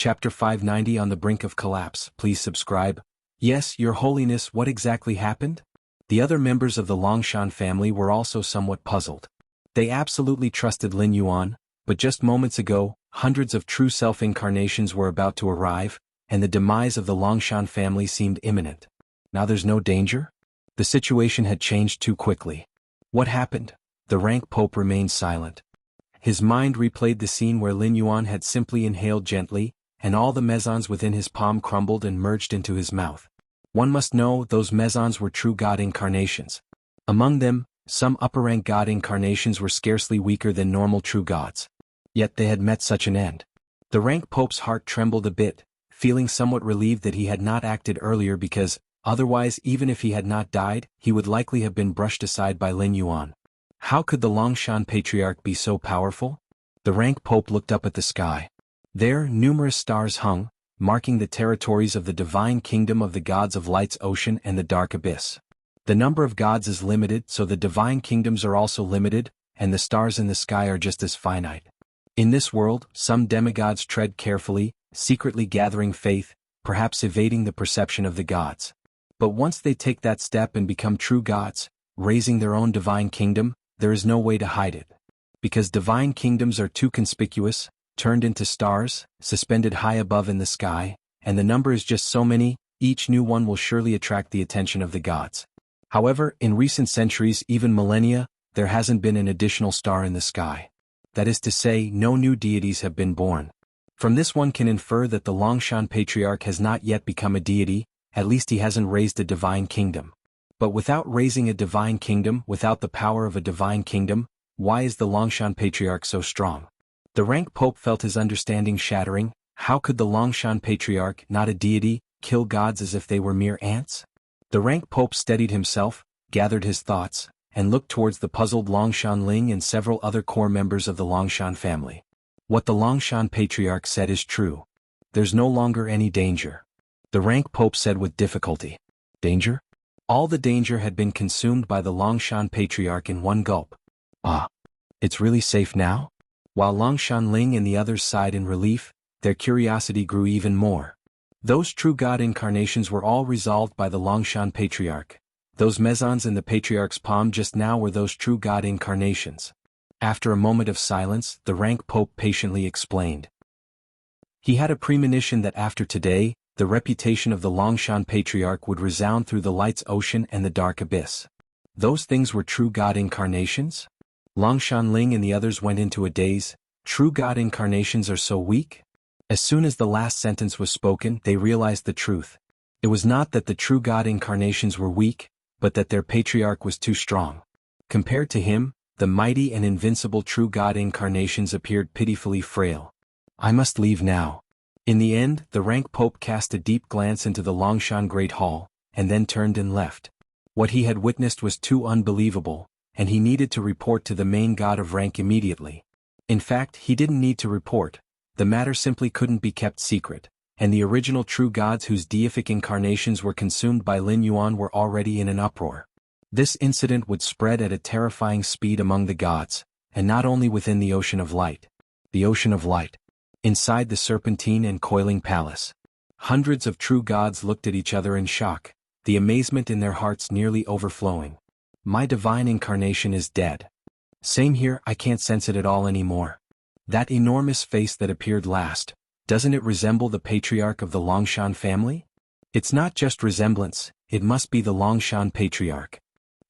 Chapter 590 On the Brink of Collapse. Please subscribe. Yes, Your Holiness, what exactly happened? The other members of the Longshan family were also somewhat puzzled. They absolutely trusted Lin Yuan, but just moments ago, hundreds of true self-incarnations were about to arrive, and the demise of the Longshan family seemed imminent. Now there's no danger? The situation had changed too quickly. What happened? The rank pope remained silent. His mind replayed the scene where Lin Yuan had simply inhaled gently, and all the mezons within his palm crumbled and merged into his mouth. One must know those mezons were true god incarnations. Among them, some upper-rank god incarnations were scarcely weaker than normal true gods. Yet they had met such an end. The rank pope's heart trembled a bit, feeling somewhat relieved that he had not acted earlier because, otherwise even if he had not died, he would likely have been brushed aside by Lin Yuan. How could the Longshan patriarch be so powerful? The rank pope looked up at the sky. There, numerous stars hung, marking the territories of the divine kingdom of the gods of Light's Ocean and the Dark Abyss. The number of gods is limited, so the divine kingdoms are also limited, and the stars in the sky are just as finite. In this world, some demigods tread carefully, secretly gathering faith, perhaps evading the perception of the gods. But once they take that step and become true gods, raising their own divine kingdom, there is no way to hide it. Because divine kingdoms are too conspicuous, turned into stars, suspended high above in the sky, and the number is just so many, each new one will surely attract the attention of the gods. However, in recent centuries, even millennia, there hasn't been an additional star in the sky. That is to say, no new deities have been born. From this one can infer that the Longshan patriarch has not yet become a deity, at least he hasn't raised a divine kingdom. But without raising a divine kingdom, without the power of a divine kingdom, why is the Longshan patriarch so strong? The rank pope felt his understanding shattering. How could the Longshan patriarch, not a deity, kill gods as if they were mere ants? The rank pope steadied himself, gathered his thoughts, and looked towards the puzzled Longshan Ling and several other core members of the Longshan family. What the Longshan patriarch said is true. There's no longer any danger. The rank pope said with difficulty. Danger? All the danger had been consumed by the Longshan patriarch in one gulp. Ah. It's really safe now? While Longshan Ling and the others sighed in relief, their curiosity grew even more. Those true god incarnations were all resolved by the Longshan patriarch. Those mezons in the patriarch's palm just now were those true god incarnations. After a moment of silence, the rank pope patiently explained. He had a premonition that after today, the reputation of the Longshan patriarch would resound through the Light's Ocean and the Dark Abyss. Those things were true god incarnations? Longshan Ling and the others went into a daze. True god incarnations are so weak? As soon as the last sentence was spoken, they realized the truth. It was not that the true god incarnations were weak, but that their patriarch was too strong. Compared to him, the mighty and invincible true god incarnations appeared pitifully frail. I must leave now. In the end, the rank pope cast a deep glance into the Longshan Great Hall, and then turned and left. What he had witnessed was too unbelievable, and he needed to report to the main god of rank immediately. In fact, he didn't need to report. The matter simply couldn't be kept secret, and the original true gods whose deific incarnations were consumed by Lin Yuan were already in an uproar. This incident would spread at a terrifying speed among the gods, and not only within the Ocean of Light. The Ocean of Light. Inside the serpentine and coiling palace. Hundreds of true gods looked at each other in shock, the amazement in their hearts nearly overflowing. My divine incarnation is dead. Same here, I can't sense it at all anymore. That enormous face that appeared last, doesn't it resemble the patriarch of the Longshan family? It's not just resemblance, it must be the Longshan patriarch.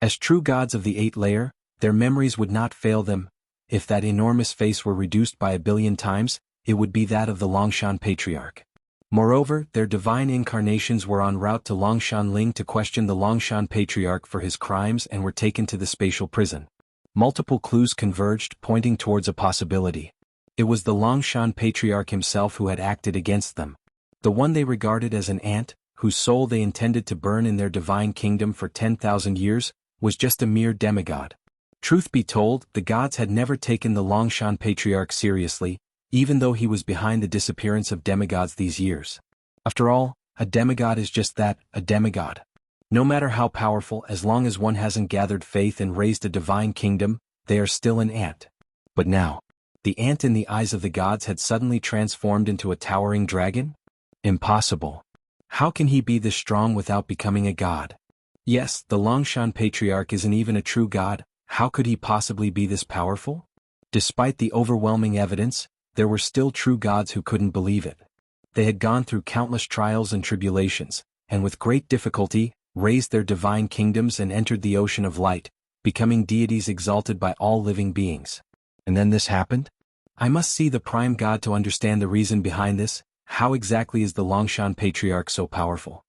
As true gods of the 8th layer, their memories would not fail them. If that enormous face were reduced by 1,000,000,000 times, it would be that of the Longshan patriarch. Moreover, their divine incarnations were en route to Longshan Ling to question the Longshan patriarch for his crimes and were taken to the spatial prison. Multiple clues converged, pointing towards a possibility. It was the Longshan patriarch himself who had acted against them. The one they regarded as an ant, whose soul they intended to burn in their divine kingdom for 10,000 years, was just a mere demigod. Truth be told, the gods had never taken the Longshan patriarch seriously, even though he was behind the disappearance of demigods these years. After all, a demigod is just that, a demigod. No matter how powerful, as long as one hasn't gathered faith and raised a divine kingdom, they are still an ant. But now, The ant in the eyes of the gods had suddenly transformed into a towering dragon? Impossible. How can he be this strong without becoming a god? Yes, the Longshan patriarch isn't even a true god. How could he possibly be this powerful? Despite the overwhelming evidence, there were still true gods who couldn't believe it. They had gone through countless trials and tribulations, and with great difficulty, raised their divine kingdoms and entered the ocean of light, becoming deities exalted by all living beings. And then this happened? I must see the prime god to understand the reason behind this. How exactly is the Longshan patriarch so powerful?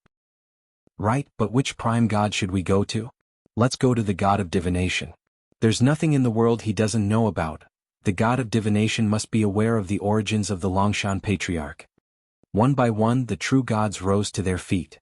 Right, but which prime god should we go to? Let's go to the god of divination. There's nothing in the world he doesn't know about. The god of divination must be aware of the origins of the Longshan patriarch. One by one, the true gods rose to their feet.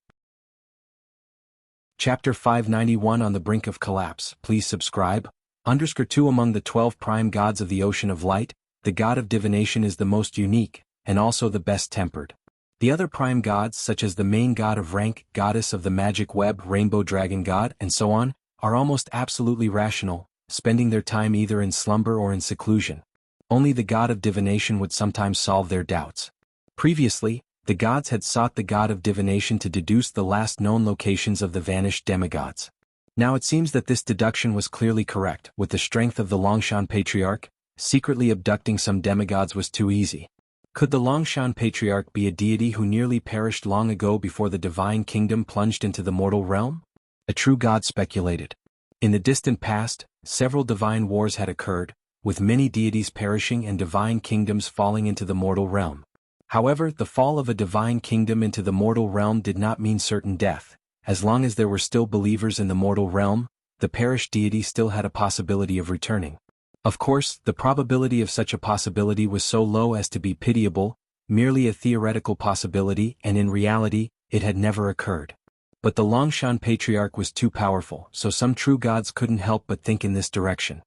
Chapter 591 On the Brink of Collapse. Please subscribe. _2 Among the 12 prime gods of the Ocean of Light, the god of divination is the most unique, and also the best-tempered. The other prime gods, such as the main god of rank, goddess of the magic web, rainbow dragon god, and so on, are almost absolutely rational, spending their time either in slumber or in seclusion. Only the god of divination would sometimes solve their doubts. Previously, the gods had sought the god of divination to deduce the last known locations of the vanished demigods. Now it seems that this deduction was clearly correct. With the strength of the Longshan patriarch, secretly abducting some demigods was too easy. Could the Longshan patriarch be a deity who nearly perished long ago before the divine kingdom plunged into the mortal realm? A true god speculated. In the distant past, several divine wars had occurred, with many deities perishing and divine kingdoms falling into the mortal realm. However, the fall of a divine kingdom into the mortal realm did not mean certain death. As long as there were still believers in the mortal realm, the perished deity still had a possibility of returning. Of course, the probability of such a possibility was so low as to be pitiable, merely a theoretical possibility, and in reality, it had never occurred. But the Longshan patriarch was too powerful, so some true gods couldn't help but think in this direction.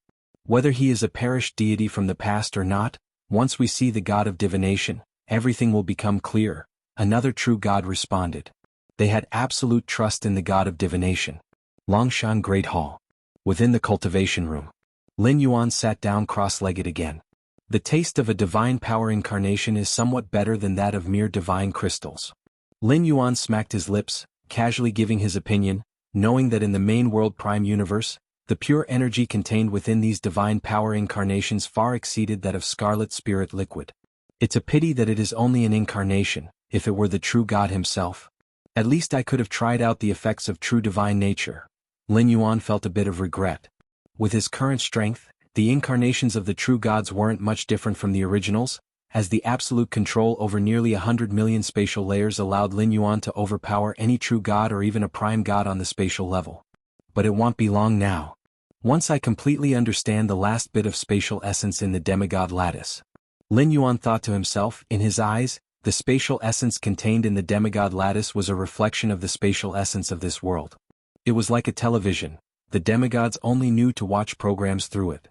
Whether he is a perished deity from the past or not, once we see the god of divination, everything will become clear. Another true god responded. They had absolute trust in the god of divination. Longshan Great Hall. Within the cultivation room, Lin Yuan sat down cross-legged again. The taste of a divine power incarnation is somewhat better than that of mere divine crystals. Lin Yuan smacked his lips, casually giving his opinion, knowing that in the main world prime universe, the pure energy contained within these divine power incarnations far exceeded that of scarlet spirit liquid. It's a pity that it is only an incarnation. If it were the true god himself, at least I could have tried out the effects of true divine nature. Lin Yuan felt a bit of regret. With his current strength, the incarnations of the true gods weren't much different from the originals, as the absolute control over nearly 100 million spatial layers allowed Lin Yuan to overpower any true god or even a prime god on the spatial level. But it won't be long now. Once I completely understand the last bit of spatial essence in the demigod lattice. Lin Yuan thought to himself. In his eyes, the spatial essence contained in the demigod lattice was a reflection of the spatial essence of this world. It was like a television. The demigods only knew to watch programs through it.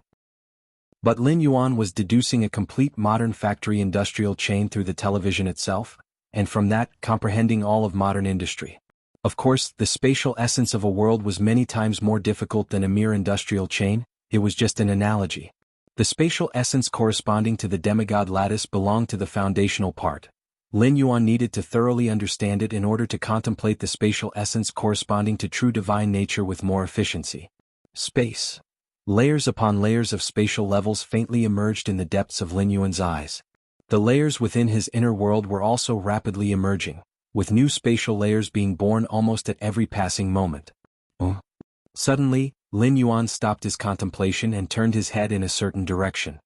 But Lin Yuan was deducing a complete modern factory industrial chain through the television itself, and from that, comprehending all of modern industry. Of course, the spatial essence of a world was many times more difficult than a mere industrial chain. It was just an analogy. The spatial essence corresponding to the demigod lattice belonged to the foundational part. Lin Yuan needed to thoroughly understand it in order to contemplate the spatial essence corresponding to true divine nature with more efficiency. Space. Layers upon layers of spatial levels faintly emerged in the depths of Lin Yuan's eyes. The layers within his inner world were also rapidly emerging, with new spatial layers being born almost at every passing moment. Suddenly, Lin Yuan stopped his contemplation and turned his head in a certain direction.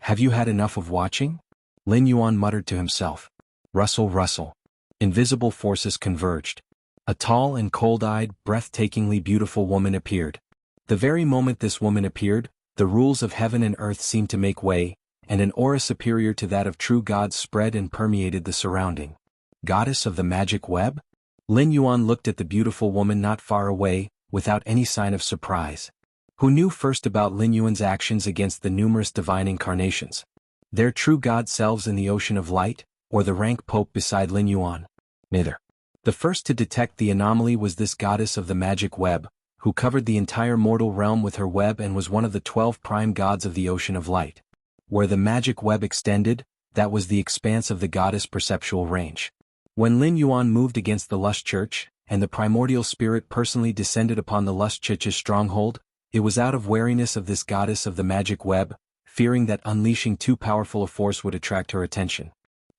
Have you had enough of watching? Lin Yuan muttered to himself. Rustle, rustle. Invisible forces converged. A tall and cold-eyed, breathtakingly beautiful woman appeared. The very moment this woman appeared, the rules of heaven and earth seemed to make way, and an aura superior to that of true gods spread and permeated the surrounding. Goddess of the magic web? Lin Yuan looked at the beautiful woman not far away, without any sign of surprise. Who knew first about Lin Yuan's actions against the numerous divine incarnations? Their true god selves in the ocean of light, or the rank pope beside Lin Yuan? Neither. The first to detect the anomaly was this goddess of the magic web, who covered the entire mortal realm with her web and was one of the 12 prime gods of the ocean of light. Where the magic web extended, that was the expanse of the goddess' perceptual range. When Lin Yuan moved against the Lust Church, and the primordial spirit personally descended upon the Lust Church's stronghold, it was out of wariness of this goddess of the magic web, fearing that unleashing too powerful a force would attract her attention.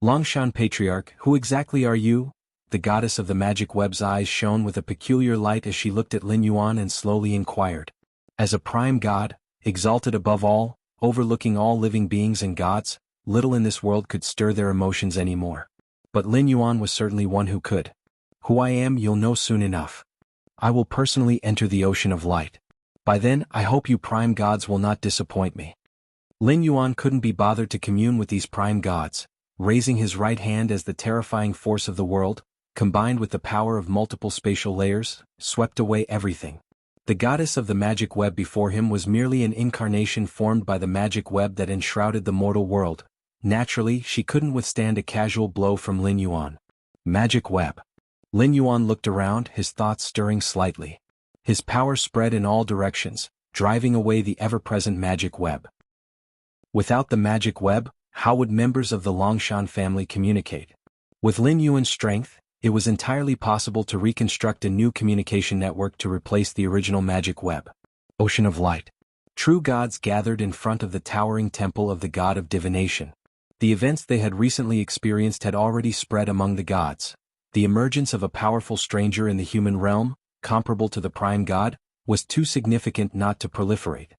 Longshan Patriarch, who exactly are you? The goddess of the magic web's eyes shone with a peculiar light as she looked at Lin Yuan and slowly inquired. As a prime god, exalted above all, overlooking all living beings and gods, little in this world could stir their emotions anymore. But Lin Yuan was certainly one who could. Who I am you'll know soon enough. I will personally enter the ocean of light. By then I hope you prime gods will not disappoint me. Lin Yuan couldn't be bothered to commune with these prime gods, raising his right hand as the terrifying force of the world, combined with the power of multiple spatial layers, swept away everything. The goddess of the magic web before him was merely an incarnation formed by the magic web that enshrouded the mortal world. Naturally, she couldn't withstand a casual blow from Lin Yuan. Magic web. Lin Yuan looked around, his thoughts stirring slightly. His power spread in all directions, driving away the ever-present magic web. Without the magic web, how would members of the Longshan family communicate? With Lin Yuan's strength, it was entirely possible to reconstruct a new communication network to replace the original magic web. Ocean of Light. True gods gathered in front of the towering temple of the god of divination. The events they had recently experienced had already spread among the gods. The emergence of a powerful stranger in the human realm, comparable to the prime god, was too significant not to proliferate.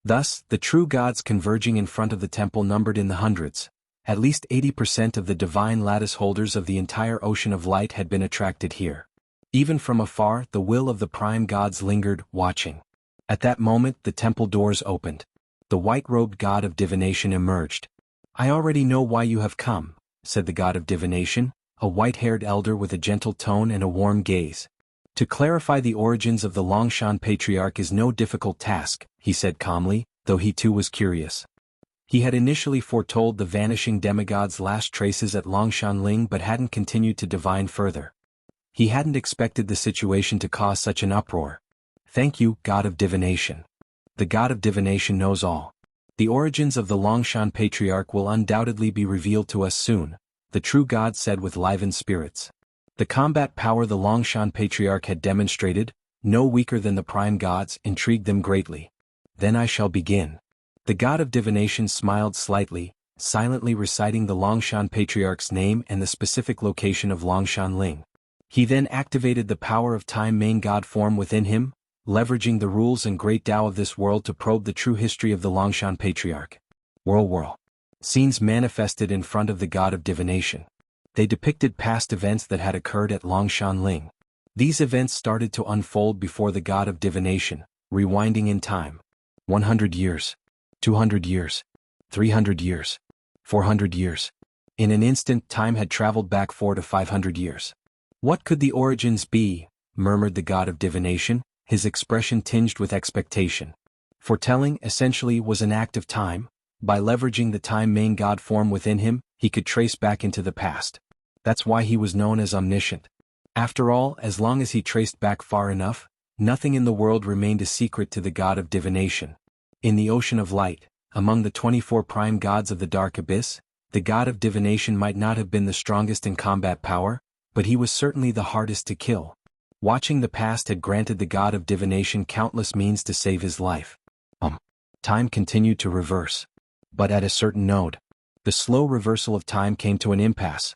Thus, the true gods converging in front of the temple numbered in the hundreds. At least 80% of the divine lattice holders of the entire ocean of light had been attracted here. Even from afar, the will of the prime gods lingered, watching. At that moment, the temple doors opened. The white-robed god of divination emerged. I already know why you have come, said the god of divination, a white-haired elder with a gentle tone and a warm gaze. To clarify the origins of the Longshan Patriarch is no difficult task, he said calmly, though he too was curious. He had initially foretold the vanishing demigod's last traces at Longshan Ling but hadn't continued to divine further. He hadn't expected the situation to cause such an uproar. Thank you, god of divination. The god of divination knows all. The origins of the Longshan Patriarch will undoubtedly be revealed to us soon, the true god said with livened spirits. The combat power the Longshan Patriarch had demonstrated, no weaker than the prime gods, intrigued them greatly. Then I shall begin. The god of divination smiled slightly, silently reciting the Longshan Patriarch's name and the specific location of Longshan Ling. He then activated the power of time main god form within him, leveraging the rules and great Tao of this world to probe the true history of the Longshan Patriarch. Whirl. Scenes manifested in front of the god of divination. They depicted past events that had occurred at Longshan Ling. These events started to unfold before the god of divination, rewinding in time. 100 years. 200 years, 300 years, 400 years. In an instant, time had traveled back 400 to 500 years. What could the origins be? Murmured the god of divination, his expression tinged with expectation. Foretelling, essentially, was an act of time. By leveraging the time main god form within him, he could trace back into the past. That's why he was known as omniscient. After all, as long as he traced back far enough, nothing in the world remained a secret to the god of divination. In the ocean of light, among the 24 prime gods of the dark abyss, the god of divination might not have been the strongest in combat power, but he was certainly the hardest to kill. Watching the past had granted the god of divination countless means to save his life. Time continued to reverse. But at a certain node, the slow reversal of time came to an impasse.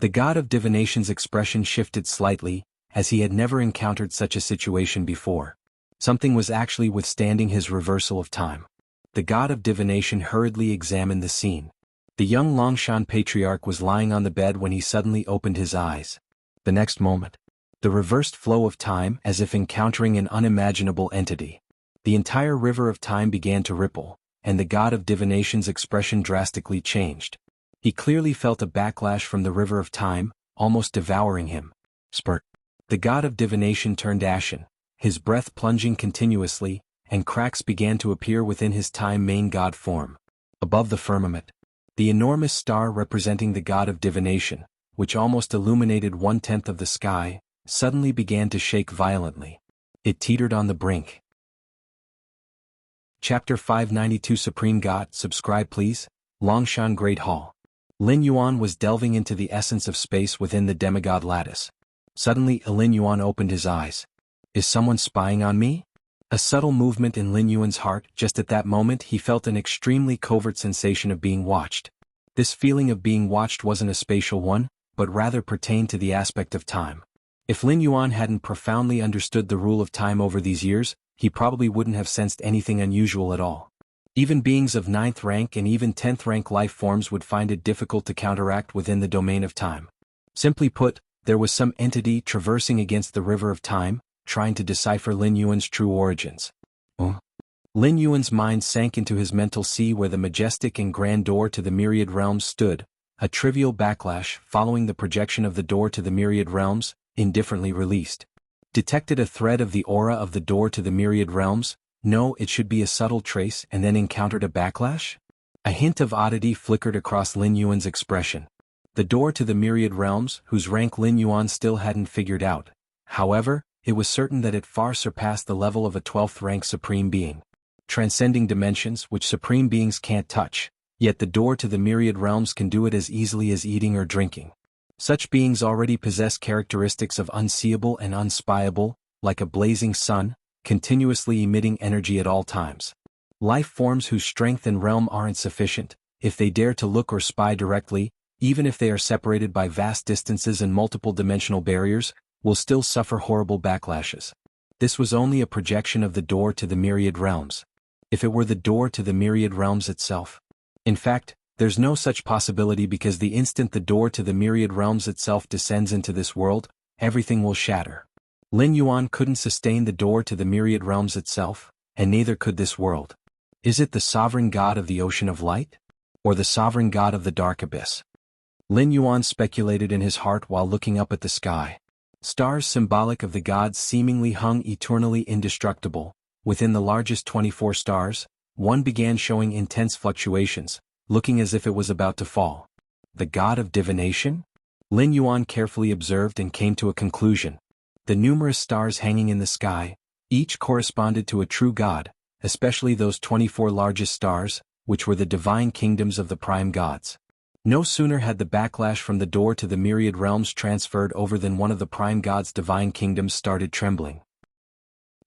The god of divination's expression shifted slightly, as he had never encountered such a situation before. Something was actually withstanding his reversal of time. The god of divination hurriedly examined the scene. The young Longshan Patriarch was lying on the bed when he suddenly opened his eyes. The next moment, the reversed flow of time as if encountering an unimaginable entity. The entire river of time began to ripple, and the god of divination's expression drastically changed. He clearly felt a backlash from the river of time, almost devouring him. Spurt. The god of divination turned ashen, his breath plunging continuously, and cracks began to appear within his time main god form. Above the firmament, the enormous star representing the god of divination, which almost illuminated 1/10 of the sky, suddenly began to shake violently. It teetered on the brink. Chapter 592 Supreme God, subscribe please. Longshan Great Hall. Lin Yuan was delving into the essence of space within the demigod lattice. Suddenly, Lin Yuan opened his eyes. Is someone spying on me? A subtle movement in Lin Yuan's heart. Just at that moment he felt an extremely covert sensation of being watched. This feeling of being watched wasn't a spatial one, but rather pertained to the aspect of time. If Lin Yuan hadn't profoundly understood the rule of time over these years, he probably wouldn't have sensed anything unusual at all. Even beings of 9th rank and even 10th rank life forms would find it difficult to counteract within the domain of time. Simply put, there was some entity traversing against the river of time, trying to decipher Lin Yuan's true origins. Lin Yuan's mind sank into his mental sea where the majestic and grand door to the myriad realms stood, a trivial backlash following the projection of the door to the myriad realms, indifferently released. Detected a thread of the aura of the door to the myriad realms? No, it should be a subtle trace, and then encountered a backlash? A hint of oddity flickered across Lin Yuan's expression. The door to the myriad realms, whose rank Lin Yuan still hadn't figured out. However, it was certain that it far surpassed the level of a 12th rank supreme being. Transcending dimensions which supreme beings can't touch, yet the door to the myriad realms can do it as easily as eating or drinking. Such beings already possess characteristics of unseeable and unspyable, like a blazing sun, continuously emitting energy at all times. Life forms whose strength and realm aren't sufficient, if they dare to look or spy directly, even if they are separated by vast distances and multiple dimensional barriers, will still suffer horrible backlashes. This was only a projection of the door to the myriad realms. If it were the door to the myriad realms itself. In fact, there's no such possibility because the instant the door to the myriad realms itself descends into this world, everything will shatter. Lin Yuan couldn't sustain the door to the myriad realms itself, and neither could this world. Is it the sovereign god of the ocean of light? Or the sovereign god of the dark abyss? Lin Yuan speculated in his heart while looking up at the sky. Stars symbolic of the gods seemingly hung eternally indestructible. Within the largest 24 stars, one began showing intense fluctuations, looking as if it was about to fall. The god of divination? Lin Yuan carefully observed and came to a conclusion. The numerous stars hanging in the sky, each corresponded to a true god, especially those 24 largest stars, which were the divine kingdoms of the prime gods. No sooner had the backlash from the door to the myriad realms transferred over than one of the prime gods' divine kingdoms started trembling.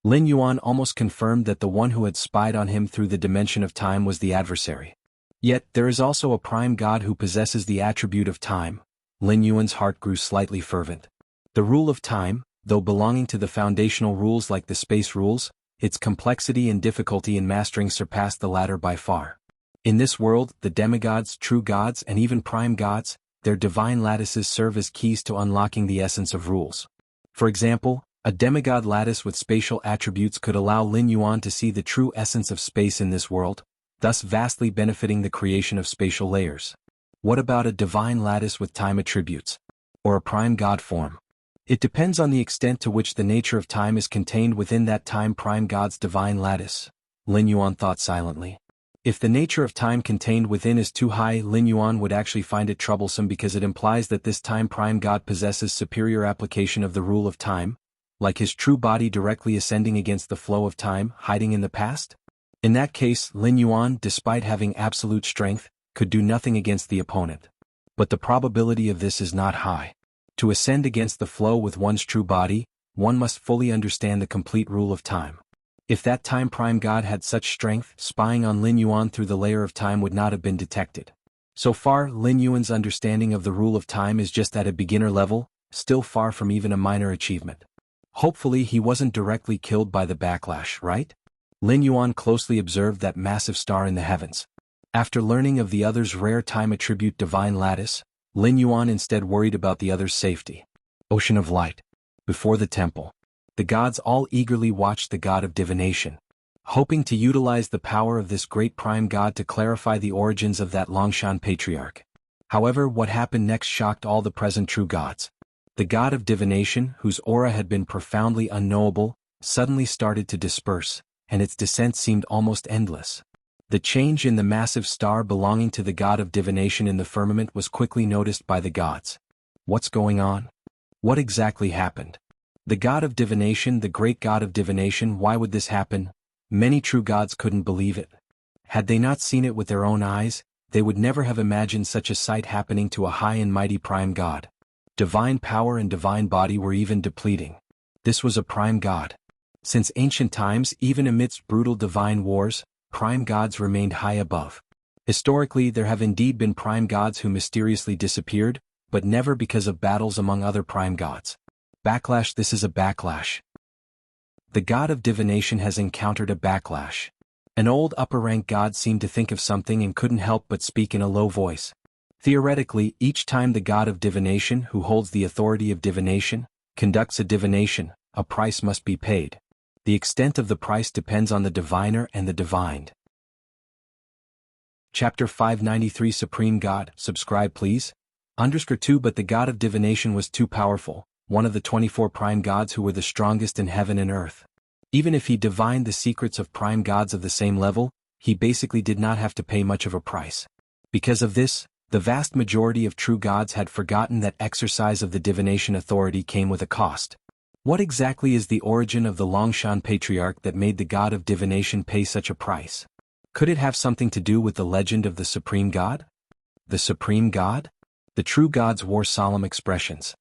Lin Yuan almost confirmed that the one who had spied on him through the dimension of time was the adversary. Yet, there is also a prime god who possesses the attribute of time. Lin Yuan's heart grew slightly fervent. The rule of time, though belonging to the foundational rules like the space rules, its complexity and difficulty in mastering surpassed the latter by far. In this world, the demigods, true gods, and even prime gods, their divine lattices serve as keys to unlocking the essence of rules. For example, a demigod lattice with spatial attributes could allow Lin Yuan to see the true essence of space in this world, thus vastly benefiting the creation of spatial layers. What about a divine lattice with time attributes? Or a prime god form? It depends on the extent to which the nature of time is contained within that time prime god's divine lattice, Lin Yuan thought silently. If the nature of time contained within is too high, Lin Yuan would actually find it troublesome because it implies that this time prime god possesses superior application of the rule of time, like his true body directly ascending against the flow of time, hiding in the past? In that case, Lin Yuan, despite having absolute strength, could do nothing against the opponent. But the probability of this is not high. To ascend against the flow with one's true body, one must fully understand the complete rule of time. If that time prime god had such strength, spying on Lin Yuan through the layer of time would not have been detected. So far, Lin Yuan's understanding of the rule of time is just at a beginner level, still far from even a minor achievement. Hopefully he wasn't directly killed by the backlash, right? Lin Yuan closely observed that massive star in the heavens. After learning of the other's rare time attribute divine lattice, Lin Yuan instead worried about the other's safety. Ocean of light. Before the temple. The gods all eagerly watched the god of divination, hoping to utilize the power of this great prime god to clarify the origins of that Longshan patriarch. However, what happened next shocked all the present true gods. The god of divination, whose aura had been profoundly unknowable, suddenly started to disperse, and its descent seemed almost endless. The change in the massive star belonging to the god of divination in the firmament was quickly noticed by the gods. What's going on? What exactly happened? The god of divination, the great god of divination, why would this happen? Many true gods couldn't believe it. Had they not seen it with their own eyes, they would never have imagined such a sight happening to a high and mighty prime god. Divine power and divine body were even depleting. This was a prime god. Since ancient times, even amidst brutal divine wars, prime gods remained high above. Historically, there have indeed been prime gods who mysteriously disappeared, but never because of battles among other prime gods. Backlash. This is a backlash. The god of divination has encountered a backlash. An old upper-rank god seemed to think of something and couldn't help but speak in a low voice. Theoretically, each time the god of divination, who holds the authority of divination, conducts a divination, a price must be paid. The extent of the price depends on the diviner and the divined. Chapter 593 Supreme God. Subscribe please. _2 But the god of divination was too powerful, one of the 24 prime gods who were the strongest in heaven and earth. Even if he divined the secrets of prime gods of the same level, he basically did not have to pay much of a price. Because of this, the vast majority of true gods had forgotten that exercise of the divination authority came with a cost. What exactly is the origin of the Longshan patriarch that made the god of divination pay such a price? Could it have something to do with the legend of the supreme god? The supreme god? The true gods wore solemn expressions.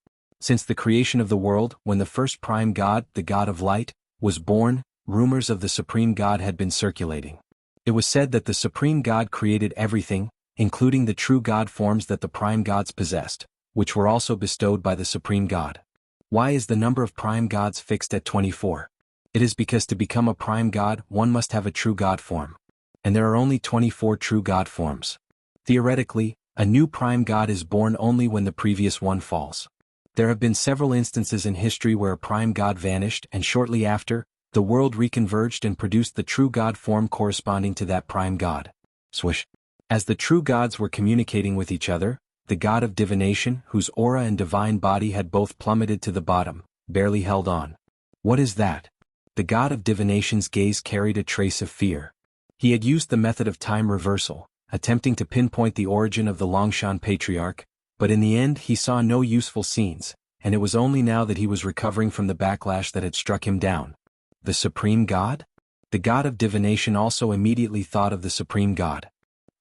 Since the creation of the world, when the first prime god, the god of light, was born, rumors of the supreme god had been circulating. It was said that the supreme god created everything, including the true god forms that the prime gods possessed, which were also bestowed by the supreme god. Why is the number of prime gods fixed at 24? It is because to become a prime god, one must have a true god form. And there are only 24 true god forms. Theoretically, a new prime god is born only when the previous one falls. There have been several instances in history where a prime god vanished and shortly after, the world reconverged and produced the true god form corresponding to that prime god. Swish. As the true gods were communicating with each other, the god of divination, whose aura and divine body had both plummeted to the bottom, barely held on. What is that? The god of divination's gaze carried a trace of fear. He had used the method of time reversal, attempting to pinpoint the origin of the Longshan patriarch, but in the end he saw no useful scenes, and it was only now that he was recovering from the backlash that had struck him down. The supreme god? The god of divination also immediately thought of the supreme god.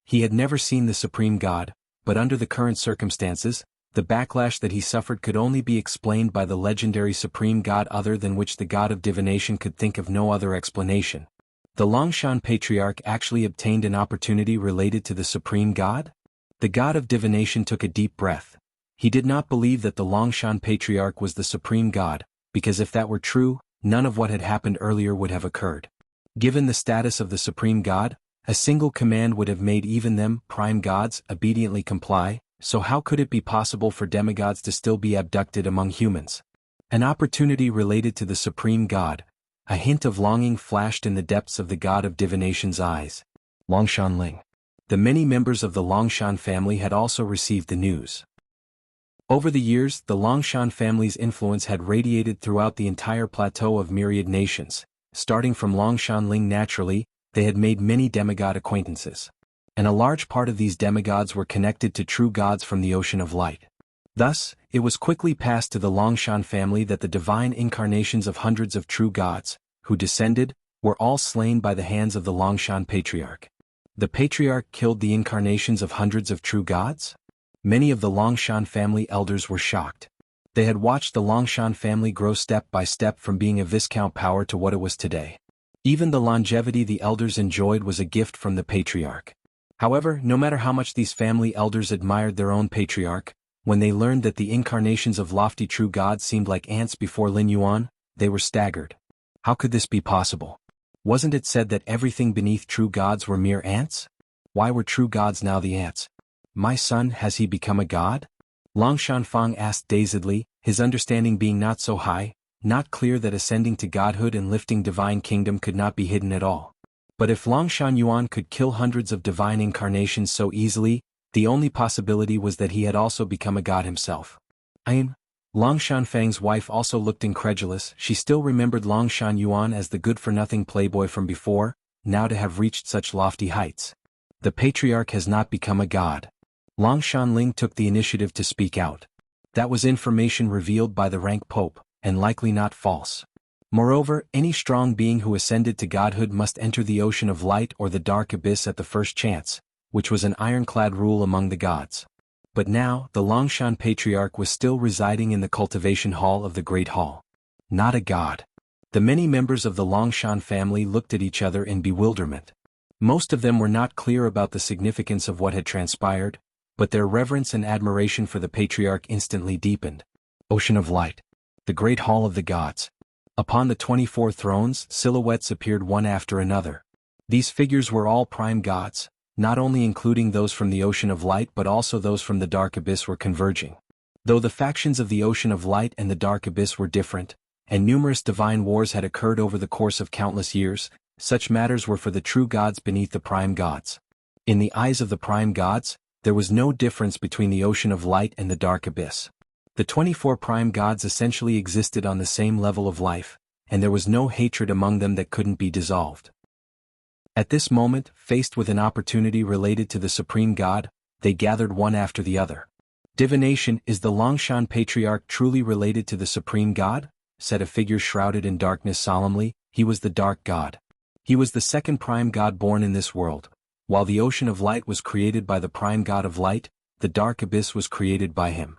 He had never seen the supreme god, but under the current circumstances, the backlash that he suffered could only be explained by the legendary supreme god, other than which the god of divination could think of no other explanation. The Longshan patriarch actually obtained an opportunity related to the supreme god? The god of divination took a deep breath. He did not believe that the Longshan patriarch was the supreme god, because if that were true, none of what had happened earlier would have occurred. Given the status of the supreme god, a single command would have made even them, prime gods, obediently comply, so how could it be possible for demigods to still be abducted among humans? An opportunity related to the supreme god. A hint of longing flashed in the depths of the god of divination's eyes. Longshan Ling. The many members of the Longshan family had also received the news. Over the years, the Longshan family's influence had radiated throughout the entire plateau of myriad nations. Starting from Longshan Ling naturally, they had made many demigod acquaintances. And a large part of these demigods were connected to true gods from the ocean of light. Thus, it was quickly passed to the Longshan family that the divine incarnations of hundreds of true gods, who descended, were all slain by the hands of the Longshan patriarch. The patriarch killed the incarnations of hundreds of true gods? Many of the Longshan family elders were shocked. They had watched the Longshan family grow step by step from being a viscount power to what it was today. Even the longevity the elders enjoyed was a gift from the patriarch. However, no matter how much these family elders admired their own patriarch, when they learned that the incarnations of lofty true gods seemed like ants before Lin Yuan, they were staggered. How could this be possible? Wasn't it said that everything beneath true gods were mere ants? Why were true gods now the ants? My son, has he become a god? Longshan Fang asked dazedly, his understanding being not so high, not clear that ascending to godhood and lifting divine kingdom could not be hidden at all. But if Longshan Yuan could kill hundreds of divine incarnations so easily, the only possibility was that he had also become a god himself. Longshan Fang's wife also looked incredulous. She still remembered Longshan Yuan as the good-for-nothing playboy from before, now to have reached such lofty heights. The patriarch has not become a god. Longshan Ling took the initiative to speak out. That was information revealed by the rank pope, and likely not false. Moreover, any strong being who ascended to godhood must enter the ocean of light or the dark abyss at the first chance, which was an ironclad rule among the gods. But now, the Longshan Patriarch was still residing in the cultivation hall of the Great Hall. Not a god. The many members of the Longshan family looked at each other in bewilderment. Most of them were not clear about the significance of what had transpired, but their reverence and admiration for the Patriarch instantly deepened. Ocean of Light. The Great Hall of the Gods. Upon the 24 thrones, silhouettes appeared one after another. These figures were all prime gods, not only including those from the Ocean of Light but also those from the Dark Abyss were converging. Though the factions of the Ocean of Light and the Dark Abyss were different, and numerous divine wars had occurred over the course of countless years, such matters were for the true gods beneath the prime gods. In the eyes of the prime gods, there was no difference between the Ocean of Light and the Dark Abyss. The 24 prime gods essentially existed on the same level of life, and there was no hatred among them that couldn't be dissolved. At this moment, faced with an opportunity related to the Supreme God, they gathered one after the other. Divination, is the Longshan Patriarch truly related to the Supreme God? Said a figure shrouded in darkness solemnly. He was the Dark God. He was the second prime god born in this world. While the Ocean of Light was created by the prime god of light, the Dark Abyss was created by him.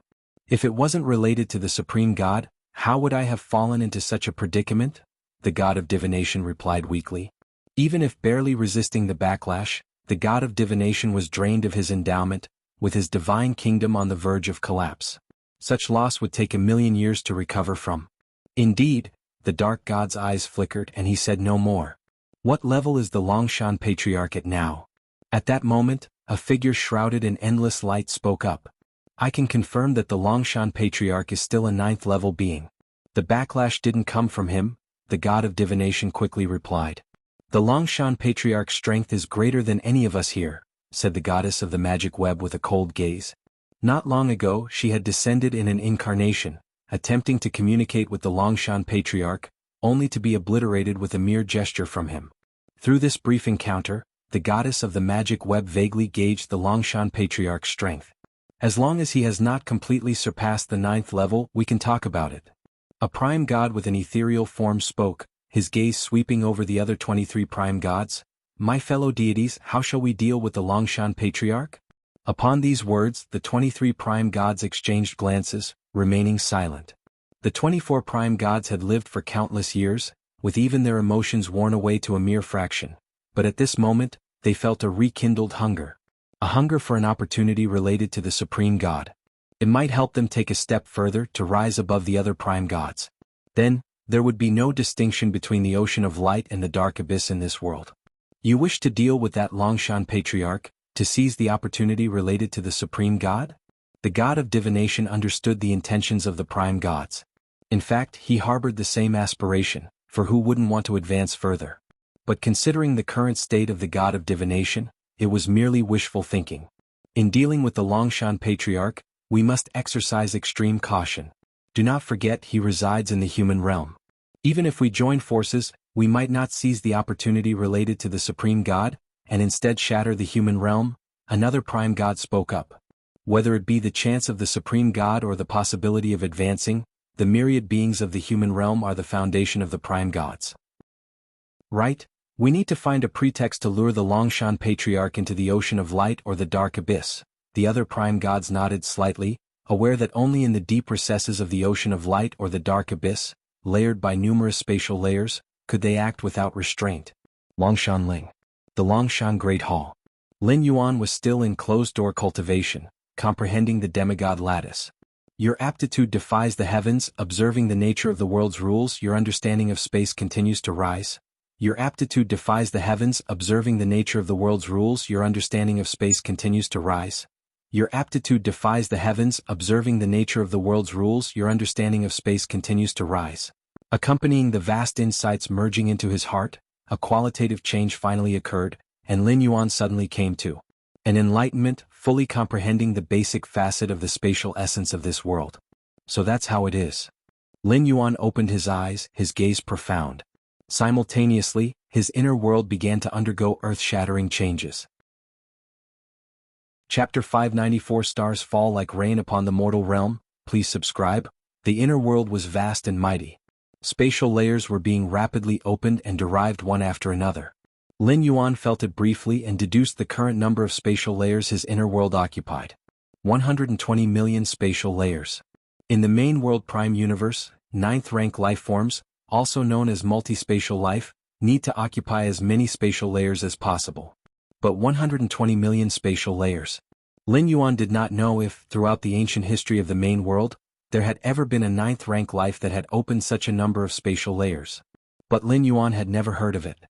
If it wasn't related to the Supreme God, how would I have fallen into such a predicament? The god of divination replied weakly. Even if barely resisting the backlash, the god of divination was drained of his endowment, with his divine kingdom on the verge of collapse. Such loss would take 1,000,000 years to recover from. Indeed, the dark god's eyes flickered and he said no more. What level is the Longshan Patriarch at now? At that moment, a figure shrouded in endless light spoke up. I can confirm that the Longshan Patriarch is still a 9th level being. The backlash didn't come from him, the god of divination quickly replied. The Longshan Patriarch's strength is greater than any of us here, said the goddess of the magic web with a cold gaze. Not long ago she had descended in an incarnation, attempting to communicate with the Longshan Patriarch, only to be obliterated with a mere gesture from him. Through this brief encounter, the goddess of the magic web vaguely gauged the Longshan Patriarch's strength. As long as he has not completely surpassed the 9th level, we can talk about it. A prime god with an ethereal form spoke, his gaze sweeping over the other 23 prime gods. My fellow deities, how shall we deal with the Longshan Patriarch? Upon these words, the 23 prime gods exchanged glances, remaining silent. The 24 prime gods had lived for countless years, with even their emotions worn away to a mere fraction. But at this moment, they felt a rekindled hunger. A hunger for an opportunity related to the Supreme God. It might help them take a step further to rise above the other prime gods. Then, there would be no distinction between the Ocean of Light and the Dark Abyss in this world. You wish to deal with that Longshan Patriarch, to seize the opportunity related to the Supreme God? The god of divination understood the intentions of the prime gods. In fact, he harbored the same aspiration, for who wouldn't want to advance further? But considering the current state of the god of divination, it was merely wishful thinking. In dealing with the Longshan Patriarch, we must exercise extreme caution. Do not forget he resides in the human realm. Even if we join forces, we might not seize the opportunity related to the Supreme God, and instead shatter the human realm. Another prime god spoke up. Whether it be the chance of the Supreme God or the possibility of advancing, the myriad beings of the human realm are the foundation of the prime gods. Right? We need to find a pretext to lure the Longshan Patriarch into the Ocean of Light or the Dark Abyss. The other prime gods nodded slightly, aware that only in the deep recesses of the Ocean of Light or the Dark Abyss, layered by numerous spatial layers, could they act without restraint. Longshan Ling. The Longshan Great Hall. Lin Yuan was still in closed-door cultivation, comprehending the demigod lattice. Your aptitude defies the heavens, observing the nature of the world's rules, your understanding of space continues to rise. Your aptitude defies the heavens, observing the nature of the world's rules, your understanding of space continues to rise. Your aptitude defies the heavens, observing the nature of the world's rules, your understanding of space continues to rise. Accompanying the vast insights merging into his heart, a qualitative change finally occurred, and Lin Yuan suddenly came to an enlightenment, fully comprehending the basic facet of the spatial essence of this world. So that's how it is. Lin Yuan opened his eyes, his gaze profound. Simultaneously, his inner world began to undergo earth-shattering changes. Chapter 594 Stars Fall Like Rain Upon the Mortal Realm. Please subscribe. The inner world was vast and mighty. Spatial layers were being rapidly opened and derived one after another. Lin Yuan felt it briefly and deduced the current number of spatial layers his inner world occupied. 120 million spatial layers. In the main world prime universe, 9th rank life forms, also known as multispatial life, need to occupy as many spatial layers as possible. But 120 million spatial layers. Lin Yuan did not know if, throughout the ancient history of the main world, there had ever been a 9th rank life that had opened such a number of spatial layers. But Lin Yuan had never heard of it.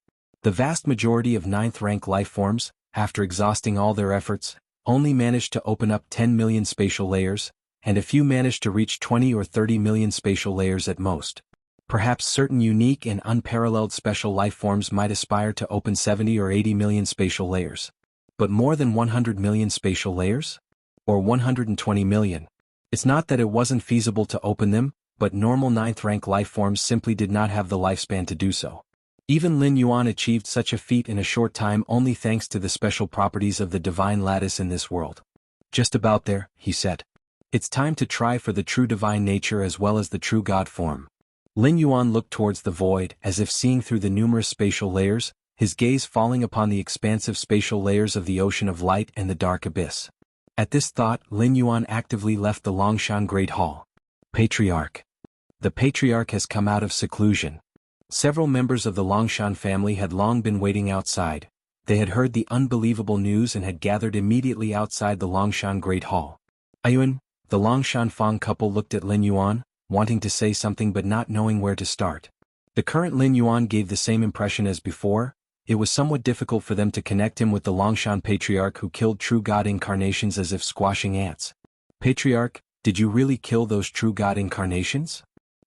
The vast majority of 9th rank life forms, after exhausting all their efforts, only managed to open up 10 million spatial layers, and a few managed to reach 20 or 30 million spatial layers at most. Perhaps certain unique and unparalleled special life forms might aspire to open 70 or 80 million spatial layers. But more than 100 million spatial layers? Or 120 million? It's not that it wasn't feasible to open them, but normal 9th rank life forms simply did not have the lifespan to do so. Even Lin Yuan achieved such a feat in a short time only thanks to the special properties of the divine lattice in this world. Just about there, he said. It's time to try for the true divine nature as well as the true God form. Lin Yuan looked towards the void as if seeing through the numerous spatial layers, his gaze falling upon the expansive spatial layers of the ocean of light and the dark abyss. At this thought, Lin Yuan actively left the Longshan Great Hall. Patriarch. The Patriarch has come out of seclusion. Several members of the Longshan family had long been waiting outside. They had heard the unbelievable news and had gathered immediately outside the Longshan Great Hall. Ayuan, the Longshan Fang couple looked at Lin Yuan, wanting to say something but not knowing where to start. The current Lin Yuan gave the same impression as before. It was somewhat difficult for them to connect him with the Longshan Patriarch who killed true God incarnations as if squashing ants. Patriarch, did you really kill those true God incarnations?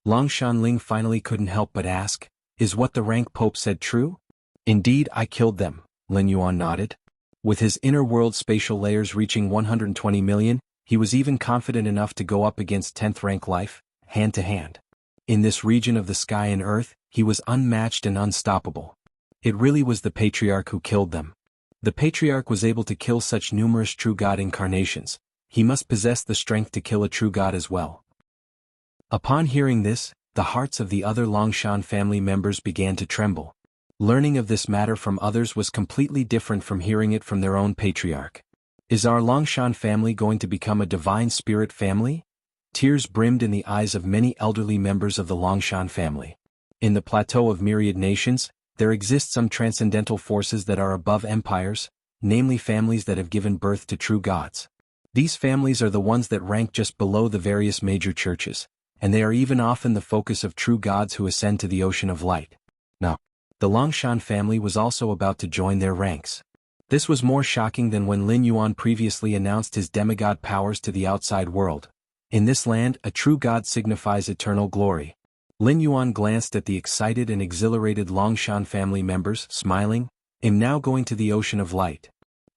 Longshan Ling finally couldn't help but ask, is what the rank Pope said true? Indeed, I killed them, Lin Yuan nodded. With his inner world spatial layers reaching 120 million, he was even confident enough to go up against 10th rank life, hand to hand. In this region of the sky and earth, he was unmatched and unstoppable. It really was the Patriarch who killed them. The Patriarch was able to kill such numerous true God incarnations. He must possess the strength to kill a true God as well. Upon hearing this, the hearts of the other Longshan family members began to tremble. Learning of this matter from others was completely different from hearing it from their own Patriarch. Is our Longshan family going to become a divine spirit family? Tears brimmed in the eyes of many elderly members of the Longshan family. In the plateau of myriad nations, there exist some transcendental forces that are above empires, namely families that have given birth to true gods. These families are the ones that rank just below the various major churches, and they are even often the focus of true gods who ascend to the ocean of light. Now, the Longshan family was also about to join their ranks. This was more shocking than when Lin Yuan previously announced his demigod powers to the outside world. In this land, a true god signifies eternal glory. Lin Yuan glanced at the excited and exhilarated Longshan family members, smiling. I'm now going to the ocean of light.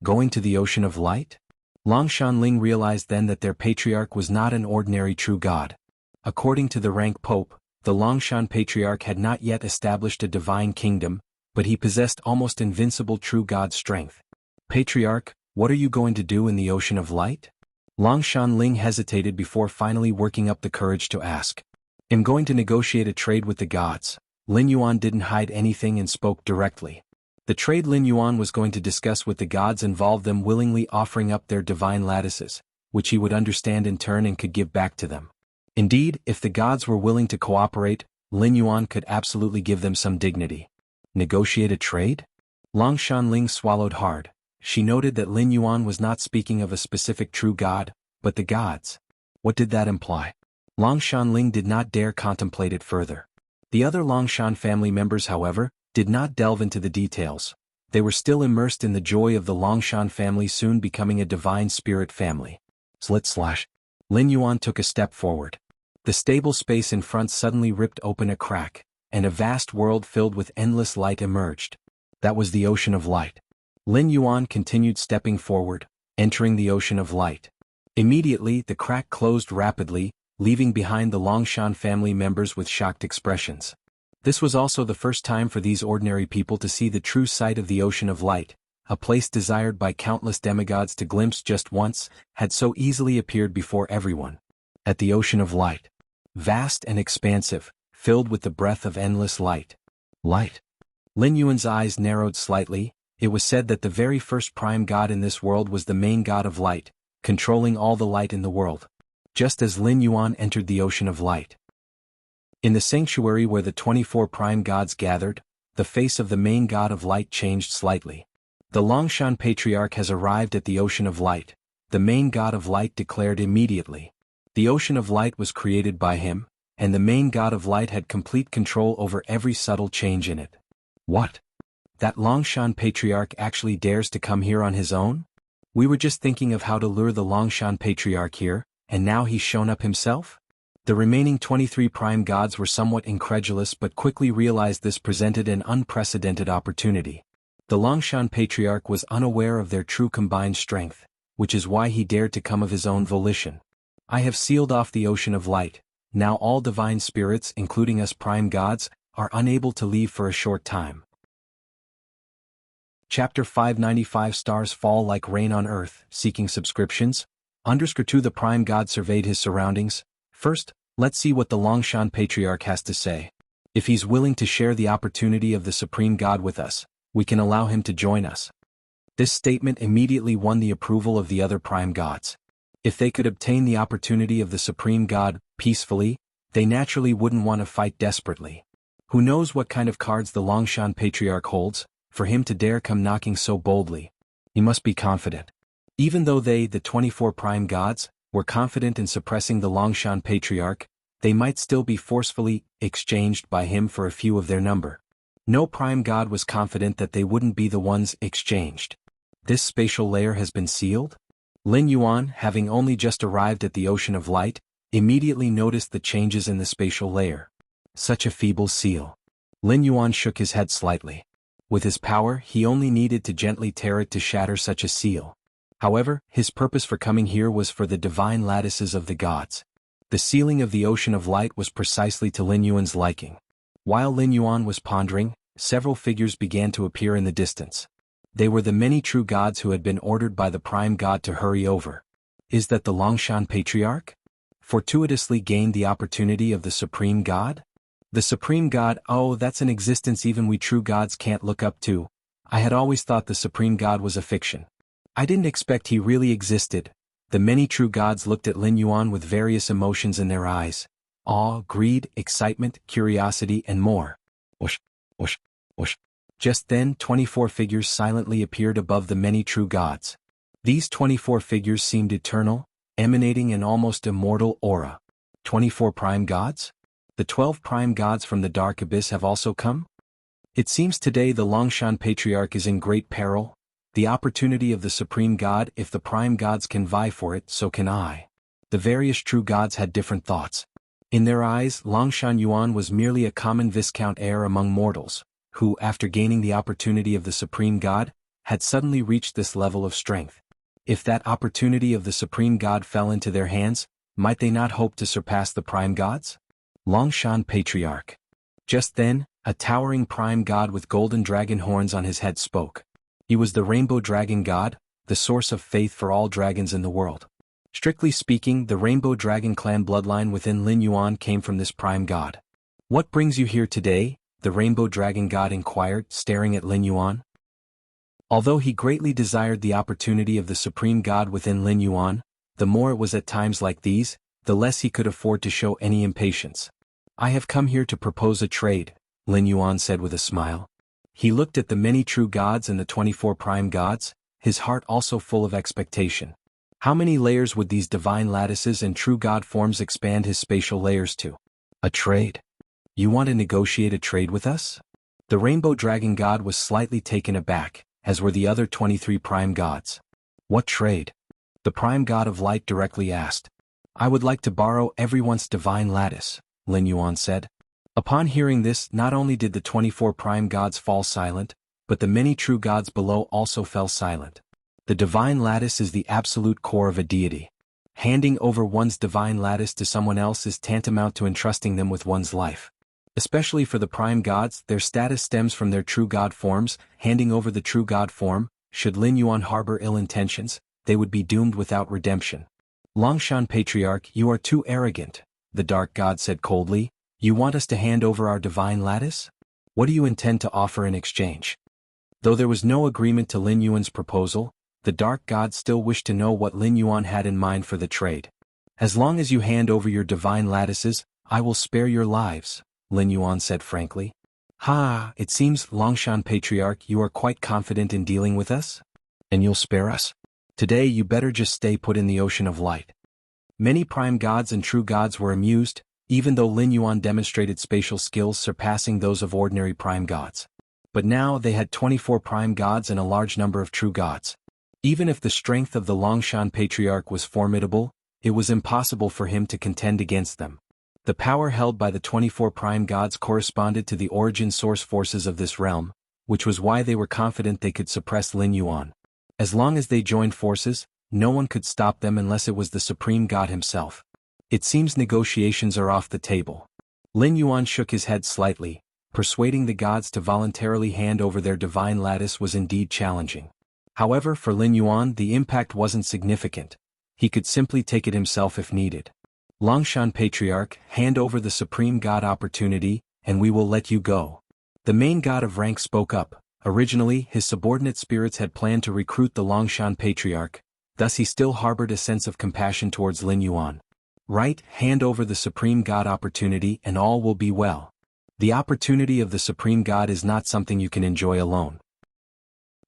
Going to the ocean of light? Longshan Ling realized then that their patriarch was not an ordinary true god. According to the rank Pope, the Longshan Patriarch had not yet established a divine kingdom, but he possessed almost invincible true god strength. Patriarch, what are you going to do in the ocean of light? Longshan Ling hesitated before finally working up the courage to ask. I'm going to negotiate a trade with the gods. Lin Yuan didn't hide anything and spoke directly. The trade Lin Yuan was going to discuss with the gods involved them willingly offering up their divine lattices, which he would understand in turn and could give back to them. Indeed, if the gods were willing to cooperate, Lin Yuan could absolutely give them some dignity. Negotiate a trade? Longshan Ling swallowed hard. She noted that Lin Yuan was not speaking of a specific true god, but the gods. What did that imply? Longshan Ling did not dare contemplate it further. The other Longshan family members, however, did not delve into the details. They were still immersed in the joy of the Longshan family soon becoming a divine spirit family. Lin Yuan took a step forward. The stable space in front suddenly ripped open a crack, and a vast world filled with endless light emerged. That was the ocean of light. Lin Yuan continued stepping forward, entering the ocean of light. Immediately, the crack closed rapidly, leaving behind the Longshan family members with shocked expressions. This was also the first time for these ordinary people to see the true sight of the ocean of light, a place desired by countless demigods to glimpse just once, had so easily appeared before everyone. At the ocean of light. Vast and expansive, filled with the breath of endless light. Light. Lin Yuan's eyes narrowed slightly. It was said that the very first prime god in this world was the main god of light, controlling all the light in the world. Just as Lin Yuan entered the ocean of light. In the sanctuary where the 24 prime gods gathered, the face of the main god of light changed slightly. The Longshan Patriarch has arrived at the ocean of light, the main god of light declared immediately. The ocean of light was created by him, and the main god of light had complete control over every subtle change in it. What? That Longshan Patriarch actually dares to come here on his own? We were just thinking of how to lure the Longshan Patriarch here, and now he's shown up himself? The remaining 23 prime gods were somewhat incredulous but quickly realized this presented an unprecedented opportunity. The Longshan Patriarch was unaware of their true combined strength, which is why he dared to come of his own volition. I have sealed off the ocean of light. Now all divine spirits, including us prime gods, are unable to leave for a short time. Chapter 595 Stars Fall Like Rain on Earth, Seeking Subscriptions. _2 The prime god surveyed his surroundings. First, let's see what the Longshan Patriarch has to say. If he's willing to share the opportunity of the Supreme God with us, we can allow him to join us. This statement immediately won the approval of the other prime gods. If they could obtain the opportunity of the Supreme God peacefully, they naturally wouldn't want to fight desperately. Who knows what kind of cards the Longshan Patriarch holds, for him to dare come knocking so boldly? He must be confident. Even though they, the 24 prime gods, were confident in suppressing the Longshan Patriarch, they might still be forcefully exchanged by him for a few of their number. No prime god was confident that they wouldn't be the ones exchanged. This spatial layer has been sealed? Lin Yuan, having only just arrived at the ocean of light, immediately noticed the changes in the spatial layer. Such a feeble seal. Lin Yuan shook his head slightly. With his power, he only needed to gently tear it to shatter such a seal. However, his purpose for coming here was for the divine lattices of the gods. The sealing of the ocean of light was precisely to Lin Yuan's liking. While Lin Yuan was pondering, several figures began to appear in the distance. They were the many true gods who had been ordered by the prime god to hurry over. Is that the Longshan Patriarch? Fortuitously gained the opportunity of the Supreme God? The Supreme God, oh, that's an existence even we true gods can't look up to. I had always thought the Supreme God was a fiction. I didn't expect he really existed. The many true gods looked at Lin Yuan with various emotions in their eyes. Awe, greed, excitement, curiosity, and more. Whoosh, whoosh, whoosh. Just then 24 figures silently appeared above the many true gods. These 24 figures seemed eternal, emanating an almost immortal aura. 24 prime gods? The 12 prime gods from the dark abyss have also come? It seems today the Longshan Patriarch is in great peril. The opportunity of the Supreme God, if the prime gods can vie for it, so can I. The various true gods had different thoughts. In their eyes, Longshan Yuan was merely a common viscount heir among mortals, who, after gaining the opportunity of the Supreme God, had suddenly reached this level of strength. If that opportunity of the Supreme God fell into their hands, might they not hope to surpass the prime gods? Longshan Patriarch. Just then, a towering prime god with golden dragon horns on his head spoke. He was the Rainbow Dragon God, the source of faith for all dragons in the world. Strictly speaking, the Rainbow Dragon clan bloodline within Lin Yuan came from this prime god. What brings you here today? The Rainbow Dragon God inquired, staring at Lin Yuan. Although he greatly desired the opportunity of the Supreme God within Lin Yuan, the more it was at times like these, the less he could afford to show any impatience. I have come here to propose a trade, Lin Yuan said with a smile. He looked at the many true gods and the 24 prime gods, his heart also full of expectation. How many layers would these divine lattices and true god forms expand his spatial layers to? A trade? You want to negotiate a trade with us? The Rainbow Dragon God was slightly taken aback, as were the other 23 prime gods. What trade? The prime god of light directly asked. I would like to borrow everyone's divine lattice, Lin Yuan said. Upon hearing this, not only did the 24 prime gods fall silent, but the many true gods below also fell silent. The divine lattice is the absolute core of a deity. Handing over one's divine lattice to someone else is tantamount to entrusting them with one's life. Especially for the prime gods, their status stems from their true god forms. Handing over the true god form, should Lin Yuan harbor ill intentions, they would be doomed without redemption. Longshan Patriarch, you are too arrogant, the dark god said coldly. You want us to hand over our divine lattice? What do you intend to offer in exchange? Though there was no agreement to Lin Yuan's proposal, the dark god still wished to know what Lin Yuan had in mind for the trade. As long as you hand over your divine lattices, I will spare your lives, Lin Yuan said frankly. Ha, it seems, Longshan Patriarch, you are quite confident in dealing with us? And you'll spare us? Today you better just stay put in the ocean of light. Many prime gods and true gods were amused, even though Lin Yuan demonstrated spatial skills surpassing those of ordinary prime gods. But now they had 24 prime gods and a large number of true gods. Even if the strength of the Longshan Patriarch was formidable, it was impossible for him to contend against them. The power held by the 24 prime gods corresponded to the origin source forces of this realm, which was why they were confident they could suppress Lin Yuan. As long as they joined forces, no one could stop them unless it was the supreme god himself. It seems negotiations are off the table. Lin Yuan shook his head slightly. Persuading the gods to voluntarily hand over their divine lattice was indeed challenging. However, for Lin Yuan the impact wasn't significant. He could simply take it himself if needed. Longshan Patriarch, hand over the supreme god opportunity, and we will let you go. The main god of rank spoke up. Originally, his subordinate spirits had planned to recruit the Longshan Patriarch, thus he still harbored a sense of compassion towards Lin Yuan. Right, hand over the supreme god opportunity and all will be well. The opportunity of the supreme god is not something you can enjoy alone.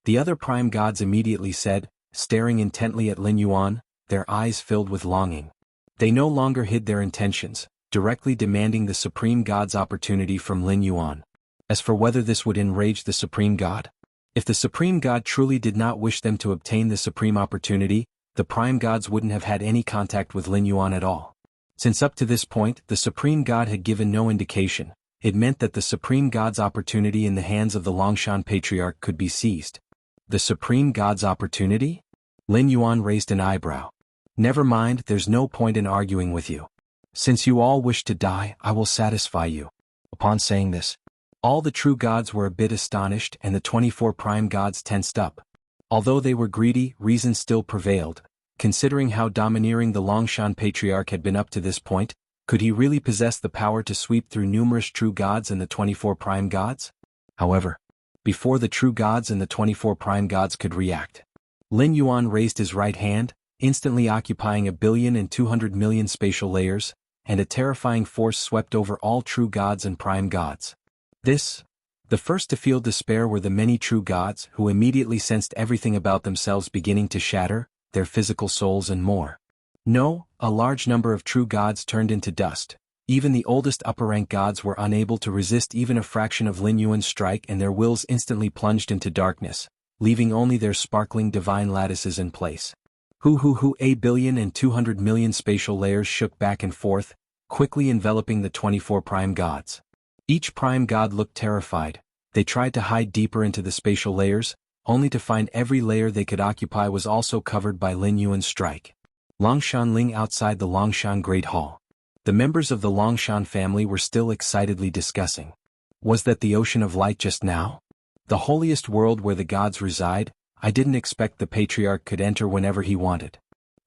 The other prime gods immediately said, staring intently at Lin Yuan, their eyes filled with longing. They no longer hid their intentions, directly demanding the supreme god's opportunity from Lin Yuan. As for whether this would enrage the supreme god? If the supreme god truly did not wish them to obtain the supreme opportunity, the prime gods wouldn't have had any contact with Lin Yuan at all. Since up to this point the supreme god had given no indication, it meant that the supreme god's opportunity in the hands of the Longshan Patriarch could be seized. The supreme god's opportunity? Lin Yuan raised an eyebrow. Never mind, there's no point in arguing with you. Since you all wish to die, I will satisfy you. Upon saying this, all the true gods were a bit astonished and the 24 prime gods tensed up. Although they were greedy, reason still prevailed. Considering how domineering the Longshan Patriarch had been up to this point, could he really possess the power to sweep through numerous true gods and the 24 prime gods? However, before the true gods and the 24 prime gods could react, Lin Yuan raised his right hand, instantly occupying 1,200,000,000 spatial layers, and a terrifying force swept over all true gods and prime gods. The first to feel despair were the many true gods who immediately sensed everything about themselves beginning to shatter, their physical souls and more. No, a large number of true gods turned into dust. Even the oldest upper-rank gods were unable to resist even a fraction of Lin Yuan's strike and their wills instantly plunged into darkness, leaving only their sparkling divine lattices in place. 1,200,000,000 spatial layers shook back and forth, quickly enveloping the 24 prime gods. Each prime god looked terrified. They tried to hide deeper into the spatial layers, only to find every layer they could occupy was also covered by Lin Yuan's strike. Longshan Ling outside the Longshan Great Hall. The members of the Longshan family were still excitedly discussing. Was that the ocean of light just now? The holiest world where the gods reside? I didn't expect the Patriarch could enter whenever he wanted.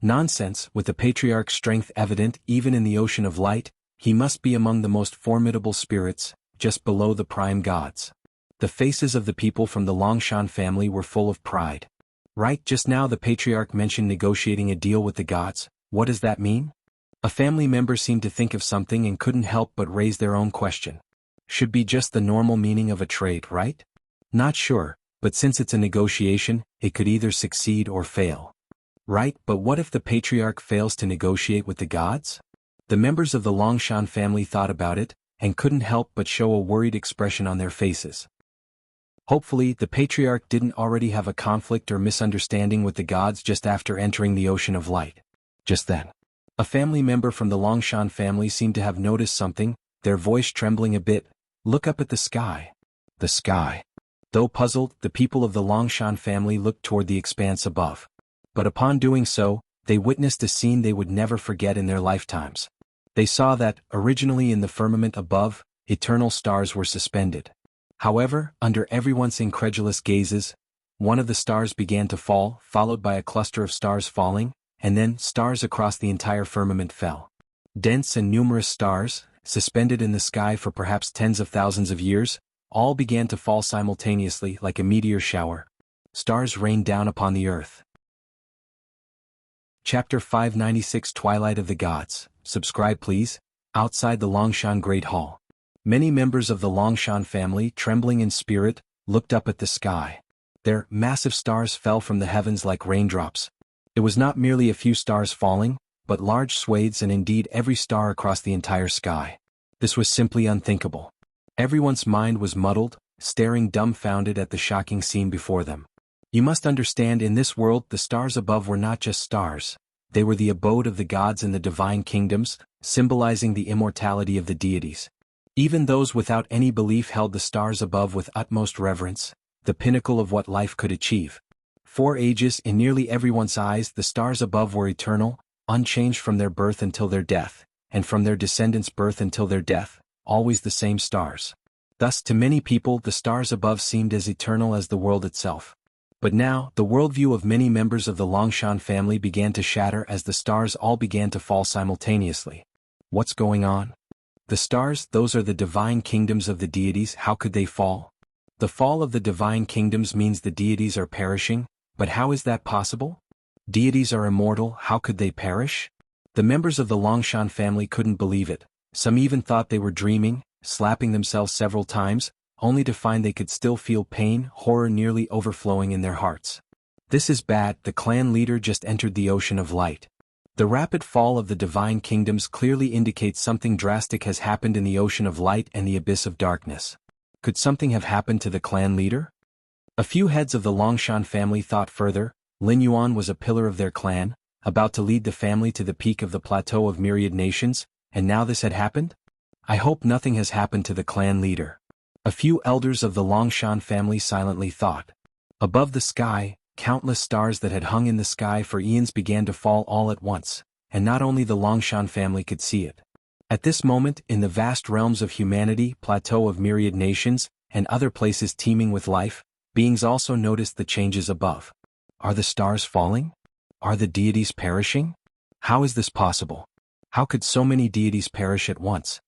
Nonsense, with the Patriarch's strength evident even in the ocean of light, he must be among the most formidable spirits, just below the prime gods. The faces of the people from the Longshan family were full of pride. Right, just now the Patriarch mentioned negotiating a deal with the gods. What does that mean? A family member seemed to think of something and couldn't help but raise their own question. Should be just the normal meaning of a trade, right? Not sure, but since it's a negotiation, it could either succeed or fail. Right, but what if the Patriarch fails to negotiate with the gods? The members of the Longshan family thought about it, and couldn't help but show a worried expression on their faces. Hopefully, the Patriarch didn't already have a conflict or misunderstanding with the gods just after entering the ocean of light. Just then, a family member from the Longshan family seemed to have noticed something, their voice trembling a bit. Look up at the sky. The sky. Though puzzled, the people of the Longshan family looked toward the expanse above. But upon doing so, they witnessed a scene they would never forget in their lifetimes. They saw that, originally in the firmament above, eternal stars were suspended. However, under everyone's incredulous gazes, one of the stars began to fall, followed by a cluster of stars falling, and then stars across the entire firmament fell. Dense and numerous stars, suspended in the sky for perhaps tens of thousands of years, all began to fall simultaneously like a meteor shower. Stars rained down upon the earth. Chapter 596 Twilight of the Gods. Subscribe please. Outside the Longshan Great Hall. Many members of the Longshan family, trembling in spirit, looked up at the sky. Their massive stars fell from the heavens like raindrops. It was not merely a few stars falling, but large swathes and indeed every star across the entire sky. This was simply unthinkable. Everyone's mind was muddled, staring dumbfounded at the shocking scene before them. You must understand, in this world the stars above were not just stars. They were the abode of the gods in the divine kingdoms, symbolizing the immortality of the deities. Even those without any belief held the stars above with utmost reverence, the pinnacle of what life could achieve. For ages, in nearly everyone's eyes, the stars above were eternal, unchanged from their birth until their death, and from their descendants' birth until their death, always the same stars. Thus, to many people, the stars above seemed as eternal as the world itself. But now, the worldview of many members of the Longshan family began to shatter as the stars all began to fall simultaneously. What's going on? The stars, those are the divine kingdoms of the deities, how could they fall? The fall of the divine kingdoms means the deities are perishing, but how is that possible? Deities are immortal, how could they perish? The members of the Longshan family couldn't believe it. Some even thought they were dreaming, slapping themselves several times, only to find they could still feel pain, horror nearly overflowing in their hearts. This is bad, the clan leader just entered the ocean of light. The rapid fall of the divine kingdoms clearly indicates something drastic has happened in the ocean of light and the abyss of darkness. Could something have happened to the clan leader? A few heads of the Longshan family thought further. Lin Yuan was a pillar of their clan, about to lead the family to the peak of the plateau of myriad nations, and now this had happened? I hope nothing has happened to the clan leader. A few elders of the Longshan family silently thought. Above the sky, countless stars that had hung in the sky for eons began to fall all at once, and not only the Longshan family could see it. At this moment, in the vast realms of humanity, plateau of myriad nations, and other places teeming with life, beings also noticed the changes above. Are the stars falling? Are the deities perishing? How is this possible? How could so many deities perish at once?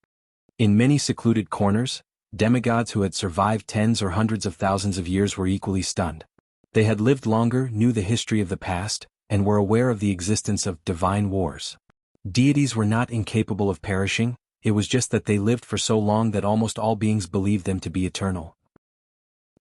In many secluded corners, demigods who had survived tens or hundreds of thousands of years were equally stunned. They had lived longer, knew the history of the past, and were aware of the existence of divine wars. Deities were not incapable of perishing, it was just that they lived for so long that almost all beings believed them to be eternal.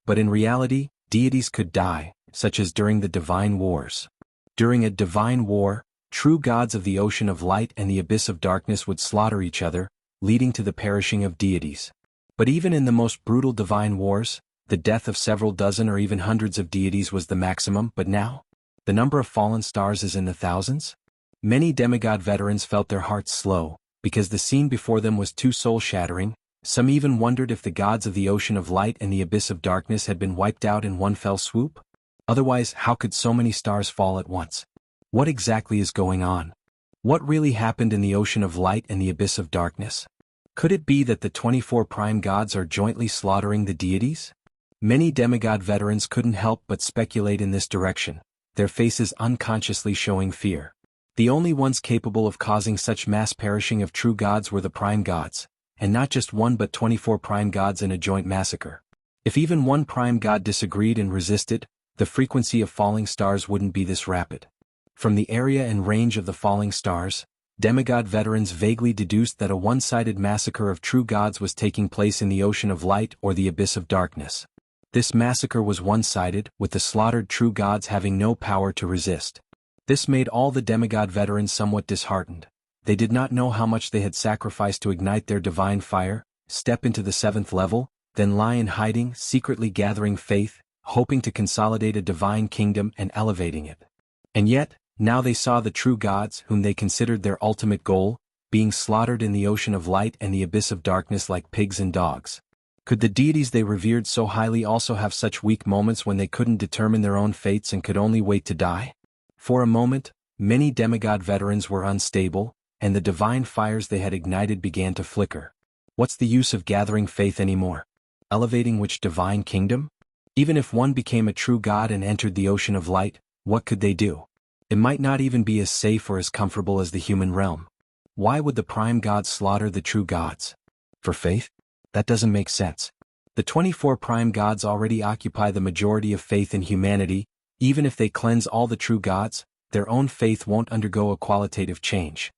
But in reality, deities could die, such as during the divine wars. During a divine war, true gods of the ocean of light and the abyss of darkness would slaughter each other, leading to the perishing of deities. But even in the most brutal divine wars, the death of several dozen or even hundreds of deities was the maximum. But now, the number of fallen stars is in the thousands? Many demigod veterans felt their hearts slow, because the scene before them was too soul-shattering. Some even wondered if the gods of the ocean of light and the abyss of darkness had been wiped out in one fell swoop. Otherwise, how could so many stars fall at once? What exactly is going on? What really happened in the ocean of light and the abyss of darkness? Could it be that the 24 prime gods are jointly slaughtering the deities? Many demigod veterans couldn't help but speculate in this direction, their faces unconsciously showing fear. The only ones capable of causing such mass perishing of true gods were the prime gods, and not just one but 24 prime gods in a joint massacre. If even one prime god disagreed and resisted, the frequency of falling stars wouldn't be this rapid. From the area and range of the falling stars, demigod veterans vaguely deduced that a one-sided massacre of true gods was taking place in the ocean of light or the abyss of darkness. This massacre was one-sided, with the slaughtered true gods having no power to resist. This made all the demigod veterans somewhat disheartened. They did not know how much they had sacrificed to ignite their divine fire, step into the 7th level, then lie in hiding, secretly gathering faith, hoping to consolidate a divine kingdom and elevating it. And yet, now they saw the true gods, whom they considered their ultimate goal, being slaughtered in the ocean of light and the abyss of darkness like pigs and dogs. Could the deities they revered so highly also have such weak moments when they couldn't determine their own fates and could only wait to die? For a moment, many demigod veterans were unstable, and the divine fires they had ignited began to flicker. What's the use of gathering faith anymore? Elevating which divine kingdom? Even if one became a true god and entered the ocean of light, what could they do? It might not even be as safe or as comfortable as the human realm. Why would the prime gods slaughter the true gods? For faith? That doesn't make sense. The 24 prime gods already occupy the majority of faith in humanity. Even if they cleanse all the true gods, their own faith won't undergo a qualitative change.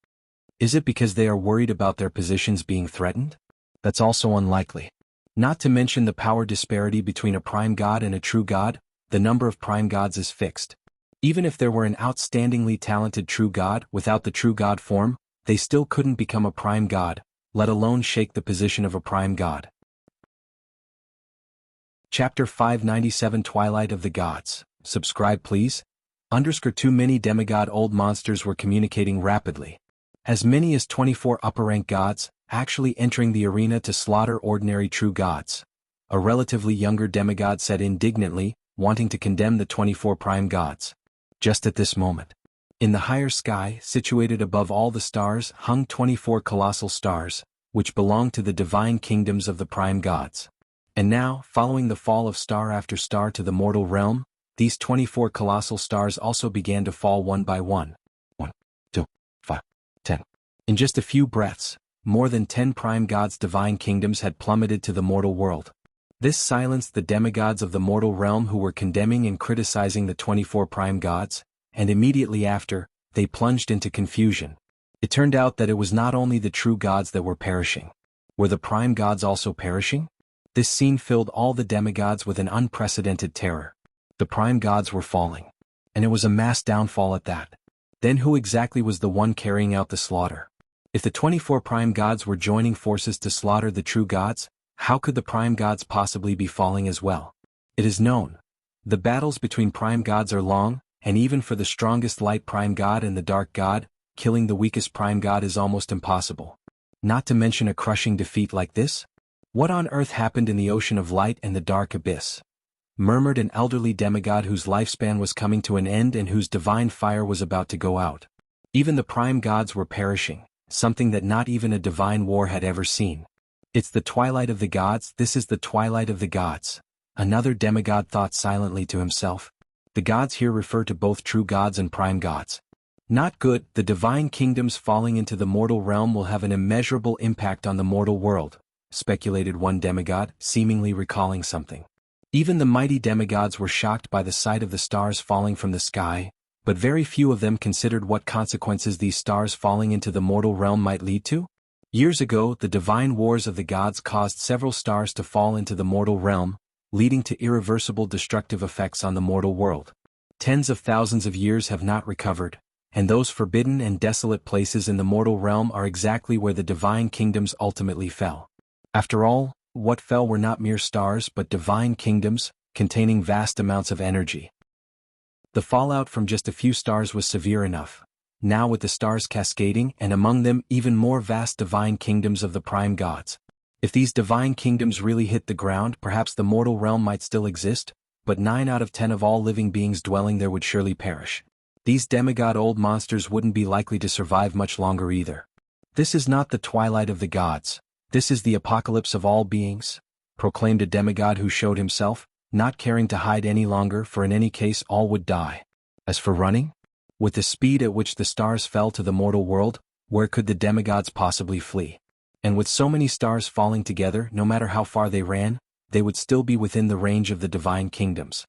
Is it because they are worried about their positions being threatened? That's also unlikely. Not to mention the power disparity between a prime god and a true god, the number of prime gods is fixed. Even if there were an outstandingly talented true god without the true god form, they still couldn't become a prime god, let alone shake the position of a prime god. Chapter 597 Twilight of the Gods. Subscribe please. Too many demigod old monsters were communicating rapidly. As many as 24 upper-rank gods, actually entering the arena to slaughter ordinary true gods. A relatively younger demigod said indignantly, wanting to condemn the 24 prime gods. Just at this moment. In the higher sky, situated above all the stars, hung 24 colossal stars, which belonged to the divine kingdoms of the prime gods. And now, following the fall of star after star to the mortal realm, these 24 colossal stars also began to fall one by one. 1, 2, 5, 10. In just a few breaths, more than 10 prime gods' divine kingdoms had plummeted to the mortal world. This silenced the demigods of the mortal realm who were condemning and criticizing the 24 prime gods, and immediately after, they plunged into confusion. It turned out that it was not only the true gods that were perishing. Were the prime gods also perishing? This scene filled all the demigods with an unprecedented terror. The prime gods were falling. And it was a mass downfall at that. Then who exactly was the one carrying out the slaughter? If the 24 prime gods were joining forces to slaughter the true gods, how could the prime gods possibly be falling as well? It is known. The battles between prime gods are long, and even for the strongest light prime god and the dark god, killing the weakest prime god is almost impossible. Not to mention a crushing defeat like this? What on earth happened in the ocean of light and the dark abyss? Murmured an elderly demigod whose lifespan was coming to an end and whose divine fire was about to go out. Even the prime gods were perishing, something that not even a divine war had ever seen. It's the twilight of the gods, this is the twilight of the gods. Another demigod thought silently to himself. The gods here refer to both true gods and prime gods. Not good, the divine kingdoms falling into the mortal realm will have an immeasurable impact on the mortal world, speculated one demigod, seemingly recalling something. Even the mighty demigods were shocked by the sight of the stars falling from the sky, but very few of them considered what consequences these stars falling into the mortal realm might lead to. Years ago, the divine wars of the gods caused several stars to fall into the mortal realm, leading to irreversible destructive effects on the mortal world. Tens of thousands of years have not recovered, and those forbidden and desolate places in the mortal realm are exactly where the divine kingdoms ultimately fell. After all, what fell were not mere stars but divine kingdoms, containing vast amounts of energy. The fallout from just a few stars was severe enough. Now with the stars cascading, and among them even more vast divine kingdoms of the prime gods. If these divine kingdoms really hit the ground, perhaps the mortal realm might still exist, but 9 out of 10 of all living beings dwelling there would surely perish. These demigod old monsters wouldn't be likely to survive much longer either. This is not the twilight of the gods. This is the apocalypse of all beings, proclaimed a demigod who showed himself, not caring to hide any longer, for in any case all would die. As for running? With the speed at which the stars fell to the mortal world, where could the demigods possibly flee? And with so many stars falling together, no matter how far they ran, they would still be within the range of the divine kingdoms.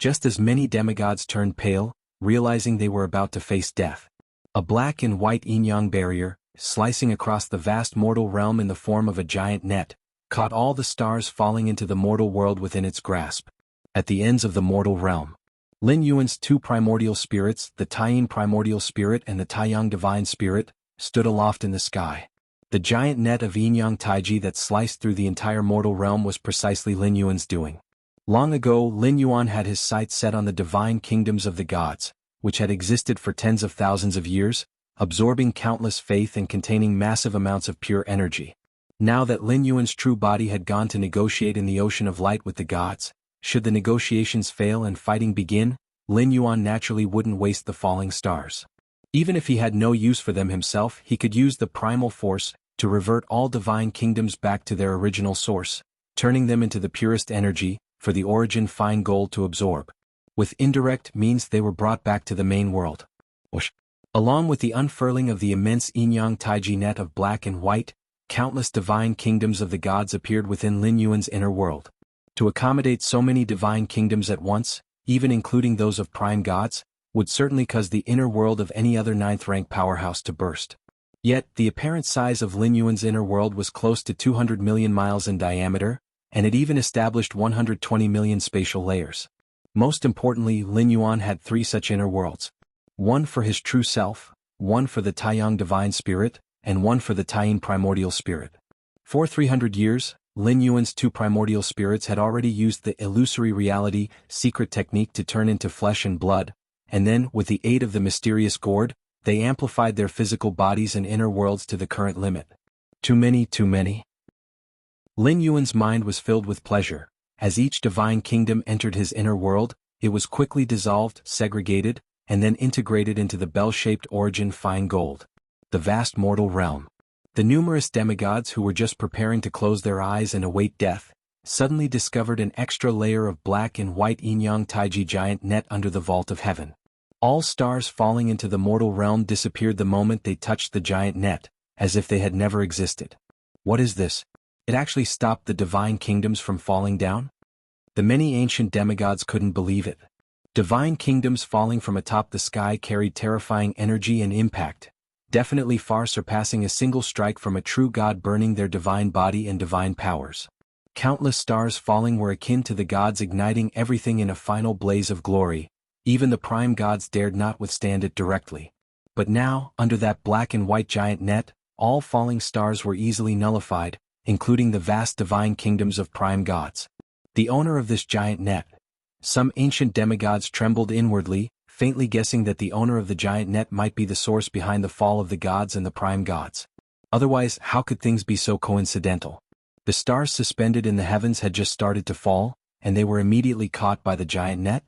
Just as many demigods turned pale, realizing they were about to face death. A black and white yin-yang barrier, slicing across the vast mortal realm in the form of a giant net, caught all the stars falling into the mortal world within its grasp. At the ends of the mortal realm, Lin Yuan's 2 primordial spirits, the Taiyin primordial spirit and the Taiyang divine spirit, stood aloft in the sky. The giant net of yin-yang taiji that sliced through the entire mortal realm was precisely Lin Yuan's doing. Long ago, Lin Yuan had his sights set on the divine kingdoms of the gods, which had existed for tens of thousands of years, absorbing countless faith and containing massive amounts of pure energy. Now that Lin Yuan's true body had gone to negotiate in the ocean of light with the gods, should the negotiations fail and fighting begin, Lin Yuan naturally wouldn't waste the falling stars. Even if he had no use for them himself, he could use the primal force to revert all divine kingdoms back to their original source, turning them into the purest energy, for the origin fine gold to absorb. With indirect means they were brought back to the main world. Whoosh! Along with the unfurling of the immense Yin-Yang Taiji net of black and white, countless divine kingdoms of the gods appeared within Lin Yuan's inner world. To accommodate so many divine kingdoms at once, even including those of prime gods, would certainly cause the inner world of any other ninth-rank powerhouse to burst. Yet, the apparent size of Lin Yuan's inner world was close to 200 million miles in diameter, and it even established 120 million spatial layers. Most importantly, Lin Yuan had 3 such inner worlds. One for his true self, one for the Taiyang divine spirit, and one for the Taiyin primordial spirit. For 300 years, Lin Yuan's 2 primordial spirits had already used the illusory reality secret technique to turn into flesh and blood, and then, with the aid of the mysterious gourd, they amplified their physical bodies and inner worlds to the current limit. Too many, too many. Lin Yuan's mind was filled with pleasure. As each divine kingdom entered his inner world, it was quickly dissolved, segregated, and then integrated into the bell-shaped origin fine gold. The vast mortal realm. The numerous demigods who were just preparing to close their eyes and await death, suddenly discovered an extra layer of black and white Yin-Yang Taiji giant net under the vault of heaven. All stars falling into the mortal realm disappeared the moment they touched the giant net, as if they had never existed. What is this? It actually stopped the divine kingdoms from falling down? The many ancient demigods couldn't believe it. Divine kingdoms falling from atop the sky carried terrifying energy and impact, definitely far surpassing a single strike from a true god burning their divine body and divine powers. Countless stars falling were akin to the gods igniting everything in a final blaze of glory. Even the prime gods dared not withstand it directly. But now, under that black and white giant net, all falling stars were easily nullified, including the vast divine kingdoms of prime gods. The owner of this giant net. Some ancient demigods trembled inwardly, faintly guessing that the owner of the giant net might be the source behind the fall of the gods and the prime gods. Otherwise, how could things be so coincidental? The stars suspended in the heavens had just started to fall, and they were immediately caught by the giant net?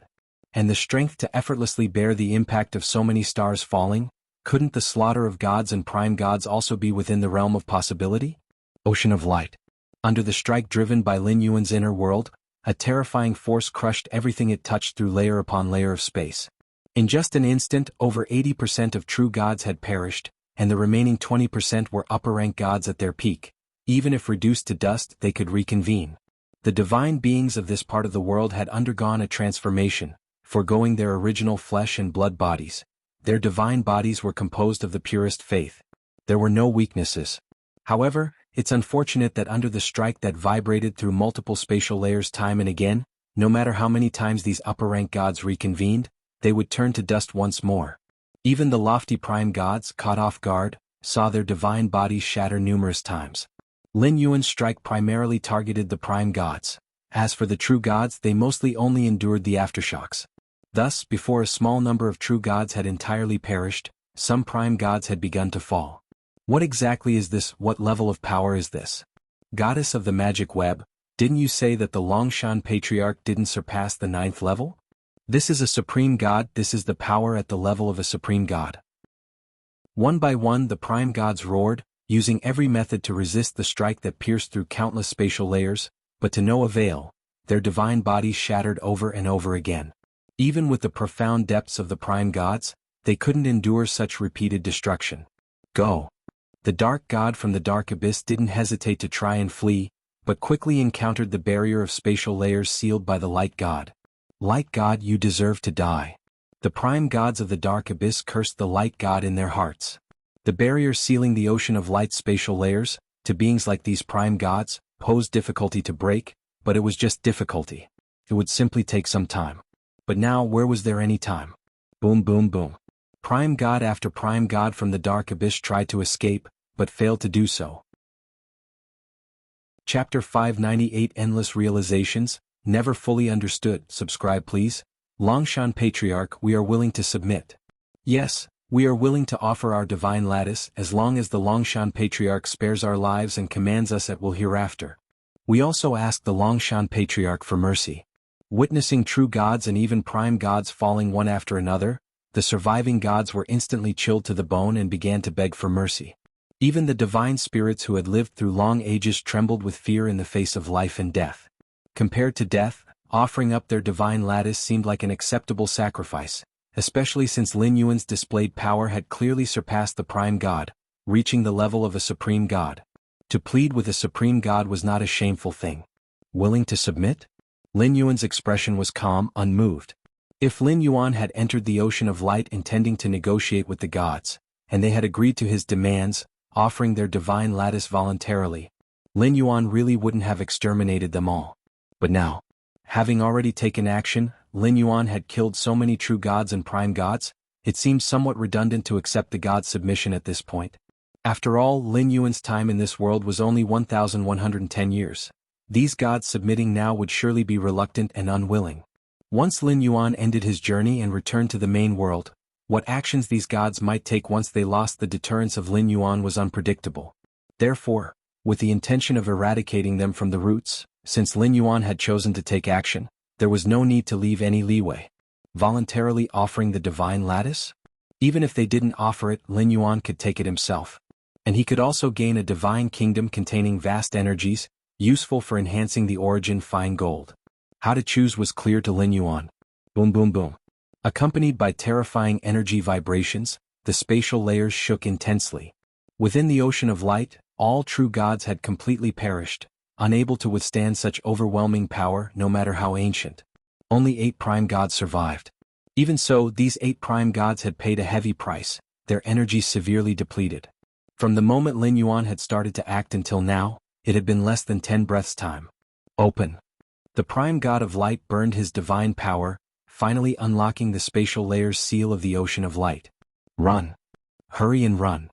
And the strength to effortlessly bear the impact of so many stars falling? Couldn't the slaughter of gods and prime gods also be within the realm of possibility? Ocean of light. Under the strike driven by Lin Yuan's inner world, a terrifying force crushed everything it touched through layer upon layer of space. In just an instant, over 80% of true gods had perished, and the remaining 20% were upper-rank gods at their peak. Even if reduced to dust, they could reconvene. The divine beings of this part of the world had undergone a transformation, foregoing their original flesh and blood bodies. Their divine bodies were composed of the purest faith. There were no weaknesses. However, it's unfortunate that under the strike that vibrated through multiple spatial layers time and again, no matter how many times these upper-rank gods reconvened, they would turn to dust once more. Even the lofty prime gods, caught off guard, saw their divine bodies shatter numerous times. Lin Yuan's strike primarily targeted the prime gods. As for the true gods, they mostly only endured the aftershocks. Thus, before a small number of true gods had entirely perished, some prime gods had begun to fall. What exactly is this? What level of power is this? Goddess of the magic web, didn't you say that the Longshan Patriarch didn't surpass the 9th level? This is a supreme god, this is the power at the level of a supreme god. One by one the prime gods roared, using every method to resist the strike that pierced through countless spatial layers, but to no avail. Their divine bodies shattered over and over again. Even with the profound depths of the prime gods, they couldn't endure such repeated destruction. Go! The dark god from the dark abyss didn't hesitate to try and flee, but quickly encountered the barrier of spatial layers sealed by the light god. Light god, you deserve to die. The prime gods of the dark abyss cursed the light god in their hearts. The barrier sealing the ocean of light spatial layers, to beings like these prime gods, posed difficulty to break, but it was just difficulty. It would simply take some time. But now, where was there any time? Boom, boom, boom. Prime god after prime god from the dark abyss tried to escape, but failed to do so. Chapter 598 Endless Realizations, Never Fully Understood. Subscribe please. Longshan Patriarch, we are willing to submit. Yes, we are willing to offer our divine lattice as long as the Longshan Patriarch spares our lives and commands us at will hereafter. We also ask the Longshan Patriarch for mercy. Witnessing true gods and even prime gods falling one after another, the surviving gods were instantly chilled to the bone and began to beg for mercy. Even the divine spirits who had lived through long ages trembled with fear in the face of life and death. Compared to death, offering up their divine lattice seemed like an acceptable sacrifice, especially since Lin Yuan's displayed power had clearly surpassed the prime god, reaching the level of a supreme god. To plead with a supreme god was not a shameful thing. Willing to submit? Lin Yuan's expression was calm, unmoved. If Lin Yuan had entered the ocean of light intending to negotiate with the gods, and they had agreed to his demands, offering their divine lattice voluntarily, Lin Yuan really wouldn't have exterminated them all. But now, having already taken action, Lin Yuan had killed so many true gods and prime gods, it seemed somewhat redundant to accept the god's submission at this point. After all, Lin Yuan's time in this world was only 1,110 years. These gods submitting now would surely be reluctant and unwilling. Once Lin Yuan ended his journey and returned to the main world, what actions these gods might take once they lost the deterrence of Lin Yuan was unpredictable. Therefore, with the intention of eradicating them from the roots, since Lin Yuan had chosen to take action, there was no need to leave any leeway. Voluntarily offering the divine lattice? Even if they didn't offer it, Lin Yuan could take it himself. And he could also gain a divine kingdom containing vast energies, useful for enhancing the origin fine gold. How to choose was clear to Lin Yuan. Boom boom boom. Accompanied by terrifying energy vibrations, the spatial layers shook intensely. Within the ocean of light, all true gods had completely perished, unable to withstand such overwhelming power no matter how ancient. Only 8 prime gods survived. Even so, these 8 prime gods had paid a heavy price, their energy severely depleted. From the moment Lin Yuan had started to act until now, it had been less than 10 breaths' time. Open. The prime god of light burned his divine power, finally unlocking the spatial layer's seal of the ocean of light. Run. Hurry and run.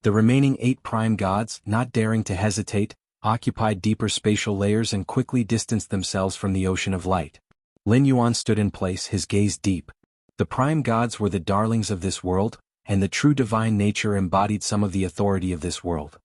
The remaining 8 prime gods, not daring to hesitate, occupied deeper spatial layers and quickly distanced themselves from the ocean of light. Lin Yuan stood in place, his gaze deep. The prime gods were the darlings of this world, and the true divine nature embodied some of the authority of this world.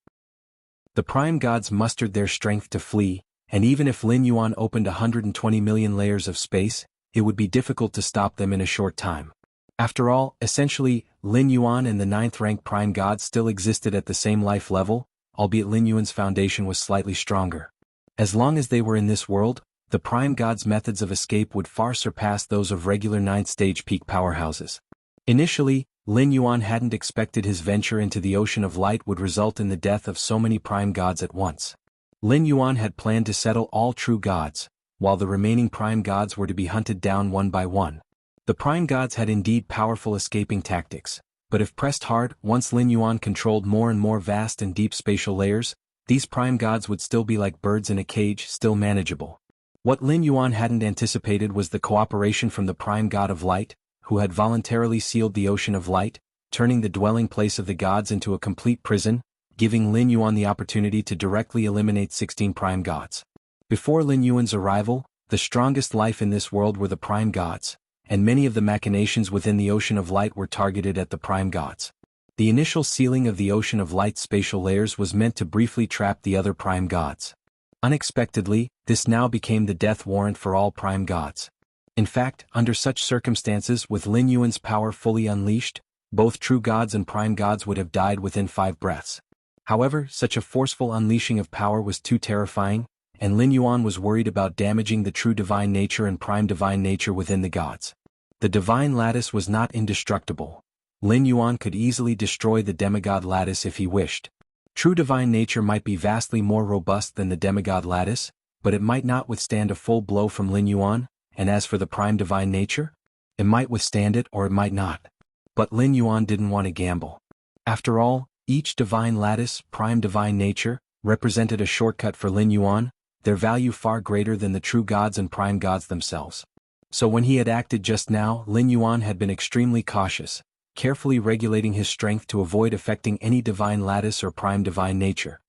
The prime gods mustered their strength to flee, and even if Lin Yuan opened 120 million layers of space, it would be difficult to stop them in a short time. After all, essentially, Lin Yuan and the 9th-rank prime god still existed at the same life level, albeit Lin Yuan's foundation was slightly stronger. As long as they were in this world, the prime god's methods of escape would far surpass those of regular 9th-stage peak powerhouses. Initially, Lin Yuan hadn't expected his venture into the ocean of light would result in the death of so many prime gods at once. Lin Yuan had planned to settle all true gods, while the remaining prime gods were to be hunted down one by one. The prime gods had indeed powerful escaping tactics, but if pressed hard, once Lin Yuan controlled more and more vast and deep spatial layers, these prime gods would still be like birds in a cage, still manageable. What Lin Yuan hadn't anticipated was the cooperation from the prime god of light, who had voluntarily sealed the ocean of light, turning the dwelling place of the gods into a complete prison, giving Lin Yuan the opportunity to directly eliminate 16 prime gods. Before Lin Yuan's arrival, the strongest life in this world were the prime gods, and many of the machinations within the ocean of light were targeted at the prime gods. The initial sealing of the ocean of light spatial layers was meant to briefly trap the other prime gods. Unexpectedly, this now became the death warrant for all prime gods. In fact, under such circumstances, with Lin Yuan's power fully unleashed, both true gods and prime gods would have died within 5 breaths. However, such a forceful unleashing of power was too terrifying, and Lin Yuan was worried about damaging the true divine nature and prime divine nature within the gods. The divine lattice was not indestructible. Lin Yuan could easily destroy the demigod lattice if he wished. True divine nature might be vastly more robust than the demigod lattice, but it might not withstand a full blow from Lin Yuan, and as for the prime divine nature, it might withstand it or it might not. But Lin Yuan didn't want to gamble. After all, each divine lattice, prime divine nature, represented a shortcut for Lin Yuan, their value far greater than the true gods and prime gods themselves. So when he had acted just now, Lin Yuan had been extremely cautious, carefully regulating his strength to avoid affecting any divine lattice or prime divine nature.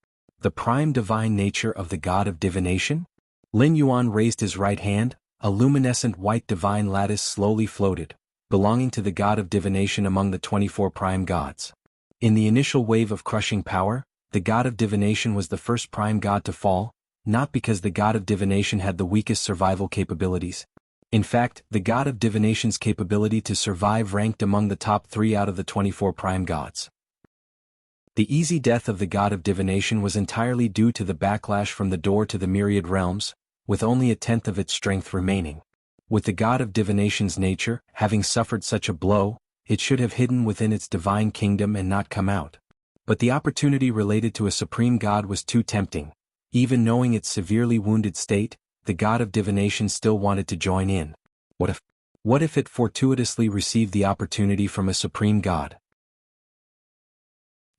The prime divine nature of the god of divination? Lin Yuan raised his right hand, a luminescent white divine lattice slowly floated, belonging to the god of divination among the 24 prime gods. In the initial wave of crushing power, the god of divination was the first prime god to fall, not because the god of divination had the weakest survival capabilities. In fact, the god of divination's capability to survive ranked among the top 3 out of the 24 prime gods. The easy death of the god of divination was entirely due to the backlash from the door to the myriad realms, with only 1/10 of its strength remaining. With the god of divination's nature, having suffered such a blow, it should have hidden within its divine kingdom and not come out. But the opportunity related to a supreme god was too tempting. Even knowing its severely wounded state, the god of divination still wanted to join in. What if it fortuitously received the opportunity from a supreme god?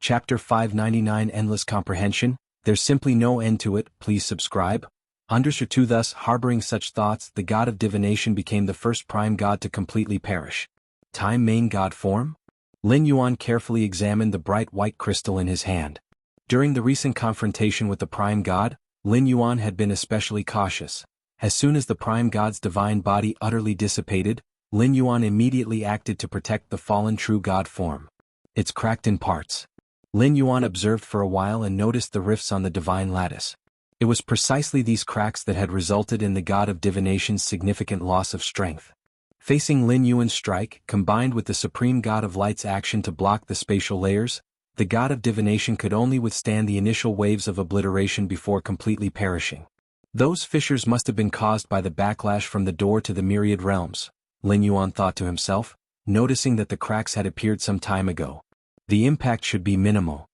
Chapter 599 Endless Comprehension. There's simply no end to it. Please subscribe. Under 2 Thus, harboring such thoughts, the god of divination became the first prime god to completely perish. Time main god form? Lin Yuan carefully examined the bright white crystal in his hand. During the recent confrontation with the prime god, Lin Yuan had been especially cautious. As soon as the prime god's divine body utterly dissipated, Lin Yuan immediately acted to protect the fallen true god form. It's cracked in parts. Lin Yuan observed for a while and noticed the rifts on the divine lattice. It was precisely these cracks that had resulted in the god of divination's significant loss of strength. Facing Lin Yuan's strike, combined with the supreme god of light's action to block the spatial layers, the god of divination could only withstand the initial waves of obliteration before completely perishing. Those fissures must have been caused by the backlash from the door to the myriad realms, Lin Yuan thought to himself, noticing that the cracks had appeared some time ago. The impact should be minimal.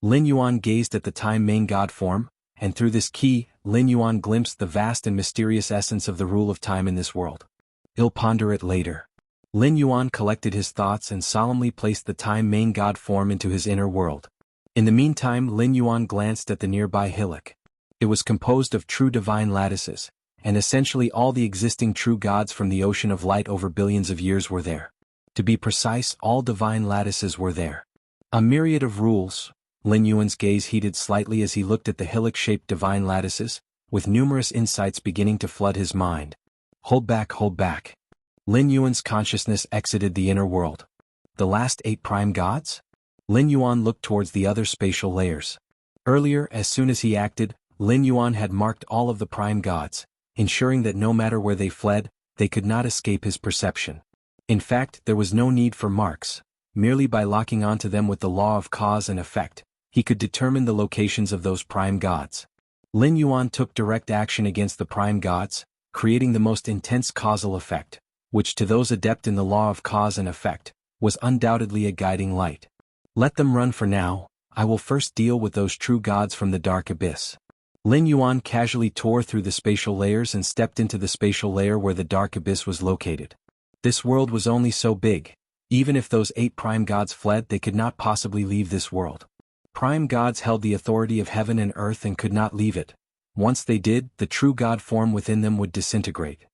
Lin Yuan gazed at the time main god form, and through this key, Lin Yuan glimpsed the vast and mysterious essence of the rule of time in this world. He'll ponder it later. Lin Yuan collected his thoughts and solemnly placed the time main god form into his inner world. In the meantime, Lin Yuan glanced at the nearby hillock. It was composed of true divine lattices, and essentially all the existing true gods from the ocean of light over billions of years were there. To be precise, all divine lattices were there. A myriad of rules. Lin Yuan's gaze heated slightly as he looked at the hillock-shaped divine lattices, with numerous insights beginning to flood his mind. Hold back, hold back. Lin Yuan's consciousness exited the inner world. The last 8 prime gods? Lin Yuan looked towards the other spatial layers. Earlier, as soon as he acted, Lin Yuan had marked all of the prime gods, ensuring that no matter where they fled, they could not escape his perception. In fact, there was no need for marks. Merely by locking onto them with the law of cause and effect, he could determine the locations of those prime gods. Lin Yuan took direct action against the prime gods, creating the most intense causal effect, which to those adept in the law of cause and effect, was undoubtedly a guiding light. Let them run for now, I will first deal with those true gods from the dark abyss. Lin Yuan casually tore through the spatial layers and stepped into the spatial layer where the dark abyss was located. This world was only so big. Even if those 8 prime gods fled, they could not possibly leave this world. Prime gods held the authority of heaven and earth and could not leave it. Once they did, the true god form within them would disintegrate.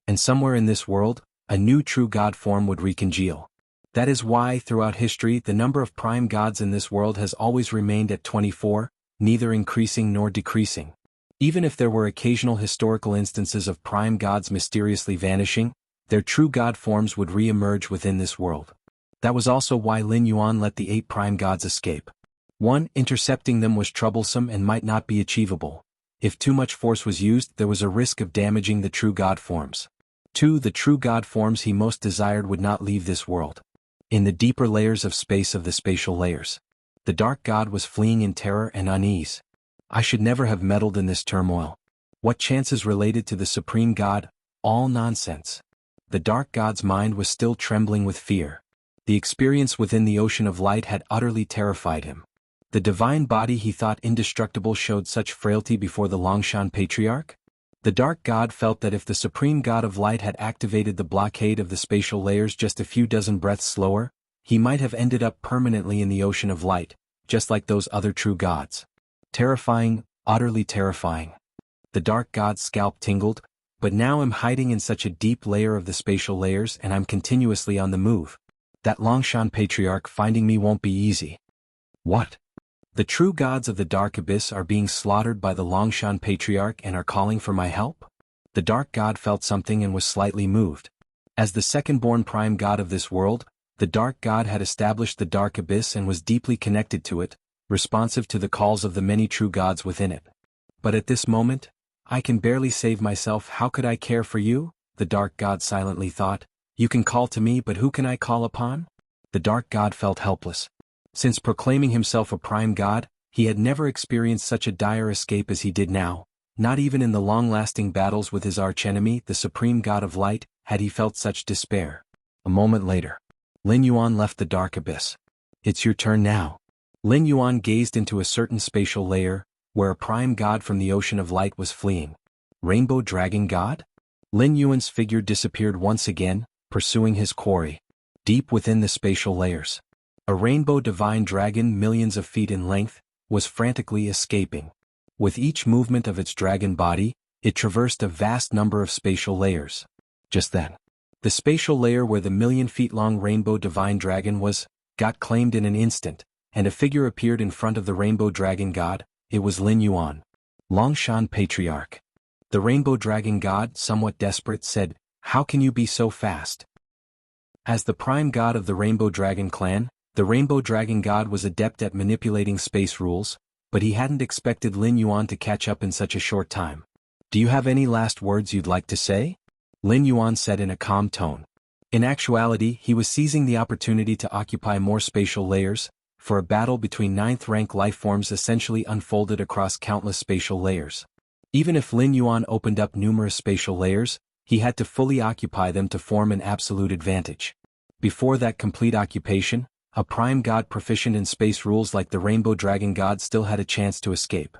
And somewhere in this world, a new true god form would recongeal. That is why, throughout history, the number of prime gods in this world has always remained at 24, neither increasing nor decreasing. Even if there were occasional historical instances of prime gods mysteriously vanishing, their true god forms would re-emerge within this world. That was also why Lin Yuan let the 8 prime gods escape. 1. Intercepting them was troublesome and might not be achievable. If too much force was used, there was a risk of damaging the true god forms. 2. The true god forms he most desired would not leave this world. In the deeper layers of space of the spatial layers, the dark god was fleeing in terror and unease. I should never have meddled in this turmoil. What chances related to the supreme god? All nonsense. The dark god's mind was still trembling with fear. The experience within the ocean of light had utterly terrified him. The divine body he thought indestructible showed such frailty before the Longshan patriarch? The dark god felt that if the supreme god of light had activated the blockade of the spatial layers just a few dozen breaths slower, he might have ended up permanently in the ocean of light, just like those other true gods. Terrifying, utterly terrifying. The dark god's scalp tingled, but now I'm hiding in such a deep layer of the spatial layers and I'm continuously on the move. That Longshan patriarch finding me won't be easy. What? The true gods of the dark abyss are being slaughtered by the Longshan patriarch and are calling for my help? The dark god felt something and was slightly moved. As the second-born prime god of this world, the dark god had established the dark abyss and was deeply connected to it, responsive to the calls of the many true gods within it. But at this moment, I can barely save myself. How could I care for you? The dark god silently thought. You can call to me, but who can I call upon? The dark god felt helpless. Since proclaiming himself a prime god, he had never experienced such a dire escape as he did now, Not even in the long-lasting battles with his archenemy, the supreme god of light, had he felt such despair. A moment later, Lin Yuan left the dark abyss. It's your turn now. Lin Yuan gazed into a certain spatial layer, where a prime god from the ocean of light was fleeing. Rainbow Dragon God? Lin Yuan's figure disappeared once again, pursuing his quarry. Deep within the spatial layers, a rainbow divine dragon millions of feet in length was frantically escaping. With each movement of its dragon body, it traversed a vast number of spatial layers. Just then, the spatial layer where the million-feet-long rainbow divine dragon was, got claimed in an instant, and a figure appeared in front of the rainbow dragon god. It was Lin Yuan, Longshan Patriarch. The rainbow dragon god, somewhat desperate, said, "How can you be so fast?" As the prime god of the rainbow dragon clan, the rainbow dragon god was adept at manipulating space rules, but he hadn't expected Lin Yuan to catch up in such a short time. "Do you have any last words you'd like to say?" Lin Yuan said in a calm tone. In actuality, he was seizing the opportunity to occupy more spatial layers, for a battle between ninth-rank lifeforms essentially unfolded across countless spatial layers. Even if Lin Yuan opened up numerous spatial layers, he had to fully occupy them to form an absolute advantage. Before that complete occupation, a prime god proficient in space rules like the Rainbow Dragon God still had a chance to escape.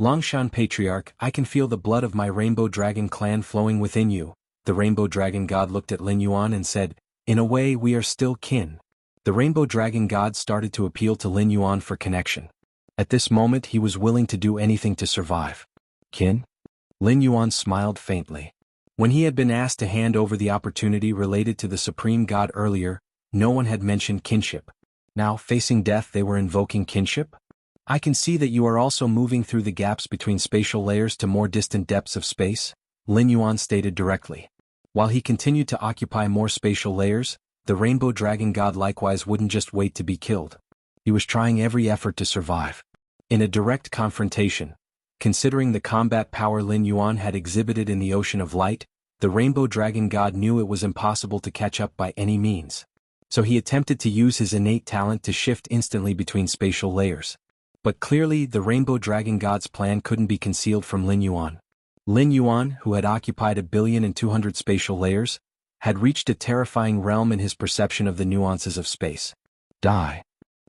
"Longshan Patriarch, I can feel the blood of my Rainbow Dragon clan flowing within you." The Rainbow Dragon God looked at Lin Yuan and said, "In a way we are still kin." The Rainbow Dragon God started to appeal to Lin Yuan for connection. At this moment he was willing to do anything to survive. "Kin?" Lin Yuan smiled faintly. When he had been asked to hand over the opportunity related to the Supreme God earlier, no one had mentioned kinship. Now, facing death, they were invoking kinship? "I can see that you are also moving through the gaps between spatial layers to more distant depths of space," Lin Yuan stated directly. While he continued to occupy more spatial layers, the Rainbow Dragon God likewise wouldn't just wait to be killed. He was trying every effort to survive. In a direct confrontation, considering the combat power Lin Yuan had exhibited in the Ocean of Light, the Rainbow Dragon God knew it was impossible to catch up by any means. So he attempted to use his innate talent to shift instantly between spatial layers. But clearly the Rainbow Dragon God's plan couldn't be concealed from Lin Yuan. Lin Yuan, who had occupied 1,200,000,000 spatial layers, had reached a terrifying realm in his perception of the nuances of space. Die.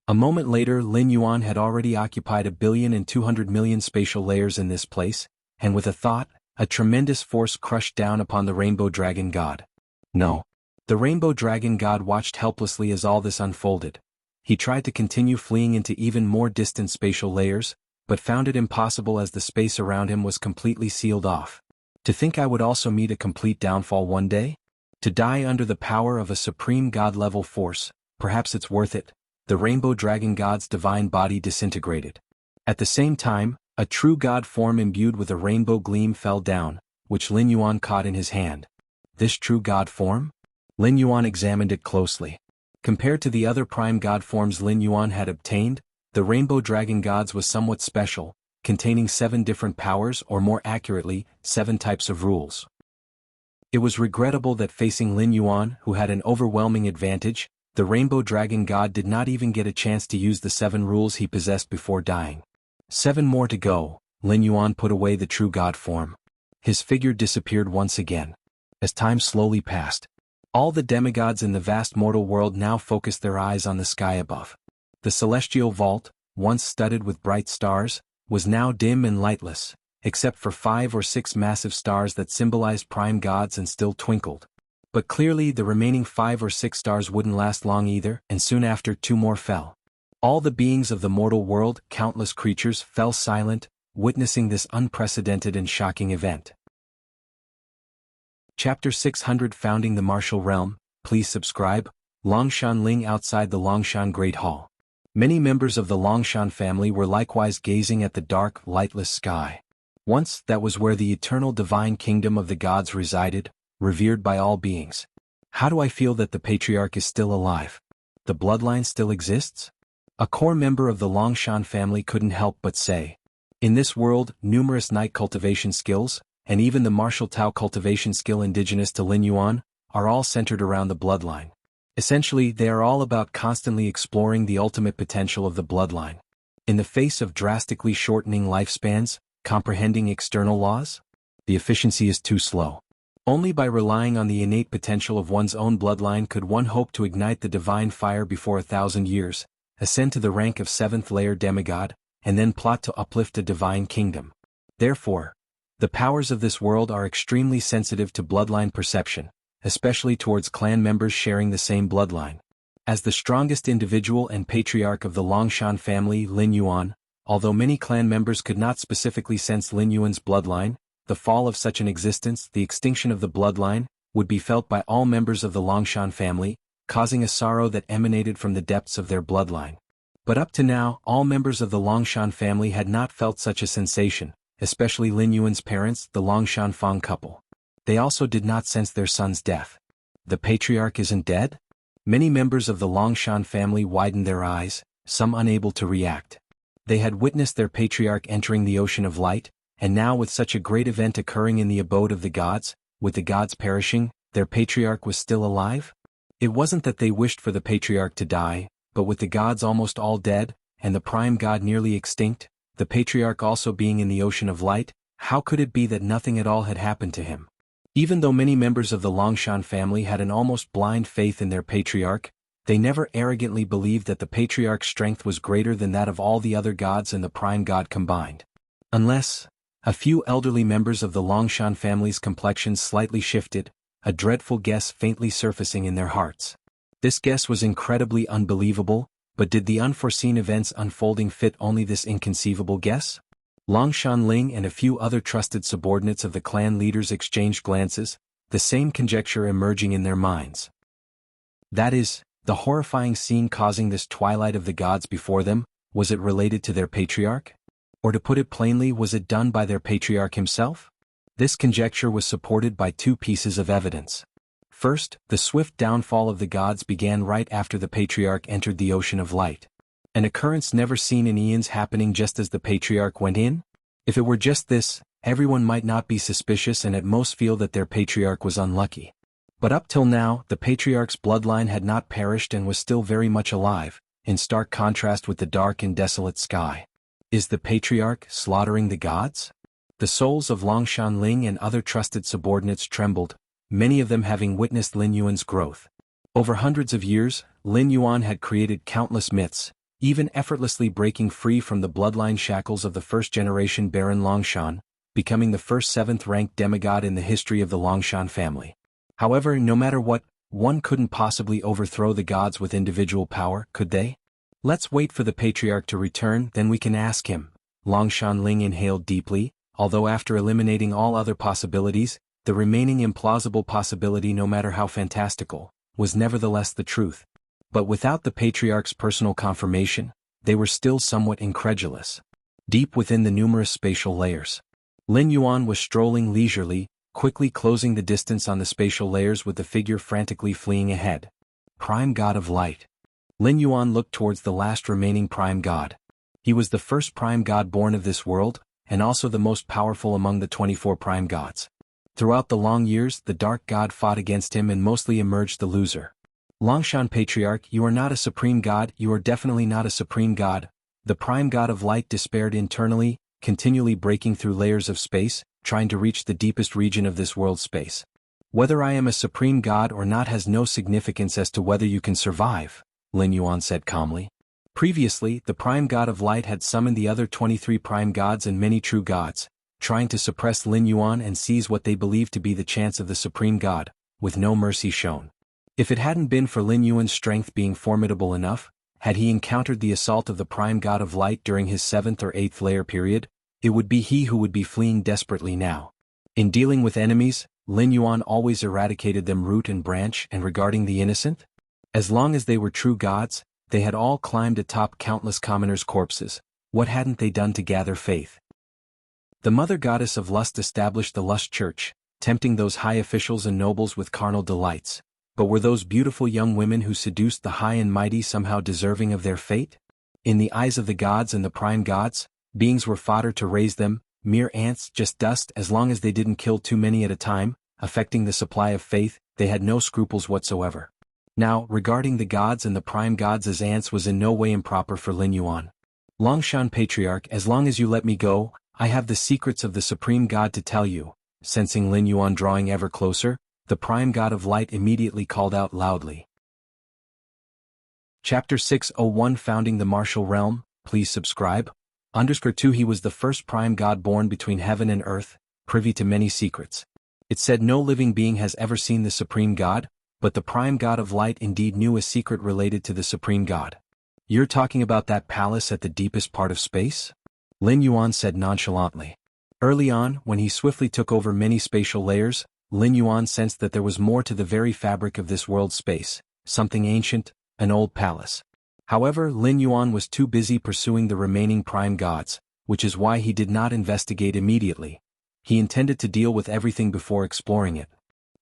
A moment later Lin Yuan had already occupied 1,200,000,000 spatial layers in this place, and with a thought, a tremendous force crushed down upon the Rainbow Dragon God. No. The Rainbow Dragon God watched helplessly as all this unfolded. He tried to continue fleeing into even more distant spatial layers, but found it impossible as the space around him was completely sealed off. To think I would also meet a complete downfall one day? To die under the power of a supreme god-level force, perhaps it's worth it. The Rainbow Dragon God's divine body disintegrated. At the same time, a true god form imbued with a rainbow gleam fell down, which Lin Yuan caught in his hand. This true god form? Lin Yuan examined it closely. Compared to the other prime god forms Lin Yuan had obtained, the Rainbow Dragon God's was somewhat special, containing 7 different powers, or more accurately, 7 types of rules. It was regrettable that facing Lin Yuan, who had an overwhelming advantage, the Rainbow Dragon God did not even get a chance to use the 7 rules he possessed before dying. 7 more to go. Lin Yuan put away the true god form. His figure disappeared once again. As time slowly passed, all the demigods in the vast mortal world now focused their eyes on the sky above. The celestial vault, once studded with bright stars, was now dim and lightless, except for 5 or 6 massive stars that symbolized prime gods and still twinkled. But clearly the remaining 5 or 6 stars wouldn't last long either, and soon after 2 more fell. All the beings of the mortal world, countless creatures, fell silent, witnessing this unprecedented and shocking event. Chapter 600 Founding the Martial Realm. Please subscribe. Longshan Ling outside the Longshan Great Hall. Many members of the Longshan family were likewise gazing at the dark, lightless sky. Once, that was where the eternal divine kingdom of the gods resided, revered by all beings. How do I feel that the patriarch is still alive? The bloodline still exists? A core member of the Longshan family couldn't help but say. In this world, numerous night cultivation skills, and even the martial Tao cultivation skill indigenous to Lin Yuan, are all centered around the bloodline. Essentially, they are all about constantly exploring the ultimate potential of the bloodline. In the face of drastically shortening lifespans, comprehending external laws? The efficiency is too slow. Only by relying on the innate potential of one's own bloodline could one hope to ignite the divine fire before 1,000 years, ascend to the rank of 7th-layer demigod, and then plot to uplift a divine kingdom. Therefore, the powers of this world are extremely sensitive to bloodline perception, especially towards clan members sharing the same bloodline. As the strongest individual and patriarch of the Longshan family, Lin Yuan, although many clan members could not specifically sense Lin Yuan's bloodline, the fall of such an existence, the extinction of the bloodline, would be felt by all members of the Longshan family, causing a sorrow that emanated from the depths of their bloodline. But up to now, all members of the Longshan family had not felt such a sensation, especially Lin Yuan's parents, the Longshan Fang couple. They also did not sense their son's death. The patriarch isn't dead? Many members of the Longshan family widened their eyes, some unable to react. They had witnessed their patriarch entering the ocean of light, and now with such a great event occurring in the abode of the gods, with the gods perishing, their patriarch was still alive? It wasn't that they wished for the patriarch to die, but with the gods almost all dead, and the prime god nearly extinct, the patriarch also being in the ocean of light, how could it be that nothing at all had happened to him? Even though many members of the Longshan family had an almost blind faith in their patriarch, they never arrogantly believed that the patriarch's strength was greater than that of all the other gods and the prime god combined. Unless a few elderly members of the Longshan family's complexions slightly shifted, a dreadful guess faintly surfacing in their hearts. This guess was incredibly unbelievable, but did the unforeseen events unfolding fit only this inconceivable guess? Longshan Ling and a few other trusted subordinates of the clan leaders exchanged glances, the same conjecture emerging in their minds. That is, the horrifying scene causing this twilight of the gods before them, was it related to their patriarch? Or to put it plainly, was it done by their patriarch himself? This conjecture was supported by two pieces of evidence. First, the swift downfall of the gods began right after the patriarch entered the ocean of light. An occurrence never seen in eons happening just as the patriarch went in? If it were just this, everyone might not be suspicious and at most feel that their patriarch was unlucky. But up till now, the patriarch's bloodline had not perished and was still very much alive, in stark contrast with the dark and desolate sky. Is the patriarch slaughtering the gods? The souls of Longshan Ling and other trusted subordinates trembled, many of them having witnessed Lin Yuan's growth. Over hundreds of years, Lin Yuan had created countless myths, even effortlessly breaking free from the bloodline shackles of the first-generation Baron Longshan, becoming the first 7th-ranked demigod in the history of the Longshan family. However, no matter what, one couldn't possibly overthrow the gods with individual power, could they? Let's wait for the patriarch to return, then we can ask him. Longshan Ling inhaled deeply, although after eliminating all other possibilities, the remaining implausible possibility, no matter how fantastical, was nevertheless the truth. But without the patriarch's personal confirmation, they were still somewhat incredulous. Deep within the numerous spatial layers, Lin Yuan was strolling leisurely, quickly closing the distance on the spatial layers with the figure frantically fleeing ahead. Prime God of Light. Lin Yuan looked towards the last remaining prime god. He was the first prime god born of this world, and also the most powerful among the 24 prime gods. Throughout the long years, the dark god fought against him and mostly emerged the loser. Longshan Patriarch, you are not a supreme god, you are definitely not a supreme god. The prime god of light despaired internally, continually breaking through layers of space, trying to reach the deepest region of this world's space. Whether I am a supreme god or not has no significance as to whether you can survive, Lin Yuan said calmly. Previously, the prime god of light had summoned the other 23 prime gods and many true gods, trying to suppress Lin Yuan and seize what they believed to be the chance of the supreme god, with no mercy shown. If it hadn't been for Lin Yuan's strength being formidable enough, had he encountered the assault of the prime god of light during his 7th or 8th layer period, it would be he who would be fleeing desperately now. In dealing with enemies, Lin Yuan always eradicated them root and branch, and regarding the innocent? As long as they were true gods, they had all climbed atop countless commoners' corpses. What hadn't they done to gather faith? The mother goddess of lust established the lust church, tempting those high officials and nobles with carnal delights. But were those beautiful young women who seduced the high and mighty somehow deserving of their fate? In the eyes of the gods and the prime gods, beings were fodder to raise them, mere ants, just dust, as long as they didn't kill too many at a time, affecting the supply of faith. They had no scruples whatsoever. Now, regarding the gods and the prime gods as ants was in no way improper for Lin Yuan. Longshan Patriarch, as long as you let me go, I have the secrets of the Supreme God to tell you." Sensing Lin Yuan drawing ever closer, the Prime God of Light immediately called out loudly. Chapter 601 Founding the Martial Realm, please subscribe. _2 He was the first Prime God born between heaven and earth, privy to many secrets. It said no living being has ever seen the Supreme God, but the Prime God of Light indeed knew a secret related to the Supreme God. "You're talking about that palace at the deepest part of space?" Lin Yuan said nonchalantly. Early on, when he swiftly took over many spatial layers, Lin Yuan sensed that there was more to the very fabric of this world's space, something ancient, an old palace. However, Lin Yuan was too busy pursuing the remaining prime gods, which is why he did not investigate immediately. He intended to deal with everything before exploring it.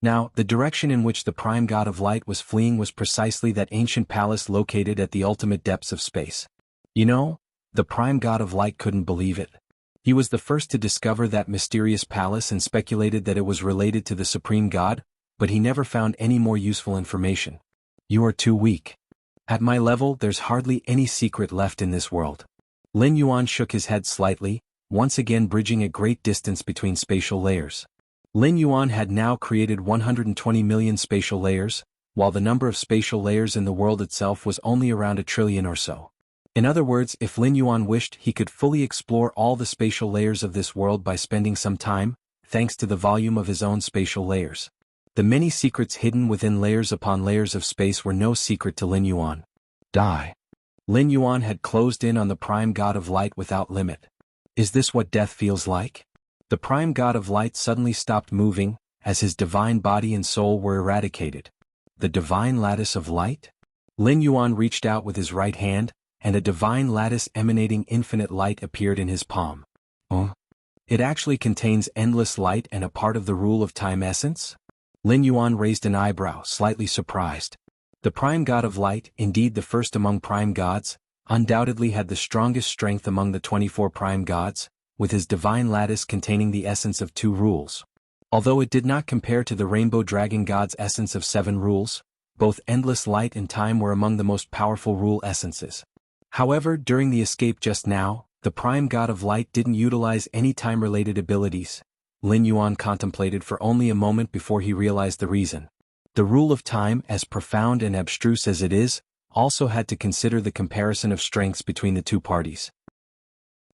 Now, the direction in which the Prime God of Light was fleeing was precisely that ancient palace located at the ultimate depths of space. You know, the Prime God of Light couldn't believe it. He was the first to discover that mysterious palace and speculated that it was related to the Supreme God, but he never found any more useful information. "You are too weak. At my level, there's hardly any secret left in this world." Lin Yuan shook his head slightly, once again bridging a great distance between spatial layers. Lin Yuan had now created 120 million spatial layers, while the number of spatial layers in the world itself was only around 1 trillion or so. In other words, if Lin Yuan wished, he could fully explore all the spatial layers of this world by spending some time, thanks to the volume of his own spatial layers. The many secrets hidden within layers upon layers of space were no secret to Lin Yuan. Die. Lin Yuan had closed in on the Prime God of Light without limit. Is this what death feels like? The Prime God of Light suddenly stopped moving, as his divine body and soul were eradicated. The divine lattice of light? Lin Yuan reached out with his right hand, and a divine lattice emanating infinite light appeared in his palm. Oh? It actually contains endless light and a part of the rule of time essence? Lin Yuan raised an eyebrow, slightly surprised. The Prime God of Light, indeed the first among prime gods, undoubtedly had the strongest strength among the 24 prime gods, with his divine lattice containing the essence of 2 rules. Although it did not compare to the Rainbow Dragon God's essence of 7 rules, both endless light and time were among the most powerful rule essences. However, during the escape just now, the Prime God of Light didn't utilize any time-related abilities. Lin Yuan contemplated for only a moment before he realized the reason. The rule of time, as profound and abstruse as it is, also had to consider the comparison of strengths between the two parties.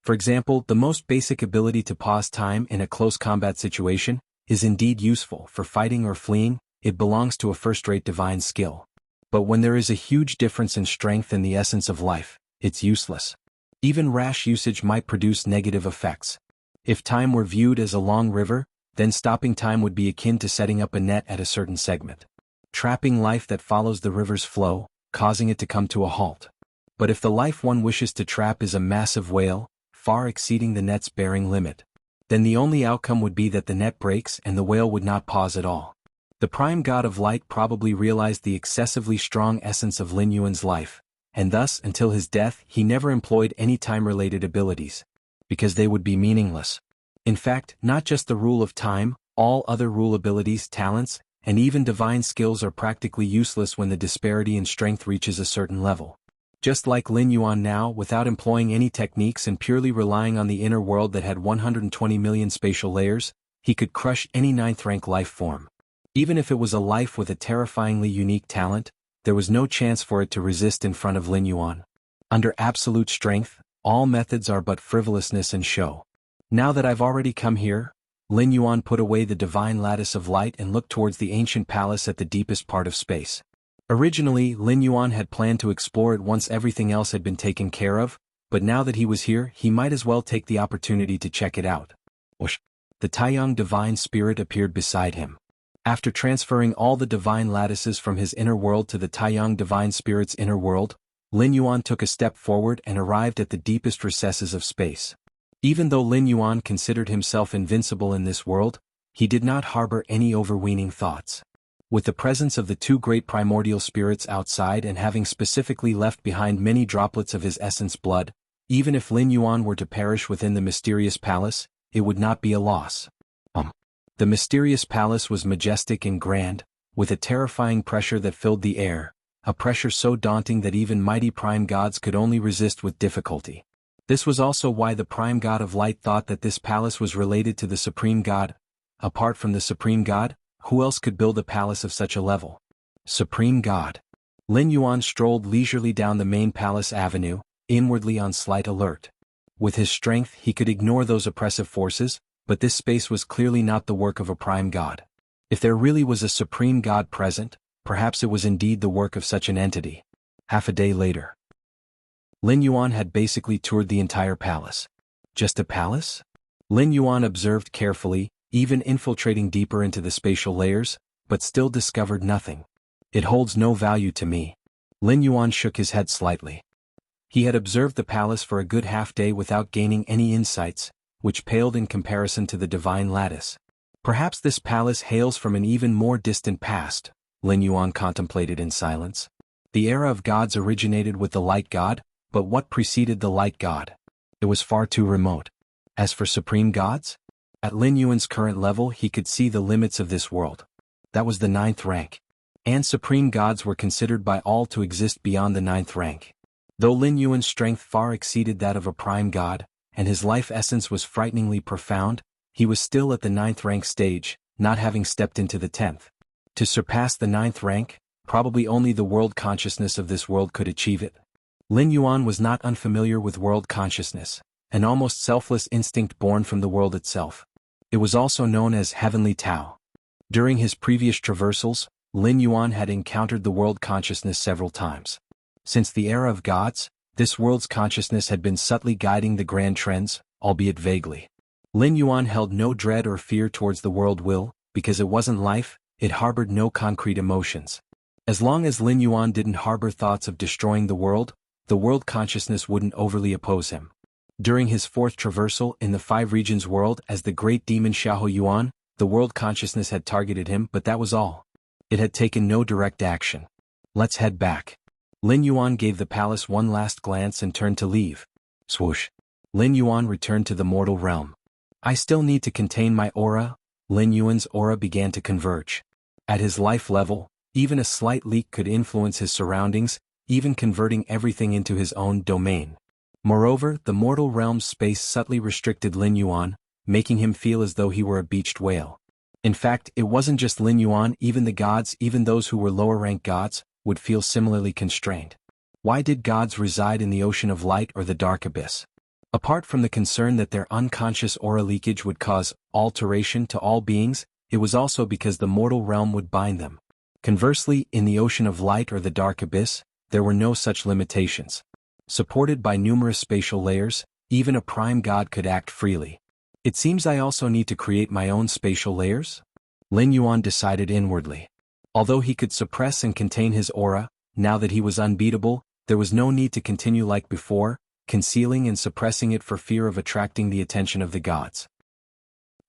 For example, the most basic ability to pause time in a close combat situation is indeed useful for fighting or fleeing. It belongs to a first-rate divine skill. But when there is a huge difference in strength and the essence of life, it's useless. Even rash usage might produce negative effects. If time were viewed as a long river, then stopping time would be akin to setting up a net at a certain segment, trapping life that follows the river's flow, causing it to come to a halt. But if the life one wishes to trap is a massive whale, far exceeding the net's bearing limit, then the only outcome would be that the net breaks and the whale would not pause at all. The Prime God of Light probably realized the excessively strong essence of Lin Yuan's life, and thus, until his death, he never employed any time-related abilities, because they would be meaningless. In fact, not just the rule of time, all other rule abilities, talents, and even divine skills are practically useless when the disparity in strength reaches a certain level. Just like Lin Yuan now, without employing any techniques and purely relying on the inner world that had 120 million spatial layers, he could crush any 9th-rank life form. Even if it was a life with a terrifyingly unique talent, there was no chance for it to resist in front of Lin Yuan. Under absolute strength, all methods are but frivolousness and show. Now that I've already come here, Lin Yuan put away the divine lattice of light and looked towards the ancient palace at the deepest part of space. Originally, Lin Yuan had planned to explore it once everything else had been taken care of, but now that he was here, he might as well take the opportunity to check it out. Whoosh! The Taiyang divine spirit appeared beside him. After transferring all the divine lattices from his inner world to the Taiyang divine spirit's inner world, Lin Yuan took a step forward and arrived at the deepest recesses of space. Even though Lin Yuan considered himself invincible in this world, he did not harbor any overweening thoughts. With the presence of the 2 great primordial spirits outside and having specifically left behind many droplets of his essence blood, even if Lin Yuan were to perish within the mysterious palace, it would not be a loss. The mysterious palace was majestic and grand, with a terrifying pressure that filled the air, a pressure so daunting that even mighty prime gods could only resist with difficulty. This was also why the prime god of light thought that this palace was related to the supreme god. Apart from the supreme god, who else could build a palace of such a level? Supreme god. Lin Yuan strolled leisurely down the main palace avenue, inwardly on slight alert. With his strength he could ignore those oppressive forces, but this space was clearly not the work of a prime god. If there really was a supreme god present, perhaps it was indeed the work of such an entity. Half a day later, Lin Yuan had basically toured the entire palace. Just a palace? Lin Yuan observed carefully, even infiltrating deeper into the spatial layers, but still discovered nothing. It holds no value to me. Lin Yuan shook his head slightly. He had observed the palace for a good half-day without gaining any insights, which paled in comparison to the divine lattice. Perhaps this palace hails from an even more distant past, Lin Yuan contemplated in silence. The era of gods originated with the light god, but what preceded the light god? It was far too remote. As for supreme gods? At Lin Yuan's current level he could see the limits of this world. That was the 9th rank. And supreme gods were considered by all to exist beyond the 9th rank. Though Lin Yuan's strength far exceeded that of a prime god, and his life essence was frighteningly profound, he was still at the 9th rank stage, not having stepped into the 10th. To surpass the 9th rank, probably only the world consciousness of this world could achieve it. Lin Yuan was not unfamiliar with world consciousness, an almost selfless instinct born from the world itself. It was also known as heavenly Tao. During his previous traversals, Lin Yuan had encountered the world consciousness several times. Since the era of gods, this world's consciousness had been subtly guiding the grand trends, albeit vaguely. Lin Yuan held no dread or fear towards the world will, because it wasn't life, it harbored no concrete emotions. As long as Lin Yuan didn't harbor thoughts of destroying the world consciousness wouldn't overly oppose him. During his 4th traversal in the 5 regions world as the great demon Xiahou Yuan, the world consciousness had targeted him, but that was all. It had taken no direct action. Let's head back. Lin Yuan gave the palace one last glance and turned to leave. Swoosh. Lin Yuan returned to the mortal realm. I still need to contain my aura. Lin Yuan's aura began to converge. At his life level, even a slight leak could influence his surroundings, even converting everything into his own domain. Moreover, the mortal realm's space subtly restricted Lin Yuan, making him feel as though he were a beached whale. In fact, it wasn't just Lin Yuan, even the gods, even those who were lower-ranked gods, would feel similarly constrained. Why did gods reside in the ocean of light or the dark abyss? Apart from the concern that their unconscious aura leakage would cause alteration to all beings, it was also because the mortal realm would bind them. Conversely, in the ocean of light or the dark abyss, there were no such limitations. Supported by numerous spatial layers, even a prime god could act freely. It seems I also need to create my own spatial layers? Lin Yuan decided inwardly. Although he could suppress and contain his aura, now that he was unbeatable, there was no need to continue like before, concealing and suppressing it for fear of attracting the attention of the gods.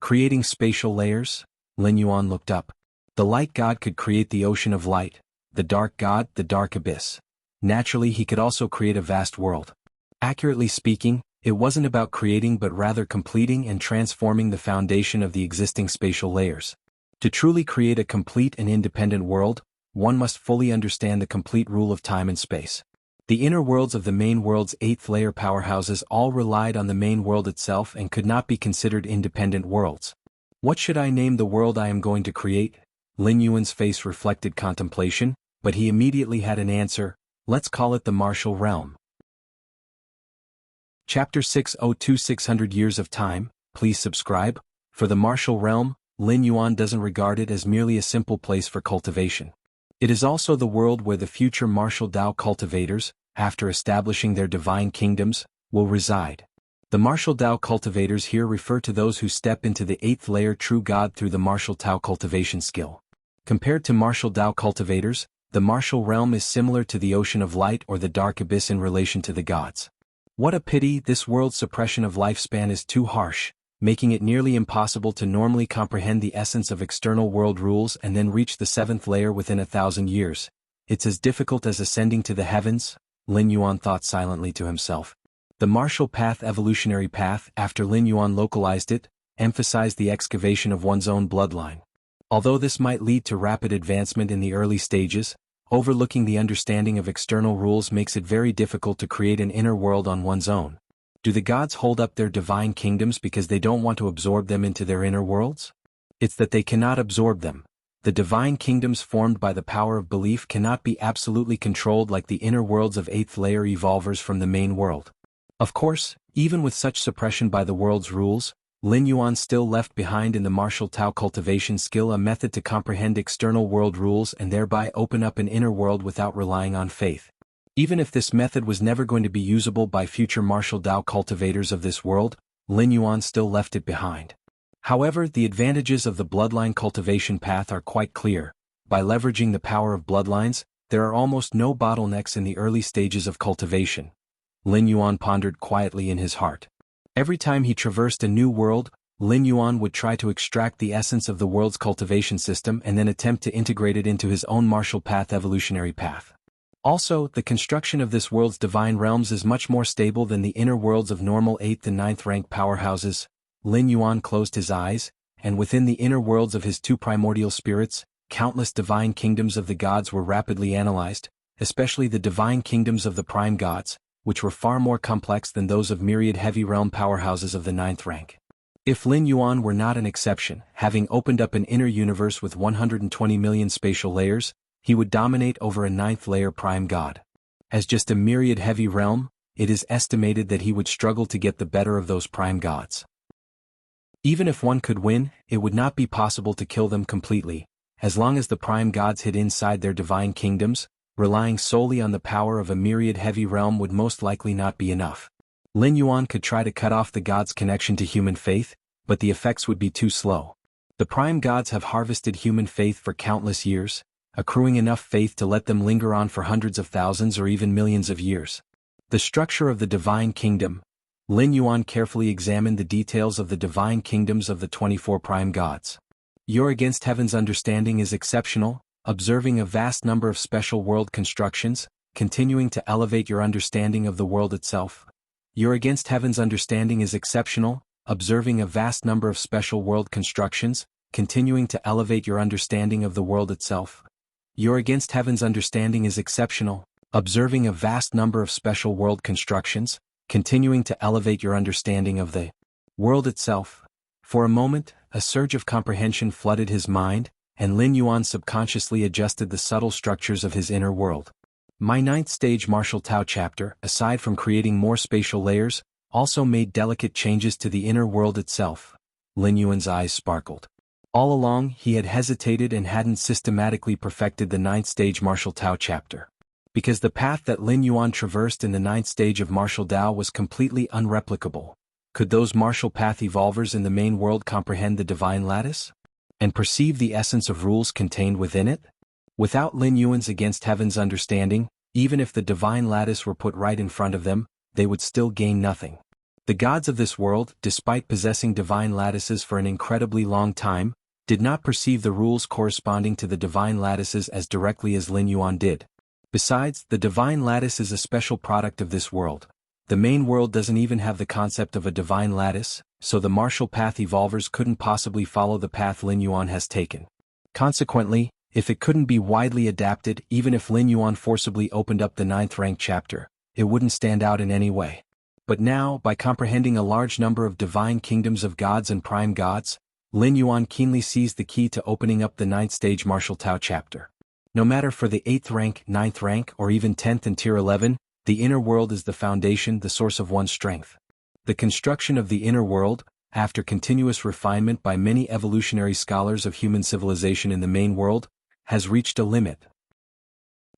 Creating spatial layers? Lin Yuan looked up. The light god could create the ocean of light, the dark god, the dark abyss. Naturally, he could also create a vast world. Accurately speaking, it wasn't about creating but rather completing and transforming the foundation of the existing spatial layers. To truly create a complete and independent world, one must fully understand the complete rule of time and space. The inner worlds of the main world's 8th layer powerhouses all relied on the main world itself and could not be considered independent worlds. What should I name the world I am going to create? Lin Yuan's face reflected contemplation, but he immediately had an answer. Let's call it the martial realm. Chapter 602 600 Years of Time, please subscribe. For the martial realm, Lin Yuan doesn't regard it as merely a simple place for cultivation. It is also the world where the future martial Dao cultivators, after establishing their divine kingdoms, will reside. The martial Dao cultivators here refer to those who step into the 8th layer true God through the martial Tao cultivation skill. Compared to martial Dao cultivators, the martial realm is similar to the ocean of light or the dark abyss in relation to the gods. What a pity this world's suppression of lifespan is too harsh, making it nearly impossible to normally comprehend the essence of external world rules and then reach the 7th layer within 1,000 years. It's as difficult as ascending to the heavens, Lin Yuan thought silently to himself. The martial path evolutionary path, after Lin Yuan localized it, emphasized the excavation of one's own bloodline. Although this might lead to rapid advancement in the early stages, overlooking the understanding of external rules makes it very difficult to create an inner world on one's own. Do the gods hold up their divine kingdoms because they don't want to absorb them into their inner worlds? It's that they cannot absorb them. The divine kingdoms formed by the power of belief cannot be absolutely controlled like the inner worlds of 8th layer evolvers from the main world. Of course, even with such suppression by the world's rules, Lin Yuan still left behind in the martial Tao cultivation skill a method to comprehend external world rules and thereby open up an inner world without relying on faith. Even if this method was never going to be usable by future martial Tao cultivators of this world, Lin Yuan still left it behind. However, the advantages of the bloodline cultivation path are quite clear. By leveraging the power of bloodlines, there are almost no bottlenecks in the early stages of cultivation. Lin Yuan pondered quietly in his heart. Every time he traversed a new world, Lin Yuan would try to extract the essence of the world's cultivation system and then attempt to integrate it into his own martial path evolutionary path. Also, the construction of this world's divine realms is much more stable than the inner worlds of normal 8th and 9th rank powerhouses. Lin Yuan closed his eyes, and within the inner worlds of his two primordial spirits, countless divine kingdoms of the gods were rapidly analyzed, especially the divine kingdoms of the prime gods, which were far more complex than those of myriad heavy realm powerhouses of the 9th rank. If Lin Yuan were not an exception, having opened up an inner universe with 120 million spatial layers, he would dominate over a 9th layer prime god. As just a myriad heavy realm, it is estimated that he would struggle to get the better of those prime gods. Even if one could win, it would not be possible to kill them completely, as long as the prime gods hid inside their divine kingdoms. Relying solely on the power of a myriad heavy realm would most likely not be enough. Lin Yuan could try to cut off the gods' connection to human faith, but the effects would be too slow. The prime gods have harvested human faith for countless years, accruing enough faith to let them linger on for hundreds of thousands or even millions of years. The structure of the divine kingdom. Lin Yuan carefully examined the details of the divine kingdoms of the 24 prime gods. Your against heaven's understanding is exceptional, observing a vast number of special world constructions, continuing to elevate your understanding of the world itself. Your against heaven's understanding is exceptional, observing a vast number of special world constructions, continuing to elevate your understanding of the world itself. Your against heaven's understanding is exceptional, observing a vast number of special world constructions, continuing to elevate your understanding of the world itself. For a moment, a surge of comprehension flooded his mind, and Lin Yuan subconsciously adjusted the subtle structures of his inner world. My 9th stage martial Tao chapter, aside from creating more spatial layers, also made delicate changes to the inner world itself. Lin Yuan's eyes sparkled. All along, he had hesitated and hadn't systematically perfected the 9th stage martial Tao chapter. Because the path that Lin Yuan traversed in the 9th stage of martial Tao was completely unreplicable. Could those martial path evolvers in the main world comprehend the divine lattice? And perceive the essence of rules contained within it? Without Lin Yuan's against heaven's understanding, even if the divine lattice were put right in front of them, they would still gain nothing. The gods of this world, despite possessing divine lattices for an incredibly long time, did not perceive the rules corresponding to the divine lattices as directly as Lin Yuan did. Besides, the divine lattice is a special product of this world. The main world doesn't even have the concept of a divine lattice, so the martial path evolvers couldn't possibly follow the path Lin Yuan has taken. Consequently, if it couldn't be widely adapted, even if Lin Yuan forcibly opened up the 9th rank chapter, it wouldn't stand out in any way. But now, by comprehending a large number of divine kingdoms of gods and prime gods, Lin Yuan keenly sees the key to opening up the 9th stage martial Tao chapter. No matter for the 8th rank, 9th rank, or even 10th and tier 11, the inner world is the foundation, the source of one's strength. The construction of the inner world, after continuous refinement by many evolutionary scholars of human civilization in the main world, has reached a limit.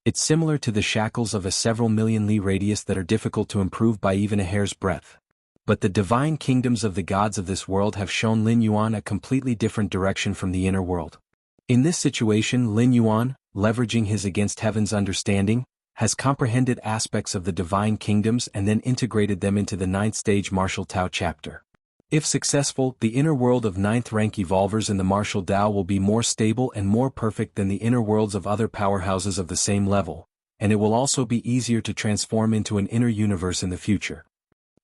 It's similar to the shackles of a several million li radius that are difficult to improve by even a hair's breadth. But the divine kingdoms of the gods of this world have shown Lin Yuan a completely different direction from the inner world. In this situation, Lin Yuan, leveraging his against heaven's understanding, has comprehended aspects of the divine kingdoms and then integrated them into the 9th stage martial Tao chapter. If successful, the inner world of 9th rank evolvers in the martial Tao will be more stable and more perfect than the inner worlds of other powerhouses of the same level, and it will also be easier to transform into an inner universe in the future.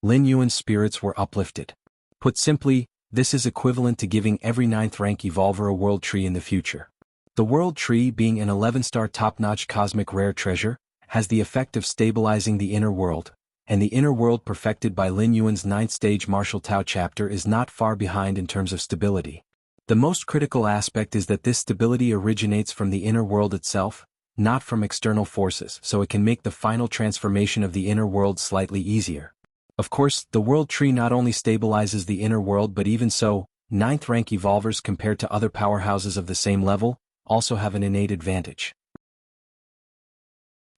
Lin Yuan's spirits were uplifted. Put simply, this is equivalent to giving every 9th rank evolver a world tree in the future. The world tree, being an 11-star top-notch cosmic rare treasure, has the effect of stabilizing the inner world, and the inner world perfected by Lin Yuan's 9th-stage martial Tao chapter is not far behind in terms of stability. The most critical aspect is that this stability originates from the inner world itself, not from external forces, so it can make the final transformation of the inner world slightly easier. Of course, the world tree not only stabilizes the inner world but even so, 9th rank evolvers compared to other powerhouses of the same level, also have an innate advantage.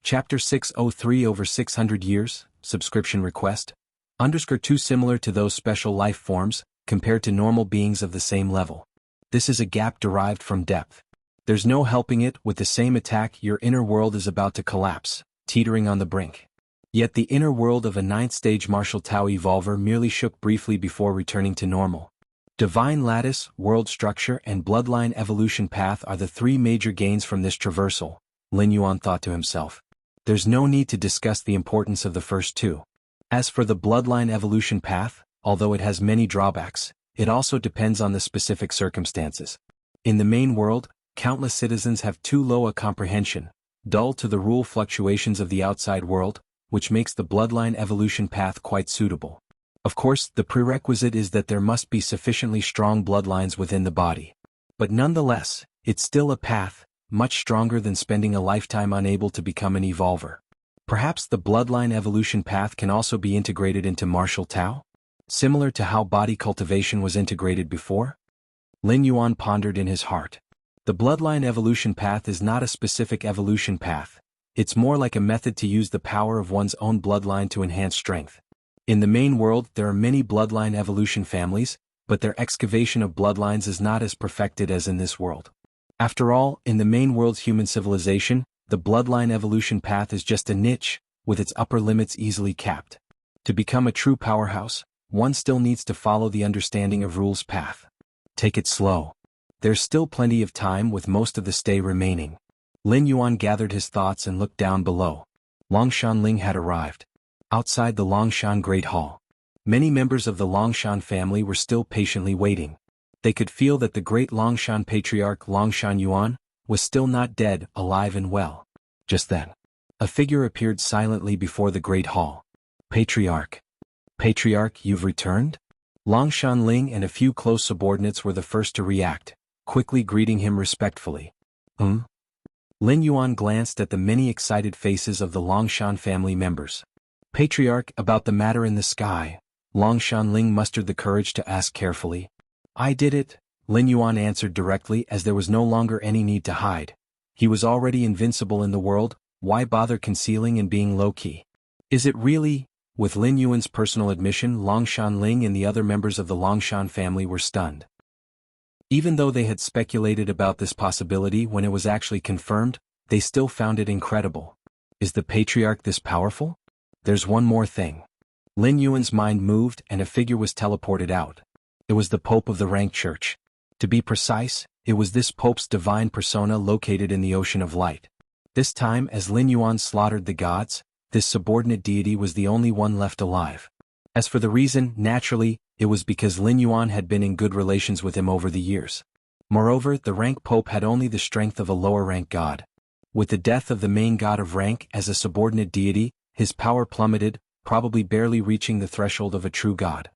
Chapter 603 Over 600 Years, Subscription Request. _2 Similar to those special life forms, compared to normal beings of the same level. This is a gap derived from depth. There's no helping it, with the same attack your inner world is about to collapse, teetering on the brink. Yet the inner world of a 9th-stage martial Tao evolver merely shook briefly before returning to normal. Divine lattice, world structure and bloodline evolution path are the three major gains from this traversal, Lin Yuan thought to himself. There's no need to discuss the importance of the first two. As for the bloodline evolution path, although it has many drawbacks, it also depends on the specific circumstances. In the main world, countless citizens have too low a comprehension, dull to the rule fluctuations of the outside world, which makes the bloodline evolution path quite suitable. Of course, the prerequisite is that there must be sufficiently strong bloodlines within the body. But nonetheless, it's still a path, much stronger than spending a lifetime unable to become an evolver. Perhaps the bloodline evolution path can also be integrated into martial Tao? Similar to how body cultivation was integrated before? Lin Yuan pondered in his heart. The bloodline evolution path is not a specific evolution path. It's more like a method to use the power of one's own bloodline to enhance strength. In the main world, there are many bloodline evolution families, but their excavation of bloodlines is not as perfected as in this world. After all, in the main world's human civilization, the bloodline evolution path is just a niche, with its upper limits easily capped. To become a true powerhouse, one still needs to follow the understanding of rules path. Take it slow. There's still plenty of time with most of the stay remaining. Lin Yuan gathered his thoughts and looked down below. Longshan Ling had arrived. Outside the Longshan Great Hall, many members of the Longshan family were still patiently waiting. They could feel that the great Longshan patriarch Longshan Yuan was still not dead, alive and well. Just then, a figure appeared silently before the Great Hall. Patriarch. Patriarch, you've returned? Longshan Ling and a few close subordinates were the first to react, quickly greeting him respectfully. Lin Yuan glanced at the many excited faces of the Longshan family members. Patriarch, about the matter in the sky, Longshan Ling mustered the courage to ask carefully. I did it, Lin Yuan answered directly, as there was no longer any need to hide. He was already invincible in the world, why bother concealing and being low-key? Is it really? With Lin Yuan's personal admission, Longshan Ling and the other members of the Longshan family were stunned. Even though they had speculated about this possibility when it was actually confirmed, they still found it incredible. Is the patriarch this powerful? There's one more thing. Lin Yuan's mind moved and a figure was teleported out. It was the Pope of the Rank Church. To be precise, it was this Pope's divine persona located in the Ocean of Light. This time, as Lin Yuan slaughtered the gods, this subordinate deity was the only one left alive. As for the reason, naturally, it was because Lin Yuan had been in good relations with him over the years. Moreover, the rank Pope had only the strength of a lower-rank god. With the death of the main god of rank as a subordinate deity, his power plummeted, probably barely reaching the threshold of a true god.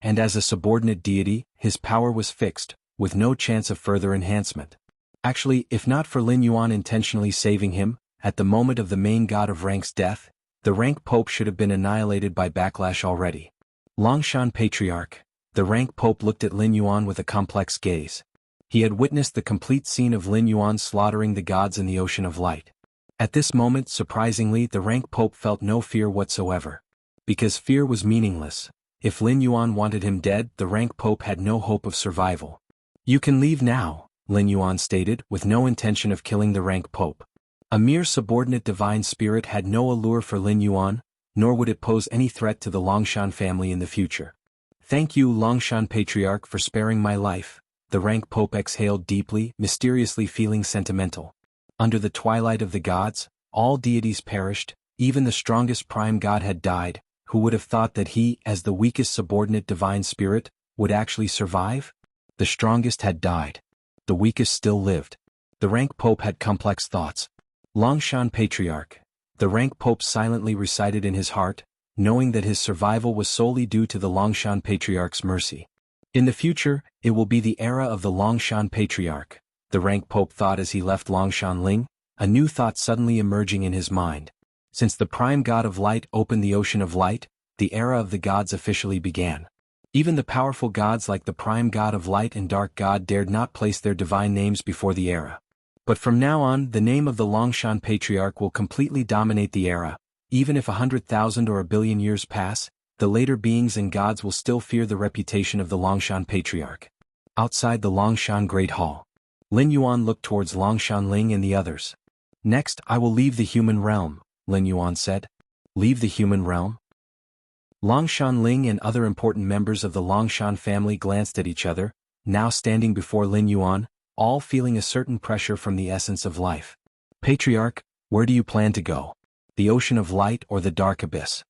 And as a subordinate deity, his power was fixed, with no chance of further enhancement. Actually, if not for Lin Yuan intentionally saving him, at the moment of the main god of rank's death, the rank Pope should have been annihilated by backlash already. Longshan Patriarch, the rank Pope looked at Lin Yuan with a complex gaze. He had witnessed the complete scene of Lin Yuan slaughtering the gods in the Ocean of Light. At this moment, surprisingly, the rank Pope felt no fear whatsoever. Because fear was meaningless. If Lin Yuan wanted him dead, the rank Pope had no hope of survival. You can leave now, Lin Yuan stated, with no intention of killing the rank Pope. A mere subordinate divine spirit had no allure for Lin Yuan, nor would it pose any threat to the Longshan family in the future. Thank you, Longshan Patriarch, for sparing my life, the rank Pope exhaled deeply, mysteriously feeling sentimental. Under the twilight of the gods, all deities perished, even the strongest prime god had died. Who would have thought that he, as the weakest subordinate divine spirit, would actually survive? The strongest had died. The weakest still lived. The rank Pope had complex thoughts. Longshan Patriarch, the rank Pope silently recited in his heart, knowing that his survival was solely due to the Longshan Patriarch's mercy. In the future, it will be the era of the Longshan Patriarch, the rank Pope thought as he left Longshan Ling, a new thought suddenly emerging in his mind. Since the Prime God of Light opened the Ocean of Light, the era of the gods officially began. Even the powerful gods like the Prime God of Light and Dark God dared not place their divine names before the era. But from now on, the name of the Longshan Patriarch will completely dominate the era. Even if 100,000 or a billion years pass, the later beings and gods will still fear the reputation of the Longshan Patriarch. Outside the Longshan Great Hall, Lin Yuan looked towards Longshan Ling and the others. Next, I will leave the human realm, Lin Yuan said. Leave the human realm? Longshan Ling and other important members of the Longshan family glanced at each other, now standing before Lin Yuan, all feeling a certain pressure from the essence of life. Patriarch, where do you plan to go? The Ocean of Light or the Dark Abyss?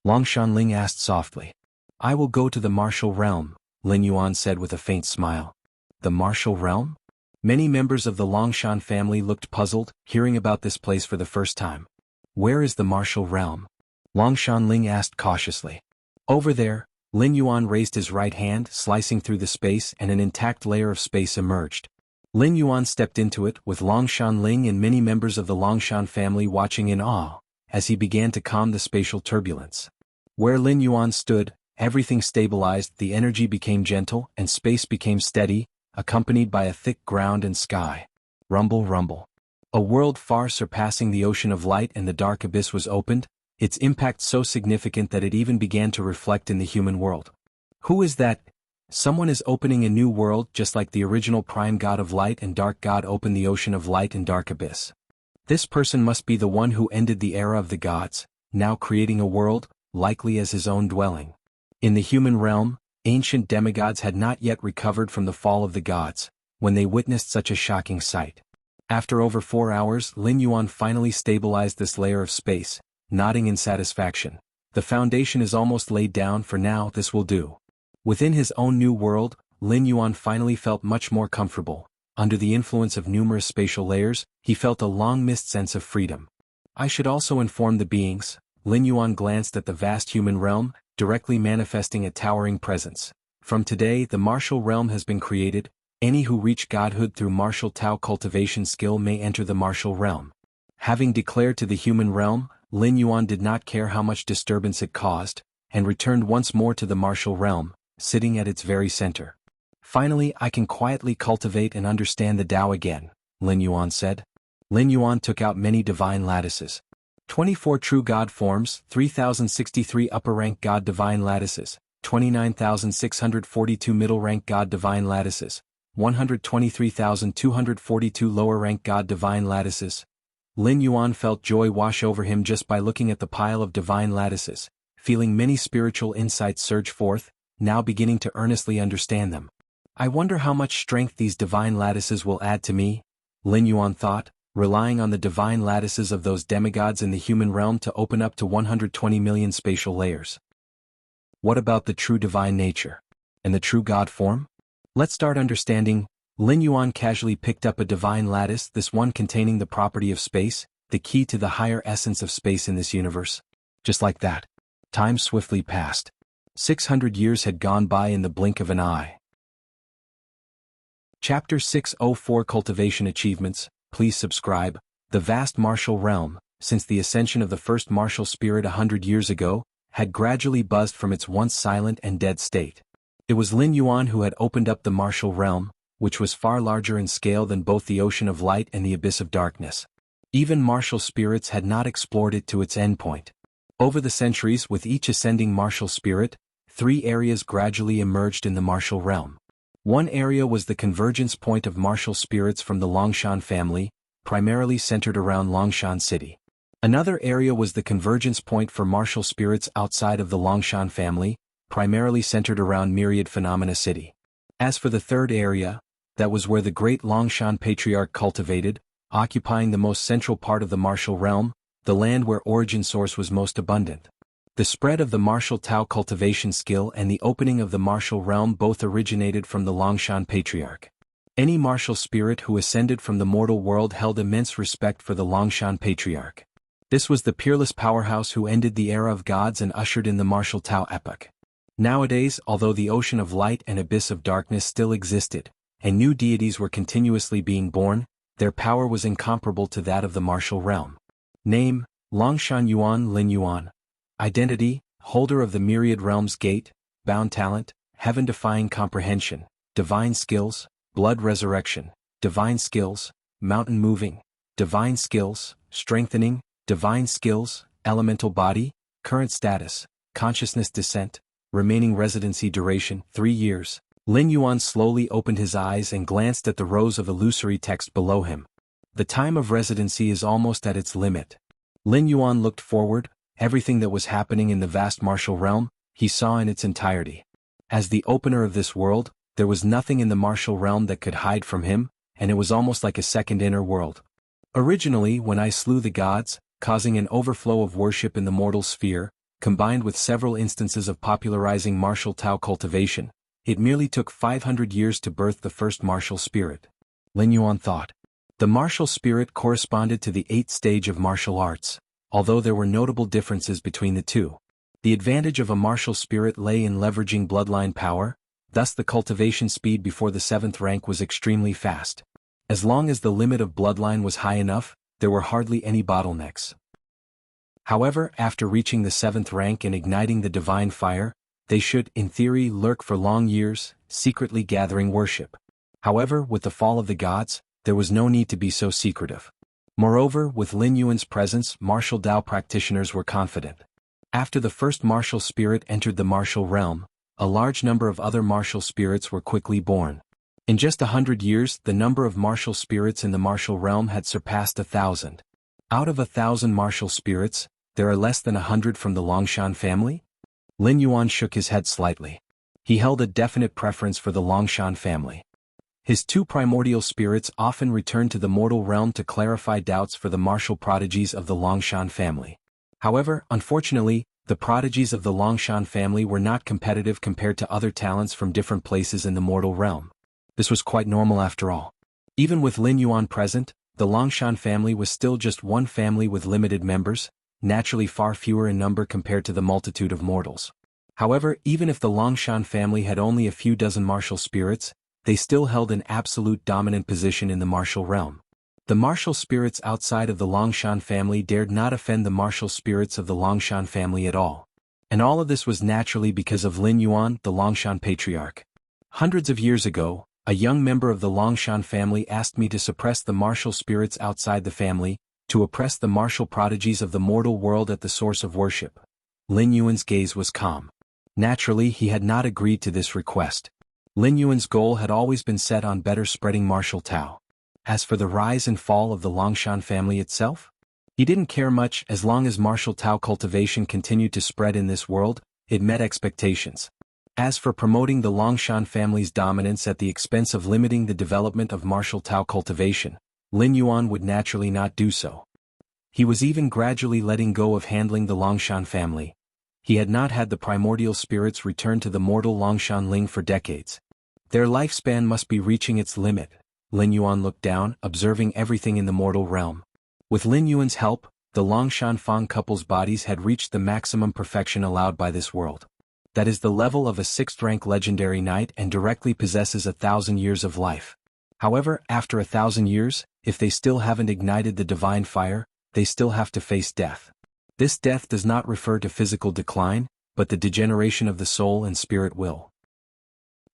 Longshan Ling asked softly. I will go to the martial realm, Lin Yuan said with a faint smile. The martial realm? Many members of the Longshan family looked puzzled, hearing about this place for the first time. Where is the martial realm? Longshan Ling asked cautiously. Over there, Lin Yuan raised his right hand, slicing through the space, and an intact layer of space emerged. Lin Yuan stepped into it, with Longshan Ling and many members of the Longshan family watching in awe, as he began to calm the spatial turbulence. Where Lin Yuan stood, everything stabilized, the energy became gentle, and space became steady, accompanied by a thick ground and sky. Rumble, rumble. A world far surpassing the Ocean of Light and the Dark Abyss was opened, its impact so significant that it even began to reflect in the human world. Who is that? Someone is opening a new world just like the original Prime God of Light and Dark God opened the Ocean of Light and Dark Abyss. This person must be the one who ended the era of the gods, now creating a world, likely as his own dwelling. In the human realm, ancient demigods had not yet recovered from the fall of the gods, when they witnessed such a shocking sight. After over 4 hours, Lin Yuan finally stabilized this layer of space, nodding in satisfaction. The foundation is almost laid down. For now, this will do. Within his own new world, Lin Yuan finally felt much more comfortable. Under the influence of numerous spatial layers, he felt a long-missed sense of freedom. I should also inform the beings. Lin Yuan glanced at the vast human realm, directly manifesting a towering presence. From today, the martial realm has been created. Any who reach godhood through martial Tao cultivation skill may enter the martial realm. Having declared to the human realm, Lin Yuan did not care how much disturbance it caused, and returned once more to the martial realm, sitting at its very center. Finally, I can quietly cultivate and understand the Tao again, Lin Yuan said. Lin Yuan took out many divine lattices. 24 true God forms, 3063 upper-rank God divine lattices, 29,642 middle-rank God divine lattices, 123,242 lower-rank God divine lattices. Lin Yuan felt joy wash over him just by looking at the pile of divine lattices, feeling many spiritual insights surge forth, now beginning to earnestly understand them. I wonder how much strength these divine lattices will add to me, Lin Yuan thought, relying on the divine lattices of those demigods in the human realm to open up to 120 million spatial layers. What about the true divine nature? And the true God form? Let's start understanding. Lin Yuan casually picked up a divine lattice, this one containing the property of space, the key to the higher essence of space in this universe. Just like that, time swiftly passed. 600 years had gone by in the blink of an eye. Chapter 604 Cultivation Achievements. Please subscribe. The vast martial realm, since the ascension of the first martial spirit 100 years ago, had gradually buzzed from its once silent and dead state. It was Lin Yuan who had opened up the martial realm, which was far larger in scale than both the Ocean of Light and the Abyss of Darkness. Even martial spirits had not explored it to its endpoint. Over the centuries, with each ascending martial spirit, 3 areas gradually emerged in the martial realm. One area was the convergence point of martial spirits from the Longshan family, primarily centered around Longshan City. Another area was the convergence point for martial spirits outside of the Longshan family, primarily centered around Myriad Phenomena City. As for the third area, that was where the great Longshan Patriarch cultivated, occupying the most central part of the martial realm, the land where origin source was most abundant. The spread of the martial Tao cultivation skill and the opening of the martial realm both originated from the Longshan Patriarch. Any martial spirit who ascended from the mortal world held immense respect for the Longshan Patriarch. This was the peerless powerhouse who ended the era of gods and ushered in the martial Tao epoch. Nowadays, although the ocean of light and abyss of darkness still existed, and new deities were continuously being born, their power was incomparable to that of the martial realm. Name: Longshan Yuan Lin Yuan. Identity: holder of the myriad realms gate, bound talent, heaven-defying comprehension, divine skills, blood resurrection, divine skills, mountain moving, divine skills, strengthening, divine skills, elemental body, current status, consciousness descent, remaining residency duration 3 years. Lin Yuan slowly opened his eyes and glanced at the rows of illusory text below him. The time of residency is almost at its limit. Lin Yuan looked forward. Everything that was happening in the vast martial realm, he saw in its entirety. As the opener of this world, there was nothing in the martial realm that could hide from him, and it was almost like a second inner world. Originally, when I slew the gods, causing an overflow of worship in the mortal sphere, combined with several instances of popularizing martial Tao cultivation, it merely took 500 years to birth the first martial spirit. Lin Yuan thought. The martial spirit corresponded to the 8th stage of martial arts, although there were notable differences between the two. The advantage of a martial spirit lay in leveraging bloodline power, thus the cultivation speed before the 7th rank was extremely fast. As long as the limit of bloodline was high enough, there were hardly any bottlenecks. However, after reaching the 7th rank and igniting the divine fire, they should, in theory, lurk for long years, secretly gathering worship. However, with the fall of the gods, there was no need to be so secretive. Moreover, with Lin Yuan's presence, martial Dao practitioners were confident. After the first martial spirit entered the martial realm, a large number of other martial spirits were quickly born. In just 100 years, the number of martial spirits in the martial realm had surpassed 1,000. Out of 1,000 martial spirits, there are less than 100 from the Longshan family? Lin Yuan shook his head slightly. He held a definite preference for the Longshan family. His 2 primordial spirits often returned to the mortal realm to clarify doubts for the martial prodigies of the Longshan family. However, unfortunately, the prodigies of the Longshan family were not competitive compared to other talents from different places in the mortal realm. This was quite normal after all. Even with Lin Yuan present, the Longshan family was still just one family with limited members, naturally far fewer in number compared to the multitude of mortals. However, even if the Longshan family had only a few dozen martial spirits, they still held an absolute dominant position in the martial realm. The martial spirits outside of the Longshan family dared not offend the martial spirits of the Longshan family at all. And all of this was naturally because of Lin Yuan, the Longshan patriarch. Hundreds of years ago, a young member of the Longshan family asked me to suppress the martial spirits outside the family, to oppress the martial prodigies of the mortal world at the source of worship. Lin Yuan's gaze was calm. Naturally, he had not agreed to this request. Lin Yuan's goal had always been set on better spreading martial Tao. As for the rise and fall of the Longshan family itself, he didn't care much as long as martial Tao cultivation continued to spread in this world, it met expectations. As for promoting the Longshan family's dominance at the expense of limiting the development of martial Tao cultivation, Lin Yuan would naturally not do so. He was even gradually letting go of handling the Longshan family. He had not had the primordial spirits return to the mortal Longshan Ling for decades. Their lifespan must be reaching its limit. Lin Yuan looked down, observing everything in the mortal realm. With Lin Yuan's help, the Longshan Fang couple's bodies had reached the maximum perfection allowed by this world. That is the level of a 6th-rank legendary knight and directly possesses 1,000 years of life. However, after 1,000 years, if they still haven't ignited the divine fire, they still have to face death. This death does not refer to physical decline, but the degeneration of the soul and spirit will.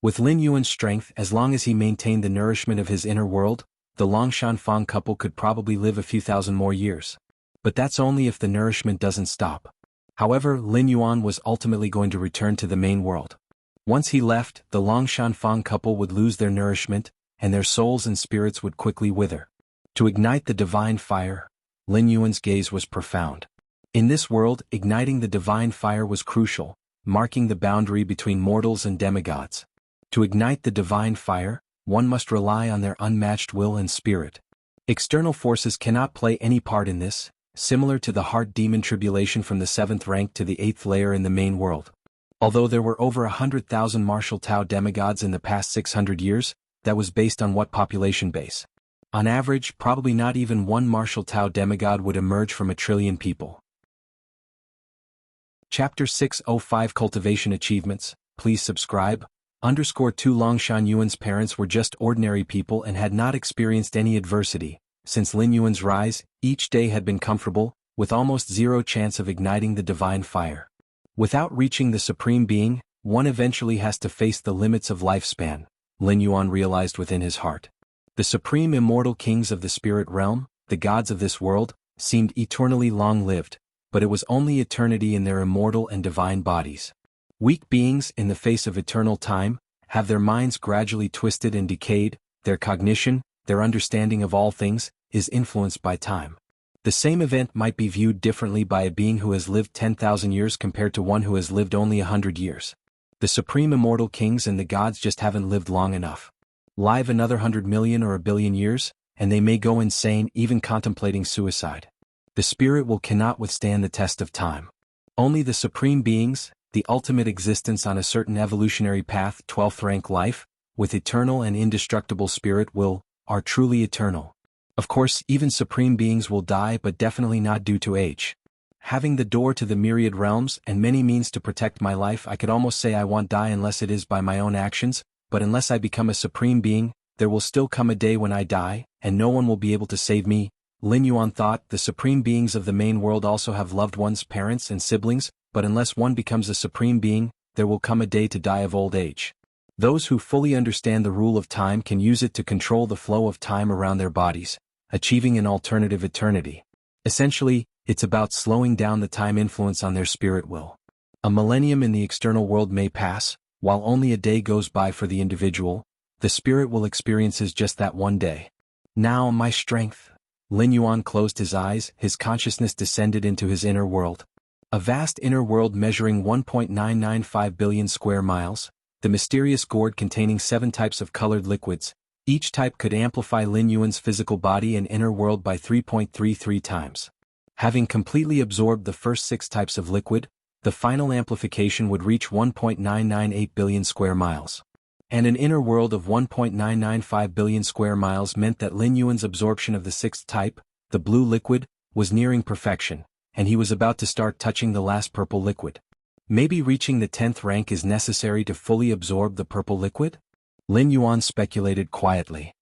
With Lin Yuan's strength, as long as he maintained the nourishment of his inner world, the Longshan Fang couple could probably live a few thousand more years. But that's only if the nourishment doesn't stop. However, Lin Yuan was ultimately going to return to the main world. Once he left, the Longshan Fang couple would lose their nourishment, and their souls and spirits would quickly wither. To ignite the divine fire, Lin Yuan's gaze was profound. In this world, igniting the divine fire was crucial, marking the boundary between mortals and demigods. To ignite the divine fire, one must rely on their unmatched will and spirit. External forces cannot play any part in this, similar to the heart demon tribulation from the 7th rank to the 8th layer in the main world. Although there were over 100,000 martial Tao demigods in the past 600 years, that was based on what population base? On average, probably not even one martial Tao demigod would emerge from a trillion people. Chapter 605 Cultivation Achievements. Please subscribe. _2 Longshan Yuan's parents were just ordinary people and had not experienced any adversity. Since Lin Yuan's rise, each day had been comfortable, with almost zero chance of igniting the divine fire. Without reaching the Supreme Being, one eventually has to face the limits of lifespan, Lin Yuan realized within his heart. The supreme immortal kings of the spirit realm, the gods of this world, seemed eternally long-lived, but it was only eternity in their immortal and divine bodies. Weak beings, in the face of eternal time, have their minds gradually twisted and decayed, their cognition, their understanding of all things, is influenced by time. The same event might be viewed differently by a being who has lived 10,000 years compared to one who has lived only 100 years. The supreme immortal kings and the gods just haven't lived long enough. Live another 100 million or a billion years, and they may go insane even contemplating suicide. The spirit will cannot withstand the test of time. Only the supreme beings, the ultimate existence on a certain evolutionary path, 12th rank life, with eternal and indestructible spirit are truly eternal. Of course, even supreme beings will die, but definitely not due to age. Having the door to the myriad realms and many means to protect my life, I could almost say I won't die unless it is by my own actions, but unless I become a supreme being, there will still come a day when I die, and no one will be able to save me. Lin Yuan thought, the supreme beings of the main world also have loved ones, parents and siblings, but unless one becomes a supreme being, there will come a day to die of old age. Those who fully understand the rule of time can use it to control the flow of time around their bodies, achieving an alternative eternity. Essentially, it's about slowing down the time influence on their spirit will. A millennium in the external world may pass, while only a day goes by for the individual, the spirit will experiences just that one day. Now my strength. Lin Yuan closed his eyes, his consciousness descended into his inner world. A vast inner world measuring 1.995 billion square miles, the mysterious gourd containing 7 types of colored liquids, each type could amplify Lin Yuan's physical body and inner world by 3.33 times. Having completely absorbed the first 6 types of liquid, the final amplification would reach 1.998 billion square miles. And an inner world of 1.995 billion square miles meant that Lin Yuan's absorption of the 6th type, the blue liquid, was nearing perfection, and he was about to start touching the last purple liquid. Maybe reaching the 10th rank is necessary to fully absorb the purple liquid? Lin Yuan speculated quietly.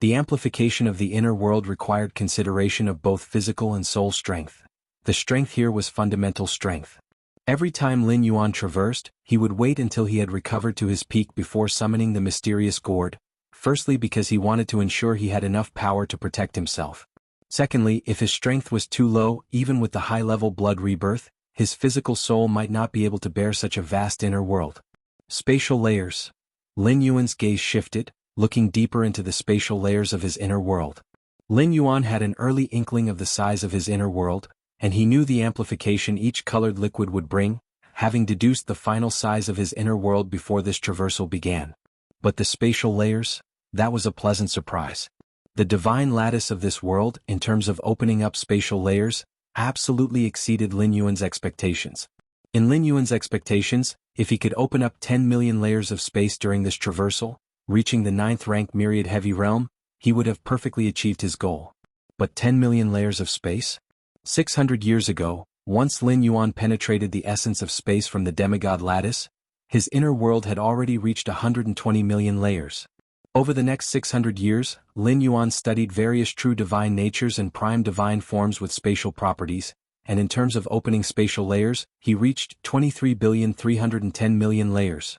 The amplification of the inner world required consideration of both physical and soul strength. The strength here was fundamental strength. Every time Lin Yuan traversed, he would wait until he had recovered to his peak before summoning the mysterious gourd, firstly because he wanted to ensure he had enough power to protect himself. Secondly, if his strength was too low, even with the high-level blood rebirth, his physical soul might not be able to bear such a vast inner world. Spatial layers. Lin Yuan's gaze shifted, looking deeper into the spatial layers of his inner world. Lin Yuan had an early inkling of the size of his inner world, and he knew the amplification each colored liquid would bring, having deduced the final size of his inner world before this traversal began. But the spatial layers? That was a pleasant surprise. The divine lattice of this world, in terms of opening up spatial layers, absolutely exceeded Lin Yuan's expectations. In Lin Yuan's expectations, if he could open up 10 million layers of space during this traversal, reaching the 9th rank myriad heavy realm, he would have perfectly achieved his goal. But 10 million layers of space? 600 years ago, once Lin Yuan penetrated the essence of space from the demigod lattice, his inner world had already reached 120 million layers. Over the next 600 years, Lin Yuan studied various true divine natures and prime divine forms with spatial properties, and in terms of opening spatial layers, he reached 23,310,000,000 layers.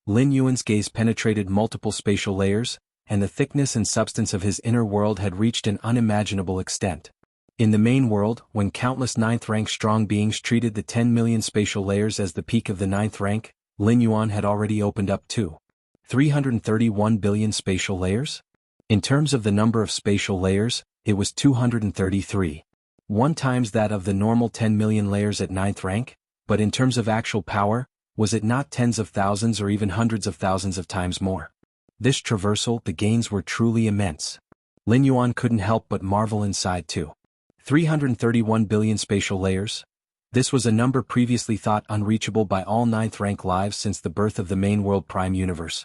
Lin Yuan's gaze penetrated multiple spatial layers, and the thickness and substance of his inner world had reached an unimaginable extent. In the main world, when countless 9th rank strong beings treated the 10 million spatial layers as the peak of the 9th rank, Lin Yuan had already opened up 331 billion spatial layers? In terms of the number of spatial layers, it was 233. 1 times that of the normal 10 million layers at 9th rank, but in terms of actual power, was it not tens of thousands or even hundreds of thousands of times more? This traversal, the gains were truly immense. Lin Yuan couldn't help but marvel inside too. 331 billion spatial layers? This was a number previously thought unreachable by all 9th rank lives since the birth of the main world prime universe.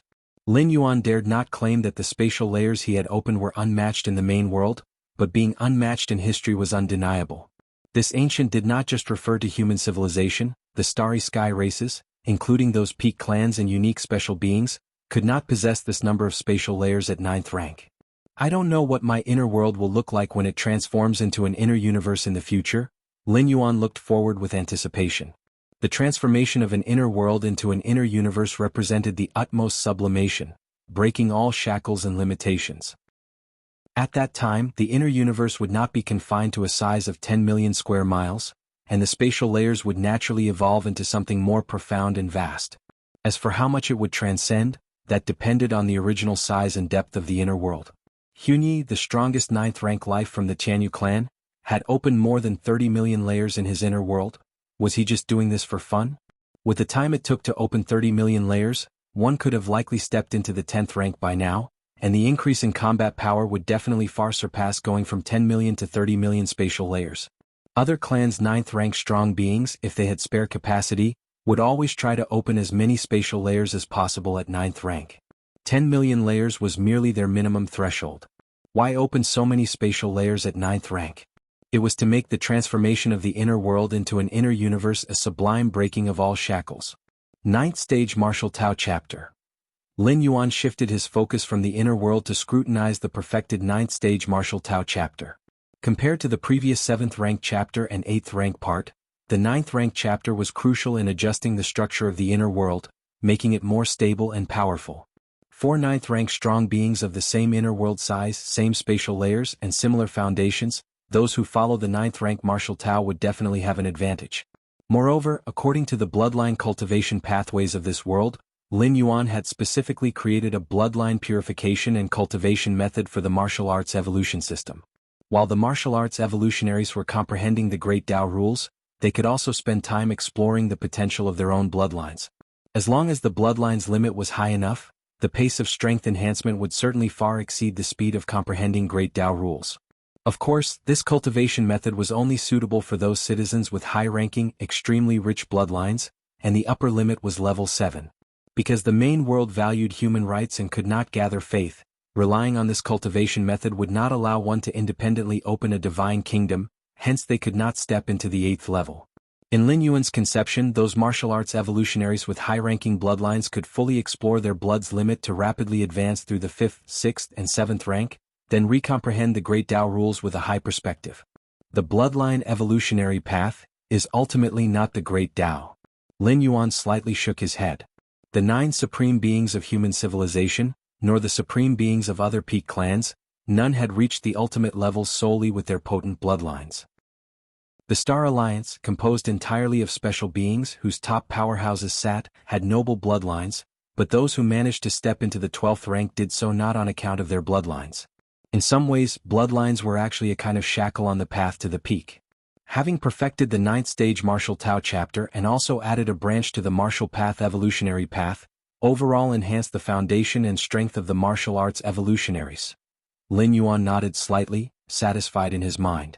Lin Yuan dared not claim that the spatial layers he had opened were unmatched in the main world, but being unmatched in history was undeniable. This ancient did not just refer to human civilization, the starry sky races, including those peak clans and unique special beings, could not possess this number of spatial layers at 9th rank. I don't know what my inner world will look like when it transforms into an inner universe in the future. Lin Yuan looked forward with anticipation. The transformation of an inner world into an inner universe represented the utmost sublimation, breaking all shackles and limitations. At that time, the inner universe would not be confined to a size of 10 million square miles, and the spatial layers would naturally evolve into something more profound and vast. As for how much it would transcend, that depended on the original size and depth of the inner world. Hunyi, the strongest 9th rank life from the Jianghu clan, had opened more than 30 million layers in his inner world. Was he just doing this for fun? With the time it took to open 30 million layers, one could have likely stepped into the 10th rank by now, and the increase in combat power would definitely far surpass going from 10 million to 30 million spatial layers. Other clans' 9th rank strong beings, if they had spare capacity, would always try to open as many spatial layers as possible at 9th rank. 10 million layers was merely their minimum threshold. Why open so many spatial layers at 9th rank? It was to make the transformation of the inner world into an inner universe a sublime breaking of all shackles. 9th Stage Martial Tao Chapter. Lin Yuan shifted his focus from the inner world to scrutinize the perfected 9th Stage Martial Tao Chapter. Compared to the previous 7th rank chapter and 8th rank part, the 9th rank chapter was crucial in adjusting the structure of the inner world, making it more stable and powerful. 4 9th rank strong beings of the same inner world size, same spatial layers, and similar foundations, those who follow the 9th rank martial Tao would definitely have an advantage. Moreover, according to the bloodline cultivation pathways of this world, Lin Yuan had specifically created a bloodline purification and cultivation method for the martial arts evolution system. While the martial arts evolutionaries were comprehending the great Tao rules, they could also spend time exploring the potential of their own bloodlines. As long as the bloodline's limit was high enough, the pace of strength enhancement would certainly far exceed the speed of comprehending great Tao rules. Of course, this cultivation method was only suitable for those citizens with high-ranking, extremely rich bloodlines, and the upper limit was level 7. Because the main world valued human rights and could not gather faith, relying on this cultivation method would not allow one to independently open a divine kingdom, hence they could not step into the 8th level. In Lin Yuan's conception, those martial arts evolutionaries with high-ranking bloodlines could fully explore their blood's limit to rapidly advance through the 5th, 6th, and 7th rank, then recomprehend the great Tao rules with a high perspective. The bloodline evolutionary path is ultimately not the great Tao. Lin Yuan slightly shook his head. The 9 supreme beings of human civilization, nor the supreme beings of other peak clans, none had reached the ultimate levels solely with their potent bloodlines. The Star Alliance, composed entirely of special beings whose top powerhouses sat, had noble bloodlines, but those who managed to step into the 12th rank did so not on account of their bloodlines. In some ways, bloodlines were actually a kind of shackle on the path to the peak. Having perfected the 9th Stage Martial Tao chapter and also added a branch to the martial path evolutionary path, overall enhanced the foundation and strength of the martial arts evolutionaries. Lin Yuan nodded slightly, satisfied in his mind.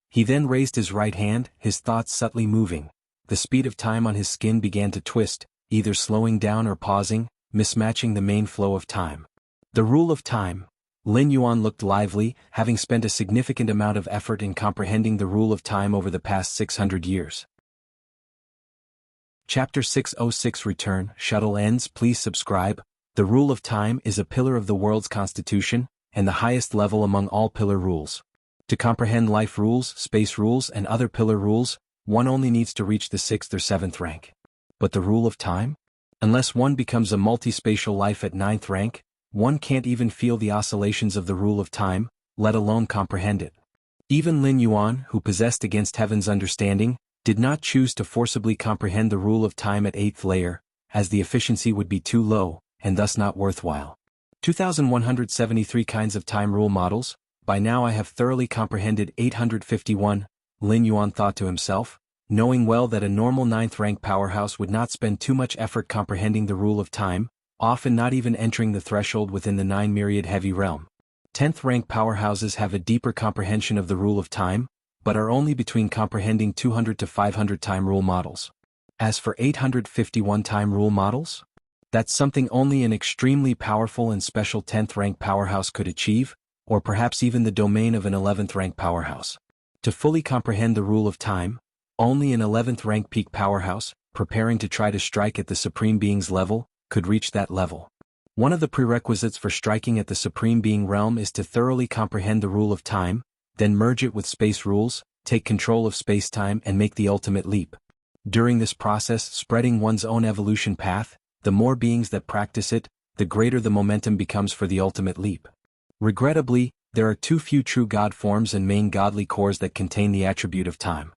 He then raised his right hand, his thoughts subtly moving. The speed of time on his skin began to twist, either slowing down or pausing, mismatching the main flow of time. The rule of time. Lin Yuan looked lively, having spent a significant amount of effort in comprehending the rule of time over the past 600 years. Chapter 606 Return, Shuttle ends. Please subscribe. The rule of time is a pillar of the world's constitution, and the highest level among all pillar rules. To comprehend life rules, space rules, and other pillar rules, one only needs to reach the 6th or 7th rank. But the rule of time? Unless one becomes a multi-spatial life at 9th rank, one can't even feel the oscillations of the rule of time, let alone comprehend it. Even Lin Yuan, who possessed against heaven's understanding, did not choose to forcibly comprehend the rule of time at 8th layer, as the efficiency would be too low, and thus not worthwhile. 2,173 kinds of time rule models. By now I have thoroughly comprehended 851, Lin Yuan thought to himself, knowing well that a normal 9th rank powerhouse would not spend too much effort comprehending the rule of time, often not even entering the threshold within the 9 myriad heavy realm. 10th rank powerhouses have a deeper comprehension of the rule of time, but are only between comprehending 200 to 500 time rule models. As for 851 time rule models? That's something only an extremely powerful and special 10th rank powerhouse could achieve, or perhaps even the domain of an 11th rank powerhouse. To fully comprehend the rule of time, only an 11th rank peak powerhouse, preparing to try to strike at the Supreme Being's level, could reach that level. One of the prerequisites for striking at the Supreme Being realm is to thoroughly comprehend the rule of time, then merge it with space rules, take control of space-time and make the ultimate leap. During this process, spreading one's own evolution path, the more beings that practice it, the greater the momentum becomes for the ultimate leap. Regrettably, there are too few true God forms and main godly cores that contain the attribute of time.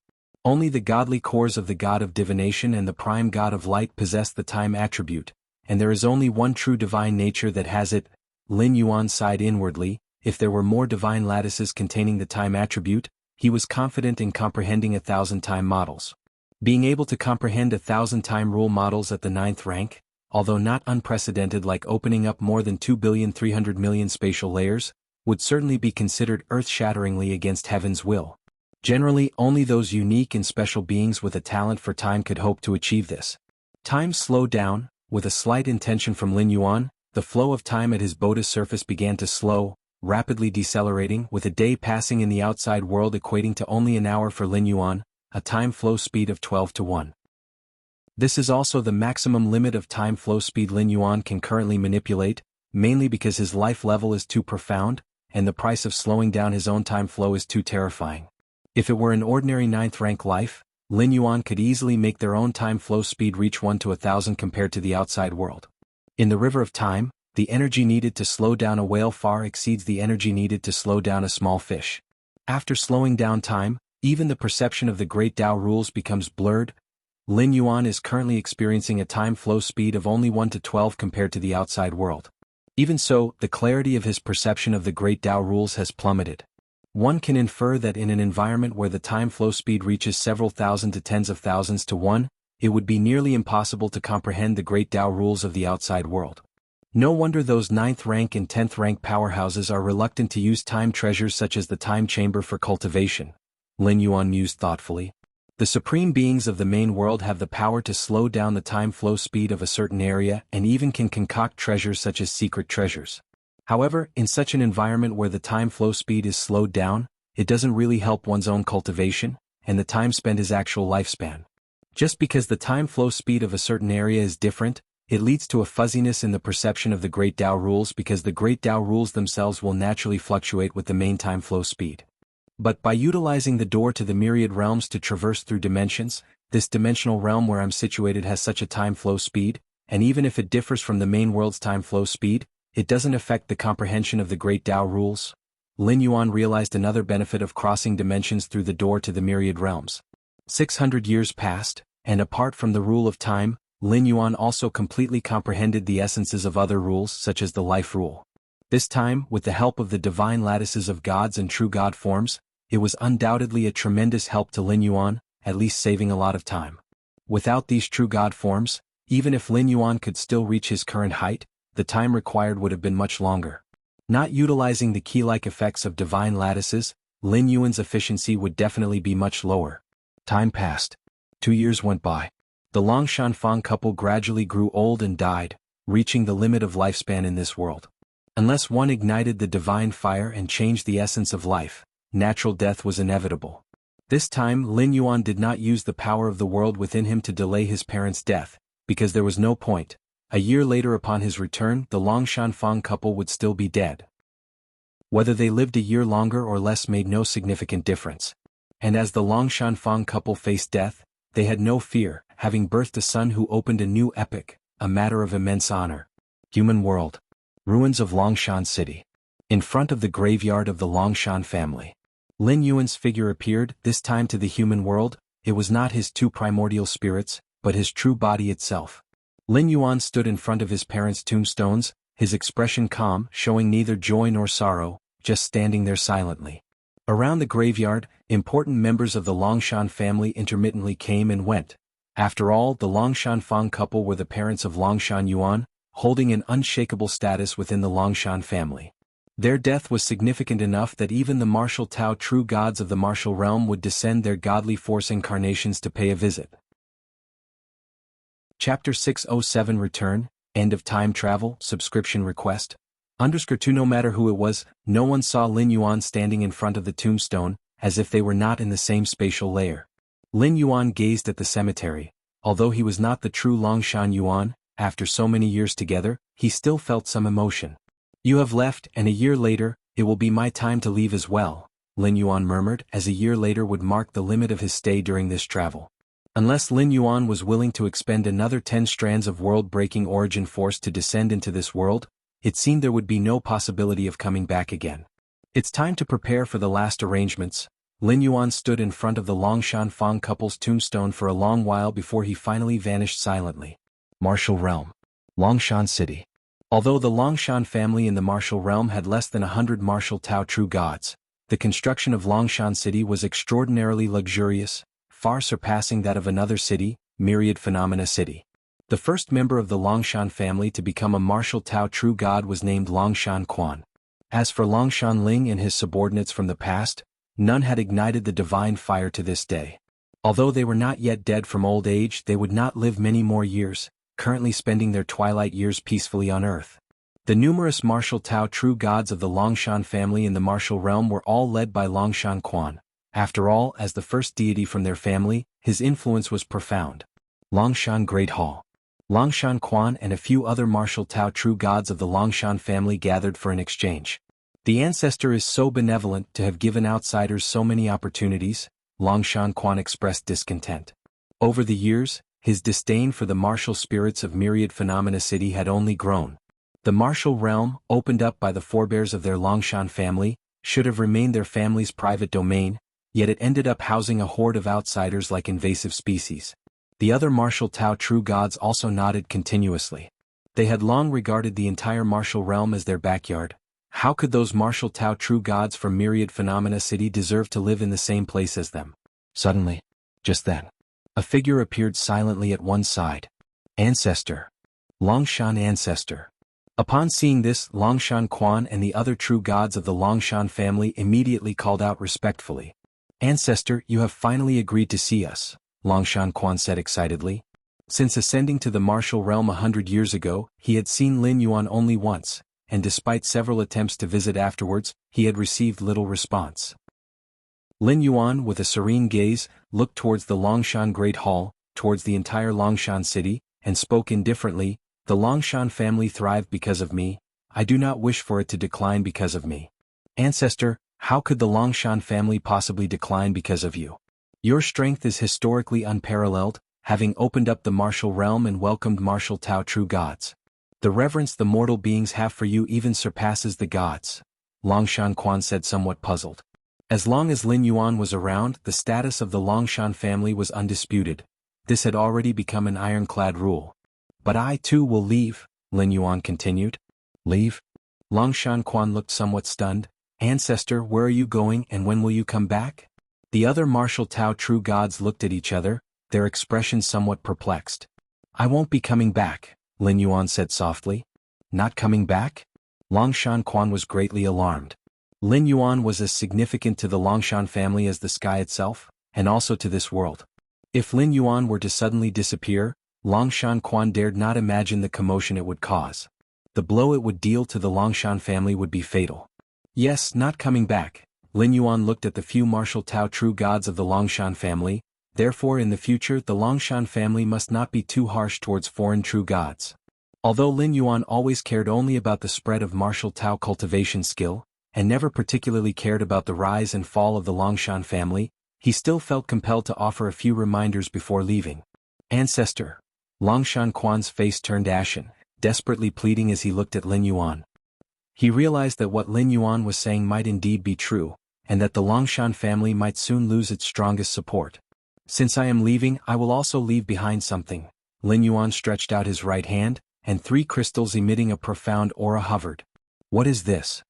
Only the godly cores of the God of Divination and the Prime God of Light possess the time attribute, and there is only one true divine nature that has it. Lin Yuan sighed inwardly. If there were more divine lattices containing the time attribute, he was confident in comprehending 1,000 time models. Being able to comprehend 1,000 time rule models at the 9th rank, although not unprecedented like opening up more than 2,300,000,000 spatial layers, would certainly be considered earth-shatteringly against heaven's will. Generally, only those unique and special beings with a talent for time could hope to achieve this. Time slowed down. With a slight intention from Lin Yuan, the flow of time at his boda's surface began to slow, rapidly decelerating, with a day passing in the outside world equating to only an hour for Lin Yuan, a time flow speed of 12:1. This is also the maximum limit of time flow speed Lin Yuan can currently manipulate, mainly because his life level is too profound, and the price of slowing down his own time flow is too terrifying. If it were an ordinary 9th rank life, Lin Yuan could easily make their own time flow speed reach 1 to 1,000 compared to the outside world. In the river of time, the energy needed to slow down a whale far exceeds the energy needed to slow down a small fish. After slowing down time, even the perception of the great Tao rules becomes blurred. Lin Yuan is currently experiencing a time flow speed of only 1 to 12 compared to the outside world. Even so, the clarity of his perception of the great Tao rules has plummeted. One can infer that in an environment where the time flow speed reaches several thousand to tens of thousands to 1, it would be nearly impossible to comprehend the great Tao rules of the outside world. No wonder those 9th rank and 10th rank powerhouses are reluctant to use time treasures such as the time chamber for cultivation, Lin Yuan mused thoughtfully. The supreme beings of the main world have the power to slow down the time flow speed of a certain area and even can concoct treasures such as secret treasures. However, in such an environment where the time flow speed is slowed down, it doesn't really help one's own cultivation, and the time spent is actual lifespan. Just because the time flow speed of a certain area is different, it leads to a fuzziness in the perception of the great Tao rules because the great Tao rules themselves will naturally fluctuate with the main time flow speed. But by utilizing the door to the myriad realms to traverse through dimensions, this dimensional realm where I'm situated has such a time flow speed, and even if it differs from the main world's time flow speed, it doesn't affect the comprehension of the great Tao rules. Lin Yuan realized another benefit of crossing dimensions through the door to the myriad realms. 600 years passed, and apart from the rule of time, Lin Yuan also completely comprehended the essences of other rules such as the life rule. This time, with the help of the divine lattices of gods and true God forms, it was undoubtedly a tremendous help to Lin Yuan, at least saving a lot of time. Without these true God forms, even if Lin Yuan could still reach his current height, the time required would have been much longer. Not utilizing the key-like effects of divine lattices, Lin Yuan's efficiency would definitely be much lower. Time passed. 2 years went by. The Longshan Fang couple gradually grew old and died, reaching the limit of lifespan in this world. Unless one ignited the divine fire and changed the essence of life, natural death was inevitable. This time Lin Yuan did not use the power of the world within him to delay his parents' death, because there was no point. A year later upon his return, the Longshan Fang couple would still be dead. Whether they lived a year longer or less made no significant difference. And as the Longshan Fang couple faced death, they had no fear, having birthed a son who opened a new epoch, a matter of immense honor. Human world. Ruins of Longshan City. In front of the graveyard of the Longshan family. Lin Yuan's figure appeared, this time to the human world. It was not his two primordial spirits, but his true body itself. Lin Yuan stood in front of his parents' tombstones, his expression calm, showing neither joy nor sorrow, just standing there silently. Around the graveyard, important members of the Longshan family intermittently came and went. After all, the Longshan Fang couple were the parents of Longshan Yuan, holding an unshakable status within the Longshan family. Their death was significant enough that even the martial Tao true gods of the martial realm would descend their godly force incarnations to pay a visit. Chapter 607 Return, End of time travel, subscription request. _2 No matter who it was, no one saw Lin Yuan standing in front of the tombstone, as if they were not in the same spatial layer. Lin Yuan gazed at the cemetery. Although he was not the true Longshan Yuan, after so many years together, he still felt some emotion. You have left, and a year later, it will be my time to leave as well, Lin Yuan murmured, as a year later would mark the limit of his stay during this travel. Unless Lin Yuan was willing to expend another 10 strands of world-breaking origin force to descend into this world, it seemed there would be no possibility of coming back again. It's time to prepare for the last arrangements. Lin Yuan stood in front of the Longshan Fang couple's tombstone for a long while before he finally vanished silently. Martial Realm. Longshan City. Although the Longshan family in the martial realm had less than 100 martial Tao true gods, the construction of Longshan City was extraordinarily luxurious, far surpassing that of another city, Myriad Phenomena City. The first member of the Longshan family to become a martial Tao true god was named Longshan Quan. As for Longshan Ling and his subordinates from the past, none had ignited the divine fire to this day. Although they were not yet dead from old age, they would not live many more years, currently spending their twilight years peacefully on earth. The numerous martial Tao true gods of the Longshan family in the martial realm were all led by Longshan Quan. After all, as the first deity from their family, his influence was profound. Longshan Great Hall. Longshan Quan and a few other martial Tao true gods of the Longshan family gathered for an exchange. The ancestor is so benevolent to have given outsiders so many opportunities, Longshan Quan expressed discontent. Over the years, his disdain for the martial spirits of Myriad Phenomena City had only grown. The martial realm, opened up by the forebears of their Longshan family, should have remained their family's private domain, yet it ended up housing a horde of outsiders like invasive species. The other martial Tao true gods also nodded continuously. They had long regarded the entire martial realm as their backyard. How could those martial Tao true gods from Myriad Phenomena City deserve to live in the same place as them? Suddenly, just then, a figure appeared silently at one side. Ancestor. Longshan Ancestor. Upon seeing this, Longshan Quan and the other true gods of the Longshan family immediately called out respectfully. Ancestor, you have finally agreed to see us, Longshan Quan said excitedly. Since ascending to the martial realm 100 years ago, he had seen Lin Yuan only once, and despite several attempts to visit afterwards, he had received little response. Lin Yuan, with a serene gaze, looked towards the Longshan Great Hall, towards the entire Longshan city, and spoke indifferently, "The Longshan family thrived because of me, I do not wish for it to decline because of me. Ancestor, how could the Longshan family possibly decline because of you? Your strength is historically unparalleled, having opened up the martial realm and welcomed martial Tao true gods. The reverence the mortal beings have for you even surpasses the gods," Longshan Quan said somewhat puzzled. As long as Lin Yuan was around, the status of the Longshan family was undisputed. This had already become an ironclad rule. But I too will leave, Lin Yuan continued. Leave? Longshan Quan looked somewhat stunned. Ancestor, where are you going and when will you come back? The other martial Tao true gods looked at each other, their expressions somewhat perplexed. I won't be coming back, Lin Yuan said softly. Not coming back? Longshan Quan was greatly alarmed. Lin Yuan was as significant to the Longshan family as the sky itself, and also to this world. If Lin Yuan were to suddenly disappear, Longshan Quan dared not imagine the commotion it would cause. The blow it would deal to the Longshan family would be fatal. Yes, not coming back. Lin Yuan looked at the few martial Tao true gods of the Longshan family. Therefore in the future the Longshan family must not be too harsh towards foreign true gods. Although Lin Yuan always cared only about the spread of martial Tao cultivation skill, and never particularly cared about the rise and fall of the Longshan family, he still felt compelled to offer a few reminders before leaving. Ancestor. Longshan Quan's face turned ashen, desperately pleading as he looked at Lin Yuan. He realized that what Lin Yuan was saying might indeed be true, and that the Longshan family might soon lose its strongest support. Since I am leaving, I will also leave behind something. Lin Yuan stretched out his right hand, and 3 crystals emitting a profound aura hovered. What is this?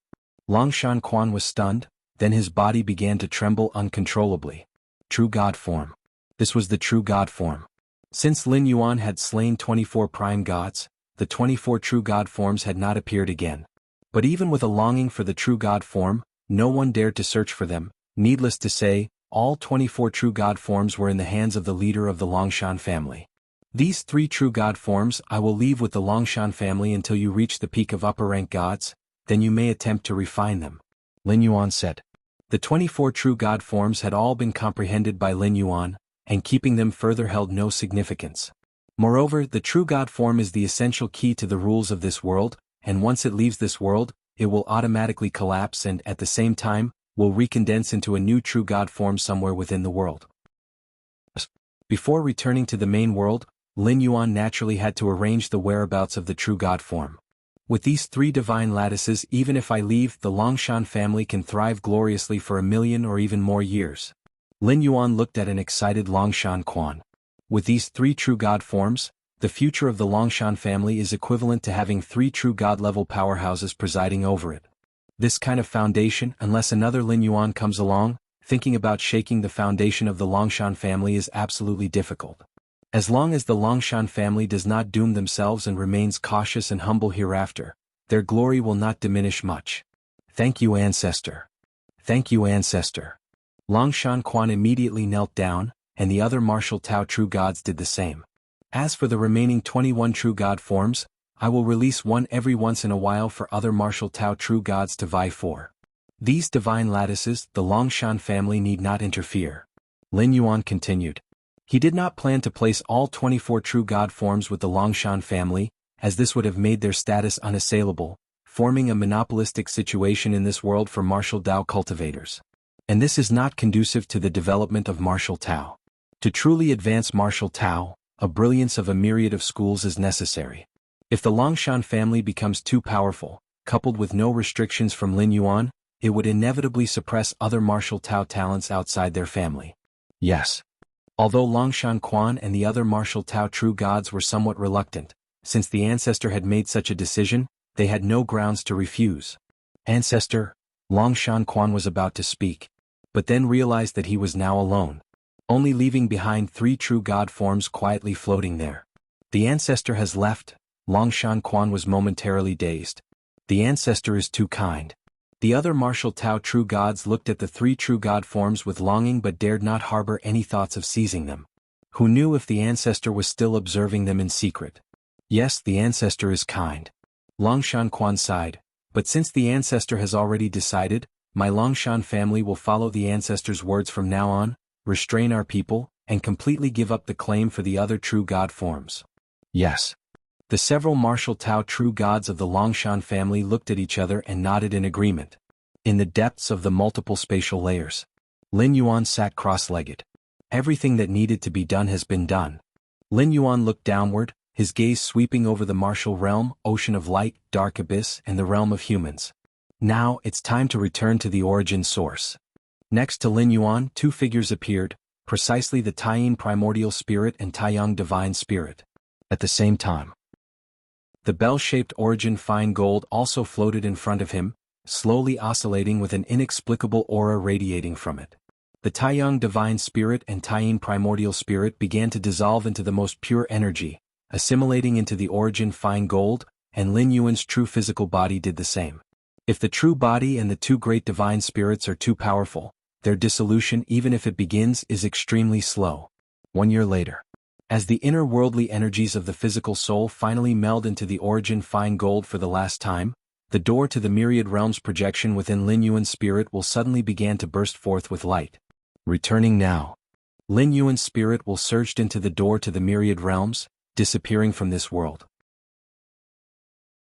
Longshan Quan was stunned, then his body began to tremble uncontrollably. True God form. This was the true God form. Since Lin Yuan had slain 24 prime gods, the 24 true God forms had not appeared again. But even with a longing for the true God form, no one dared to search for them. Needless to say, all 24 true God forms were in the hands of the leader of the Longshan family. These 3 true god forms I will leave with the Longshan family until you reach the peak of upper-rank gods, then you may attempt to refine them," Lin Yuan said. The 24 true god forms had all been comprehended by Lin Yuan, and keeping them further held no significance. Moreover, the true god form is the essential key to the rules of this world, and once it leaves this world, it will automatically collapse and, at the same time, will recondense into a new true god form somewhere within the world. Before returning to the main world, Lin Yuan naturally had to arrange the whereabouts of the true god form. With these 3 divine lattices, even if I leave, the Longshan family can thrive gloriously for 1,000,000 or even more years. Lin Yuan looked at an excited Longshan Quan. With these 3 true god forms, the future of the Longshan family is equivalent to having 3 true god-level powerhouses presiding over it. This kind of foundation, unless another Lin Yuan comes along, thinking about shaking the foundation of the Longshan family is absolutely difficult. As long as the Longshan family does not doom themselves and remains cautious and humble hereafter, their glory will not diminish much. "Thank you, Ancestor. Thank you, Ancestor." Longshan Quan immediately knelt down, and the other martial Tao true gods did the same. As for the remaining 21 true god forms, I will release one every once in a while for other martial Tao true gods to vie for. These divine lattices, the Longshan family need not interfere. Lin Yuan continued. He did not plan to place all 24 true god forms with the Longshan family, as this would have made their status unassailable, forming a monopolistic situation in this world for martial Tao cultivators. And this is not conducive to the development of martial Tao. To truly advance martial Tao, a brilliance of a myriad of schools is necessary. If the Longshan family becomes too powerful, coupled with no restrictions from Lin Yuan, it would inevitably suppress other martial Tao talents outside their family. Yes. Although Longshan Quan and the other martial Tao true gods were somewhat reluctant, since the ancestor had made such a decision, they had no grounds to refuse. "Ancestor," Longshan Quan was about to speak, but then realized that he was now alone, only leaving behind 3 true god forms quietly floating there. "The ancestor has left," Longshan Quan was momentarily dazed. "The ancestor is too kind." The other martial Tao true gods looked at the 3 true god forms with longing but dared not harbor any thoughts of seizing them. Who knew if the ancestor was still observing them in secret? "Yes, the ancestor is kind." Longshan Quan sighed, "But since the ancestor has already decided, my Longshan family will follow the ancestor's words from now on, restrain our people, and completely give up the claim for the other true god forms." "Yes." The several martial Tao true gods of the Longshan family looked at each other and nodded in agreement. In the depths of the multiple spatial layers, Lin Yuan sat cross-legged. Everything that needed to be done has been done. Lin Yuan looked downward, his gaze sweeping over the martial realm, ocean of light, dark abyss, and the realm of humans. Now, it's time to return to the origin source. Next to Lin Yuan, 2 figures appeared, precisely the Taiyin primordial spirit and Taiyang divine spirit. At the same time, the bell-shaped origin fine gold also floated in front of him, slowly oscillating with an inexplicable aura radiating from it. The Taiyang divine spirit and Taiyin primordial spirit began to dissolve into the most pure energy, assimilating into the origin fine gold, and Lin Yuan's true physical body did the same. If the true body and the 2 great divine spirits are too powerful, their dissolution, even if it begins, is extremely slow. 1 year later, as the inner worldly energies of the physical soul finally meld into the origin fine gold for the last time, the door to the myriad realms projection within Lin Yuan's spirit will suddenly begin to burst forth with light. Returning now, Lin Yuan's spirit will surge into the door to the myriad realms, disappearing from this world.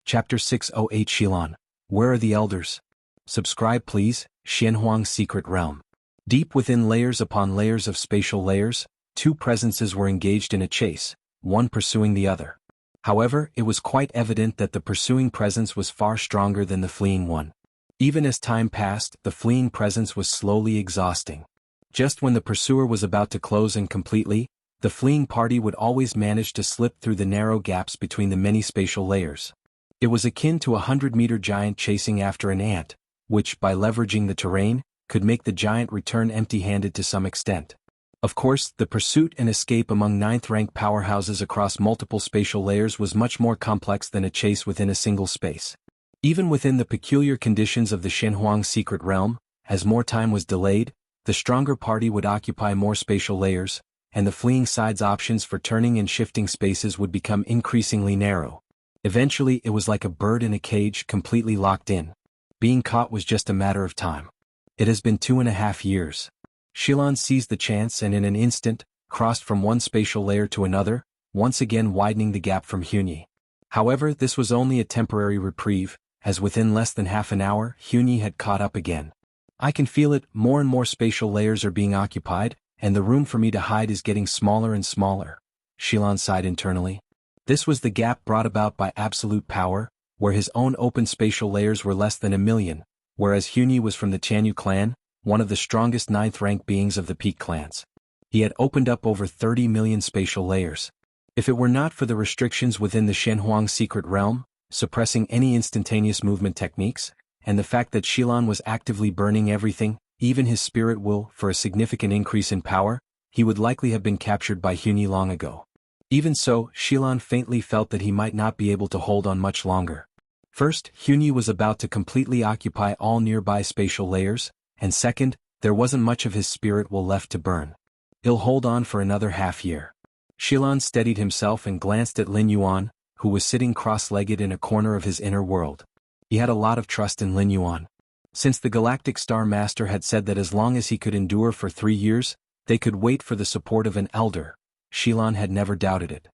Chapter 608 Shilan. Where are the elders? Subscribe please, Xianhuang's Secret Realm. Deep within layers upon layers of spatial layers, 2 presences were engaged in a chase, one pursuing the other. However, it was quite evident that the pursuing presence was far stronger than the fleeing one. Even as time passed, the fleeing presence was slowly exhausting. Just when the pursuer was about to close in completely, the fleeing party would always manage to slip through the narrow gaps between the many spatial layers. It was akin to a 100-meter giant chasing after an ant, which, by leveraging the terrain, could make the giant return empty-handed to some extent. Of course, the pursuit and escape among 9th-rank powerhouses across multiple spatial layers was much more complex than a chase within a single space. Even within the peculiar conditions of the Xianhuang Secret Realm, as more time was delayed, the stronger party would occupy more spatial layers, and the fleeing side's options for turning and shifting spaces would become increasingly narrow. Eventually it was like a bird in a cage completely locked in. Being caught was just a matter of time. It has been 2.5 years. Shilan seized the chance and in an instant, crossed from one spatial layer to another, once again widening the gap from Hunyi. However, this was only a temporary reprieve, as within less than half an hour, Hunyi had caught up again. I can feel it, more and more spatial layers are being occupied, and the room for me to hide is getting smaller and smaller. Shilan sighed internally. This was the gap brought about by absolute power, where his own open spatial layers were less than 1 million, whereas Hunyi was from the Tianyu clan, one of the strongest 9th-rank beings of the Peak clans. He had opened up over 30 million spatial layers. If it were not for the restrictions within the Shenhuang secret realm, suppressing any instantaneous movement techniques, and the fact that Shilan was actively burning everything, even his spirit will, for a significant increase in power, he would likely have been captured by Hunyi long ago. Even so, Shilan faintly felt that he might not be able to hold on much longer. First, Hunyi was about to completely occupy all nearby spatial layers, and second, there wasn't much of his spirit will left to burn. He'll hold on for another half-year. Shilan steadied himself and glanced at Lin Yuan, who was sitting cross-legged in a corner of his inner world. He had a lot of trust in Lin Yuan. Since the Galactic Star Master had said that as long as he could endure for 3 years, they could wait for the support of an elder, Shilan had never doubted it.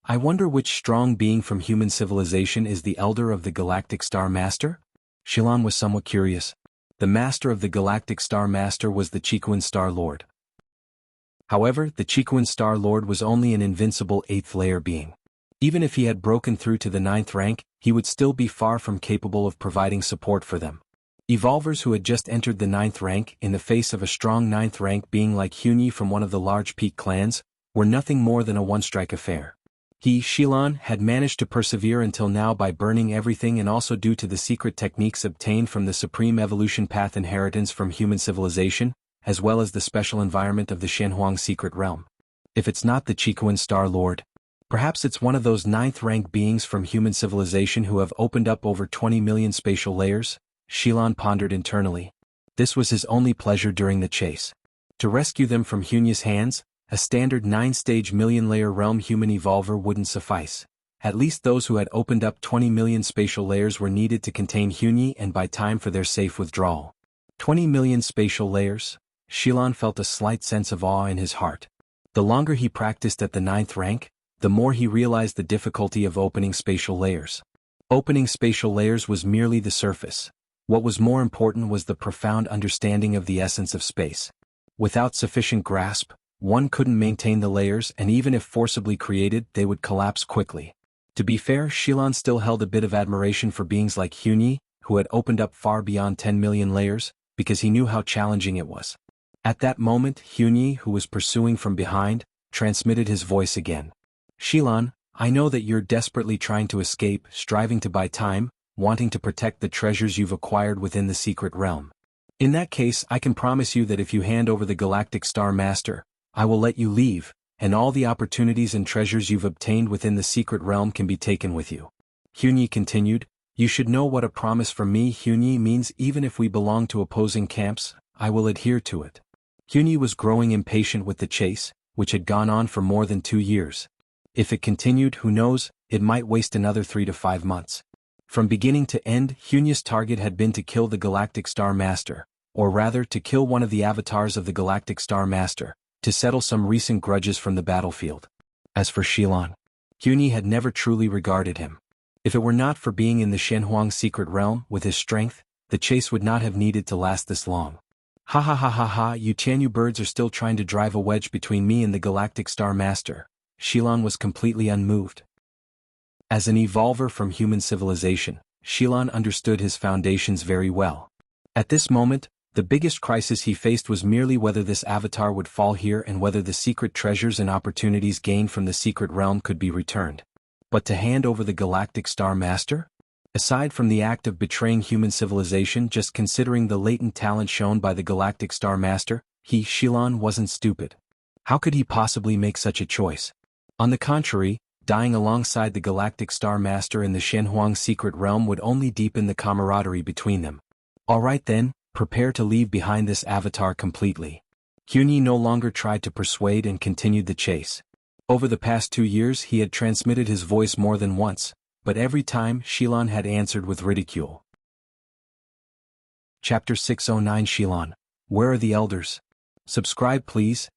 I wonder which strong being from human civilization is the elder of the Galactic Star Master? Shilan was somewhat curious. The master of the Galactic Star Master was the Chiquan Star Lord. However, the Chiquan Star Lord was only an invincible 8th-layer being. Even if he had broken through to the 9th rank, he would still be far from capable of providing support for them. Evolvers who had just entered the 9th rank in the face of a strong 9th rank being like Hunyi from one of the large Peak clans, were nothing more than a one-strike affair. He, Shilan, had managed to persevere until now by burning everything and also due to the secret techniques obtained from the Supreme Evolution Path inheritance from human civilization, as well as the special environment of the Shenhuang secret realm. If it's not the Chiquan Star Lord, perhaps it's one of those 9th-rank beings from human civilization who have opened up over 20 million spatial layers, Shilan pondered internally. This was his only pleasure during the chase. To rescue them from Hunyi's hands, a standard 9-stage million-layer realm human evolver wouldn't suffice. At least those who had opened up 20 million spatial layers were needed to contain Hunyi and buy time for their safe withdrawal. 20 million spatial layers? Shilan felt a slight sense of awe in his heart. The longer he practiced at the 9th rank, the more he realized the difficulty of opening spatial layers. Opening spatial layers was merely the surface. What was more important was the profound understanding of the essence of space. Without sufficient grasp, one couldn't maintain the layers, and even if forcibly created, they would collapse quickly. To be fair, Shilan still held a bit of admiration for beings like Hunyi, who had opened up far beyond 10 million layers, because he knew how challenging it was. At that moment, Hunyi, who was pursuing from behind, transmitted his voice again. Shilan, I know that you're desperately trying to escape, striving to buy time, wanting to protect the treasures you've acquired within the secret realm. In that case, I can promise you that if you hand over the Galactic Star Master, I will let you leave, and all the opportunities and treasures you've obtained within the secret realm can be taken with you. Hunyi continued, you should know what a promise from me Hunyi means. Even if we belong to opposing camps, I will adhere to it. Hunyi was growing impatient with the chase, which had gone on for more than 2 years. If it continued, who knows, it might waste another 3 to 5 months. From beginning to end, Hunyi's target had been to kill the Galactic Star Master, or rather to kill one of the avatars of the Galactic Star Master, to settle some recent grudges from the battlefield. As for Shilan, Hunyi had never truly regarded him. If it were not for being in the Shenhuang secret realm with his strength, the chase would not have needed to last this long. Ha ha ha ha ha, you Tianyu birds are still trying to drive a wedge between me and the Galactic Star Master. Shilan was completely unmoved. As an evolver from human civilization, Shilan understood his foundations very well. At this moment, the biggest crisis he faced was merely whether this avatar would fall here and whether the secret treasures and opportunities gained from the secret realm could be returned. But to hand over the Galactic Star Master? Aside from the act of betraying human civilization, just considering the latent talent shown by the Galactic Star Master, Shilan wasn't stupid. How could he possibly make such a choice? On the contrary, dying alongside the Galactic Star Master in the Shenhuang secret realm would only deepen the camaraderie between them. Alright then, prepare to leave behind this avatar completely. Hunyi no longer tried to persuade and continued the chase. Over the past 2 years he had transmitted his voice more than once, but every time Shilon had answered with ridicule. Chapter 609 Shilon, where are the elders? Subscribe please.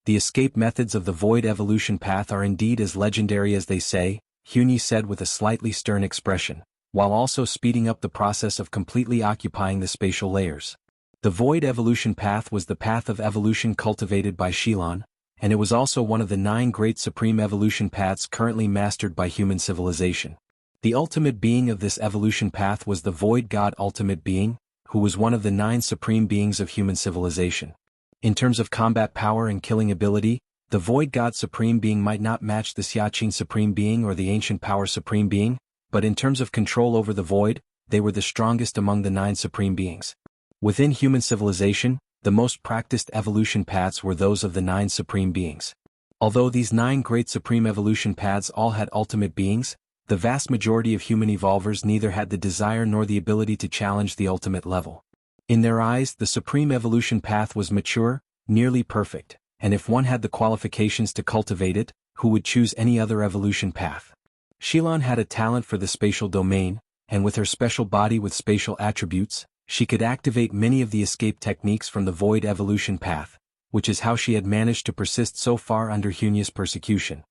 The escape methods of the void evolution path are indeed as legendary as they say, Hunyi said with a slightly stern expression, while also speeding up the process of completely occupying the spatial layers. The void evolution path was the path of evolution cultivated by Shilon, and it was also one of the 9 great supreme evolution paths currently mastered by human civilization. The ultimate being of this evolution path was the void god ultimate being, who was one of the 9 supreme beings of human civilization. In terms of combat power and killing ability, the void god supreme being might not match the Xiaqin supreme being or the ancient power supreme being, but in terms of control over the void, they were the strongest among the 9 supreme beings. Within human civilization, the most practiced evolution paths were those of the 9 supreme beings. Although these 9 great supreme evolution paths all had ultimate beings, the vast majority of human evolvers neither had the desire nor the ability to challenge the ultimate level. In their eyes, the supreme evolution path was mature, nearly perfect, and if one had the qualifications to cultivate it, who would choose any other evolution path? Shilon had a talent for the spatial domain, and with her special body with spatial attributes, she could activate many of the escape techniques from the void evolution path, which is how she had managed to persist so far under Hunyi's persecution.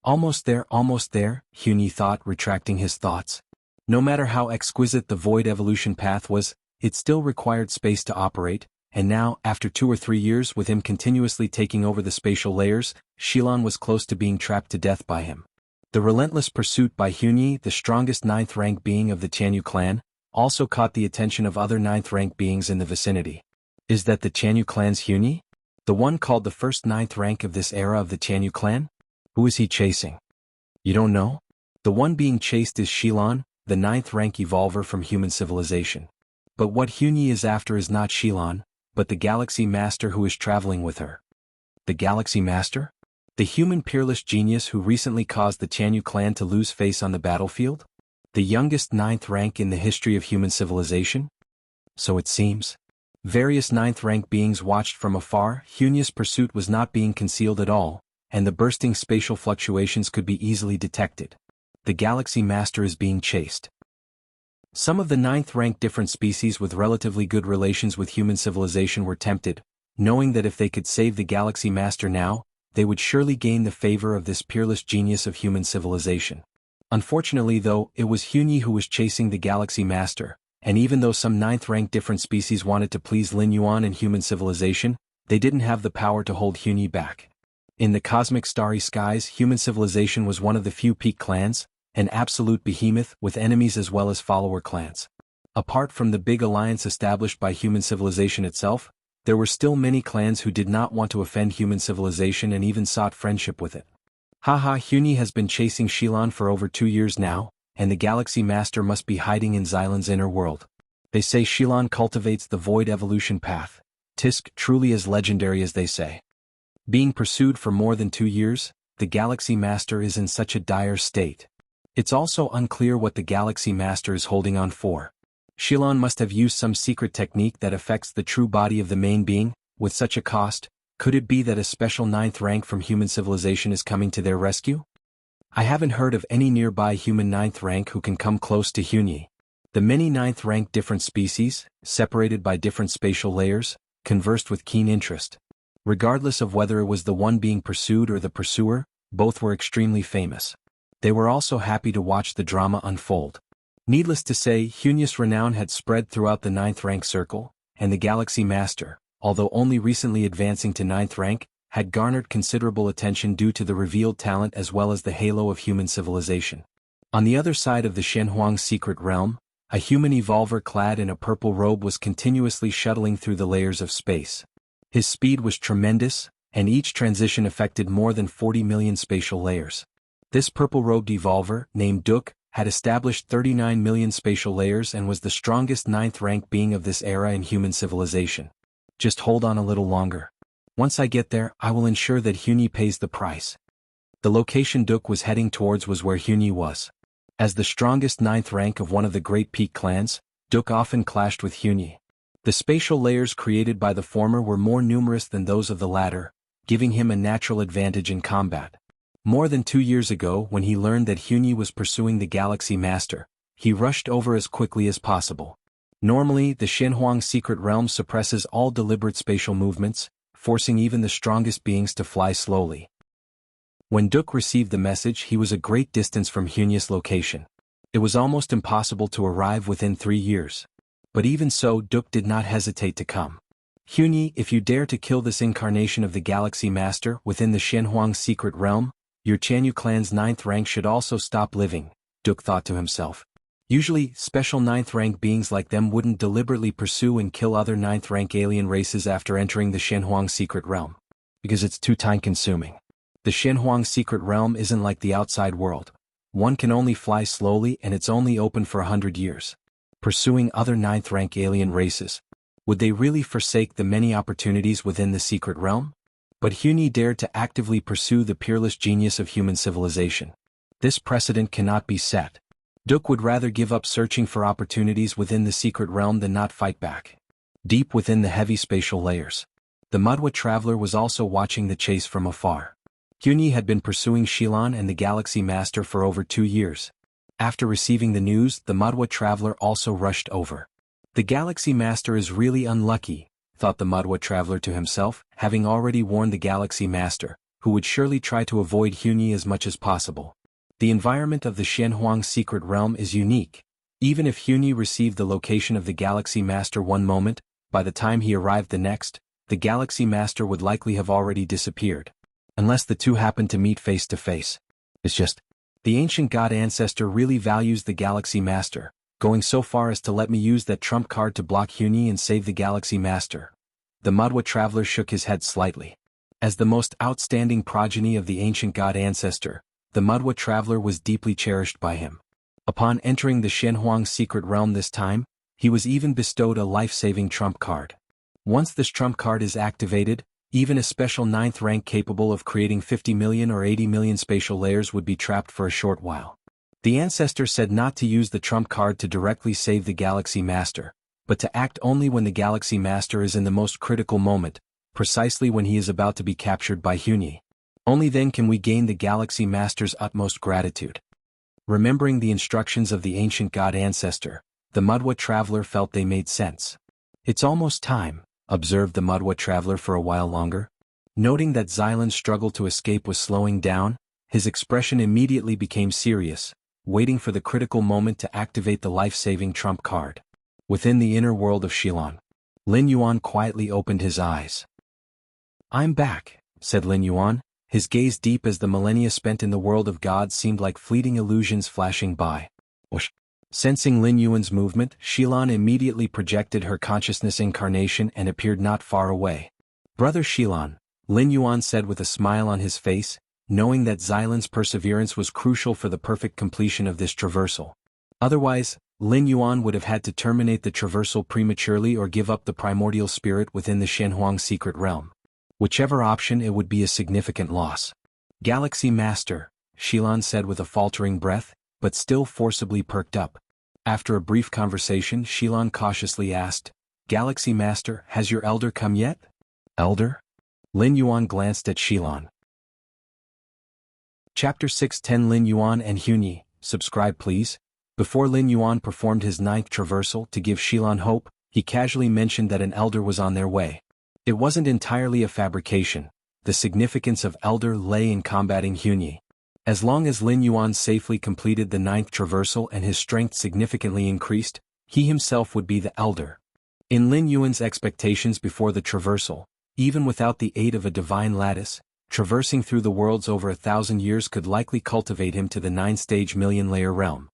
Almost there, Hunyi thought, retracting his thoughts. No matter how exquisite the void evolution path was, it still required space to operate, and now, after 2 or 3 years with him continuously taking over the spatial layers, Shilon was close to being trapped to death by him. The relentless pursuit by Hunyi, the strongest 9th rank being of the Jianghu clan, also caught the attention of other 9th rank beings in the vicinity. Is that the Jianghu clan's Hunyi? The one called the first 9th rank of this era of the Jianghu clan? Who is he chasing? You don't know? The one being chased is Shilon, the 9th rank evolver from human civilization. But what Hunyi is after is not Shilon, but the Galaxy Master who is traveling with her. The Galaxy Master? The human peerless genius who recently caused the Jianghu clan to lose face on the battlefield? The youngest 9th rank in the history of human civilization? So it seems. Various 9th rank beings watched from afar. Hunyi's pursuit was not being concealed at all, and the bursting spatial fluctuations could be easily detected. The Galaxy Master is being chased. Some of the 9th rank different species with relatively good relations with human civilization were tempted, knowing that if they could save the Galaxy Master now, they would surely gain the favor of this peerless genius of human civilization. Unfortunately though, it was Hunyi who was chasing the Galaxy Master, and even though some 9th rank different species wanted to please Lin Yuan and human civilization, they didn't have the power to hold Hunyi back. In the cosmic starry skies, human civilization was one of the few peak clans, an absolute behemoth with enemies as well as follower clans. Apart from the big alliance established by human civilization itself, there were still many clans who did not want to offend human civilization and even sought friendship with it. Hunyi has been chasing Shilon for over 2 years now, and the Galaxy Master must be hiding in Xylan's inner world. They say Shilon cultivates the void evolution path. Tisk truly as legendary as they say. Being pursued for more than 2 years, the Galaxy Master is in such a dire state. It's also unclear what the Galaxy Master is holding on for. Shilon must have used some secret technique that affects the true body of the main being. With such a cost, could it be that a special 9th rank from human civilization is coming to their rescue? I haven't heard of any nearby human 9th rank who can come close to Hunyi. The many 9th rank different species, separated by different spatial layers, conversed with keen interest. Regardless of whether it was the one being pursued or the pursuer, both were extremely famous. They were also happy to watch the drama unfold. Needless to say, Hunyi's renown had spread throughout the 9th rank circle, and the Galaxy Master, although only recently advancing to 9th rank, had garnered considerable attention due to the revealed talent as well as the halo of human civilization. On the other side of the Shenhuang secret realm, a human evolver clad in a purple robe was continuously shuttling through the layers of space. His speed was tremendous, and each transition affected more than 40 million spatial layers. This purple-robed evolver, named Duk, had established 39 million spatial layers and was the strongest 9th rank being of this era in human civilization. Just hold on a little longer. Once I get there, I will ensure that Hunyi pays the price. The location Duk was heading towards was where Hunyi was. As the strongest 9th rank of one of the great peak clans, Duk often clashed with Hunyi. The spatial layers created by the former were more numerous than those of the latter, giving him a natural advantage in combat. More than 2 years ago, when he learned that Huni was pursuing the Galaxy Master, he rushed over as quickly as possible. Normally, the Shenhuang secret realm suppresses all deliberate spatial movements, forcing even the strongest beings to fly slowly. When Duke received the message, he was a great distance from Huni's location. It was almost impossible to arrive within 3 years. But even so, Duke did not hesitate to come. Huni, if you dare to kill this incarnation of the Galaxy Master within the Shenhuang secret realm, your Chanyu clan's 9th rank should also stop living, Duke thought to himself. Usually, special 9th rank beings like them wouldn't deliberately pursue and kill other 9th rank alien races after entering the Shenhuang secret realm. Because it's too time-consuming. The Shenhuang secret realm isn't like the outside world. One can only fly slowly and it's only open for 100 years. Pursuing other 9th rank alien races. Would they really forsake the many opportunities within the secret realm? But Huni dared to actively pursue the peerless genius of human civilization. This precedent cannot be set. Duke would rather give up searching for opportunities within the secret realm than not fight back. Deep within the heavy spatial layers, the Mudwa traveler was also watching the chase from afar. Huni had been pursuing Shilan and the Galaxy Master for over 2 years. After receiving the news, the Mudwa traveler also rushed over. The Galaxy Master is really unlucky, thought the Mudwa traveler to himself, having already warned the Galaxy Master, who would surely try to avoid Huni as much as possible. The environment of the Shenhuang secret realm is unique. Even if Huni received the location of the Galaxy Master one moment, by the time he arrived the next, the Galaxy Master would likely have already disappeared. Unless the two happened to meet face to face. It's just, the ancient god ancestor really values the Galaxy Master, going so far as to let me use that trump card to block Huni and save the Galaxy Master. The Mudwa traveler shook his head slightly. As the most outstanding progeny of the ancient god ancestor, the Mudwa traveler was deeply cherished by him. Upon entering the Shenhuang secret realm this time, he was even bestowed a life-saving trump card. Once this trump card is activated, even a special 9th rank capable of creating 50 million or 80 million spatial layers would be trapped for a short while. The ancestor said not to use the trump card to directly save the Galaxy Master, but to act only when the Galaxy Master is in the most critical moment, precisely when he is about to be captured by Huni. Only then can we gain the Galaxy Master's utmost gratitude. Remembering the instructions of the ancient god ancestor, the Mudwa traveler felt they made sense. It's almost time, observed the Mudwa traveler for a while longer. Noting that Xylan's struggle to escape was slowing down, his expression immediately became serious, waiting for the critical moment to activate the life-saving trump card. Within the inner world of Shilan, Lin Yuan quietly opened his eyes. "I'm back," said Lin Yuan, his gaze deep as the millennia spent in the world of gods seemed like fleeting illusions flashing by. Whoosh. Sensing Lin Yuan's movement, Shilan immediately projected her consciousness incarnation and appeared not far away. "Brother Shilan," Lin Yuan said with a smile on his face, knowing that Xylan's perseverance was crucial for the perfect completion of this traversal. Otherwise, Lin Yuan would have had to terminate the traversal prematurely or give up the primordial spirit within the Shenhuang secret realm. Whichever option, it would be a significant loss. "Galaxy Master," Shilan said with a faltering breath, but still forcibly perked up. After a brief conversation, Shilan cautiously asked, "Galaxy Master, has your elder come yet?" "Elder?" Lin Yuan glanced at Shilan. Chapter 610 Lin Yuan and Huni, subscribe please. Before Lin Yuan performed his 9th traversal to give Shilan hope, he casually mentioned that an elder was on their way. It wasn't entirely a fabrication. The significance of elder lay in combating Huni. As long as Lin Yuan safely completed the 9th traversal and his strength significantly increased, he himself would be the elder. In Lin Yuan's expectations before the traversal, even without the aid of a divine lattice, traversing through the worlds over 1,000 years could likely cultivate him to the 9-stage million-layer realm.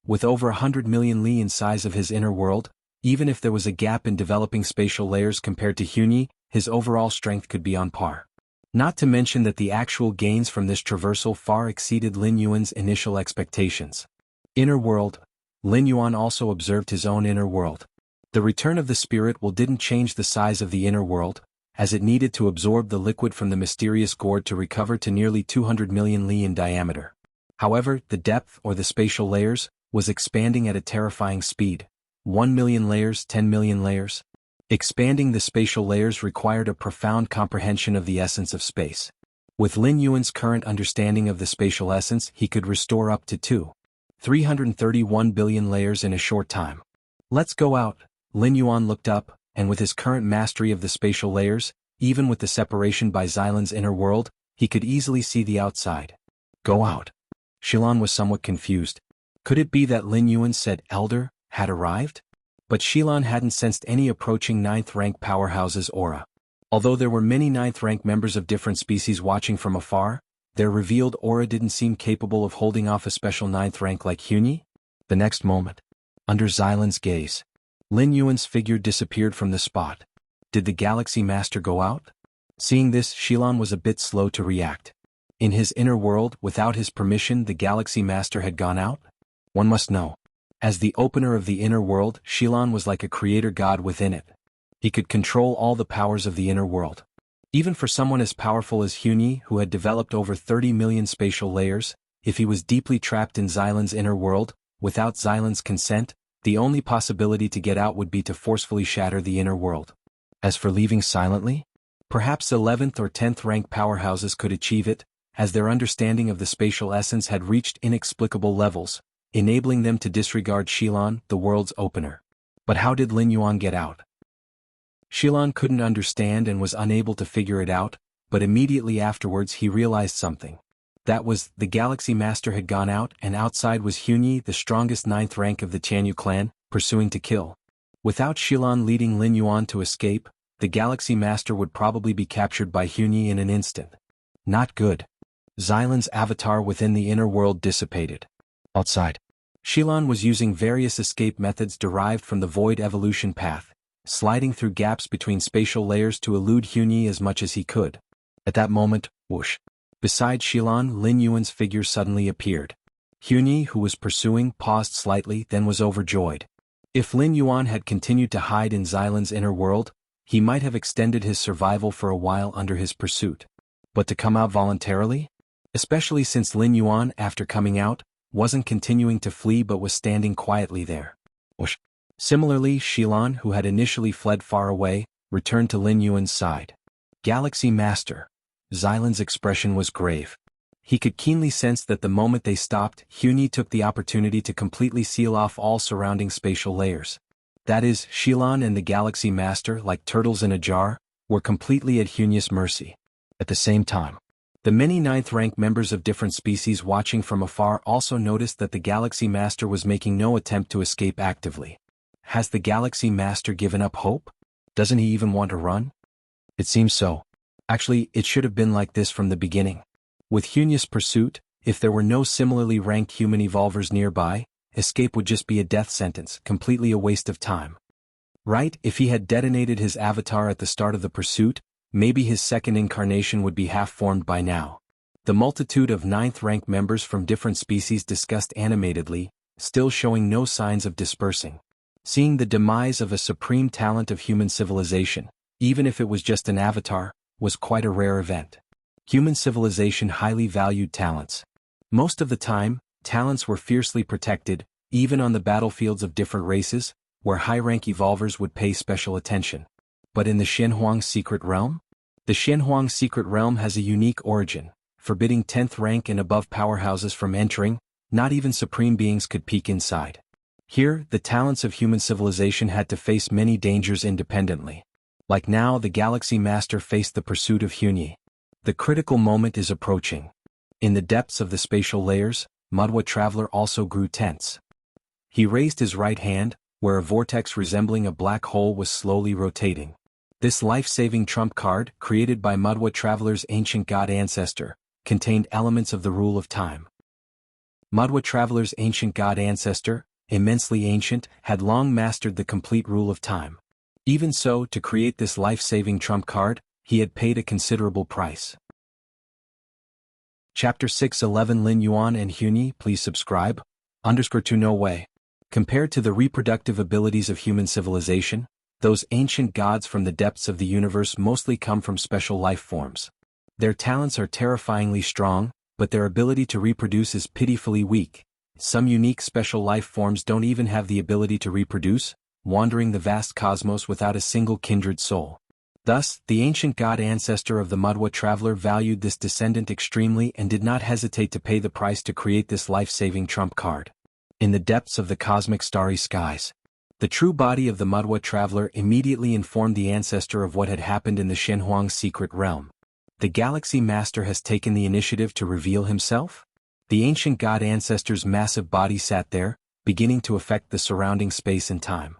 With over 100 million li in size of his inner world, even if there was a gap in developing spatial layers compared to Huni, his overall strength could be on par. Not to mention that the actual gains from this traversal far exceeded Lin Yuan's initial expectations. Inner world. Lin Yuan also observed his own inner world. The return of the spirit will didn't change the size of the inner world, as it needed to absorb the liquid from the mysterious gourd to recover to nearly 200 million li in diameter. However, the depth, or the spatial layers, was expanding at a terrifying speed. 1 million layers, 10 million layers. Expanding the spatial layers required a profound comprehension of the essence of space. With Lin Yuan's current understanding of the spatial essence, he could restore up to 331 billion layers in a short time. Let's go out. Lin Yuan looked up, and with his current mastery of the spatial layers, even with the separation by Xylan's inner world, he could easily see the outside. Go out. Shilan was somewhat confused. Could it be that Lin Yuan said Elder had arrived? But Shilan hadn't sensed any approaching 9th rank powerhouse's aura. Although there were many 9th rank members of different species watching from afar, their revealed aura didn't seem capable of holding off a special 9th rank like Huni. The next moment, under Xylan's gaze, Lin Yuan's figure disappeared from the spot. Did the Galaxy Master go out? Seeing this, Shilan was a bit slow to react. In his inner world, without his permission, the Galaxy Master had gone out? One must know. As the opener of the inner world, Shilan was like a creator god within it. He could control all the powers of the inner world. Even for someone as powerful as Huni, who had developed over 30 million spatial layers, if he was deeply trapped in Xylan's inner world, without Xylan's consent, the only possibility to get out would be to forcefully shatter the inner world. As for leaving silently, perhaps 11th or 10th rank powerhouses could achieve it, as their understanding of the spatial essence had reached inexplicable levels, enabling them to disregard Shilan, the world's opener. But how did Lin Yuan get out? Shilan couldn't understand and was unable to figure it out, but immediately afterwards he realized something. That was, the Galaxy Master had gone out, and outside was Huni, the strongest 9th rank of the Tianyu clan, pursuing to kill. Without Shilan leading Lin Yuan to escape, the Galaxy Master would probably be captured by Huni in an instant. Not good. Xylan's avatar within the inner world dissipated. Outside, Shilan was using various escape methods derived from the void evolution path, sliding through gaps between spatial layers to elude Huni as much as he could. At that moment, whoosh. Beside Shilan, Lin Yuan's figure suddenly appeared. Huni, who was pursuing, paused slightly, then was overjoyed. If Lin Yuan had continued to hide in Xylan's inner world, he might have extended his survival for a while under his pursuit. But to come out voluntarily? Especially since Lin Yuan, after coming out, wasn't continuing to flee but was standing quietly there. Whoosh. Similarly, Shilan, who had initially fled far away, returned to Lin Yuan's side. Galaxy Master. Xylan's expression was grave. He could keenly sense that the moment they stopped, Huni took the opportunity to completely seal off all surrounding spatial layers. That is, Shilan and the Galaxy Master, like turtles in a jar, were completely at Huni's mercy. At the same time, the many 9th rank members of different species watching from afar also noticed that the Galaxy Master was making no attempt to escape actively. Has the Galaxy Master given up hope? Doesn't he even want to run? It seems so. Actually, it should have been like this from the beginning. With Huni's pursuit, if there were no similarly ranked human evolvers nearby, escape would just be a death sentence, completely a waste of time. Right, if he had detonated his avatar at the start of the pursuit, maybe his second incarnation would be half-formed by now. The multitude of 9th rank members from different species discussed animatedly, still showing no signs of dispersing. Seeing the demise of a supreme talent of human civilization, even if it was just an avatar, was quite a rare event. Human civilization highly valued talents. Most of the time, talents were fiercely protected, even on the battlefields of different races, where high-rank evolvers would pay special attention. But in the Shenhuang Secret Realm? The Shenhuang Secret Realm has a unique origin, forbidding 10th rank and above powerhouses from entering. Not even supreme beings could peek inside. Here, the talents of human civilization had to face many dangers independently. Like now, the Galaxy Master faced the pursuit of Huni. The critical moment is approaching. In the depths of the spatial layers, Mudwa Traveler also grew tense. He raised his right hand, where a vortex resembling a black hole was slowly rotating. This life-saving trump card, created by Mudwa Traveler's ancient god ancestor, contained elements of the rule of time. Mudwa Traveler's ancient god ancestor, immensely ancient, had long mastered the complete rule of time. Even so, to create this life-saving trump card, he had paid a considerable price. Chapter 611 Lin Yuan and Huni, please subscribe. _to no way. Compared to the reproductive abilities of human civilization, those ancient gods from the depths of the universe mostly come from special life forms. Their talents are terrifyingly strong, but their ability to reproduce is pitifully weak. Some unique special life forms don't even have the ability to reproduce, wandering the vast cosmos without a single kindred soul. Thus, the ancient god ancestor of the Madhwa traveler valued this descendant extremely and did not hesitate to pay the price to create this life-saving trump card. In the depths of the cosmic starry skies, the true body of the Madhwa traveler immediately informed the ancestor of what had happened in the Shenhuang secret realm. The Galaxy Master has taken the initiative to reveal himself? The ancient god ancestor's massive body sat there, beginning to affect the surrounding space and time.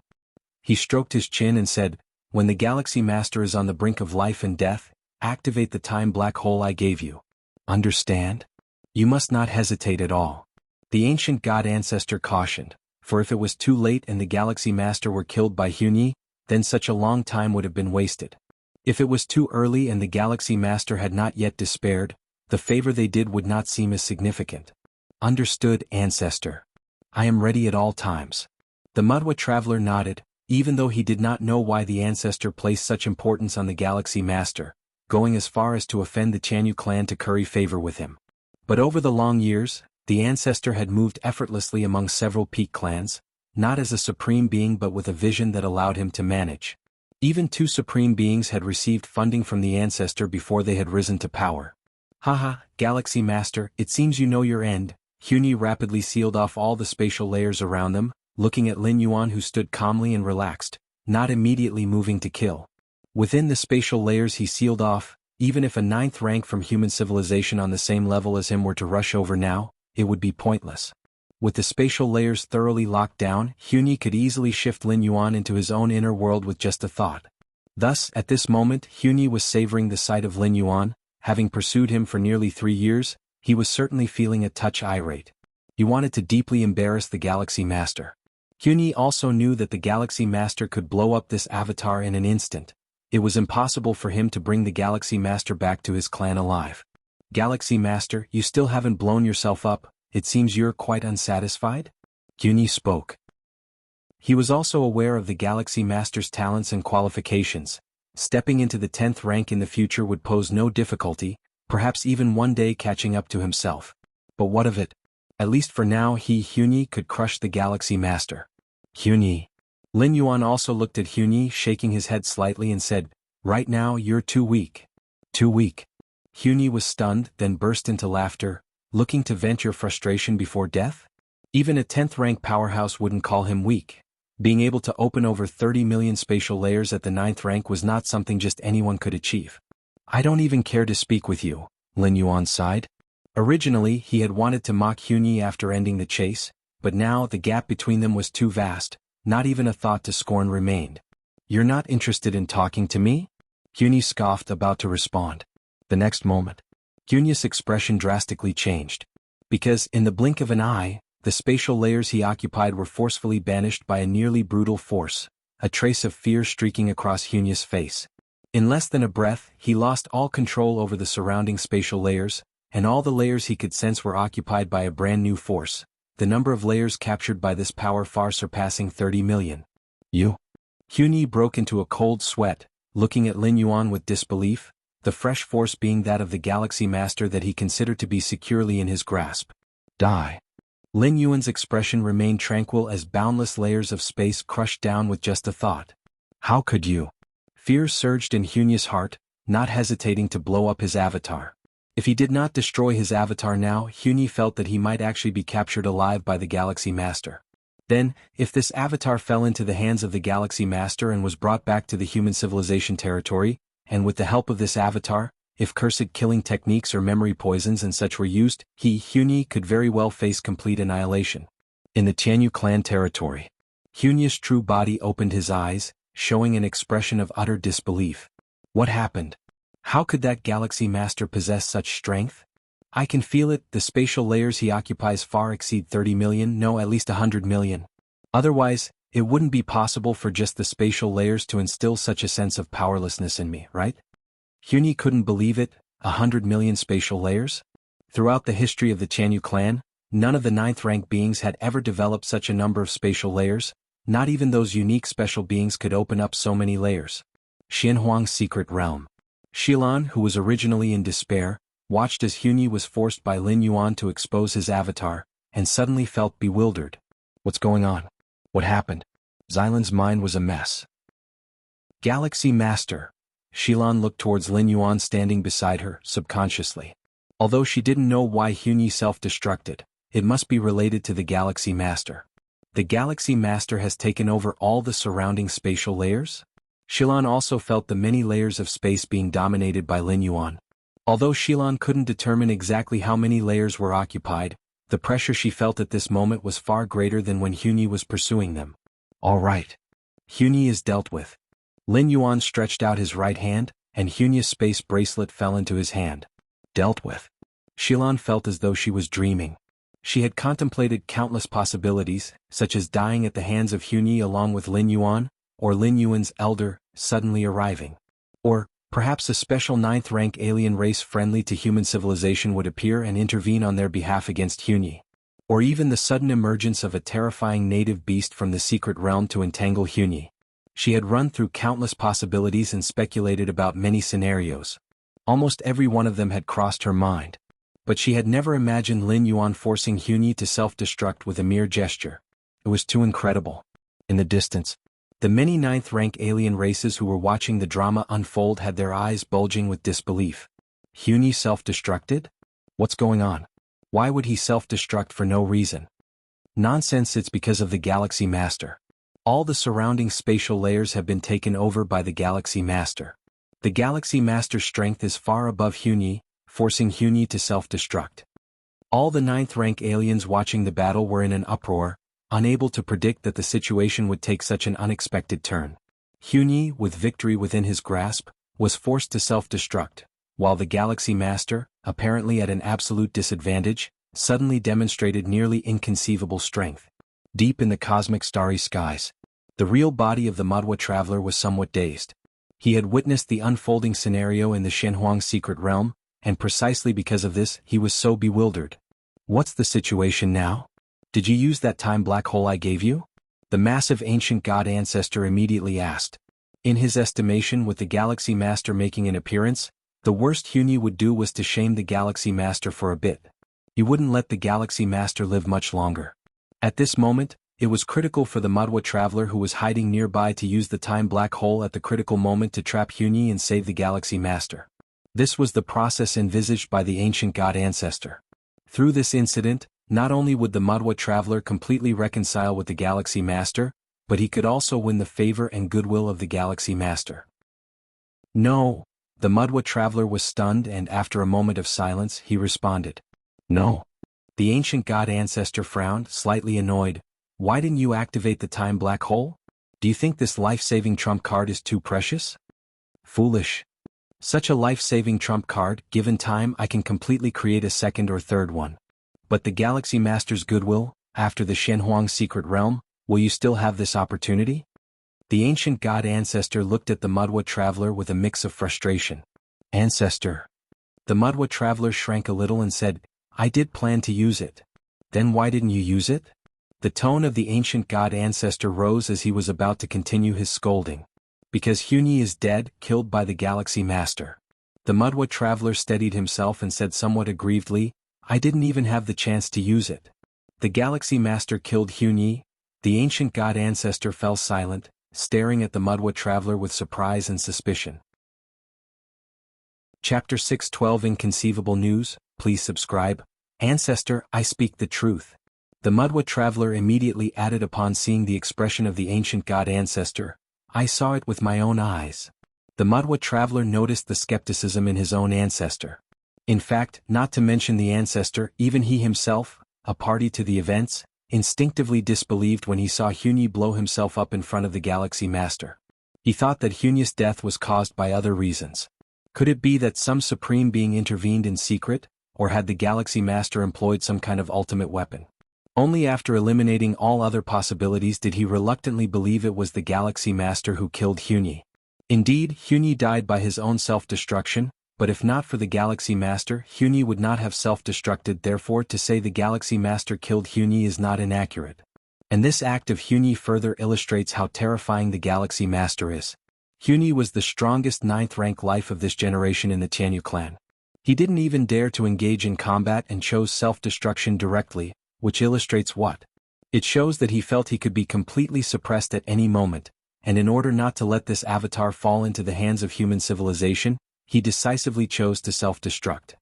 He stroked his chin and said, "When the Galaxy Master is on the brink of life and death, activate the time black hole I gave you. Understand? You must not hesitate at all." The ancient god ancestor cautioned, for if it was too late and the Galaxy Master were killed by Hunyi, then such a long time would have been wasted. If it was too early and the Galaxy Master had not yet despaired, the favor they did would not seem as significant. Understood, Ancestor. I am ready at all times. The Madhwa traveler nodded, even though he did not know why the ancestor placed such importance on the Galaxy Master, going as far as to offend the Jianghu clan to curry favor with him. But over the long years, the ancestor had moved effortlessly among several peak clans, not as a supreme being but with a vision that allowed him to manage. Even two supreme beings had received funding from the ancestor before they had risen to power. Haha, Galaxy Master, it seems you know your end. Hunyi rapidly sealed off all the spatial layers around them, looking at Lin Yuan who stood calmly and relaxed, not immediately moving to kill. Within the spatial layers he sealed off, even if a ninth rank from human civilization on the same level as him were to rush over now, it would be pointless. With the spatial layers thoroughly locked down, Hunyi could easily shift Lin Yuan into his own inner world with just a thought. Thus, at this moment, Hunyi was savoring the sight of Lin Yuan. Having pursued him for nearly 3 years, he was certainly feeling a touch irate. He wanted to deeply embarrass the Galaxy Master. Hunyi also knew that the Galaxy Master could blow up this avatar in an instant. It was impossible for him to bring the Galaxy Master back to his clan alive. Galaxy Master, you still haven't blown yourself up, it seems you're quite unsatisfied? Hunyi spoke. He was also aware of the Galaxy Master's talents and qualifications. Stepping into the 10th rank in the future would pose no difficulty, perhaps even one day catching up to himself. But what of it? At least for now Hunyi could crush the Galaxy Master. Hunyi. Lin Yuan also looked at Hunyi, shaking his head slightly and said, "Right now you're too weak." Too weak. Hunyi was stunned, then burst into laughter, looking to vent your frustration before death? Even a 10th rank powerhouse wouldn't call him weak. Being able to open over 30 million spatial layers at the 9th rank was not something just anyone could achieve. I don't even care to speak with you, Lin Yuan sighed. Originally he had wanted to mock Hunyi after ending the chase, but now the gap between them was too vast, not even a thought to scorn remained. You're not interested in talking to me? Hunyi scoffed, about to respond. The next moment, Hunyi's expression drastically changed. Because, in the blink of an eye, the spatial layers he occupied were forcefully banished by a nearly brutal force, a trace of fear streaking across Hunyi's face. In less than a breath, he lost all control over the surrounding spatial layers, and all the layers he could sense were occupied by a brand new force, the number of layers captured by this power far surpassing 30 million. You? Hunyi broke into a cold sweat, looking at Lin Yuan with disbelief, the fresh force being that of the Galaxy Master that he considered to be securely in his grasp. Die. Lin Yuan's expression remained tranquil as boundless layers of space crushed down with just a thought. How could you? Fear surged in Hunyi's heart, not hesitating to blow up his avatar. If he did not destroy his avatar now, Hunyi felt that he might actually be captured alive by the Galaxy Master. Then, if this avatar fell into the hands of the Galaxy Master and was brought back to the human civilization territory, and with the help of this avatar, if cursed killing techniques or memory poisons and such were used, Hunyi could very well face complete annihilation. In the Jianghu clan territory, Hunyi's true body opened his eyes, showing an expression of utter disbelief. What happened? How could that Galaxy Master possess such strength? I can feel it, the spatial layers he occupies far exceed 30 million, no, at least 100 million. Otherwise, it wouldn't be possible for just the spatial layers to instill such a sense of powerlessness in me, right? Hunyi couldn't believe it, 100 million spatial layers? Throughout the history of the Jianghu clan, none of the 9th rank beings had ever developed such a number of spatial layers, not even those unique special beings could open up so many layers. Shenhuang's secret realm. Shilan, who was originally in despair, watched as Hunyi was forced by Lin Yuan to expose his avatar, and suddenly felt bewildered. What's going on? What happened? Xilan's mind was a mess. Galaxy Master. Xilan looked towards Lin Yuan standing beside her, subconsciously. Although she didn't know why Hunyi self-destructed, it must be related to the Galaxy Master. The Galaxy Master has taken over all the surrounding spatial layers? Xilan also felt the many layers of space being dominated by Lin Yuan. Although Xilan couldn't determine exactly how many layers were occupied, the pressure she felt at this moment was far greater than when Hunyi was pursuing them. All right. Hunyi is dealt with. Lin Yuan stretched out his right hand, and Hunyi's space bracelet fell into his hand. Dealt with. Xilan felt as though she was dreaming. She had contemplated countless possibilities, such as dying at the hands of Hunyi along with Lin Yuan, or Lin Yuan's elder, suddenly arriving. Or, perhaps a special 9th-rank alien race friendly to human civilization would appear and intervene on their behalf against Hunyi. Or even the sudden emergence of a terrifying native beast from the secret realm to entangle Hunyi. She had run through countless possibilities and speculated about many scenarios. Almost every one of them had crossed her mind. But she had never imagined Lin Yuan forcing Hunyi to self-destruct with a mere gesture. It was too incredible. In the distance, the many 9th-rank alien races who were watching the drama unfold had their eyes bulging with disbelief. Hunyi self-destructed? What's going on? Why would he self-destruct for no reason? Nonsense, it's because of the Galaxy Master. All the surrounding spatial layers have been taken over by the Galaxy Master. The Galaxy Master's strength is far above Hunyi, forcing Hunyi to self-destruct. All the 9th-rank aliens watching the battle were in an uproar, unable to predict that the situation would take such an unexpected turn. Hunyi, with victory within his grasp, was forced to self-destruct, while the Galaxy Master, apparently at an absolute disadvantage, suddenly demonstrated nearly inconceivable strength. Deep in the cosmic starry skies, the real body of the Madwa traveler was somewhat dazed. He had witnessed the unfolding scenario in the Shenhuang secret realm, and precisely because of this he was so bewildered. What's the situation now? Did you use that time black hole I gave you? The massive ancient god ancestor immediately asked. In his estimation, with the Galaxy Master making an appearance, the worst Hunyi would do was to shame the Galaxy Master for a bit. He wouldn't let the Galaxy Master live much longer. At this moment, it was critical for the Madwa traveler who was hiding nearby to use the time black hole at the critical moment to trap Hunyi and save the Galaxy Master. This was the process envisaged by the ancient god ancestor. Through this incident, not only would the Madwa traveler completely reconcile with the Galaxy Master, but he could also win the favor and goodwill of the Galaxy Master. No. The Madwa traveler was stunned, and after a moment of silence he responded. No. The ancient god ancestor frowned, slightly annoyed. Why didn't you activate the time black hole? Do you think this life-saving trump card is too precious? Foolish. Such a life-saving trump card, given time I can completely create a second or third one. But the Galaxy Master's goodwill, after the Shenhuang secret realm, will you still have this opportunity? The ancient god ancestor looked at the Madwa traveler with a mix of frustration. Ancestor. The Madwa traveler shrank a little and said, I did plan to use it. Then why didn't you use it? The tone of the ancient god ancestor rose as he was about to continue his scolding. Because Hunyi is dead, killed by the Galaxy Master. The Madwa traveler steadied himself and said somewhat aggrievedly, I didn't even have the chance to use it. The Galaxy Master killed Hunyi. The ancient god ancestor fell silent, staring at the Madwa traveler with surprise and suspicion. Chapter 612 Inconceivable News. Please subscribe. Ancestor, I speak the truth. The Madwa traveler immediately added upon seeing the expression of the ancient god ancestor. I saw it with my own eyes. The Madwa traveler noticed the skepticism in his own ancestor. In fact, not to mention the ancestor, even he himself, a party to the events, instinctively disbelieved when he saw Hunyi blow himself up in front of the Galaxy Master. He thought that Hunyi's death was caused by other reasons. Could it be that some supreme being intervened in secret, or had the Galaxy Master employed some kind of ultimate weapon? Only after eliminating all other possibilities did he reluctantly believe it was the Galaxy Master who killed Hunyi. Indeed, Hunyi died by his own self-destruction, but if not for the Galaxy Master, Hunyi would not have self-destructed. Therefore, to say the Galaxy Master killed Hunyi is not inaccurate. And this act of Hunyi further illustrates how terrifying the Galaxy Master is. Hunyi was the strongest 9th-rank life of this generation in the Tianyu clan. He didn't even dare to engage in combat and chose self-destruction directly, which illustrates what? It shows that he felt he could be completely suppressed at any moment, and in order not to let this avatar fall into the hands of human civilization, he decisively chose to self-destruct.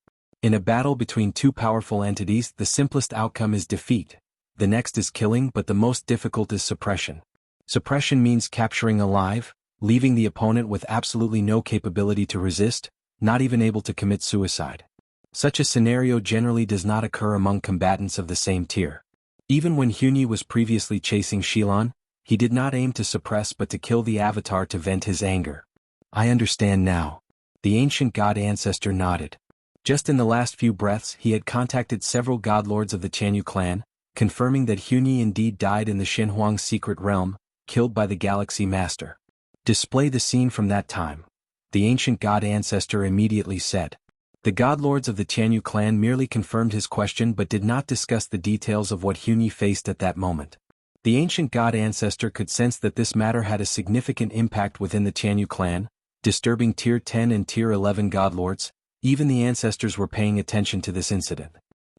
In a battle between two powerful entities, the simplest outcome is defeat. The next is killing, but the most difficult is suppression. Suppression means capturing alive, leaving the opponent with absolutely no capability to resist, not even able to commit suicide. Such a scenario generally does not occur among combatants of the same tier. Even when Hunyi was previously chasing Shilon, he did not aim to suppress but to kill the avatar to vent his anger. I understand now. The ancient god ancestor nodded. Just in the last few breaths he had contacted several godlords of the Tianyu clan, confirming that Hunyi indeed died in the Shenhuang secret realm, killed by the Galaxy Master. Display the scene from that time. The ancient god ancestor immediately said. The godlords of the Tianyu clan merely confirmed his question but did not discuss the details of what Hunyi faced at that moment. The ancient god ancestor could sense that this matter had a significant impact within the Tianyu clan, disturbing Tier 10 and Tier 11 godlords. Even the ancestors were paying attention to this incident.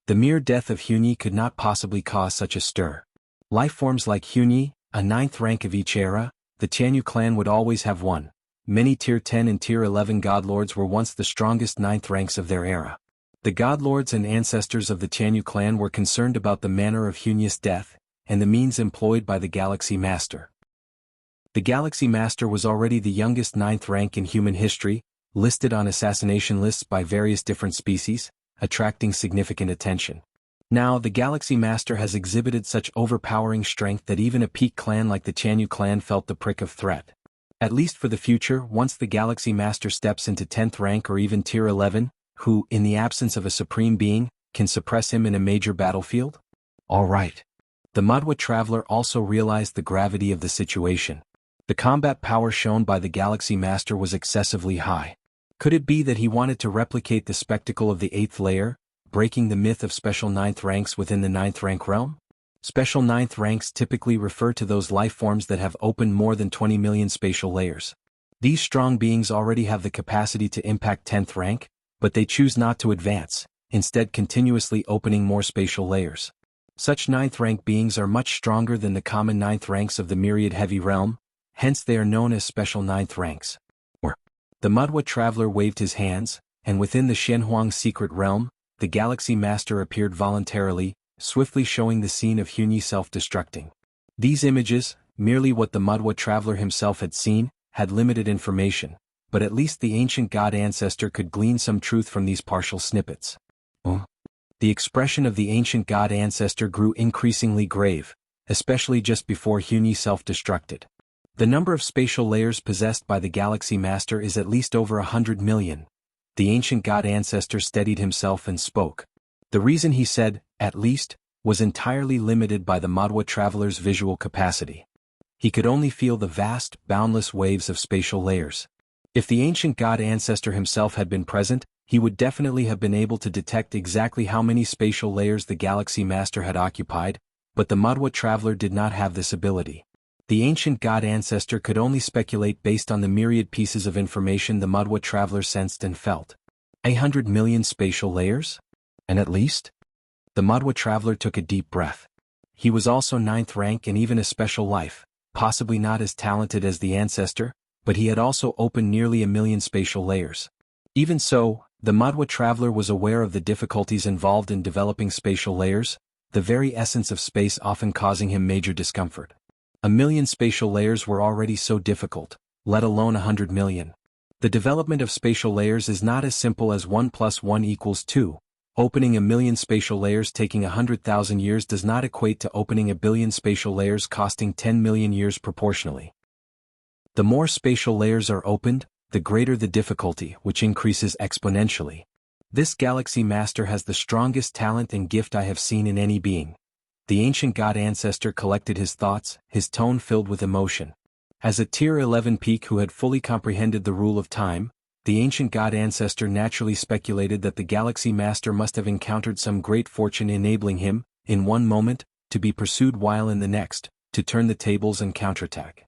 The mere death of Hunyi could not possibly cause such a stir. Lifeforms like Hunyi, a ninth rank of each era, the Tianyu clan would always have one. Many Tier 10 and Tier 11 godlords were once the strongest ninth ranks of their era. The godlords and ancestors of the Tianyu clan were concerned about the manner of Hunyi's death, and the means employed by the Galaxy Master. The Galaxy Master was already the youngest ninth rank in human history, listed on assassination lists by various different species, attracting significant attention. Now the Galaxy Master has exhibited such overpowering strength that even a peak clan like the Tianyu clan felt the prick of threat. At least for the future, once the Galaxy Master steps into 10th rank or even Tier 11, who, in the absence of a supreme being, can suppress him in a major battlefield? Alright. The Madwa Traveler also realized the gravity of the situation. The combat power shown by the Galaxy Master was excessively high. Could it be that he wanted to replicate the spectacle of the 8th layer, breaking the myth of special 9th ranks within the 9th rank realm? Special 9th ranks typically refer to those lifeforms that have opened more than 20 million spatial layers. These strong beings already have the capacity to impact 10th rank, but they choose not to advance, instead continuously opening more spatial layers. Such 9th rank beings are much stronger than the common 9th ranks of the myriad heavy realm, hence they are known as special 9th ranks. The Madwa Traveler waved his hands, and within the Shenhuang secret realm, the Galaxy Master appeared voluntarily, swiftly showing the scene of Hunyi self-destructing. These images, merely what the Madwa Traveler himself had seen, had limited information, but at least the ancient god ancestor could glean some truth from these partial snippets. The expression of the ancient god ancestor grew increasingly grave, especially just before Hunyi self-destructed. The number of spatial layers possessed by the Galaxy Master is at least over 100 million. The ancient god ancestor steadied himself and spoke. The reason he said, at least, was entirely limited by the Madwa Traveler's visual capacity. He could only feel the vast, boundless waves of spatial layers. If the ancient god ancestor himself had been present, he would definitely have been able to detect exactly how many spatial layers the Galaxy Master had occupied, but the Madwa Traveler did not have this ability. The ancient god ancestor could only speculate based on the myriad pieces of information the Madwa Traveler sensed and felt. 100 million spatial layers? And at least? The Madwa Traveler took a deep breath. He was also 9th rank and even a special life, possibly not as talented as the ancestor, but he had also opened nearly 1 million spatial layers. Even so, the Madwa Traveler was aware of the difficulties involved in developing spatial layers, the very essence of space often causing him major discomfort. 1 million spatial layers were already so difficult, let alone 100 million. The development of spatial layers is not as simple as 1 + 1 = 2. Opening 1 million spatial layers taking 100,000 years does not equate to opening 1 billion spatial layers costing 10 million years proportionally. The more spatial layers are opened, the greater the difficulty, which increases exponentially. This Galaxy Master has the strongest talent and gift I have seen in any being. The ancient god ancestor collected his thoughts, his tone filled with emotion. As a Tier 11 peak who had fully comprehended the rule of time, the ancient god ancestor naturally speculated that the Galaxy Master must have encountered some great fortune enabling him, in one moment, to be pursued while in the next, to turn the tables and counterattack.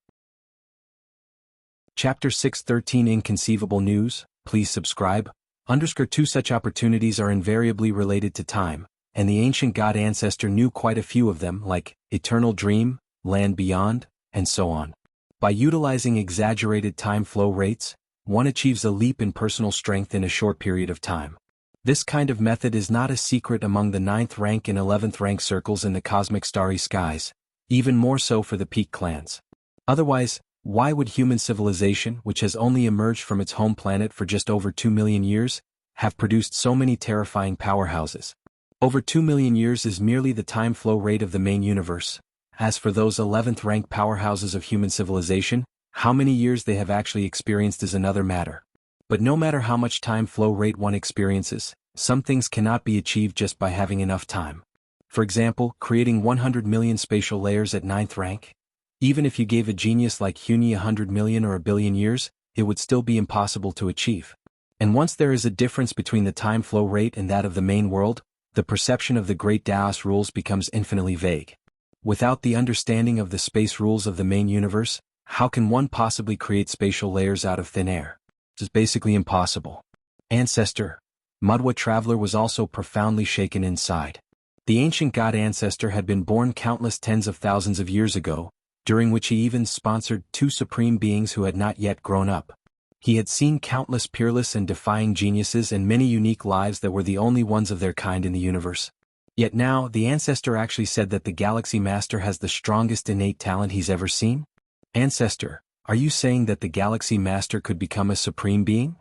Chapter 613 Inconceivable News, please subscribe. _2 Such opportunities are invariably related to time. and the ancient god ancestor knew quite a few of them like Eternal Dream, Land Beyond, and so on. By utilizing exaggerated time flow rates, one achieves a leap in personal strength in a short period of time. This kind of method is not a secret among the 9th rank and 11th rank circles in the cosmic starry skies, even more so for the peak clans. Otherwise, why would human civilization, which has only emerged from its home planet for just over 2 million years, have produced so many terrifying powerhouses? Over 2 million years is merely the time flow rate of the main universe. As for those 11th rank powerhouses of human civilization, how many years they have actually experienced is another matter. But no matter how much time flow rate one experiences, some things cannot be achieved just by having enough time. For example, creating 100 million spatial layers at 9th rank. Even if you gave a genius like Huni 100 million or a billion years, it would still be impossible to achieve. And once there is a difference between the time flow rate and that of the main world, the perception of the great Taoist rules becomes infinitely vague. Without the understanding of the space rules of the main universe, how can one possibly create spatial layers out of thin air? It is basically impossible. Ancestor. Mudwa Traveler was also profoundly shaken inside. The ancient god ancestor had been born countless tens of thousands of years ago, during which he even sponsored 2 supreme beings who had not yet grown up. He had seen countless peerless and defying geniuses and many unique lives that were the only ones of their kind in the universe. Yet now, the ancestor actually said that the Galaxy Master has the strongest innate talent he's ever seen? Ancestor, are you saying that the Galaxy Master could become a supreme being?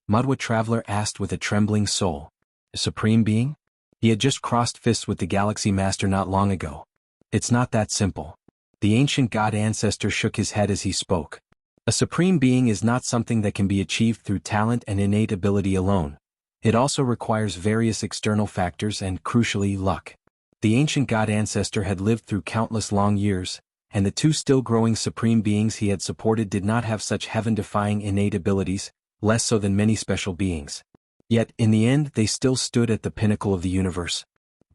Mudwa Traveler asked with a trembling soul. A supreme being? He had just crossed fists with the Galaxy Master not long ago. It's not that simple. The ancient god ancestor shook his head as he spoke. A supreme being is not something that can be achieved through talent and innate ability alone. It also requires various external factors and, crucially, luck. The ancient god ancestor had lived through countless long years, and the 2 still growing supreme beings he had supported did not have such heaven-defying innate abilities, less so than many special beings. Yet, in the end, they still stood at the pinnacle of the universe.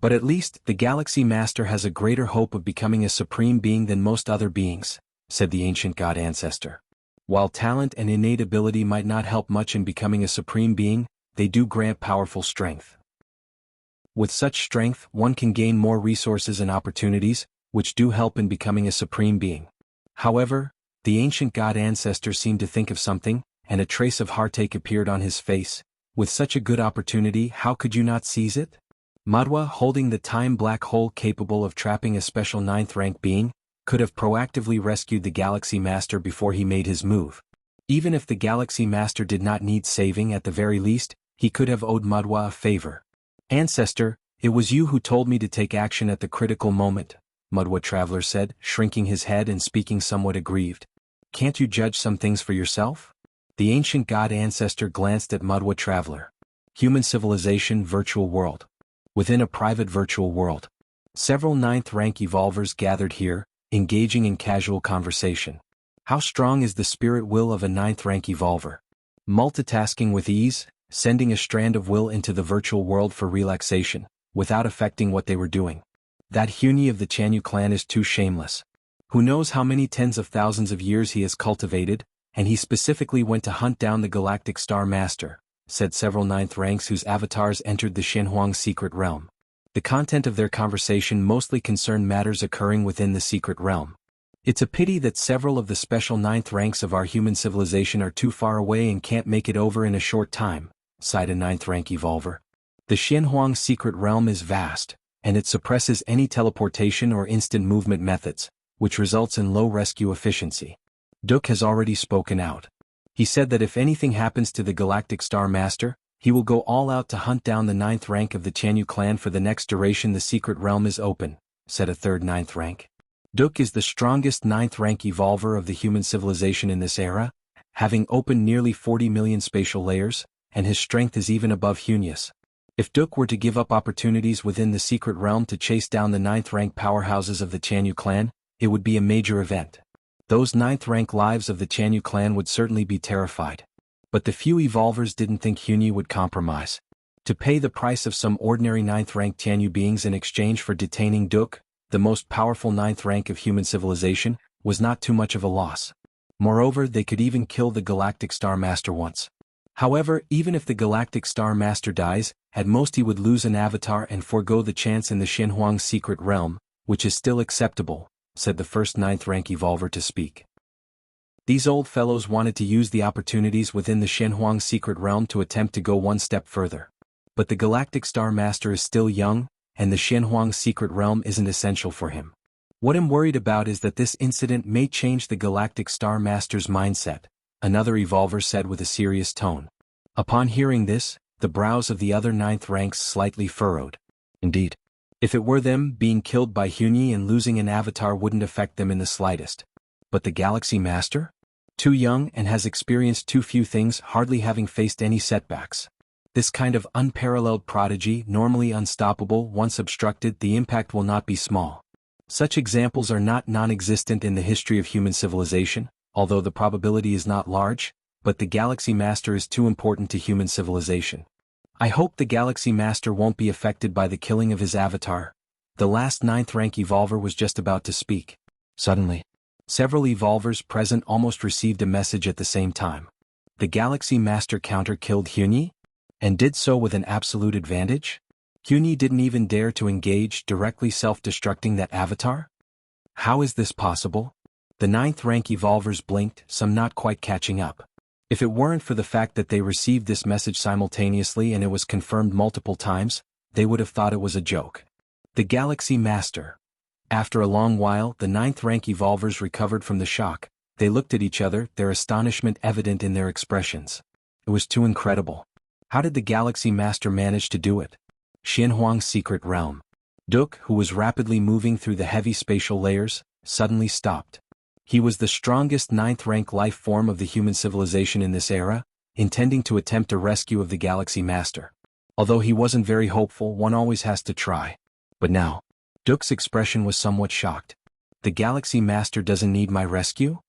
But at least, the Galaxy Master has a greater hope of becoming a supreme being than most other beings, said the ancient god ancestor. While talent and innate ability might not help much in becoming a supreme being, they do grant powerful strength. With such strength, one can gain more resources and opportunities, which do help in becoming a supreme being. However, the ancient god ancestor seemed to think of something, and a trace of heartache appeared on his face. With such a good opportunity, how could you not seize it? Mudwa, holding the time black hole capable of trapping a special 9th rank being, could have proactively rescued the Galaxy Master before he made his move. Even if the Galaxy Master did not need saving at the very least, he could have owed Mudwa a favor. Ancestor, it was you who told me to take action at the critical moment, Mudwa Traveler said, shrinking his head and speaking somewhat aggrieved. Can't you judge some things for yourself? The ancient god ancestor glanced at Mudwa Traveler. Human civilization virtual world. Within a private virtual world. Several 9th rank evolvers gathered here, engaging in casual conversation. How strong is the spirit will of a 9th rank evolver? Multitasking with ease, sending a strand of will into the virtual world for relaxation, without affecting what they were doing. That Huni of the Jianghu clan is too shameless. Who knows how many tens of thousands of years he has cultivated, and he specifically went to hunt down the Galactic Star Master, said several 9th ranks whose avatars entered the Xinhuang secret realm. The content of their conversation mostly concerned matters occurring within the secret realm. It's a pity that several of the special 9th ranks of our human civilization are too far away and can't make it over in a short time, sighed a 9th rank evolver. The Xinhuang secret realm is vast, and it suppresses any teleportation or instant movement methods, which results in low rescue efficiency. Duke has already spoken out. He said that if anything happens to the Galactic Star Master, he will go all out to hunt down the 9th rank of the Jianghu clan for the next duration the secret realm is open, said a third 9th rank. Duke is the strongest 9th rank evolver of the human civilization in this era, having opened nearly 40 million spatial layers, and his strength is even above Hunius. If Duke were to give up opportunities within the secret realm to chase down the 9th rank powerhouses of the Jianghu clan, it would be a major event. Those 9th rank lives of the Jianghu clan would certainly be terrified. But the few evolvers didn't think Huni would compromise. To pay the price of some ordinary 9th rank Jianghu beings in exchange for detaining Duke, the most powerful 9th rank of human civilization, was not too much of a loss. Moreover, they could even kill the Galactic Star Master once. However, even if the Galactic Star Master dies, at most he would lose an avatar and forego the chance in the Shenhuang secret realm, which is still acceptable, said the first 9th rank evolver to speak. These old fellows wanted to use the opportunities within the Shenhuang secret realm to attempt to go one step further. But the Galactic Star Master is still young, and the Shenhuang secret realm isn't essential for him. What I'm worried about is that this incident may change the Galactic Star Master's mindset, another evolver said with a serious tone. Upon hearing this, the brows of the other 9th ranks slightly furrowed. Indeed. If it were them, being killed by Hunyi and losing an avatar wouldn't affect them in the slightest. But the Galaxy Master? Too young and has experienced too few things, hardly having faced any setbacks. This kind of unparalleled prodigy, normally unstoppable, once obstructed, the impact will not be small. Such examples are not non-existent in the history of human civilization, although the probability is not large, but the Galaxy Master is too important to human civilization. I hope the Galaxy Master won't be affected by the killing of his avatar. The last 9th rank evolver was just about to speak. Suddenly, several evolvers present almost received a message at the same time. The Galaxy Master counter-killed Hunyi? And did so with an absolute advantage? Hunyi didn't even dare to engage, directly self-destructing that avatar? How is this possible? The 9th rank evolvers blinked, some not quite catching up. If it weren't for the fact that they received this message simultaneously and it was confirmed multiple times, they would have thought it was a joke. The Galaxy Master. After a long while, the 9th rank evolvers recovered from the shock. They looked at each other, their astonishment evident in their expressions. It was too incredible. How did the Galaxy Master manage to do it? Shenhuang's secret realm. Duke, who was rapidly moving through the heavy spatial layers, suddenly stopped. He was the strongest 9th rank life form of the human civilization in this era, intending to attempt a rescue of the Galaxy Master. Although he wasn't very hopeful, one always has to try. But now, Duke's expression was somewhat shocked. The Galaxy Master doesn't need my rescue?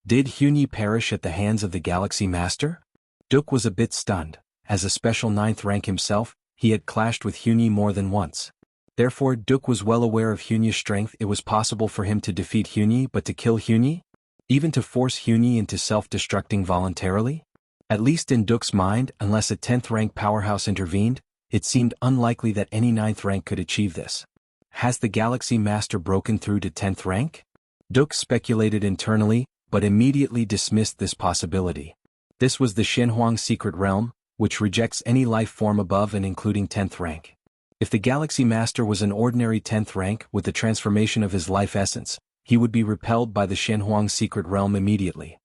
Did Hunyi perish at the hands of the Galaxy Master? Duke was a bit stunned. As a special 9th rank himself, he had clashed with Hunyi more than once. Therefore, Duke was well aware of Hunyi's strength. It was possible for him to defeat Hunyi, but to kill Hunyi? Even to force Hunyi into self-destructing voluntarily? At least in Duke's mind, unless a 10th rank powerhouse intervened, it seemed unlikely that any 9th rank could achieve this. Has the Galaxy Master broken through to 10th rank? Duke speculated internally, but immediately dismissed this possibility. This was the Shenhuang secret realm, which rejects any life form above and including 10th rank. If the Galaxy Master was an ordinary 10th rank with the transformation of his life essence, he would be repelled by the Shenhuang secret realm immediately.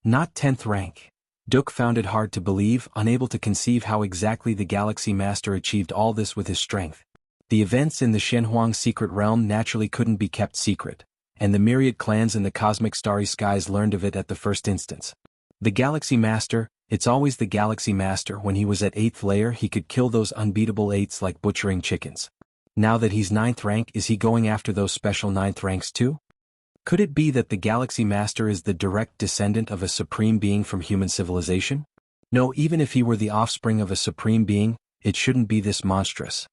Not 10th rank. Duke found it hard to believe, unable to conceive how exactly the Galaxy Master achieved all this with his strength. The events in the Shenhuang secret realm naturally couldn't be kept secret, and the myriad clans in the cosmic starry skies learned of it at the first instance. The Galaxy Master, it's always the Galaxy Master. When he was at 8th layer, he could kill those unbeatable 8s like butchering chickens. Now that he's 9th rank, is he going after those special 9th ranks too? Could it be that the Galaxy Master is the direct descendant of a supreme being from human civilization? No, even if he were the offspring of a supreme being, it shouldn't be this monstrous.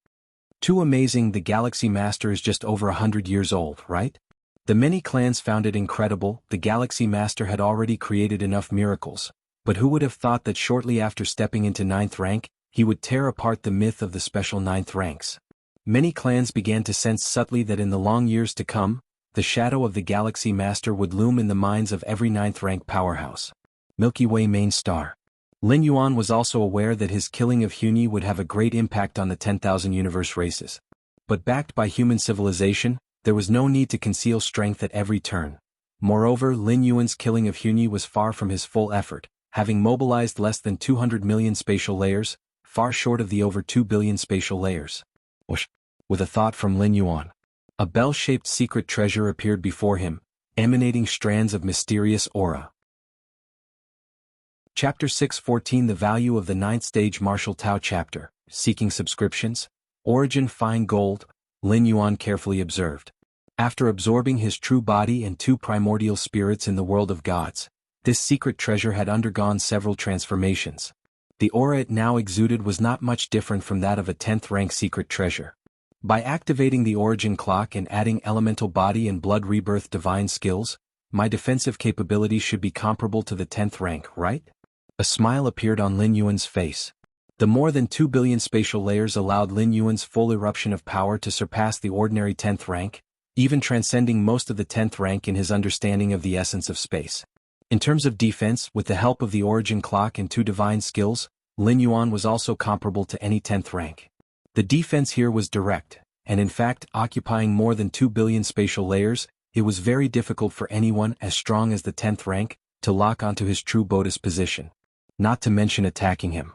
Too amazing. The Galaxy Master is just over 100 years old, right? The many clans found it incredible. The Galaxy Master had already created enough miracles. But who would have thought that shortly after stepping into 9th rank, he would tear apart the myth of the special 9th ranks? Many clans began to sense subtly that in the long years to come, the shadow of the Galaxy Master would loom in the minds of every 9th rank powerhouse. Milky Way main star. Lin Yuan was also aware that his killing of Hunyi would have a great impact on the 10,000 universe races. But backed by human civilization, there was no need to conceal strength at every turn. Moreover, Lin Yuan's killing of Hunyi was far from his full effort, having mobilized less than 200 million spatial layers, far short of the over 2 billion spatial layers. Whoosh! With a thought from Lin Yuan. A bell-shaped secret treasure appeared before him, emanating strands of mysterious aura. Chapter 614. The value of the 9th stage Martial Tao chapter. Seeking subscriptions. Origin fine gold, Lin Yuan carefully observed. After absorbing his true body and 2 primordial spirits in the world of gods, this secret treasure had undergone several transformations. The aura it now exuded was not much different from that of a 10th rank secret treasure. By activating the origin clock and adding elemental body and blood rebirth divine skills, my defensive capabilities should be comparable to the 10th rank, right? A smile appeared on Lin Yuan's face. The more than 2 billion spatial layers allowed Lin Yuan's full eruption of power to surpass the ordinary 10th rank, even transcending most of the 10th rank in his understanding of the essence of space. In terms of defense, with the help of the origin clock and 2 divine skills, Lin Yuan was also comparable to any 10th rank. The defense here was direct, and in fact, occupying more than 2 billion spatial layers, it was very difficult for anyone as strong as the 10th rank to lock onto his true Bodhis position. Not to mention attacking him.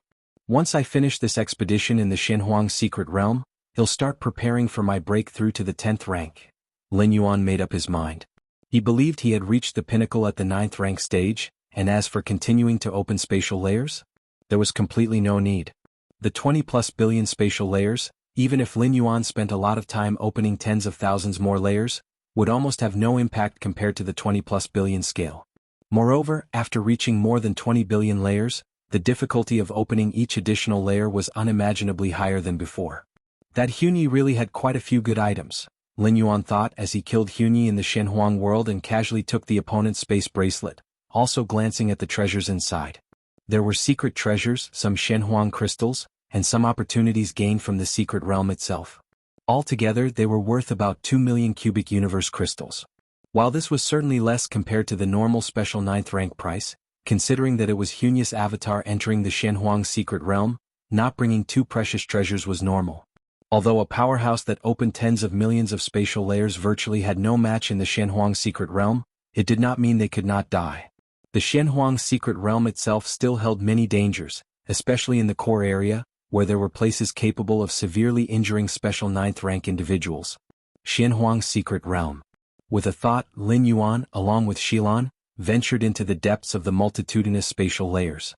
Once I finish this expedition in the Shenhuang secret realm, he'll start preparing for my breakthrough to the 10th rank. Lin Yuan made up his mind. He believed he had reached the pinnacle at the 9th rank stage, and as for continuing to open spatial layers, there was completely no need. The 20+ billion spatial layers, even if Lin Yuan spent a lot of time opening tens of thousands more layers, would almost have no impact compared to the 20+ billion scale. Moreover, after reaching more than 20 billion layers, the difficulty of opening each additional layer was unimaginably higher than before. That Hunyi really had quite a few good items, Lin Yuan thought as he killed Hunyi in the Shenhuang world and casually took the opponent's space bracelet, also glancing at the treasures inside. There were secret treasures, some Shenhuang crystals, and some opportunities gained from the secret realm itself. Altogether, they were worth about 2 million cubic universe crystals. While this was certainly less compared to the normal special 9th rank price, considering that it was Hunyi's avatar entering the Shenhuang secret realm, not bringing 2 precious treasures was normal. Although a powerhouse that opened tens of millions of spatial layers virtually had no match in the Shenhuang secret realm, it did not mean they could not die. The Shenhuang secret realm itself still held many dangers, especially in the core area, where there were places capable of severely injuring special 9th rank individuals. Shenhuang secret realm. With a thought, Lin Yuan, along with Shilan, ventured into the depths of the multitudinous spatial layers.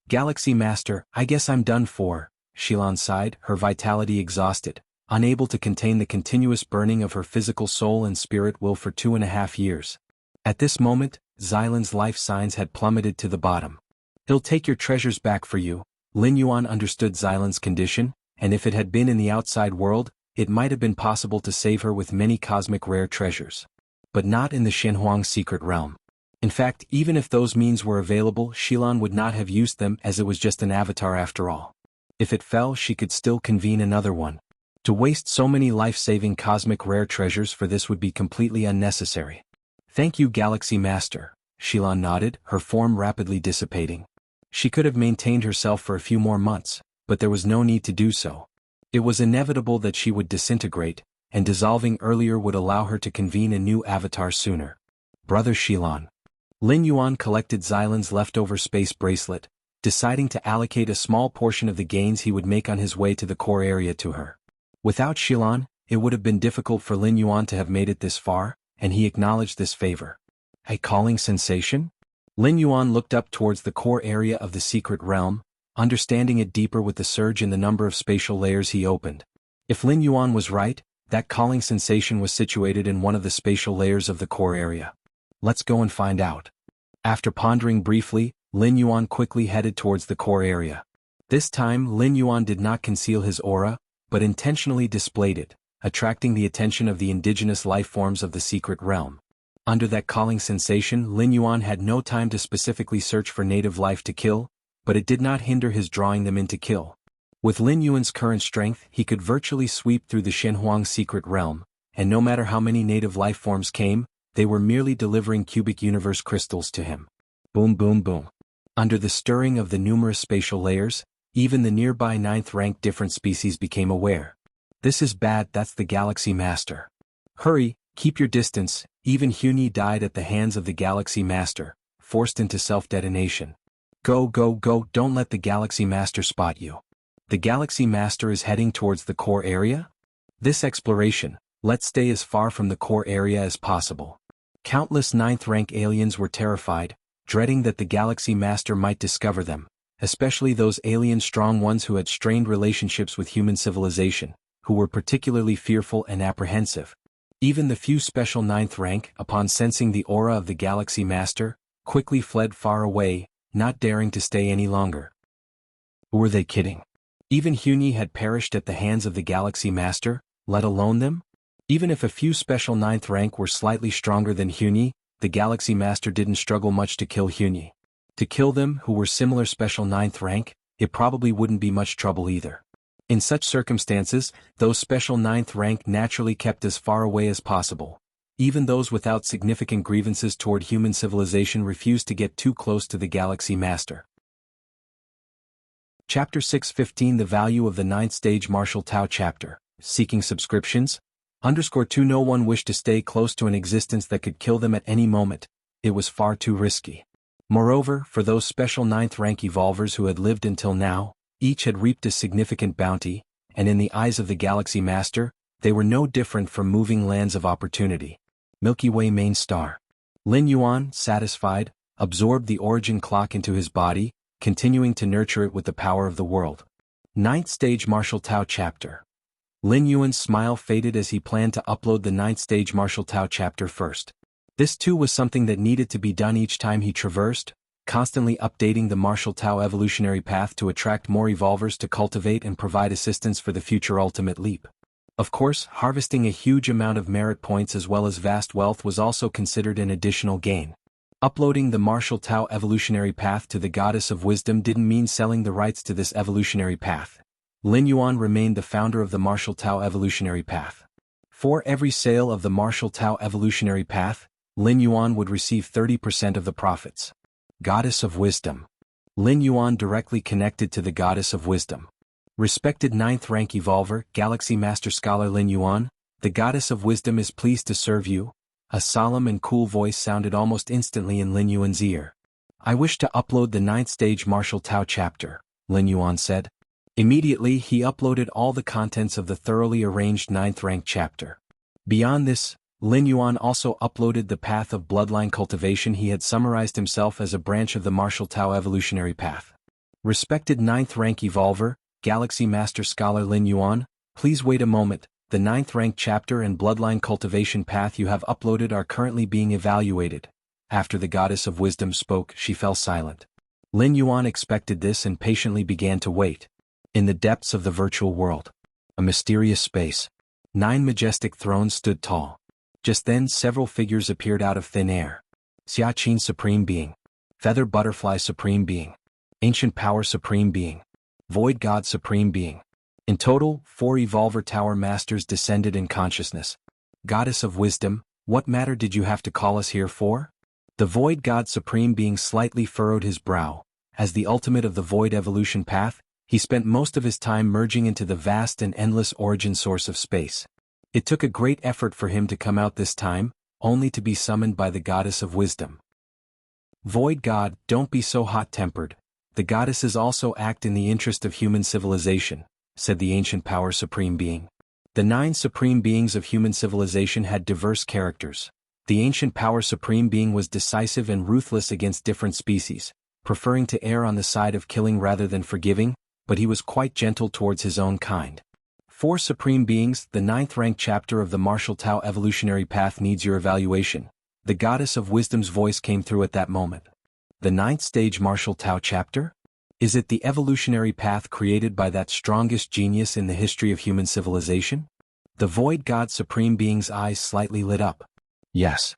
Galaxy Master, I guess I'm done for, Shilan sighed, her vitality exhausted, unable to contain the continuous burning of her physical soul and spirit will for 2.5 years. At this moment, Xylan's life signs had plummeted to the bottom. He'll take your treasures back for you. Lin Yuan understood Xylan's condition, and if it had been in the outside world, it might have been possible to save her with many cosmic rare treasures. But not in the Shenhuang secret realm. In fact, even if those means were available, Shilan would not have used them as it was just an avatar after all. If it fell, she could still convene another one. To waste so many life-saving cosmic rare treasures for this would be completely unnecessary. Thank you, Galaxy Master, Shilan nodded, her form rapidly dissipating. She could have maintained herself for a few more months, but there was no need to do so. It was inevitable that she would disintegrate, and dissolving earlier would allow her to convene a new avatar sooner. Brother Shilan. Lin Yuan collected Xylan's leftover space bracelet, deciding to allocate a small portion of the gains he would make on his way to the core area to her. Without Shilan, it would have been difficult for Lin Yuan to have made it this far, and he acknowledged this favor. A calling sensation? Lin Yuan looked up towards the core area of the secret realm, understanding it deeper with the surge in the number of spatial layers he opened. If Lin Yuan was right, that calling sensation was situated in one of the spatial layers of the core area. Let's go and find out. After pondering briefly, Lin Yuan quickly headed towards the core area. This time, Lin Yuan did not conceal his aura, but intentionally displayed it, attracting the attention of the indigenous life forms of the secret realm. Under that calling sensation, Lin Yuan had no time to specifically search for native life to kill, but it did not hinder his drawing them in to kill. With Lin Yuan's current strength, he could virtually sweep through the Shenhuang secret realm, and no matter how many native life forms came, they were merely delivering cubic universe crystals to him. Boom boom boom. Under the stirring of the numerous spatial layers, even the nearby 9th rank different species became aware. This is bad, that's the Galaxy Master. Hurry, keep your distance. Even Hunyi died at the hands of the Galaxy Master, forced into self-detonation. Go go go, don't let the Galaxy Master spot you. The Galaxy Master is heading towards the core area? This exploration, let's stay as far from the core area as possible. Countless 9th rank aliens were terrified, dreading that the Galaxy Master might discover them, especially those alien strong ones who had strained relationships with human civilization, who were particularly fearful and apprehensive. Even the few special 9th rank, upon sensing the aura of the Galaxy Master, quickly fled far away, not daring to stay any longer. Were they kidding? Even Hunyi had perished at the hands of the Galaxy Master, let alone them? Even if a few special 9th rank were slightly stronger than Hunyi, the Galaxy Master didn't struggle much to kill Hunyi. To kill them who were similar special 9th rank, it probably wouldn't be much trouble either. In such circumstances, those special 9th rank naturally kept as far away as possible. Even those without significant grievances toward human civilization refused to get too close to the Galaxy Master. Chapter 6:15 The Value of the 9th Stage Martial Tao Chapter. Seeking subscriptions? _2 No one wished to stay close to an existence that could kill them at any moment. It was far too risky. Moreover, for those special 9th rank evolvers who had lived until now, each had reaped a significant bounty, and in the eyes of the Galaxy Master, they were no different from moving lands of opportunity. Milky Way main star. Lin Yuan, satisfied, absorbed the origin clock into his body, continuing to nurture it with the power of the world. 9th Stage Martial Tao Chapter. Lin Yuan's smile faded as he planned to upload the 9th Stage Martial Tao Chapter first. This too was something that needed to be done each time he traversed, constantly updating the Martial Tao evolutionary path to attract more evolvers to cultivate and provide assistance for the future ultimate leap. Of course, harvesting a huge amount of merit points as well as vast wealth was also considered an additional gain. Uploading the Martial Tao evolutionary path to the Goddess of Wisdom didn't mean selling the rights to this evolutionary path. Lin Yuan remained the founder of the Martial Tao evolutionary path. For every sale of the Martial Tao evolutionary path, Lin Yuan would receive 30% of the profits. Goddess of Wisdom. Lin Yuan directly connected to the Goddess of Wisdom. Respected 9th rank evolver, Galaxy Master Scholar Lin Yuan, the Goddess of Wisdom is pleased to serve you. A solemn and cool voice sounded almost instantly in Lin Yuan's ear. I wish to upload the 9th Stage Martial Tao Chapter, Lin Yuan said. Immediately he uploaded all the contents of the thoroughly arranged 9th rank chapter. Beyond this, Lin Yuan also uploaded the path of bloodline cultivation. He had summarized himself as a branch of the Martial Tao evolutionary path. Respected 9th rank evolver, Galaxy Master Scholar Lin Yuan, please wait a moment. The 9th rank chapter and bloodline cultivation path you have uploaded are currently being evaluated. After the Goddess of Wisdom spoke, she fell silent. Lin Yuan expected this and patiently began to wait. In the depths of the virtual world, a mysterious space, 9 majestic thrones stood tall. Just then several figures appeared out of thin air. Xiaqin Supreme Being, Feather Butterfly Supreme Being, Ancient Power Supreme Being, Void God Supreme Being. In total, 4 Evolver Tower Masters descended in consciousness. Goddess of Wisdom, what matter did you have to call us here for? The Void God Supreme Being slightly furrowed his brow. As the ultimate of the Void evolution path, he spent most of his time merging into the vast and endless origin source of space. It took a great effort for him to come out this time, only to be summoned by the Goddess of Wisdom. Void God, don't be so hot-tempered. The goddesses also act in the interest of human civilization, said the Ancient Power Supreme Being. The 9 Supreme Beings of human civilization had diverse characters. The Ancient Power Supreme Being was decisive and ruthless against different species, preferring to err on the side of killing rather than forgiving, but he was quite gentle towards his own kind. 4 Supreme Beings, the 9th rank chapter of the Martial Tao evolutionary path needs your evaluation. The Goddess of Wisdom's voice came through at that moment. The 9th Stage Martial Tao Chapter? Is it the evolutionary path created by that strongest genius in the history of human civilization? The Void God Supreme Being's eyes slightly lit up. Yes.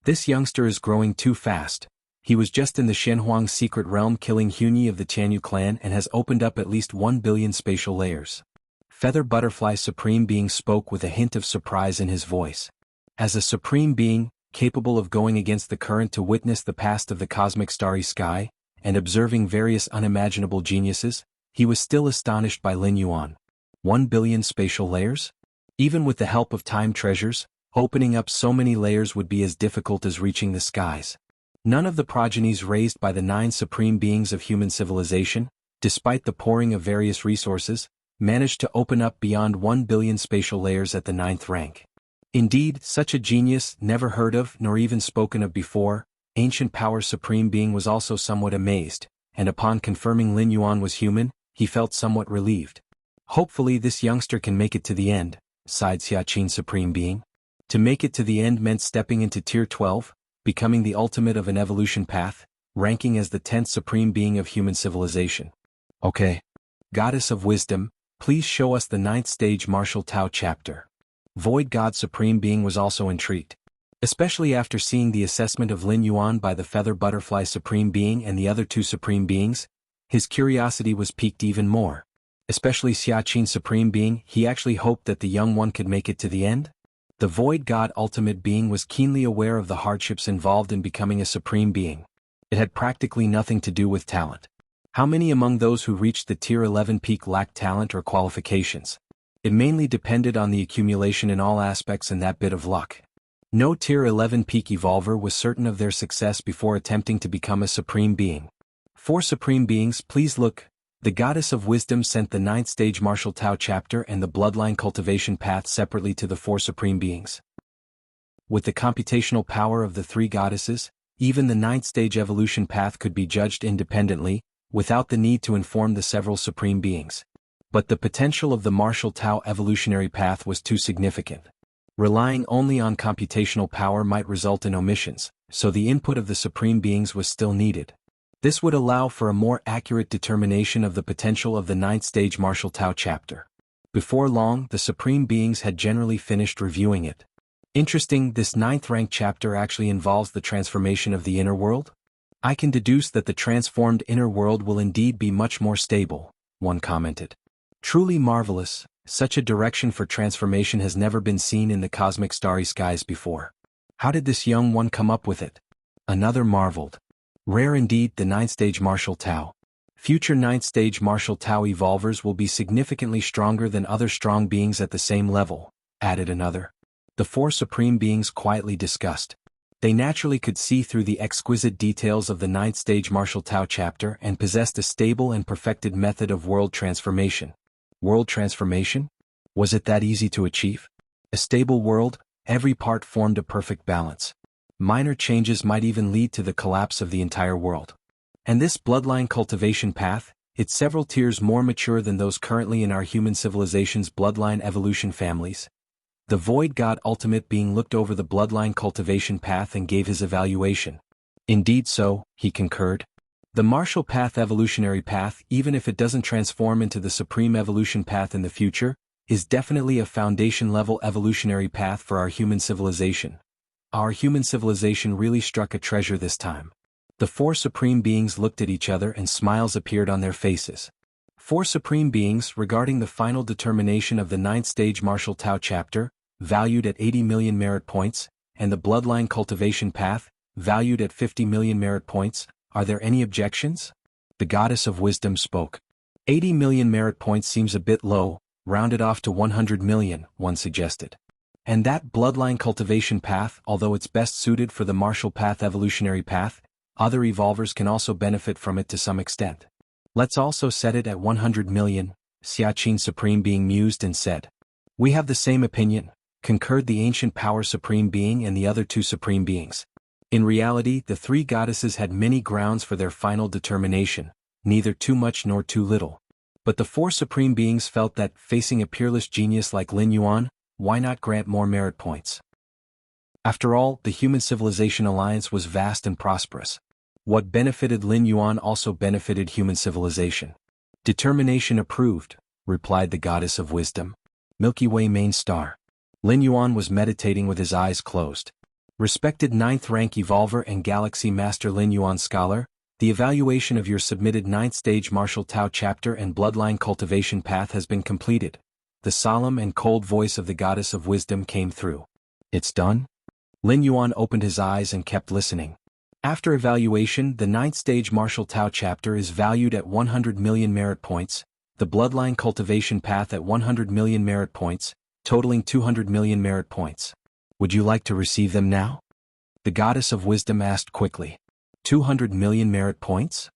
This youngster is growing too fast. He was just in the Shenhuang secret realm killing Hunyi of the Tianyu clan and has opened up at least 1 billion spatial layers. Feather Butterfly Supreme Being spoke with a hint of surprise in his voice. As a Supreme Being, capable of going against the current to witness the past of the cosmic starry sky, and observing various unimaginable geniuses, he was still astonished by Lin Yuan. 1 billion spatial layers? Even with the help of time treasures, opening up so many layers would be as difficult as reaching the skies. None of the progenies raised by the 9 Supreme Beings of human civilization, despite the pouring of various resources, managed to open up beyond 1 billion spatial layers at the 9th rank. Indeed, such a genius, never heard of nor even spoken of before, Ancient Power Supreme Being was also somewhat amazed, and upon confirming Lin Yuan was human, he felt somewhat relieved. Hopefully this youngster can make it to the end, sighed Xiaqin Supreme Being. To make it to the end meant stepping into Tier 12, becoming the ultimate of an evolution path, ranking as the 10th Supreme Being of human civilization. Okay. Goddess of Wisdom, please show us the 9th Stage Martial Tao Chapter. Void God Supreme Being was also intrigued. Especially after seeing the assessment of Lin Yuan by the Feather Butterfly Supreme Being and the other two Supreme Beings, his curiosity was piqued even more. Especially Xiaqin Supreme Being, he actually hoped that the young one could make it to the end. The Void God Ultimate Being was keenly aware of the hardships involved in becoming a Supreme Being. It had practically nothing to do with talent. How many among those who reached the Tier 11 peak lacked talent or qualifications? It mainly depended on the accumulation in all aspects and that bit of luck. No Tier 11 peak evolver was certain of their success before attempting to become a Supreme Being. 4 Supreme Beings, please look. The Goddess of Wisdom sent the 9th Stage Martial Tao chapter and the Bloodline Cultivation path separately to the 4 Supreme Beings. With the computational power of the 3 goddesses, even the 9th Stage Evolution path could be judged independently, without the need to inform the several Supreme Beings. But the potential of the Martial Tao evolutionary path was too significant. Relying only on computational power might result in omissions, so the input of the Supreme Beings was still needed. This would allow for a more accurate determination of the potential of the 9th Stage Martial Tao chapter. Before long, the Supreme Beings had generally finished reviewing it. Interesting, this 9th rank chapter actually involves the transformation of the inner world? I can deduce that the transformed inner world will indeed be much more stable, one commented. Truly marvelous. Such a direction for transformation has never been seen in the cosmic starry skies before. How did this young one come up with it? Another marveled. Rare indeed, the 9th Stage Martial Tao. Future 9th Stage Martial Tao evolvers will be significantly stronger than other strong beings at the same level, added another. The 4 Supreme Beings quietly discussed. They naturally could see through the exquisite details of the 9th Stage Martial Tao chapter and possessed a stable and perfected method of world transformation. World transformation? Was it that easy to achieve? A stable world, every part formed a perfect balance. Minor changes might even lead to the collapse of the entire world. And this bloodline cultivation path, it's several tiers more mature than those currently in our human civilization's bloodline evolution families. The Void God Ultimate Being looked over the bloodline cultivation path and gave his evaluation. Indeed so, he concurred. The Martial Path evolutionary path, even if it doesn't transform into the Supreme Evolution path in the future, is definitely a foundation-level evolutionary path for our human civilization. Our human civilization really struck a treasure this time. The 4 Supreme Beings looked at each other and smiles appeared on their faces. 4 Supreme Beings regarding the final determination of the 9th Stage Martial Tao chapter, valued at 80 million merit points, and the Bloodline Cultivation path, valued at 50 million merit points. Are there any objections? The Goddess of Wisdom spoke. 80 million merit points seems a bit low, rounded off to 100 million, one suggested. And that Bloodline Cultivation path, although it's best suited for the Martial Path evolutionary path, other evolvers can also benefit from it to some extent. Let's also set it at 100 million, Xiaqin Supreme Being mused and said. We have the same opinion, concurred the Ancient Power Supreme Being and the other 2 Supreme Beings. In reality, the 3 goddesses had many grounds for their final determination, neither too much nor too little. But the 4 Supreme Beings felt that, facing a peerless genius like Lin Yuan, why not grant more merit points? After all, the Human Civilization Alliance was vast and prosperous. What benefited Lin Yuan also benefited human civilization. Determination approved, replied the Goddess of Wisdom. Milky Way main star. Lin Yuan was meditating with his eyes closed. Respected 9th rank evolver and Galaxy Master Lin Yuan Scholar, the evaluation of your submitted 9th Stage Martial Tao chapter and Bloodline Cultivation path has been completed. The solemn and cold voice of the Goddess of Wisdom came through. It's done? Lin Yuan opened his eyes and kept listening. After evaluation, the 9th Stage Martial Tao chapter is valued at 100 million merit points, the Bloodline Cultivation path at 100 million merit points, totaling 200 million merit points. Would you like to receive them now? The Goddess of Wisdom asked quickly. 200 million merit points?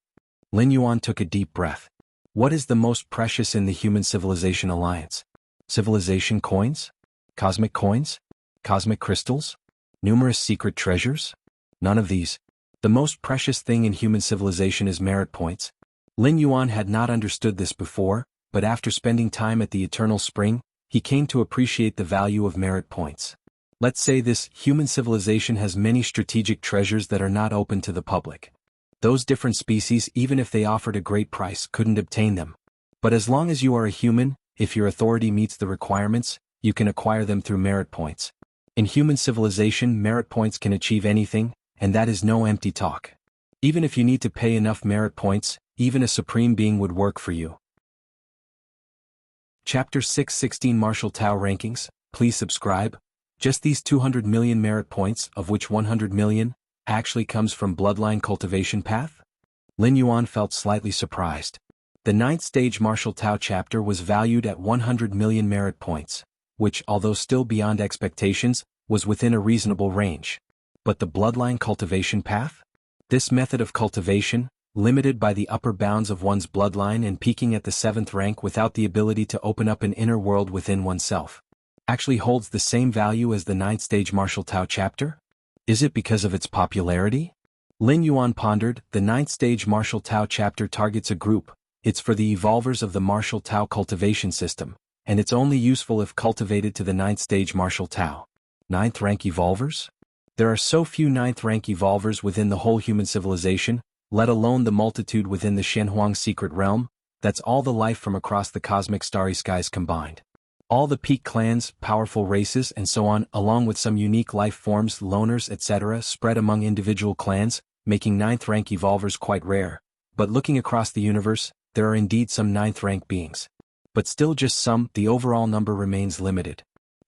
Lin Yuan took a deep breath. What is the most precious in the Human Civilization Alliance? Civilization coins? Cosmic coins? Cosmic crystals? Numerous secret treasures? None of these. The most precious thing in human civilization is merit points. Lin Yuan had not understood this before, but after spending time at the Eternal Spring, he came to appreciate the value of merit points. Let's say this human civilization has many strategic treasures that are not open to the public. Those different species, even if they offered a great price, couldn't obtain them. But as long as you are a human, if your authority meets the requirements, you can acquire them through merit points. In human civilization, merit points can achieve anything, and that is no empty talk. Even if you need to pay enough merit points, even a supreme being would work for you. Chapter 6:16 Martial Tao Rankings. Please subscribe. Just these 200 million merit points, of which 100 million, actually comes from Bloodline Cultivation Path? Lin Yuan felt slightly surprised. The 9th stage Martial Tao chapter was valued at 100 million merit points, which, although still beyond expectations, was within a reasonable range. But the Bloodline Cultivation Path? This method of cultivation, limited by the upper bounds of one's bloodline and peaking at the 7th rank without the ability to open up an inner world within oneself, actually holds the same value as the 9th stage Martial Tao chapter? Is it because of its popularity? Lin Yuan pondered. The 9th stage Martial Tao chapter targets a group. It's for the evolvers of the Martial Tao cultivation system, and it's only useful if cultivated to the 9th stage Martial Tao. 9th rank evolvers? There are so few 9th rank evolvers within the whole human civilization, let alone the multitude within the Shenhuang secret realm. That's all the life from across the cosmic starry skies combined. All the peak clans, powerful races and so on, along with some unique life forms, loners etc. spread among individual clans, making 9th rank evolvers quite rare. But looking across the universe, there are indeed some 9th rank beings. But still just some, the overall number remains limited.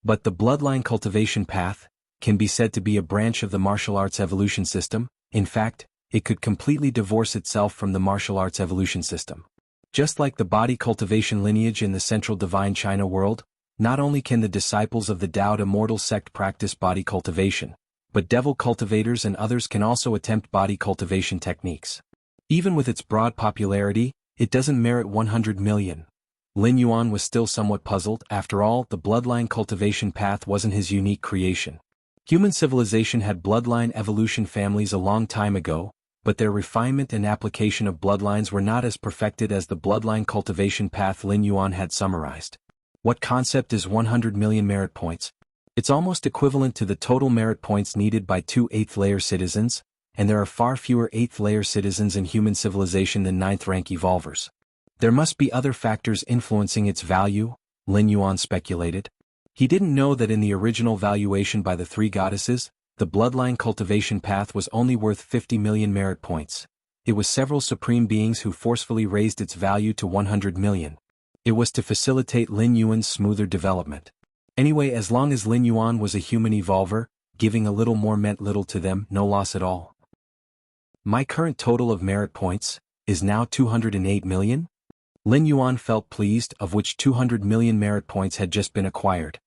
But the Bloodline Cultivation Path can be said to be a branch of the martial arts evolution system. In fact, it could completely divorce itself from the martial arts evolution system. Just like the body cultivation lineage in the central divine China world, not only can the disciples of the Tao Immortal sect practice body cultivation, but devil cultivators and others can also attempt body cultivation techniques. Even with its broad popularity, it doesn't merit 100 million. Lin Yuan was still somewhat puzzled. After all, the Bloodline Cultivation Path wasn't his unique creation. Human civilization had bloodline evolution families a long time ago, but their refinement and application of bloodlines were not as perfected as the Bloodline Cultivation Path Lin Yuan had summarized. What concept is 100 million merit points? It's almost equivalent to the total merit points needed by 2 8th-layer citizens, and there are far fewer 8th-layer citizens in human civilization than 9th rank evolvers. There must be other factors influencing its value, Lin Yuan speculated. He didn't know that in the original valuation by the 3 goddesses, the Bloodline Cultivation Path was only worth 50 million merit points. It was several supreme beings who forcefully raised its value to 100 million. It was to facilitate Lin Yuan's smoother development. Anyway, as long as Lin Yuan was a human evolver, giving a little more meant little to them, no loss at all. My current total of merit points is now 208 million? Lin Yuan felt pleased, of which 200 million merit points had just been acquired.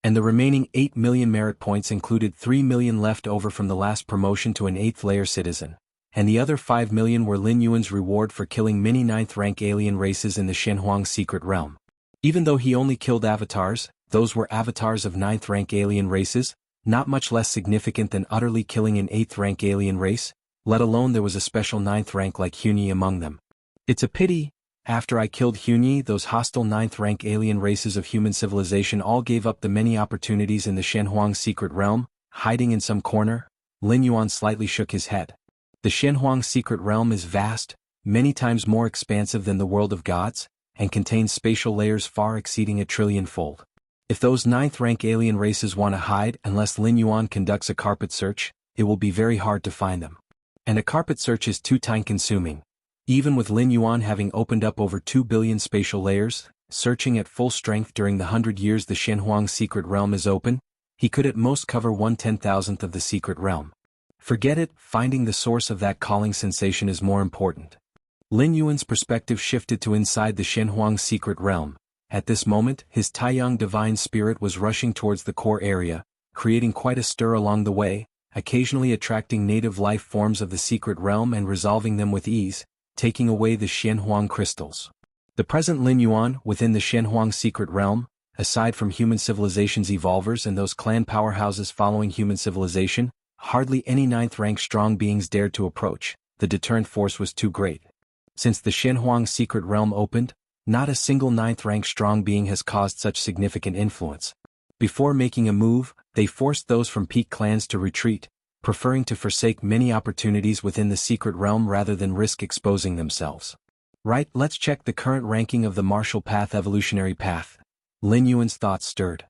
And the remaining 8 million merit points included 3 million left over from the last promotion to an 8th-layer citizen, and the other 5 million were Lin Yuan's reward for killing many 9th-rank alien races in the Shenhuang secret realm. Even though he only killed avatars, those were avatars of 9th-rank alien races, not much less significant than utterly killing an 8th-rank alien race, let alone there was a special 9th rank like Hunyi among them. It's a pity. After I killed Hunyi, those hostile 9th rank alien races of human civilization all gave up the many opportunities in the Shenhuang secret realm, hiding in some corner. Lin Yuan slightly shook his head. The Shenhuang secret realm is vast, many times more expansive than the world of gods, and contains spatial layers far exceeding 1 trillion-fold. If those 9th rank alien races want to hide, unless Lin Yuan conducts a carpet search, it will be very hard to find them. And a carpet search is too time-consuming. Even with Lin Yuan having opened up over 2 billion spatial layers, searching at full strength during the 100 years the Shenhuang secret realm is open, he could at most cover 1/10,000th of the secret realm. Forget it, finding the source of that calling sensation is more important. Lin Yuan's perspective shifted to inside the Shenhuang secret realm. At this moment, his Taiyang divine spirit was rushing towards the core area, creating quite a stir along the way, occasionally attracting native life forms of the secret realm and resolving them with ease, taking away the Shenhuang crystals. The present Lin Yuan within the Shenhuang secret realm, aside from human civilization's evolvers and those clan powerhouses following human civilization, hardly any 9th rank strong beings dared to approach. The deterrent force was too great. Since the Shenhuang secret realm opened, not a single 9th rank strong being has caused such significant influence. Before making a move, they forced those from peak clans to retreat, preferring to forsake many opportunities within the secret realm rather than risk exposing themselves. Right, let's check the current ranking of the martial path evolutionary path. Lin Yuan's thoughts stirred.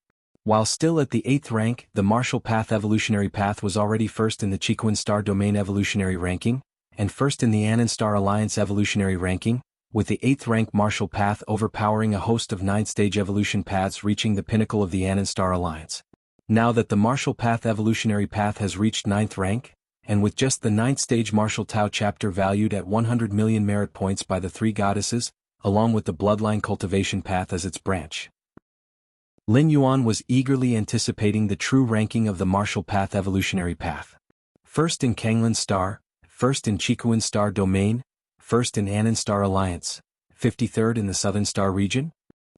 While still at the 8th rank, the Martial Path Evolutionary Path was already first in the Chiquan Star Domain Evolutionary Ranking, and first in the Anan Star Alliance Evolutionary Ranking, with the 8th rank Martial Path overpowering a host of 9th-stage evolution paths reaching the pinnacle of the Anan Star Alliance. Now that the Martial Path Evolutionary Path has reached 9th rank, and with just the 9th-stage Martial Tao chapter valued at 100 million merit points by the three goddesses, along with the Bloodline Cultivation Path as its branch, Lin Yuan was eagerly anticipating the true ranking of the Martial Path Evolutionary Path. First in Kanglan Star, first in Chiquan Star Domain, first in Anan Star Alliance, 53rd in the Southern Star region?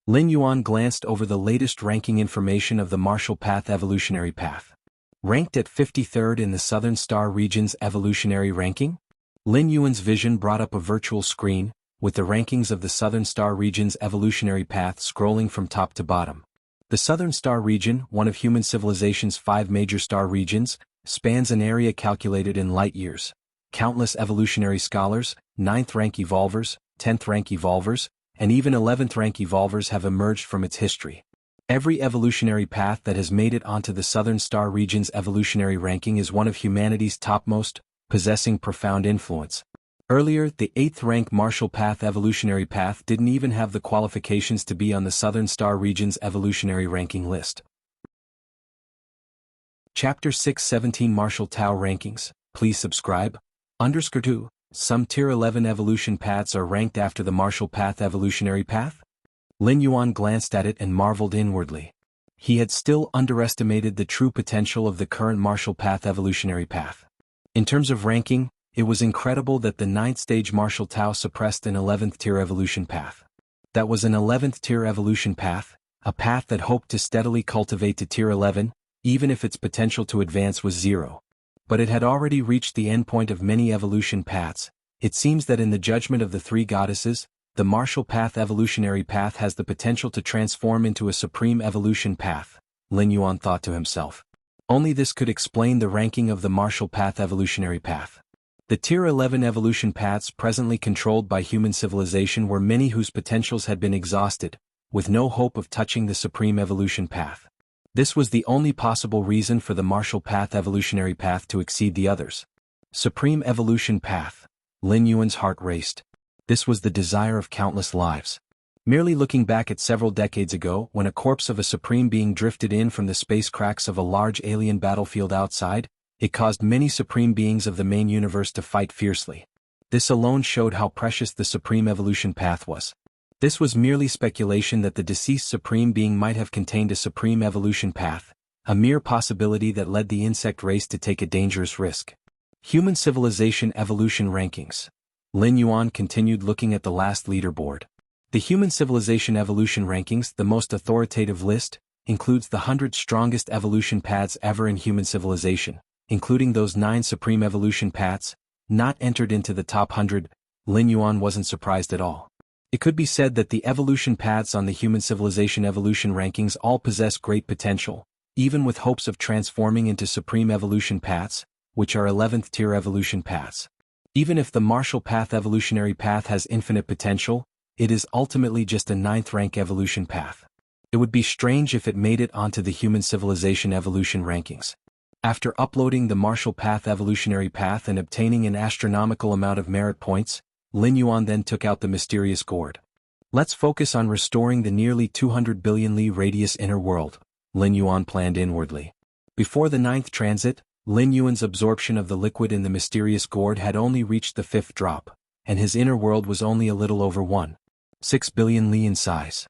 Lin Yuan glanced over the latest ranking information of the Martial Path Evolutionary Path. Ranked at 53rd in the Southern Star region's evolutionary ranking? Lin Yuan's vision brought up a virtual screen, with the rankings of the Southern Star region's evolutionary path scrolling from top to bottom. The Southern Star region, one of human civilization's 5 major star regions, spans an area calculated in light years. Countless evolutionary scholars, 9th rank evolvers, 10th rank evolvers, and even 11th rank evolvers have emerged from its history. Every evolutionary path that has made it onto the Southern Star region's evolutionary ranking is one of humanity's topmost, possessing profound influence. Earlier, the 8th rank Martial Path Evolutionary Path didn't even have the qualifications to be on the Southern Star region's evolutionary ranking list. Chapter 617 Martial Tao Rankings. Please subscribe. _2. Some Tier 11 evolution paths are ranked after the Martial Path Evolutionary Path? Lin Yuan glanced at it and marveled inwardly. He had still underestimated the true potential of the current Martial Path Evolutionary Path. In terms of ranking, it was incredible that the 9th stage Martial Tao suppressed an 11th tier evolution path. That was an 11th tier evolution path, a path that hoped to steadily cultivate to Tier 11, even if its potential to advance was 0. But it had already reached the endpoint of many evolution paths. It seems that in the judgment of the three goddesses, the Martial Path Evolutionary Path has the potential to transform into a supreme evolution path, Lin Yuan thought to himself. Only this could explain the ranking of the Martial Path Evolutionary Path. The Tier 11 evolution paths presently controlled by human civilization were many whose potentials had been exhausted, with no hope of touching the supreme evolution path. This was the only possible reason for the Martial Path Evolutionary Path to exceed the others. Supreme Evolution Path. Lin Yuan's heart raced. This was the desire of countless lives. Merely looking back at several decades ago, when a corpse of a supreme being drifted in from the space cracks of a large alien battlefield outside, it caused many supreme beings of the main universe to fight fiercely. This alone showed how precious the supreme evolution path was. This was merely speculation that the deceased supreme being might have contained a supreme evolution path, a mere possibility that led the insect race to take a dangerous risk. Human Civilization Evolution Rankings. Lin Yuan continued looking at the last leaderboard. The Human Civilization Evolution Rankings, the most authoritative list, includes the 100 strongest evolution paths ever in human civilization, including those 9 supreme evolution paths, not entered into the top 100. Lin Yuan wasn't surprised at all. It could be said that the evolution paths on the Human Civilization Evolution Rankings all possess great potential, even with hopes of transforming into supreme evolution paths, which are 11th tier evolution paths. Even if the Martial Path Evolutionary Path has infinite potential, it is ultimately just a 9th rank evolution path. It would be strange if it made it onto the Human Civilization Evolution Rankings. After uploading the Martial Path Evolutionary Path and obtaining an astronomical amount of merit points, Lin Yuan then took out the mysterious gourd. Let's focus on restoring the nearly 200 billion li radius inner world, Lin Yuan planned inwardly. Before the 9th transit, Lin Yuan's absorption of the liquid in the mysterious gourd had only reached the 5th drop, and his inner world was only a little over 1.6 billion li in size.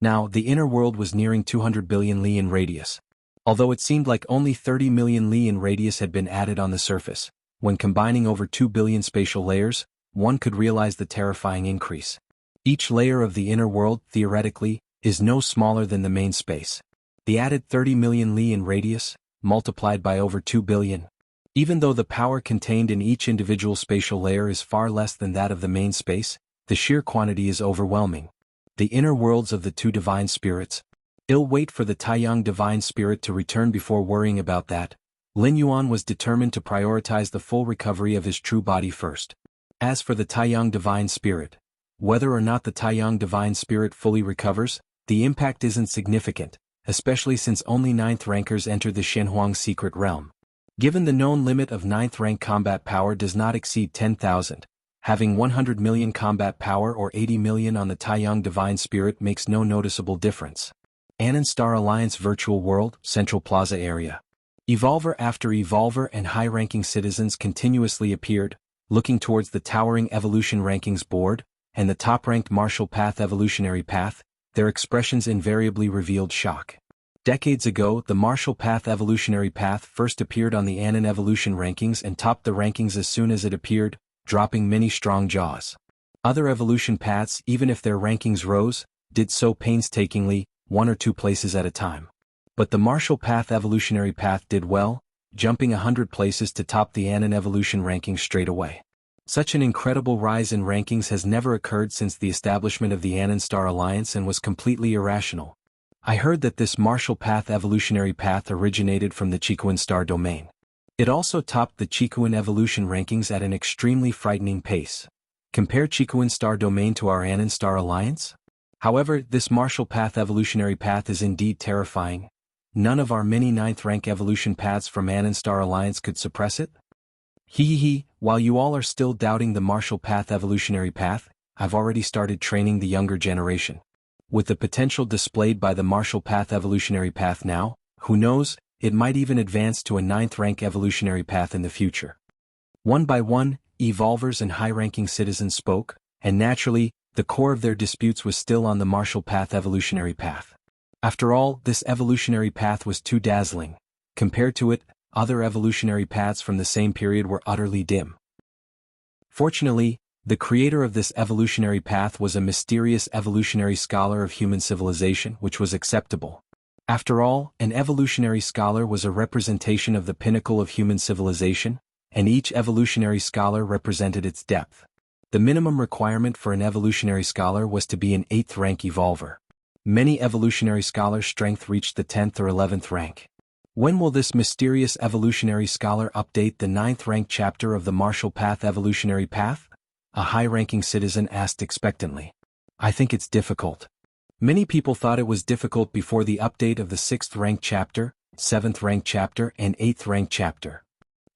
Now, the inner world was nearing 200 billion li in radius. Although it seemed like only 30 million li in radius had been added on the surface, when combining over 2 billion spatial layers, one could realize the terrifying increase. Each layer of the inner world, theoretically, is no smaller than the main space. The added 30 million li in radius, multiplied by over 2 billion. Even though the power contained in each individual spatial layer is far less than that of the main space, the sheer quantity is overwhelming. The inner worlds of the two divine spirits. I'll wait for the Taiyang divine spirit to return before worrying about that. Lin Yuan was determined to prioritize the full recovery of his true body first. As for the Taiyang divine spirit, whether or not the Taiyang divine spirit fully recovers, the impact isn't significant, especially since only 9th rankers enter the Shenhuang secret realm. Given the known limit of 9th rank combat power does not exceed 10,000, having 100 million combat power or 80 million on the Taiyang Divine Spirit makes no noticeable difference. Anon Star Alliance Virtual World, Central Plaza area. Evolver after evolver and high-ranking citizens continuously appeared, looking towards the towering evolution rankings board, and the top-ranked martial path evolutionary path. Their expressions invariably revealed shock. Decades ago, the martial path evolutionary path first appeared on the Anon evolution rankings and topped the rankings as soon as it appeared, dropping many strong jaws. Other evolution paths, even if their rankings rose, did so painstakingly, 1 or 2 places at a time. But the martial path evolutionary path did well, jumping 100 places to top the Anon evolution rankings straight away. Such an incredible rise in rankings has never occurred since the establishment of the Anon Star Alliance and was completely irrational. I heard that this martial path evolutionary path originated from the Qikuan Star domain. It also topped the Qikuan evolution rankings at an extremely frightening pace. Compare Qikuan Star domain to our Anon Star Alliance? However, this martial path evolutionary path is indeed terrifying. None of our many 9th rank evolution paths from Anon Star Alliance could suppress it? While you all are still doubting the martial path evolutionary path, I've already started training the younger generation. With the potential displayed by the martial path evolutionary path now, who knows, it might even advance to a 9th rank evolutionary path in the future. One by one, evolvers and high-ranking citizens spoke, and naturally, the core of their disputes was still on the martial path evolutionary path. After all, this evolutionary path was too dazzling. Compared to it, other evolutionary paths from the same period were utterly dim. Fortunately, the creator of this evolutionary path was a mysterious evolutionary scholar of human civilization, which was acceptable. After all, an evolutionary scholar was a representation of the pinnacle of human civilization, and each evolutionary scholar represented its depth. The minimum requirement for an evolutionary scholar was to be an 8th rank evolver. Many evolutionary scholars' strength reached the 10th or 11th rank. When will this mysterious evolutionary scholar update the 9th rank chapter of the martial path evolutionary path? A high-ranking citizen asked expectantly. I think it's difficult. Many people thought it was difficult before the update of the 6th rank chapter, 7th rank chapter and 8th rank chapter.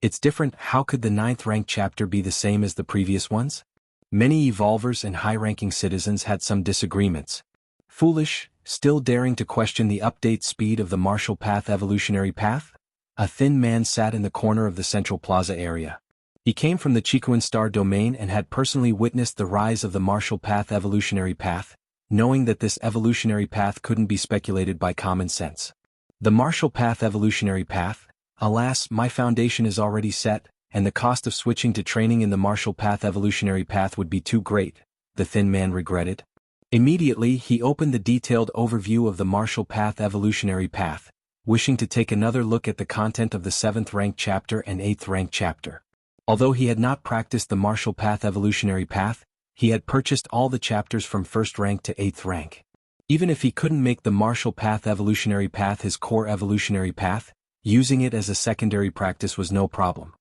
It's different. How could the 9th rank chapter be the same as the previous ones? Many evolvers and high-ranking citizens had some disagreements. Foolish, still daring to question the update speed of the martial path evolutionary path? A thin man sat in the corner of the Central Plaza area. He came from the Qikuan Star domain and had personally witnessed the rise of the martial path evolutionary path, knowing that this evolutionary path couldn't be speculated by common sense. The martial path evolutionary path? Alas, my foundation is already set, and the cost of switching to training in the martial path evolutionary path would be too great, the thin man regretted. Immediately he opened the detailed overview of the martial path evolutionary path, wishing to take another look at the content of the 7th rank chapter and 8th rank chapter. Although he had not practiced the martial path evolutionary path, he had purchased all the chapters from 1st rank to 8th rank. Even if he couldn't make the martial path evolutionary path his core evolutionary path, using it as a secondary practice was no problem.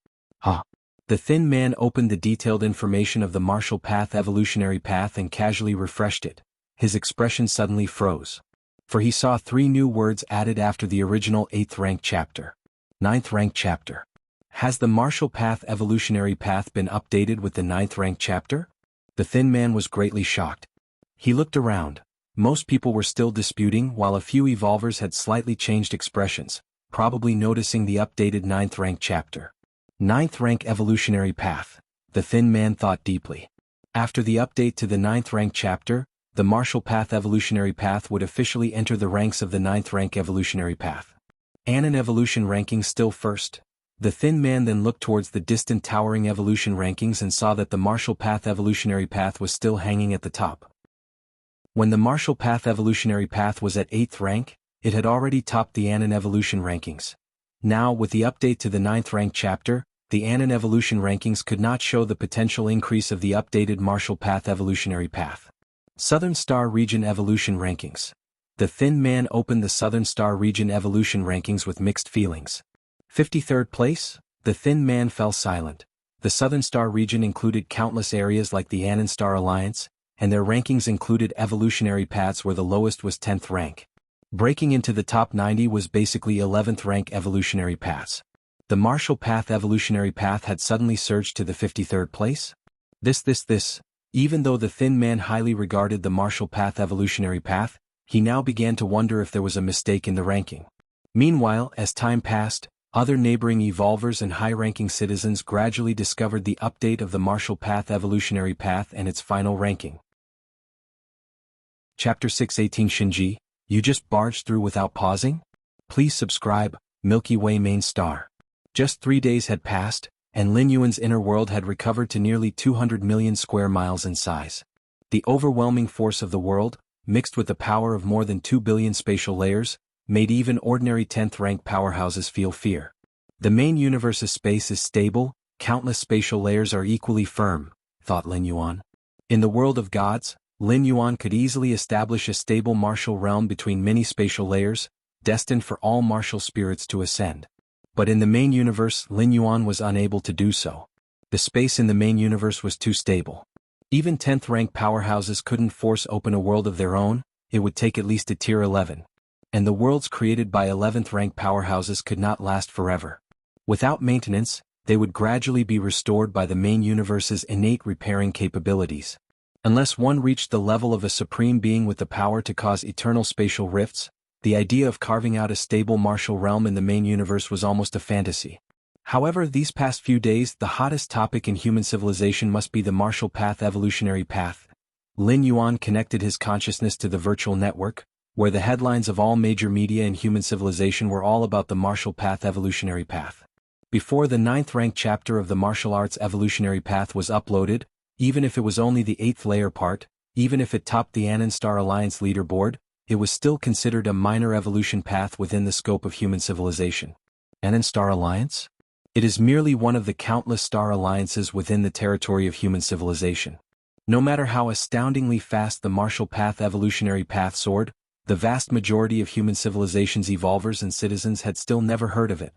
The thin man opened the detailed information of the martial path evolutionary path and casually refreshed it. His expression suddenly froze. For he saw 3 new words added after the original 8th rank chapter. 9th rank chapter. Has the martial path evolutionary path been updated with the 9th rank chapter? The thin man was greatly shocked. He looked around. Most people were still disputing while a few evolvers had slightly changed expressions, probably noticing the updated 9th rank chapter. 9th rank evolutionary path. The thin man thought deeply. After the update to the 9th rank chapter, the martial path evolutionary path would officially enter the ranks of the 9th rank evolutionary path. Anon evolution rankings still first. The thin man then looked towards the distant towering evolution rankings and saw that the martial path evolutionary path was still hanging at the top. When the martial path evolutionary path was at 8th rank, it had already topped the Anon evolution rankings. Now, with the update to the 9th rank chapter, the Anon evolution rankings could not show the potential increase of the updated martial path evolutionary path. Southern Star Region Evolution Rankings. The thin man opened the Southern Star Region Evolution Rankings with mixed feelings. 53rd place? The thin man fell silent. The Southern Star region included countless areas like the Anon Star Alliance, and their rankings included evolutionary paths where the lowest was 10th rank. Breaking into the top 90 was basically 11th rank evolutionary paths. The martial path evolutionary path had suddenly surged to the 53rd place? Even though the Thin Man highly regarded the martial path evolutionary path, he now began to wonder if there was a mistake in the ranking. Meanwhile, as time passed, other neighboring evolvers and high-ranking citizens gradually discovered the update of the martial path evolutionary path and its final ranking. Chapter 618 Shinji, you just barged through without pausing? Please subscribe, Milky Way main star. Just 3 days had passed, and Lin Yuan's inner world had recovered to nearly 200 million square miles in size. The overwhelming force of the world, mixed with the power of more than 2 billion spatial layers, made even ordinary 10th-rank powerhouses feel fear. The main universe's space is stable, countless spatial layers are equally firm, thought Lin Yuan. In the world of gods, Lin Yuan could easily establish a stable martial realm between many spatial layers, destined for all martial spirits to ascend. But in the main universe, Lin Yuan was unable to do so. The space in the main universe was too stable. Even 10th-rank powerhouses couldn't force open a world of their own, it would take at least a tier 11. And the worlds created by 11th-rank powerhouses could not last forever. Without maintenance, they would gradually be restored by the main universe's innate repairing capabilities. Unless one reached the level of a supreme being with the power to cause eternal spatial rifts, the idea of carving out a stable martial realm in the main universe was almost a fantasy. However, these past few days, the hottest topic in human civilization must be the martial path evolutionary path. Lin Yuan connected his consciousness to the virtual network, where the headlines of all major media in human civilization were all about the martial path evolutionary path. Before the 9th-rank chapter of the martial arts evolutionary path was uploaded, even if it was only the 8th layer part, even if it topped the Anon Star Alliance leaderboard, it was still considered a minor evolution path within the scope of human civilization. Anon Star Alliance? It is merely one of the countless star alliances within the territory of human civilization. No matter how astoundingly fast the martial path evolutionary path soared, the vast majority of human civilization's evolvers and citizens had still never heard of it.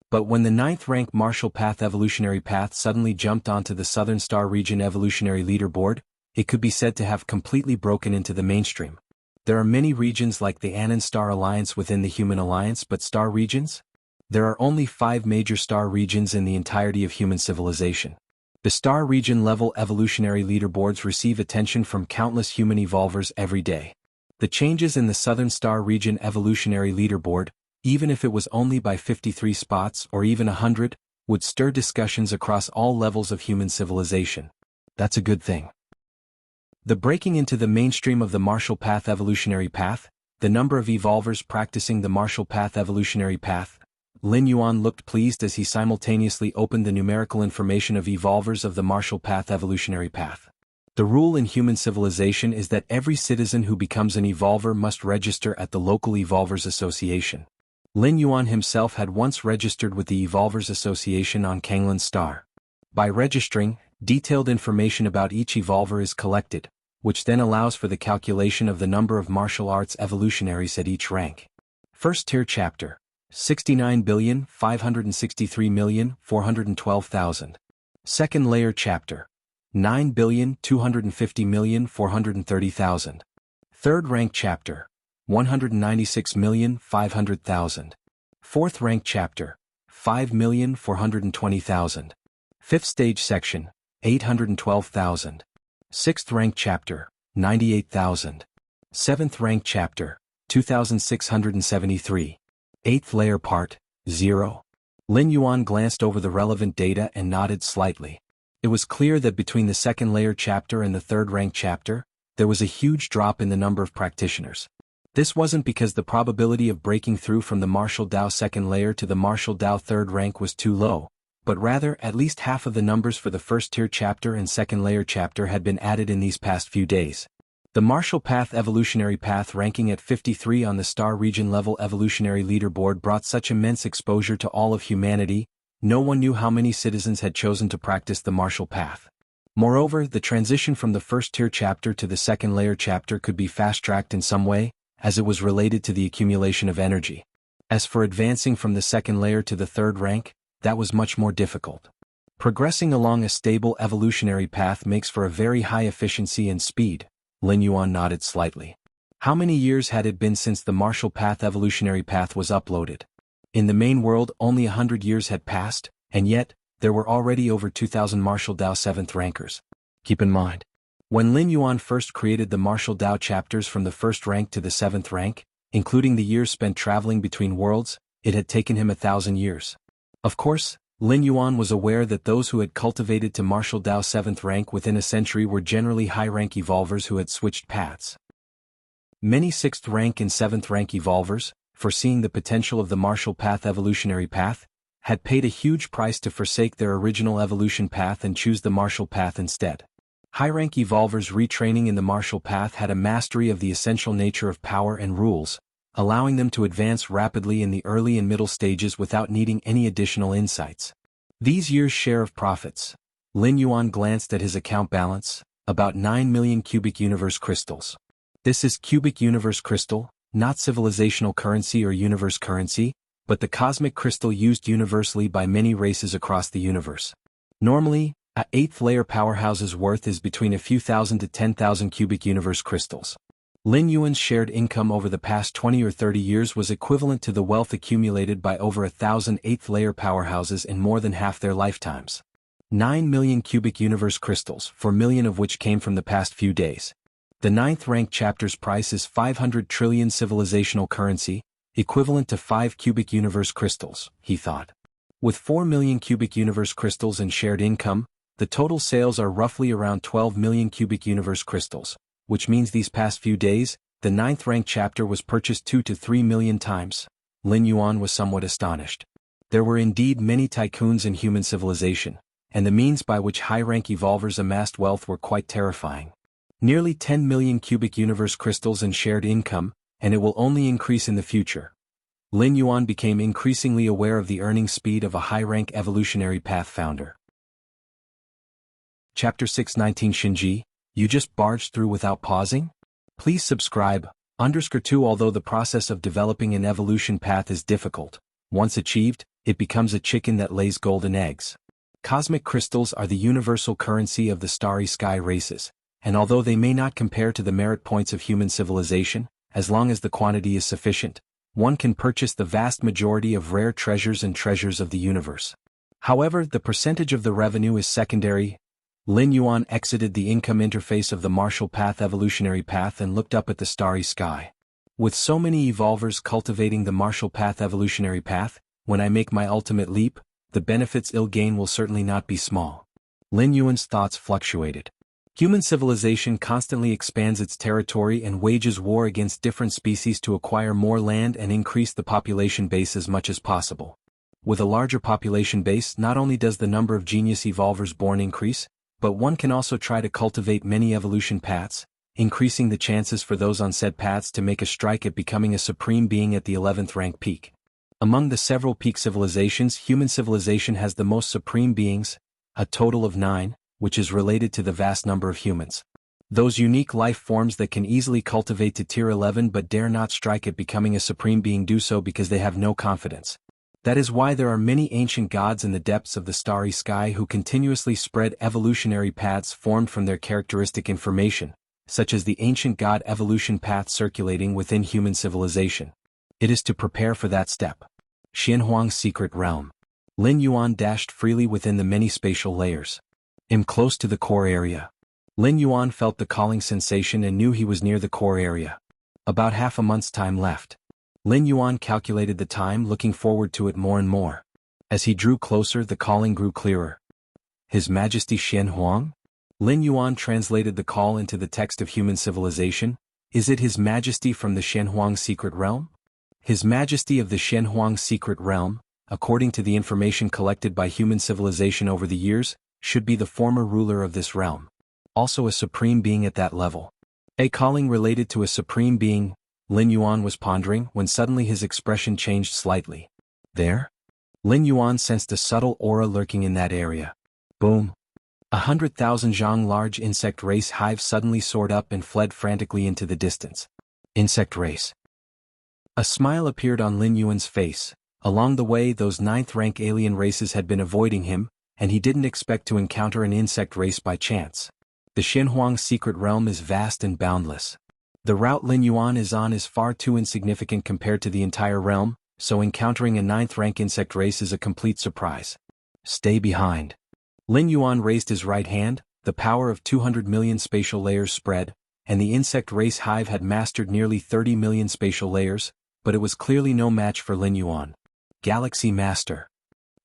But when the 9th-rank martial path evolutionary path suddenly jumped onto the Southern Star Region evolutionary leaderboard, it could be said to have completely broken into the mainstream. There are many regions like the Anon Star Alliance within the Human Alliance, but star regions? There are only 5 major star regions in the entirety of human civilization. The star region level evolutionary leaderboards receive attention from countless human evolvers every day. The changes in the Southern Star Region evolutionary leaderboard, even if it was only by 53 spots or even 100, would stir discussions across all levels of human civilization. That's a good thing. The breaking into the mainstream of the martial path evolutionary path, the number of evolvers practicing the martial path evolutionary path. Lin Yuan looked pleased as he simultaneously opened the numerical information of evolvers of the martial path evolutionary path. The rule in human civilization is that every citizen who becomes an evolver must register at the local Evolvers Association. Lin Yuan himself had once registered with the Evolvers Association on Kanglan Star. By registering, detailed information about each evolver is collected, which then allows for the calculation of the number of martial arts evolutionaries at each rank. First tier chapter, 69,563,412,000. Second layer chapter, 9,250,430,000. Third rank chapter, 196,500,000. Fourth rank chapter, 5,420,000. Fifth stage section, 812,000. Sixth rank chapter, 98,000. Seventh rank chapter, 2,673. Eighth layer part, 0. Lin Yuan glanced over the relevant data and nodded slightly. It was clear that between the second layer chapter and the third rank chapter, there was a huge drop in the number of practitioners. This wasn't because the probability of breaking through from the martial Dao second layer to the martial Dao third rank was too low, but rather at least half of the numbers for the first tier chapter and second layer chapter had been added in these past few days. The martial path evolutionary path ranking at 53 on the star region level evolutionary leaderboard brought such immense exposure to all of humanity, no one knew how many citizens had chosen to practice the martial path. Moreover, the transition from the first tier chapter to the second layer chapter could be fast-tracked in some way, as it was related to the accumulation of energy. As for advancing from the second layer to the third rank, that was much more difficult. Progressing along a stable evolutionary path makes for a very high efficiency and speed. Lin Yuan nodded slightly. How many years had it been since the Martial Path Evolutionary Path was uploaded? In the main world, only 100 years had passed, and yet, there were already over 2,000 Martial Dao 7th rankers. Keep in mind, when Lin Yuan first created the Martial Dao chapters from the 1st rank to the 7th rank, including the years spent traveling between worlds, it had taken him 1,000 years. Of course, Lin Yuan was aware that those who had cultivated to Martial Dao 7th rank within a century were generally high-rank evolvers who had switched paths. Many 6th rank and 7th rank evolvers, foreseeing the potential of the Martial Path Evolutionary Path, had paid a huge price to forsake their original evolution path and choose the Martial Path instead. High-rank evolvers retraining in the Martial Path had a mastery of the essential nature of power and rules, allowing them to advance rapidly in the early and middle stages without needing any additional insights. These years' share of profits. Lin Yuan glanced at his account balance, about 9 million cubic universe crystals. This is cubic universe crystal, not civilizational currency or universe currency, but the cosmic crystal used universally by many races across the universe. Normally, a 8th layer powerhouse's worth is between a few thousand to 10,000 cubic universe crystals. Lin Yuan's shared income over the past 20 or 30 years was equivalent to the wealth accumulated by over 1,000 8th layer powerhouses in more than half their lifetimes. 9 million cubic universe crystals, 4 million of which came from the past few days. The 9th rank chapter's price is 500 trillion civilizational currency, equivalent to 5 cubic universe crystals, he thought. With 4 million cubic universe crystals and shared income, the total sales are roughly around 12 million cubic universe crystals, which means these past few days, the 9th rank chapter was purchased 2 to 3 million times. Lin Yuan was somewhat astonished. There were indeed many tycoons in human civilization, and the means by which high-rank evolvers amassed wealth were quite terrifying. Nearly 10 million cubic universe crystals and shared income, and it will only increase in the future. Lin Yuan became increasingly aware of the earning speed of a high-rank evolutionary path founder. Chapter 619 Shinji, you just barged through without pausing? Please subscribe. _2 Although the process of developing an evolution path is difficult, once achieved, it becomes a chicken that lays golden eggs. Cosmic crystals are the universal currency of the starry sky races, and although they may not compare to the merit points of human civilization, as long as the quantity is sufficient, one can purchase the vast majority of rare treasures and treasures of the universe. However, the percentage of the revenue is secondary. Lin Yuan exited the income interface of the Martial Path Evolutionary Path and looked up at the starry sky. With so many evolvers cultivating the Martial Path Evolutionary Path, when I make my ultimate leap, the benefits I'll gain will certainly not be small. Lin Yuan's thoughts fluctuated. Human civilization constantly expands its territory and wages war against different species to acquire more land and increase the population base as much as possible. With a larger population base, not only does the number of genius evolvers born increase, but one can also try to cultivate many evolution paths, increasing the chances for those on said paths to make a strike at becoming a supreme being at the 11th rank peak. Among the several peak civilizations, human civilization has the most supreme beings, a total of 9, which is related to the vast number of humans. Those unique life forms that can easily cultivate to tier 11 but dare not strike at becoming a supreme being do so because they have no confidence. That is why there are many ancient gods in the depths of the starry sky who continuously spread evolutionary paths formed from their characteristic information, such as the ancient god evolution path circulating within human civilization. It is to prepare for that step. Xianhuang's secret realm. Lin Yuan dashed freely within the many spatial layers. I'm close to the core area. Lin Yuan felt the calling sensation and knew he was near the core area. About half a month's time left. Lin Yuan calculated the time, looking forward to it more and more. As he drew closer, the calling grew clearer. His Majesty Xianhuang? Lin Yuan translated the call into the text of human civilization. Is it His Majesty from the Xianhuang secret realm? His Majesty of the Xianhuang secret realm, according to the information collected by human civilization over the years, should be the former ruler of this realm. Also a supreme being at that level. A calling related to a supreme being, Lin Yuan was pondering when suddenly his expression changed slightly. There? Lin Yuan sensed a subtle aura lurking in that area. Boom. 100,000 Jianghu large insect race hives suddenly soared up and fled frantically into the distance. Insect race. A smile appeared on Lin Yuan's face. Along the way, those 9th rank alien races had been avoiding him, and he didn't expect to encounter an insect race by chance. The Xianhuang secret realm is vast and boundless. The route Lin Yuan is on is far too insignificant compared to the entire realm, so encountering a 9th-rank insect race is a complete surprise. Stay behind. Lin Yuan raised his right hand, the power of 200 million spatial layers spread, and the insect race hive had mastered nearly 30 million spatial layers, but it was clearly no match for Lin Yuan. Galaxy Master.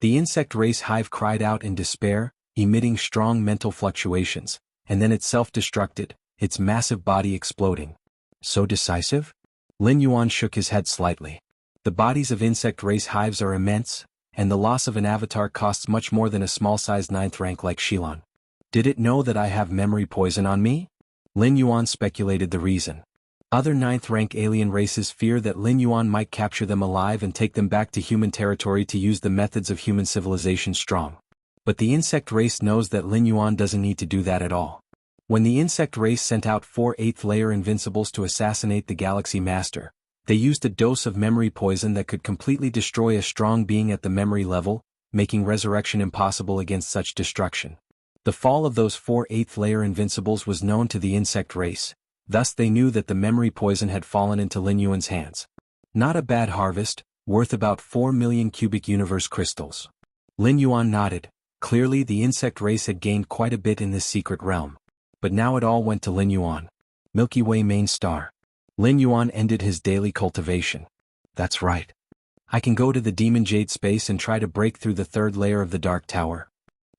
The insect race hive cried out in despair, emitting strong mental fluctuations, and then it self-destructed, its massive body exploding. So decisive? Lin Yuan shook his head slightly. The bodies of insect race hives are immense, and the loss of an avatar costs much more than a small-sized 9th rank like Shilon. Did it know that I have memory poison on me? Lin Yuan speculated the reason. Other 9th rank alien races fear that Lin Yuan might capture them alive and take them back to human territory to use the methods of human civilization strong. But the insect race knows that Lin Yuan doesn't need to do that at all. When the insect race sent out 4 8th layer invincibles to assassinate the Galaxy Master, they used a dose of memory poison that could completely destroy a strong being at the memory level, making resurrection impossible against such destruction. The fall of those 4 8th layer invincibles was known to the insect race, thus they knew that the memory poison had fallen into Lin Yuan's hands. Not a bad harvest, worth about 4 million cubic universe crystals. Lin Yuan nodded. Clearly the insect race had gained quite a bit in this secret realm. But now it all went to Lin Yuan. Milky Way main star. Lin Yuan ended his daily cultivation. That's right. I can go to the Demon Jade space and try to break through the 3rd layer of the Dark Tower.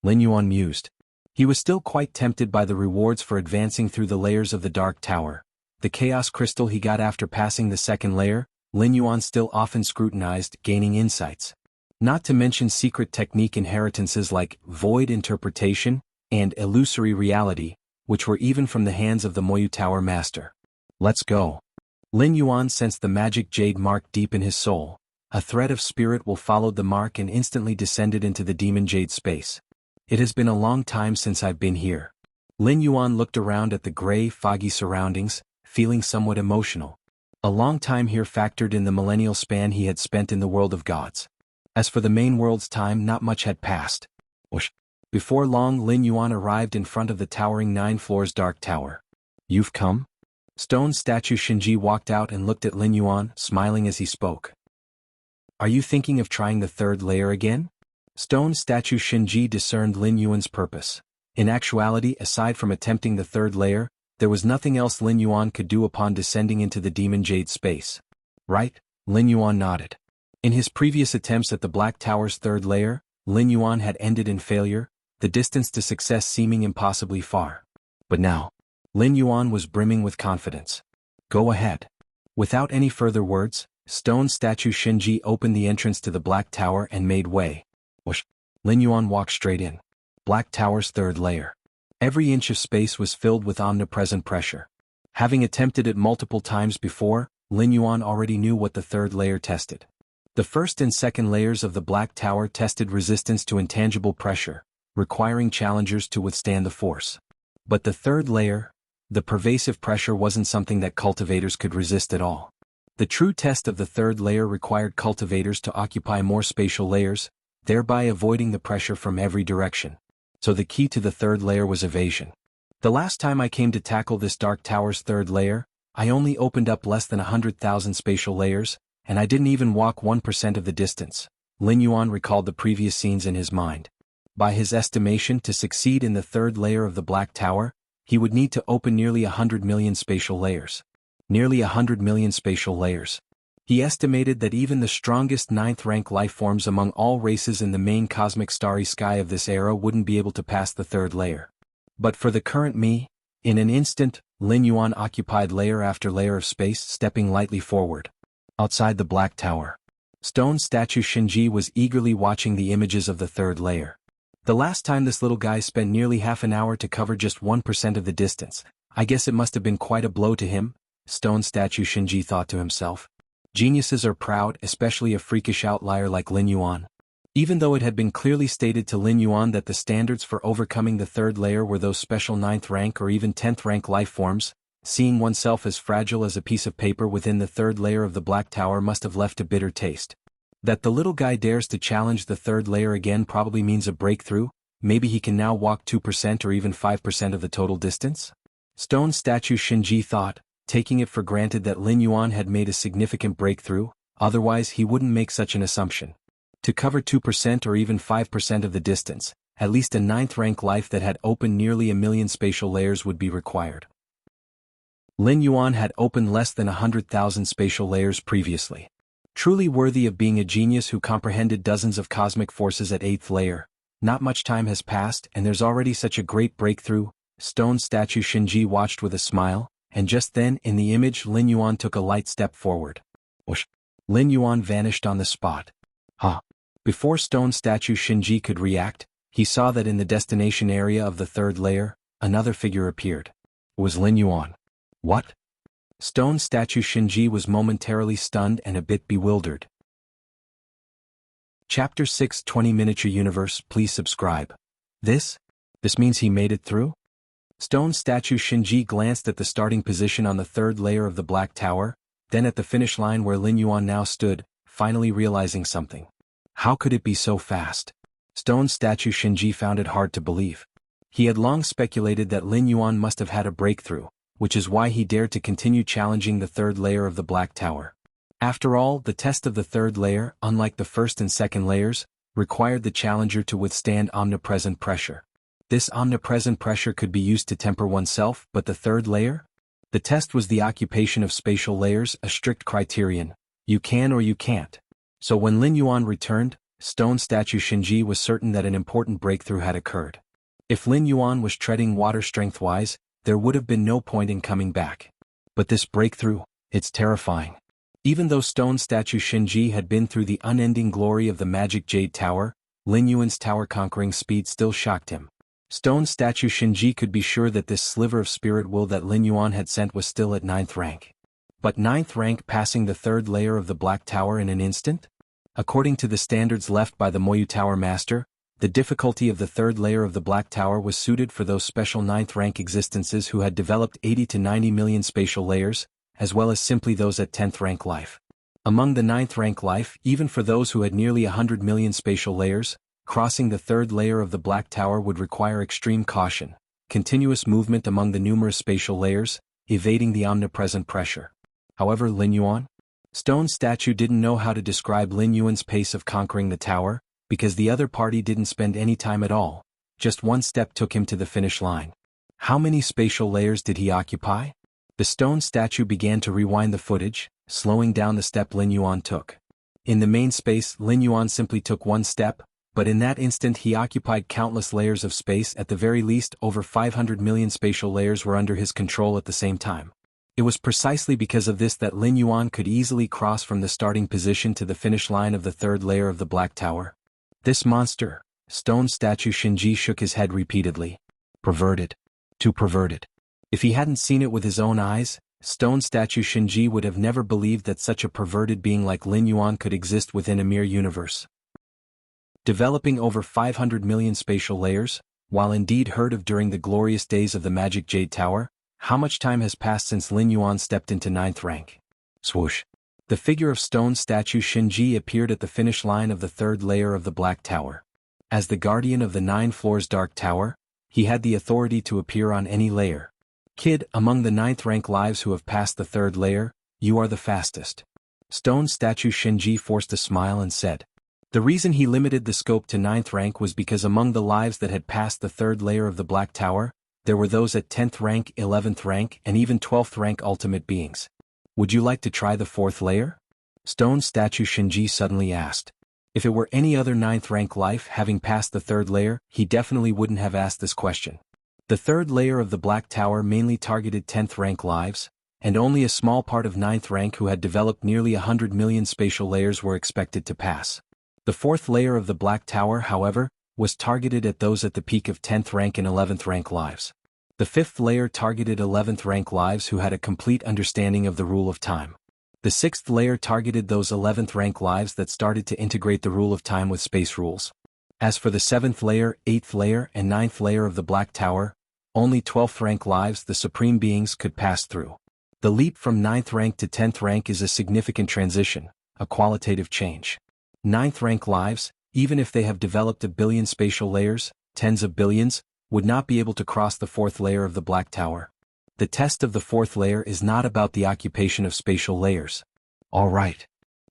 Lin Yuan mused. He was still quite tempted by the rewards for advancing through the layers of the Dark Tower. The Chaos Crystal he got after passing the 2nd layer, Lin Yuan still often scrutinized, gaining insights. Not to mention secret technique inheritances like void interpretation and illusory reality, which were even from the hands of the Moyu Tower Master. Let's go. Lin Yuan sensed the magic jade mark deep in his soul. A thread of spirit will followed the mark and instantly descended into the Demon Jade space. It has been a long time since I've been here. Lin Yuan looked around at the gray, foggy surroundings, feeling somewhat emotional. A long time here factored in the millennial span he had spent in the world of gods. As for the main world's time, not much had passed. Whoosh. Before long Lin Yuan arrived in front of the towering 9 floors Dark Tower. You've come? Stone statue Shinji walked out and looked at Lin Yuan, smiling as he spoke. Are you thinking of trying the 3rd layer again? Stone statue Shinji discerned Lin Yuan's purpose. In actuality, aside from attempting the 3rd layer, there was nothing else Lin Yuan could do upon descending into the Demon Jade space. Right? Lin Yuan nodded. In his previous attempts at the Black Tower's 3rd layer, Lin Yuan had ended in failure, the distance to success seeming impossibly far. But now, Lin Yuan was brimming with confidence. Go ahead. Without any further words, stone statue Shinji opened the entrance to the Black Tower and made way. Whoosh. Lin Yuan walked straight in. Black Tower's 3rd layer. Every inch of space was filled with omnipresent pressure. Having attempted it multiple times before, Lin Yuan already knew what the 3rd layer tested. The 1st and 2nd layers of the Black Tower tested resistance to intangible pressure, requiring challengers to withstand the force. But the 3rd layer, the pervasive pressure, wasn't something that cultivators could resist at all. The true test of the 3rd layer required cultivators to occupy more spatial layers, thereby avoiding the pressure from every direction. So the key to the 3rd layer was evasion. The last time I came to tackle this Dark Tower's 3rd layer, I only opened up less than 100,000 spatial layers, and I didn't even walk 1% of the distance. Lin Yuan recalled the previous scenes in his mind. By his estimation, to succeed in the 3rd layer of the Black Tower, he would need to open nearly 100 million spatial layers. Nearly 100 million spatial layers. He estimated that even the strongest 9th rank lifeforms among all races in the main cosmic starry sky of this era wouldn't be able to pass the 3rd layer. But for the current me, in an instant, Lin Yuan occupied layer after layer of space, stepping lightly forward. Outside the Black Tower, stone statue Shinji was eagerly watching the images of the 3rd layer. The last time this little guy spent nearly half an hour to cover just 1% of the distance. I guess it must have been quite a blow to him, stone statue Shinji thought to himself. Geniuses are proud, especially a freakish outlier like Lin Yuan. Even though it had been clearly stated to Lin Yuan that the standards for overcoming the 3rd layer were those special 9th rank or even 10th rank lifeforms, seeing oneself as fragile as a piece of paper within the 3rd layer of the Black Tower must have left a bitter taste. That the little guy dares to challenge the 3rd layer again probably means a breakthrough. Maybe he can now walk 2% or even 5% of the total distance? Stone statue Shinji thought, taking it for granted that Lin Yuan had made a significant breakthrough, otherwise he wouldn't make such an assumption. To cover 2% or even 5% of the distance, at least a 9th rank life that had opened nearly 1,000,000 spatial layers would be required. Lin Yuan had opened less than 100,000 spatial layers previously. Truly worthy of being a genius who comprehended dozens of cosmic forces at 8th layer. Not much time has passed and there's already such a great breakthrough. Stone statue Shinji watched with a smile, and just then in the image Lin Yuan took a light step forward. Whoosh! Lin Yuan vanished on the spot. Huh! Before stone statue Shinji could react, he saw that in the destination area of the 3rd layer, another figure appeared. It was Lin Yuan. What? Stone statue Shinji was momentarily stunned and a bit bewildered. Chapter 6 20 Miniature Universe. Please subscribe. This means he made it through? Stone statue Shinji glanced at the starting position on the 3rd layer of the Black Tower, then at the finish line where Lin Yuan now stood, finally realizing something. How could it be so fast? Stone statue Shinji found it hard to believe. He had long speculated that Lin Yuan must have had a breakthrough, which is why he dared to continue challenging the 3rd layer of the Black Tower. After all, the test of the 3rd layer, unlike the 1st and 2nd layers, required the challenger to withstand omnipresent pressure. This omnipresent pressure could be used to temper oneself, but the 3rd layer? The test was the occupation of spatial layers, a strict criterion. You can or you can't. So when Lin Yuan returned, stone statue Shinji was certain that an important breakthrough had occurred. If Lin Yuan was treading water strength-wise, there would have been no point in coming back. But this breakthrough, it's terrifying. Even though stone statue Shinji had been through the unending glory of the magic Jade Tower, Lin Yuan's tower-conquering speed still shocked him. Stone statue Shinji could be sure that this sliver of spirit will that Lin Yuan had sent was still at 9th rank. But 9th rank passing the 3rd layer of the Black Tower in an instant? According to the standards left by the Moyu Tower Master, the difficulty of the 3rd layer of the Black Tower was suited for those special 9th rank existences who had developed 80 to 90 million spatial layers, as well as simply those at 10th rank life. Among the 9th rank life, even for those who had nearly 100 million spatial layers, crossing the 3rd layer of the Black Tower would require extreme caution, continuous movement among the numerous spatial layers, evading the omnipresent pressure. However, Lin Yuan? Stone statue didn't know how to describe Lin Yuan's pace of conquering the tower, because the other party didn't spend any time at all. Just one step took him to the finish line. How many spatial layers did he occupy? The stone statue began to rewind the footage, slowing down the step Lin Yuan took. In the main space, Lin Yuan simply took one step, but in that instant he occupied countless layers of space. At the very least, over 500 million spatial layers were under his control at the same time. It was precisely because of this that Lin Yuan could easily cross from the starting position to the finish line of the 3rd layer of the Black Tower. This monster, stone statue Shinji shook his head repeatedly. Perverted. Too perverted. If he hadn't seen it with his own eyes, stone statue Shinji would have never believed that such a perverted being like Lin Yuan could exist within a mere universe. Developing over 500 million spatial layers, while indeed heard of during the glorious days of the magic Jade Tower, how much time has passed since Lin Yuan stepped into 9th rank? Swoosh. The figure of stone statue Shinji appeared at the finish line of the 3rd layer of the Black Tower. As the guardian of the 9 floors Dark Tower, he had the authority to appear on any layer. Kid, among the 9th rank lives who have passed the 3rd layer, you are the fastest. Stone statue Shinji forced a smile and said. The reason he limited the scope to 9th rank was because among the lives that had passed the 3rd layer of the Black Tower, there were those at 10th rank, 11th rank, and even 12th rank ultimate beings. Would you like to try the 4th layer? Stone statue Shinji suddenly asked. If it were any other 9th rank life having passed the 3rd layer, he definitely wouldn't have asked this question. The 3rd layer of the Black Tower mainly targeted 10th rank lives, and only a small part of 9th rank who had developed nearly 100 million spatial layers were expected to pass. The 4th layer of the Black Tower, however, was targeted at those at the peak of 10th rank and 11th rank lives. The 5th layer targeted 11th rank lives who had a complete understanding of the rule of time. The 6th layer targeted those 11th rank lives that started to integrate the rule of time with space rules. As for the 7th layer, 8th layer, and 9th layer of the Black Tower, only 12th rank lives, the supreme beings, could pass through. The leap from 9th rank to 10th rank is a significant transition, a qualitative change. 9th rank lives, even if they have developed a billion spatial layers, tens of billions, would not be able to cross the 4th layer of the Black Tower. The test of the fourth layer is not about the occupation of spatial layers. All right.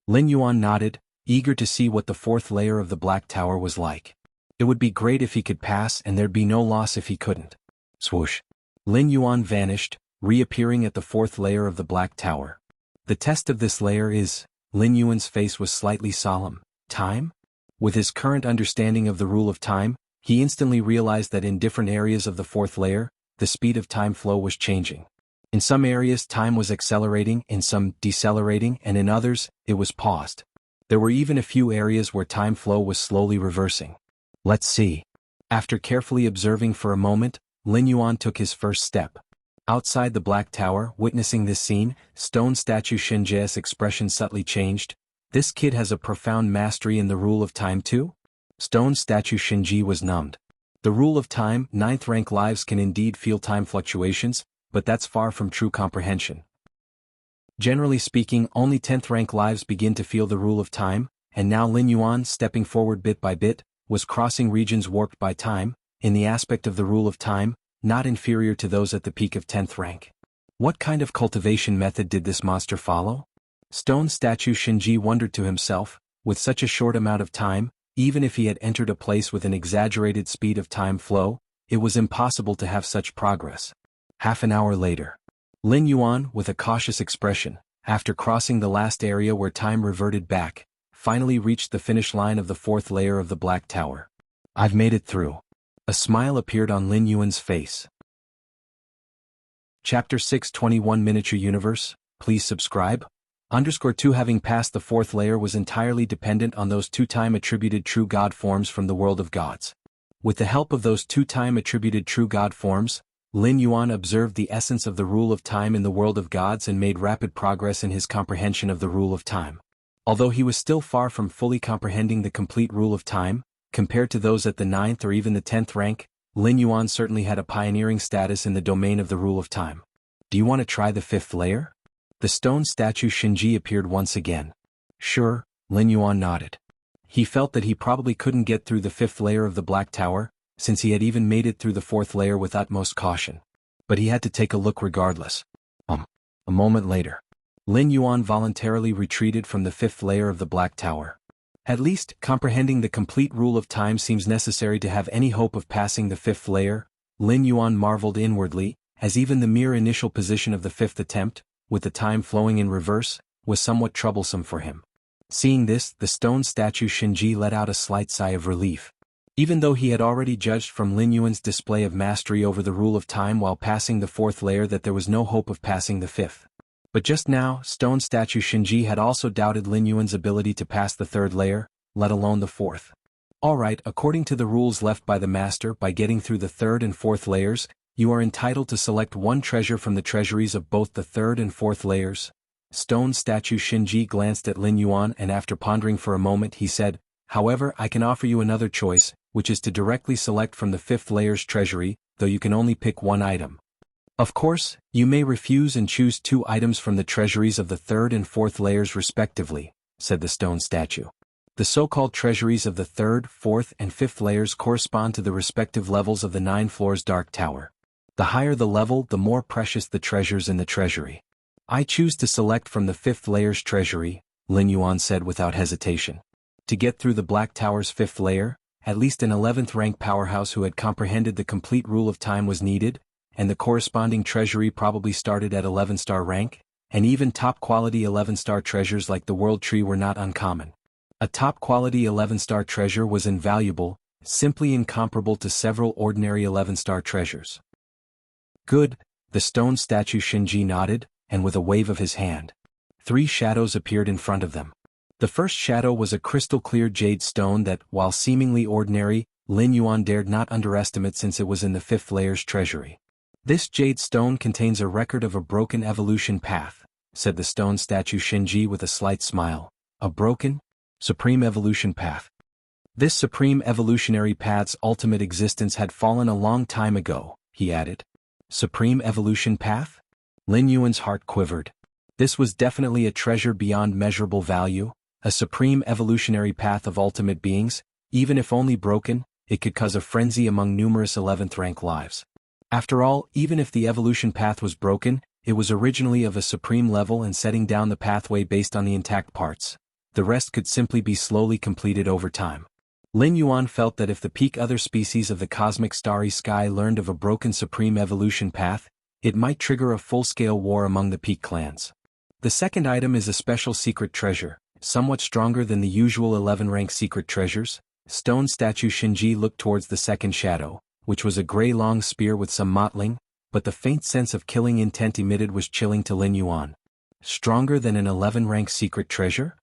Lin Yuan nodded, eager to see what the fourth layer of the Black Tower was like. It would be great if he could pass and there'd be no loss if he couldn't. Swoosh. Lin Yuan vanished, reappearing at the fourth layer of the Black Tower. The test of this layer is, Lin Yuan's face was slightly solemn, time? With his current understanding of the rule of time, he instantly realized that in different areas of the fourth layer, the speed of time flow was changing. In some areas time was accelerating, in some decelerating, and in others, it was paused. There were even a few areas where time flow was slowly reversing. Let's see. After carefully observing for a moment, Lin Yuan took his first step. Outside the Black Tower, witnessing this scene, stone statue Shinje's expression subtly changed. This kid has a profound mastery in the rule of time too? Stone statue Shinji was numbed. The rule of time, 9th rank lives can indeed feel time fluctuations, but that's far from true comprehension. Generally speaking, only 10th rank lives begin to feel the rule of time, and now Lin Yuan, stepping forward bit by bit, was crossing regions warped by time, in the aspect of the rule of time, not inferior to those at the peak of 10th rank. What kind of cultivation method did this monster follow? Stone statue Shinji wondered to himself, with such a short amount of time, even if he had entered a place with an exaggerated speed of time flow, it was impossible to have such progress. Half an hour later. Lin Yuan, with a cautious expression, after crossing the last area where time reverted back, finally reached the finish line of the fourth layer of the Black Tower. I've made it through. A smile appeared on Lin Yuan's face. Chapter 621 Miniature Universe, please subscribe. _2 Having passed the fourth layer was entirely dependent on those two time-attributed true God forms from the world of gods. With the help of those two time-attributed true God forms, Lin Yuan observed the essence of the rule of time in the world of gods and made rapid progress in his comprehension of the rule of time. Although he was still far from fully comprehending the complete rule of time, compared to those at the 9th or even the 10th rank, Lin Yuan certainly had a pioneering status in the domain of the rule of time. Do you want to try the fifth layer? The stone statue Shinji appeared once again. Sure, Lin Yuan nodded. He felt that he probably couldn't get through the fifth layer of the Black Tower, since he had even made it through the fourth layer with utmost caution. But he had to take a look regardless. A moment later. Lin Yuan voluntarily retreated from the fifth layer of the Black Tower. At least, comprehending the complete rule of time seems necessary to have any hope of passing the fifth layer, Lin Yuan marveled inwardly, as even the mere initial position of the fifth attempt, with the time flowing in reverse, was somewhat troublesome for him. Seeing this, the stone statue Shinji let out a slight sigh of relief. Even though he had already judged from Lin Yuan's display of mastery over the rule of time while passing the fourth layer that there was no hope of passing the fifth. But just now, stone statue Shinji had also doubted Lin Yuan's ability to pass the third layer, let alone the fourth. Alright, according to the rules left by the master, by getting through the third and fourth layers, you are entitled to select one treasure from the treasuries of both the third and fourth layers. Stone statue Shinji glanced at Lin Yuan and after pondering for a moment he said, however, I can offer you another choice, which is to directly select from the fifth layer's treasury, though you can only pick one item. Of course, you may refuse and choose two items from the treasuries of the third and fourth layers respectively, said the stone statue. The so-called treasuries of the third, fourth, and fifth layers correspond to the respective levels of the 9 floors Dark Tower. The higher the level, the more precious the treasures in the treasury. I choose to select from the fifth layer's treasury, Lin Yuan said without hesitation. To get through the Black Tower's fifth layer, at least an 11th rank powerhouse who had comprehended the complete rule of time was needed, and the corresponding treasury probably started at 11-star rank, and even top-quality 11-star treasures like the World Tree were not uncommon. A top-quality 11-star treasure was invaluable, simply incomparable to several ordinary 11-star treasures. Good, the stone statue Shinji nodded, and with a wave of his hand, 3 shadows appeared in front of them. The first shadow was a crystal-clear jade stone that, while seemingly ordinary, Lin Yuan dared not underestimate since it was in the fifth layer's treasury. This jade stone contains a record of a broken evolution path, said the stone statue Shinji with a slight smile. A broken, supreme evolution path. This supreme evolutionary path's ultimate existence had fallen a long time ago, he added. Supreme evolution path? Lin Yuan's heart quivered. This was definitely a treasure beyond measurable value, a supreme evolutionary path of ultimate beings. Even if only broken, it could cause a frenzy among numerous 11th rank lives. After all, even if the evolution path was broken, it was originally of a supreme level and setting down the pathway based on the intact parts. The rest could simply be slowly completed over time. Lin Yuan felt that if the peak other species of the cosmic starry sky learned of a broken supreme evolution path, it might trigger a full-scale war among the peak clans. The second item is a special secret treasure, somewhat stronger than the usual 11-rank secret treasures. Stone statue Shinji looked towards the second shadow, which was a gray long spear with some mottling, but the faint sense of killing intent emitted was chilling to Lin Yuan. Stronger than an 11-rank secret treasure?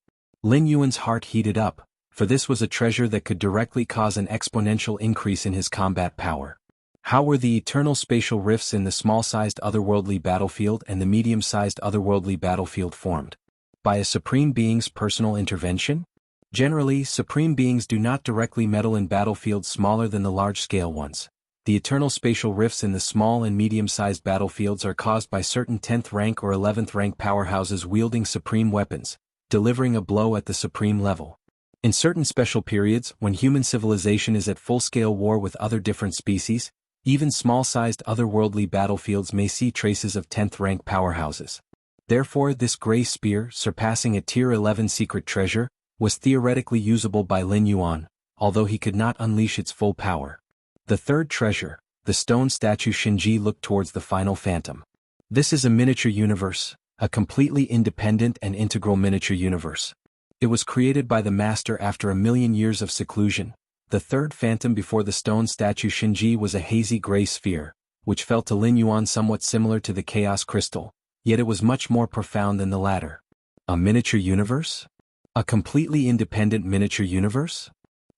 Lin Yuan's heart heated up, for this was a treasure that could directly cause an exponential increase in his combat power. How were the eternal spatial rifts in the small-sized otherworldly battlefield and the medium-sized otherworldly battlefield formed? By a supreme being's personal intervention? Generally, supreme beings do not directly meddle in battlefields smaller than the large-scale ones. The eternal spatial rifts in the small and medium-sized battlefields are caused by certain 10th rank or 11th rank powerhouses wielding supreme weapons, delivering a blow at the supreme level. In certain special periods, when human civilization is at full-scale war with other different species, even small-sized otherworldly battlefields may see traces of 10th rank powerhouses. Therefore, this gray spear, surpassing a tier 11 secret treasure, was theoretically usable by Lin Yuan, although he could not unleash its full power. The third treasure, the stone statue Shinji looked towards the final phantom. This is a miniature universe, a completely independent and integral miniature universe. It was created by the master after a million years of seclusion. The third phantom before the stone statue Shinji was a hazy gray sphere, which felt to Lin Yuan somewhat similar to the chaos crystal, yet it was much more profound than the latter. A miniature universe? A completely independent miniature universe?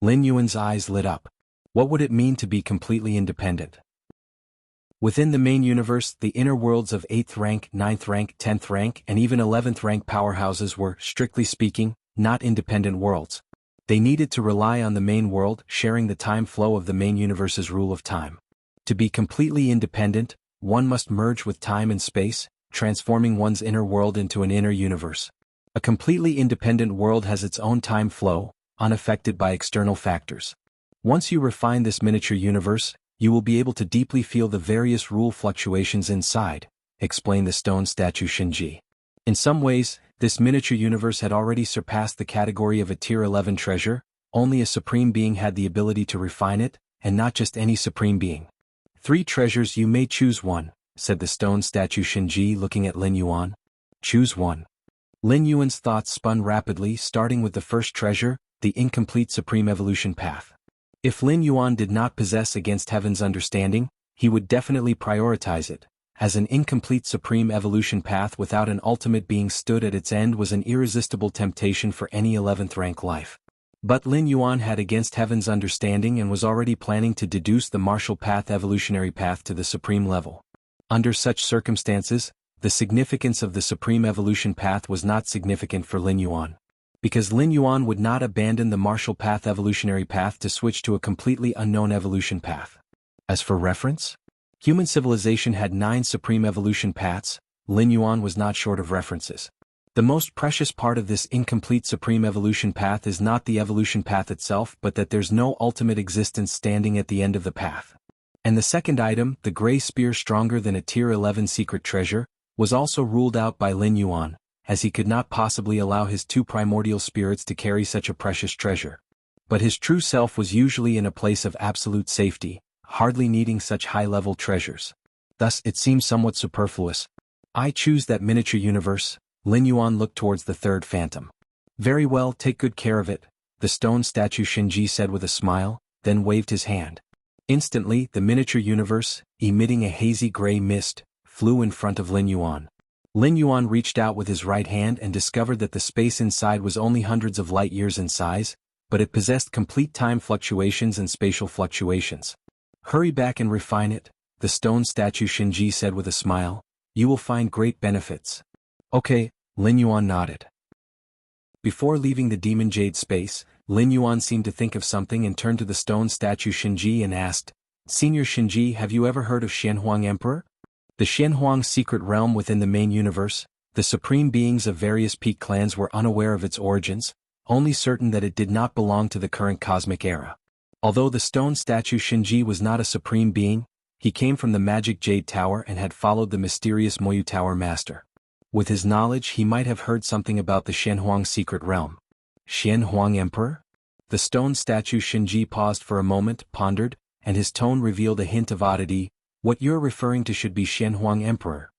Lin Yuan's eyes lit up. What would it mean to be completely independent? Within the main universe, the inner worlds of 8th rank, 9th rank, 10th rank, and even 11th rank powerhouses were, strictly speaking, not independent worlds. They needed to rely on the main world, sharing the time flow of the main universe's rule of time. To be completely independent, one must merge with time and space, transforming one's inner world into an inner universe. A completely independent world has its own time flow, unaffected by external factors. Once you refine this miniature universe, you will be able to deeply feel the various rule fluctuations inside, explained the stone statue Shinji. In some ways, this miniature universe had already surpassed the category of a tier 11 treasure. Only a supreme being had the ability to refine it, and not just any supreme being. 3 treasures, you may choose one, said the stone statue Shinji looking at Lin Yuan. Choose one. Lin Yuan's thoughts spun rapidly, starting with the first treasure, the incomplete supreme evolution path. If Lin Yuan did not possess against heaven's understanding, he would definitely prioritize it, as an incomplete supreme evolution path without an ultimate being stood at its end was an irresistible temptation for any 11th rank life. But Lin Yuan had against heaven's understanding and was already planning to deduce the martial path evolutionary path to the supreme level. Under such circumstances, the significance of the supreme evolution path was not significant for Lin Yuan. Because Lin Yuan would not abandon the martial path evolutionary path to switch to a completely unknown evolution path. As for reference, human civilization had 9 supreme evolution paths. Lin Yuan was not short of references. The most precious part of this incomplete supreme evolution path is not the evolution path itself, but that there's no ultimate existence standing at the end of the path. And the second item, the gray spear stronger than a tier 11 secret treasure, was also ruled out by Lin Yuan, as he could not possibly allow his 2 primordial spirits to carry such a precious treasure. But his true self was usually in a place of absolute safety, hardly needing such high-level treasures. Thus, it seems somewhat superfluous. I choose that miniature universe. Lin Yuan looked towards the third phantom. Very well, take good care of it, the stone statue Shinji said with a smile, then waved his hand. Instantly, the miniature universe, emitting a hazy gray mist, flew in front of Lin Yuan. Lin Yuan reached out with his right hand and discovered that the space inside was only hundreds of light years in size, but it possessed complete time fluctuations and spatial fluctuations. Hurry back and refine it, the stone statue Shinji said with a smile. You will find great benefits. Okay, Lin Yuan nodded. Before leaving the demon jade space, Lin Yuan seemed to think of something and turned to the stone statue Shinji and asked, Senior Shinji, have you ever heard of Xianhuang Emperor? The Xianhuang secret realm within the main universe. The supreme beings of various peak clans were unaware of its origins, only certain that it did not belong to the current cosmic era. Although the stone statue Shinji was not a supreme being, He came from the Magic Jade Tower and had followed the mysterious Moyu Tower Master. With his knowledge he might have heard something about the Xianhuang secret realm. Xianhuang Emperor? The stone statue Shinji paused for a moment, pondered, and his tone revealed a hint of oddity. What you're referring to should be Xianhuang Emperor.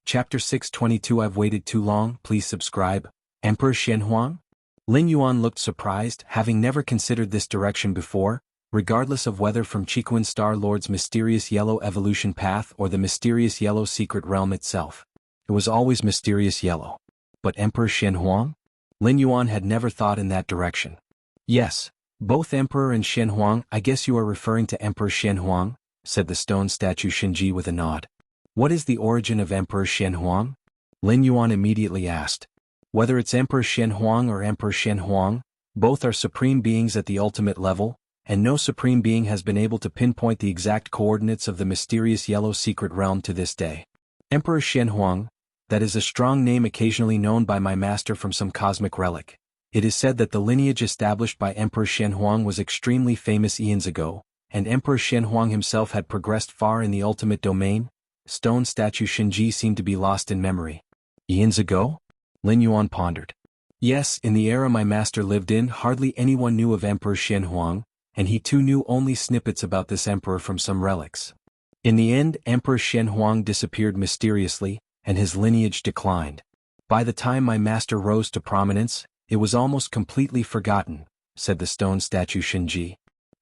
Chapter 622. I've waited too long, please subscribe. Emperor Xianhuang? Lin Yuan looked surprised, having never considered this direction before, regardless of whether from Chiquan Star Lord's mysterious yellow evolution path or the mysterious yellow secret realm itself. It was always mysterious yellow. But Emperor Xianhuang? Lin Yuan had never thought in that direction. Yes, both Emperor and Xianhuang. I guess you are referring to Emperor Xianhuang, said the stone statue Shinji with a nod. What is the origin of Emperor Xianhuang? Lin Yuan immediately asked. Whether it's Emperor Xianhuang or Emperor Xianhuang, both are supreme beings at the ultimate level, and no supreme being has been able to pinpoint the exact coordinates of the mysterious yellow secret realm to this day. Emperor Xianhuang, that is a strong name occasionally known by my master from some cosmic relic. It is said that the lineage established by Emperor Xianhuang was extremely famous eons ago, and Emperor Xianhuang himself had progressed far in the ultimate domain. Stone statue Shinji seemed to be lost in memory. Eons ago? Lin Yuan pondered. Yes, in the era my master lived in, hardly anyone knew of Emperor Xianhuang, and he too knew only snippets about this emperor from some relics. In the end, Emperor Xianhuang disappeared mysteriously, and his lineage declined. By the time my master rose to prominence, it was almost completely forgotten, said the stone statue Shinji.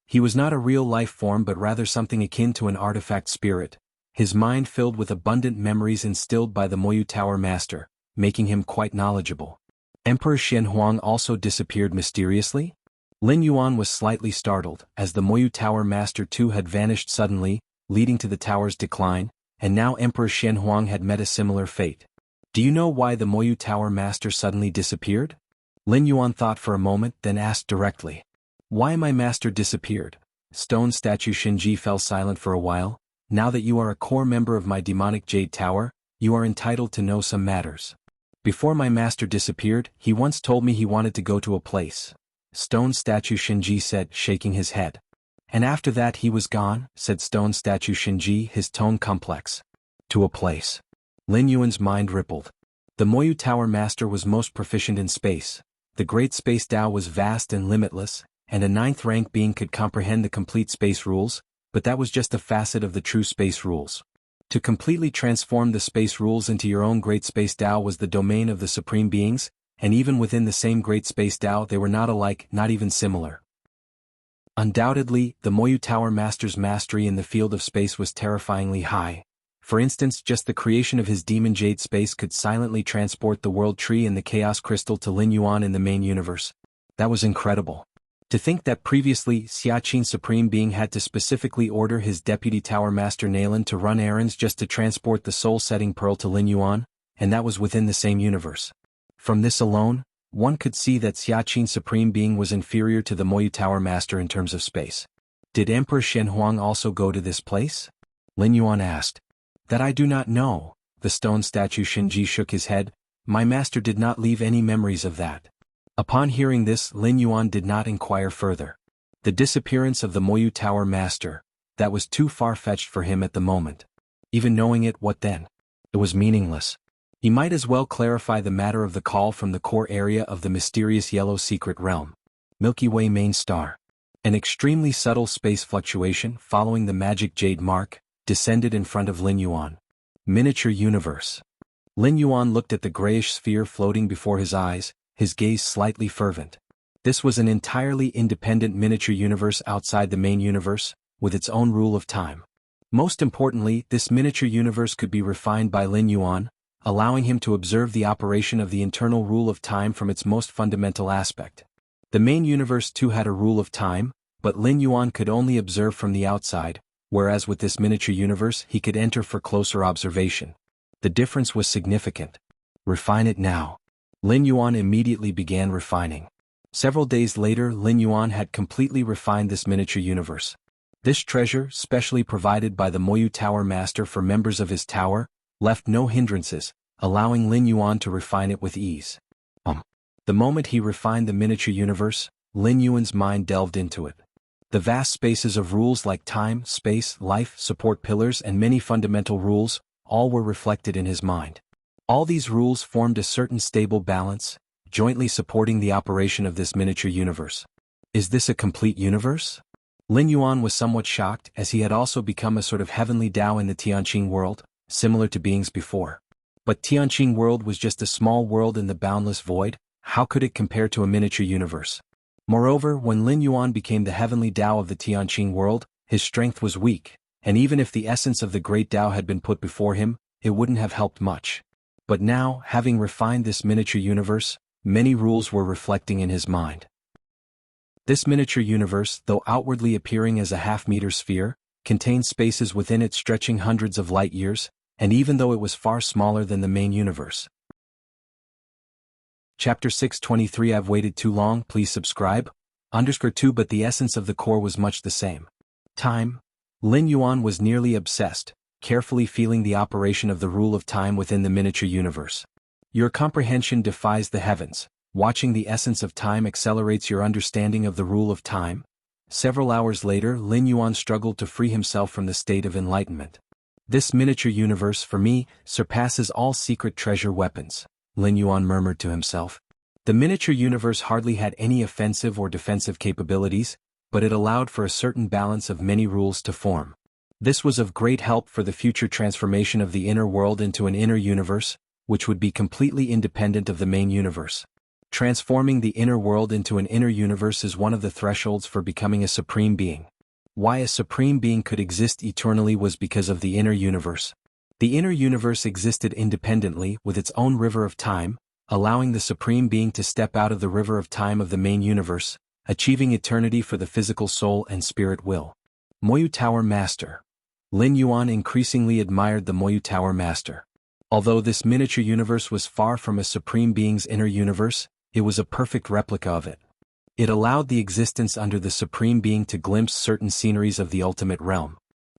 He was not a real life form but rather something akin to an artifact spirit, his mind filled with abundant memories instilled by the Moyu Tower Master, making him quite knowledgeable. Emperor Xianhuang also disappeared mysteriously? Lin Yuan was slightly startled, as the Moyu Tower Master too had vanished suddenly, leading to the tower's decline, and now Emperor Xianhuang had met a similar fate. Do you know why the Moyu Tower Master suddenly disappeared? Lin Yuan thought for a moment, then asked directly. Why my master disappeared? Stone statue Shinji fell silent for a while. Now that you are a core member of my demonic Jade Tower, you are entitled to know some matters. Before my master disappeared, he once told me he wanted to go to a place. Stone statue Shinji said, shaking his head. And after that he was gone, said stone statue Shinji, his tone complex. To a place. Lin Yuan's mind rippled. The Moyu Tower Master was most proficient in space. The Great Space Tao was vast and limitless, and a 9th rank being could comprehend the complete space rules, but that was just a facet of the true space rules. To completely transform the space rules into your own Great Space Tao was the domain of the Supreme Beings, and even within the same Great Space Tao they were not alike, not even similar. Undoubtedly, the Moyu Tower Master's mastery in the field of space was terrifyingly high. For instance, just the creation of his demon jade space could silently transport the World Tree and the Chaos Crystal to Lin Yuan in the main universe. That was incredible. To think that previously Xiaqin Supreme Being had to specifically order his deputy Tower Master Nalan to run errands just to transport the soul-setting pearl to Lin Yuan, and that was within the same universe. From this alone, one could see that Xiaqin Supreme Being was inferior to the Moyu Tower Master in terms of space. Did Emperor Xianhuang also go to this place? Lin Yuan asked. That I do not know, the stone statue Shinji shook his head. My master did not leave any memories of that. Upon hearing this, Lin Yuan did not inquire further. The disappearance of the Moyu Tower Master, that was too far-fetched for him at the moment. Even knowing it, what then? It was meaningless. He might as well clarify the matter of the call from the core area of the mysterious yellow secret realm. Milky Way main star. An extremely subtle space fluctuation following the magic jade mark, descended in front of Lin Yuan. Miniature universe. Lin Yuan looked at the grayish sphere floating before his eyes, his gaze slightly fervent. This was an entirely independent miniature universe outside the main universe, with its own rule of time. Most importantly, this miniature universe could be refined by Lin Yuan, allowing him to observe the operation of the internal rule of time from its most fundamental aspect. The main universe too had a rule of time, but Lin Yuan could only observe from the outside, whereas with this miniature universe he could enter for closer observation. The difference was significant. Refine it now. Lin Yuan immediately began refining. Several days later, Lin Yuan had completely refined this miniature universe. This treasure, specially provided by the Moyu Tower Master for members of his tower, left no hindrances, allowing Lin Yuan to refine it with ease. The moment he refined the miniature universe, Lin Yuan's mind delved into it. The vast spaces of rules like time, space, life, support pillars and many fundamental rules, all were reflected in his mind. All these rules formed a certain stable balance, jointly supporting the operation of this miniature universe. Is this a complete universe? Lin Yuan was somewhat shocked, as he had also become a sort of heavenly Tao in the Tianqing world, similar to beings before. But Tianqing world was just a small world in the boundless void. How could it compare to a miniature universe? Moreover, when Lin Yuan became the heavenly Tao of the Tianqing world, his strength was weak, and even if the essence of the great Tao had been put before him, it wouldn't have helped much. But now, having refined this miniature universe, many rules were reflecting in his mind. This miniature universe, though outwardly appearing as a half-meter sphere, contained spaces within it stretching hundreds of light years, and even though it was far smaller than the main universe. Chapter 623. I've waited too long, please subscribe. _2 But the essence of the core was much the same. Time. Lin Yuan was nearly obsessed, carefully feeling the operation of the rule of time within the miniature universe. Your comprehension defies the heavens. Watching the essence of time accelerates your understanding of the rule of time. Several hours later, Lin Yuan struggled to free himself from the state of enlightenment. This miniature universe, for me, surpasses all secret treasure weapons, Lin Yuan murmured to himself. The miniature universe hardly had any offensive or defensive capabilities, but it allowed for a certain balance of many rules to form. This was of great help for the future transformation of the inner world into an inner universe, which would be completely independent of the main universe. Transforming the inner world into an inner universe is one of the thresholds for becoming a supreme being. Why a supreme being could exist eternally was because of the inner universe. The inner universe existed independently with its own river of time, allowing the supreme being to step out of the river of time of the main universe, achieving eternity for the physical soul and spirit will. Moyu Tower Master. Lin Yuan increasingly admired the Moyu Tower Master. Although this miniature universe was far from a supreme being's inner universe, it was a perfect replica of it. It allowed the existence under the supreme being to glimpse certain sceneries of the ultimate realm.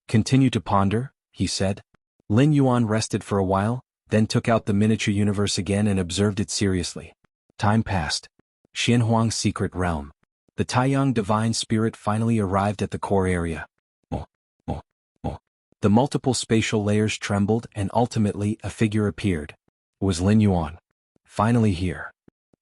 Continue to ponder, he said. Lin Yuan rested for a while, then took out the miniature universe again and observed it seriously. Time passed. Xianhuang's secret realm. The Taiyang divine spirit finally arrived at the core area. The multiple spatial layers trembled and ultimately a figure appeared. It was Lin Yuan. Finally here.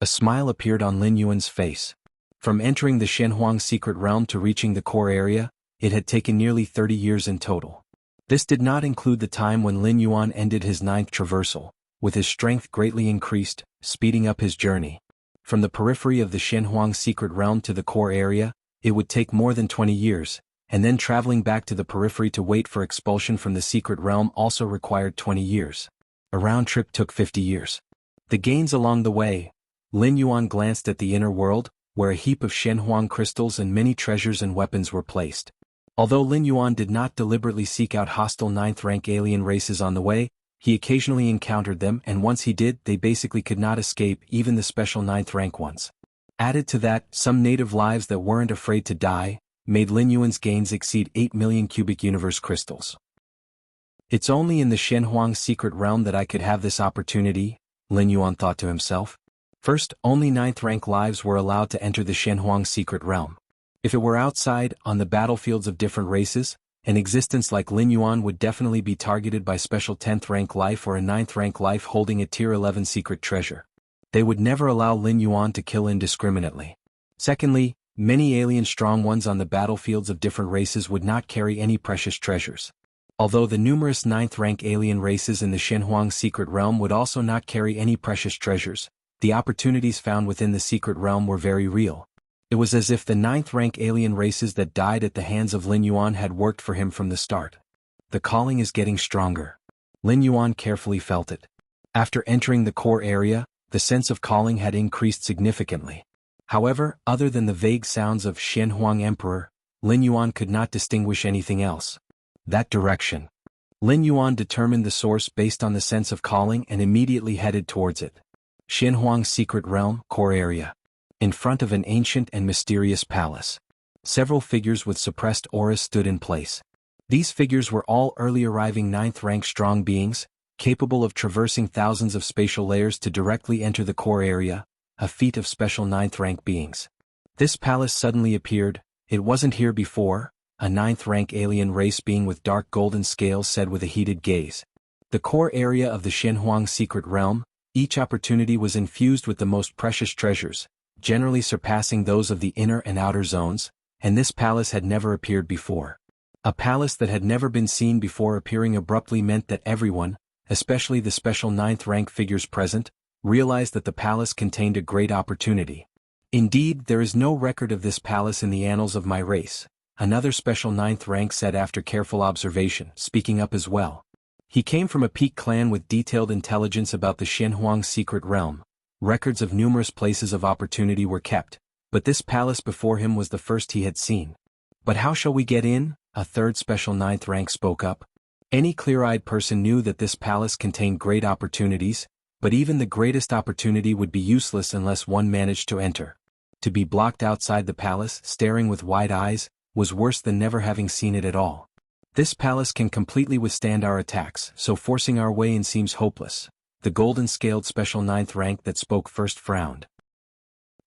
A smile appeared on Lin Yuan's face. From entering the Xianhuang secret realm to reaching the core area, it had taken nearly 30 years in total. This did not include the time when Lin Yuan ended his 9th traversal, with his strength greatly increased, speeding up his journey. From the periphery of the Xianhuang secret realm to the core area, it would take more than 20 years, and then traveling back to the periphery to wait for expulsion from the secret realm also required 20 years. A round trip took 50 years. The gains along the way. Lin Yuan glanced at the inner world, where a heap of Xianhuang crystals and many treasures and weapons were placed. Although Lin Yuan did not deliberately seek out hostile 9th-rank alien races on the way, he occasionally encountered them, and once he did, they basically could not escape, even the special 9th-rank ones. Added to that, some native lives that weren't afraid to die, made Lin Yuan's gains exceed 8 million cubic universe crystals. It's only in the Xianhuang secret realm that I could have this opportunity, Lin Yuan thought to himself. First, only 9th-rank lives were allowed to enter the Xianhuang secret realm. If it were outside, on the battlefields of different races, an existence like Lin Yuan would definitely be targeted by special 10th-rank life or a 9th-rank life holding a Tier 11 secret treasure. They would never allow Lin Yuan to kill indiscriminately. Secondly, many alien strong ones on the battlefields of different races would not carry any precious treasures. Although the numerous 9th-rank alien races in the Xianhuang secret realm would also not carry any precious treasures, the opportunities found within the secret realm were very real. It was as if the 9th-rank alien races that died at the hands of Lin Yuan had worked for him from the start. The calling is getting stronger. Lin Yuan carefully felt it. After entering the core area, the sense of calling had increased significantly. However, other than the vague sounds of Xianhuang Emperor, Lin Yuan could not distinguish anything else. That direction. Lin Yuan determined the source based on the sense of calling and immediately headed towards it. Xianhuang's secret realm, core area. In front of an ancient and mysterious palace. Several figures with suppressed auras stood in place. These figures were all early arriving 9th-rank strong beings, capable of traversing thousands of spatial layers to directly enter the core area, a feat of special 9th-rank beings. This palace suddenly appeared, It wasn't here before, a ninth-rank alien race being with dark golden scales said with a heated gaze. The core area of the Xinhuang secret realm, each opportunity was infused with the most precious treasures, generally surpassing those of the inner and outer zones, and this palace had never appeared before. A palace that had never been seen before appearing abruptly meant that everyone, especially the special ninth-rank figures present, realized that the palace contained a great opportunity. Indeed, there is no record of this palace in the annals of my race, another special ninth rank said after careful observation, speaking up as well. He came from a peak clan with detailed intelligence about the Xinhuang secret realm. Records of numerous places of opportunity were kept, but this palace before him was the first he had seen. But how shall we get in? A third special ninth rank spoke up. Any clear-eyed person knew that this palace contained great opportunities, but even the greatest opportunity would be useless unless one managed to enter. To be blocked outside the palace, staring with wide eyes, was worse than never having seen it at all. This palace can completely withstand our attacks, so forcing our way in seems hopeless. The golden-scaled special ninth rank that spoke first frowned.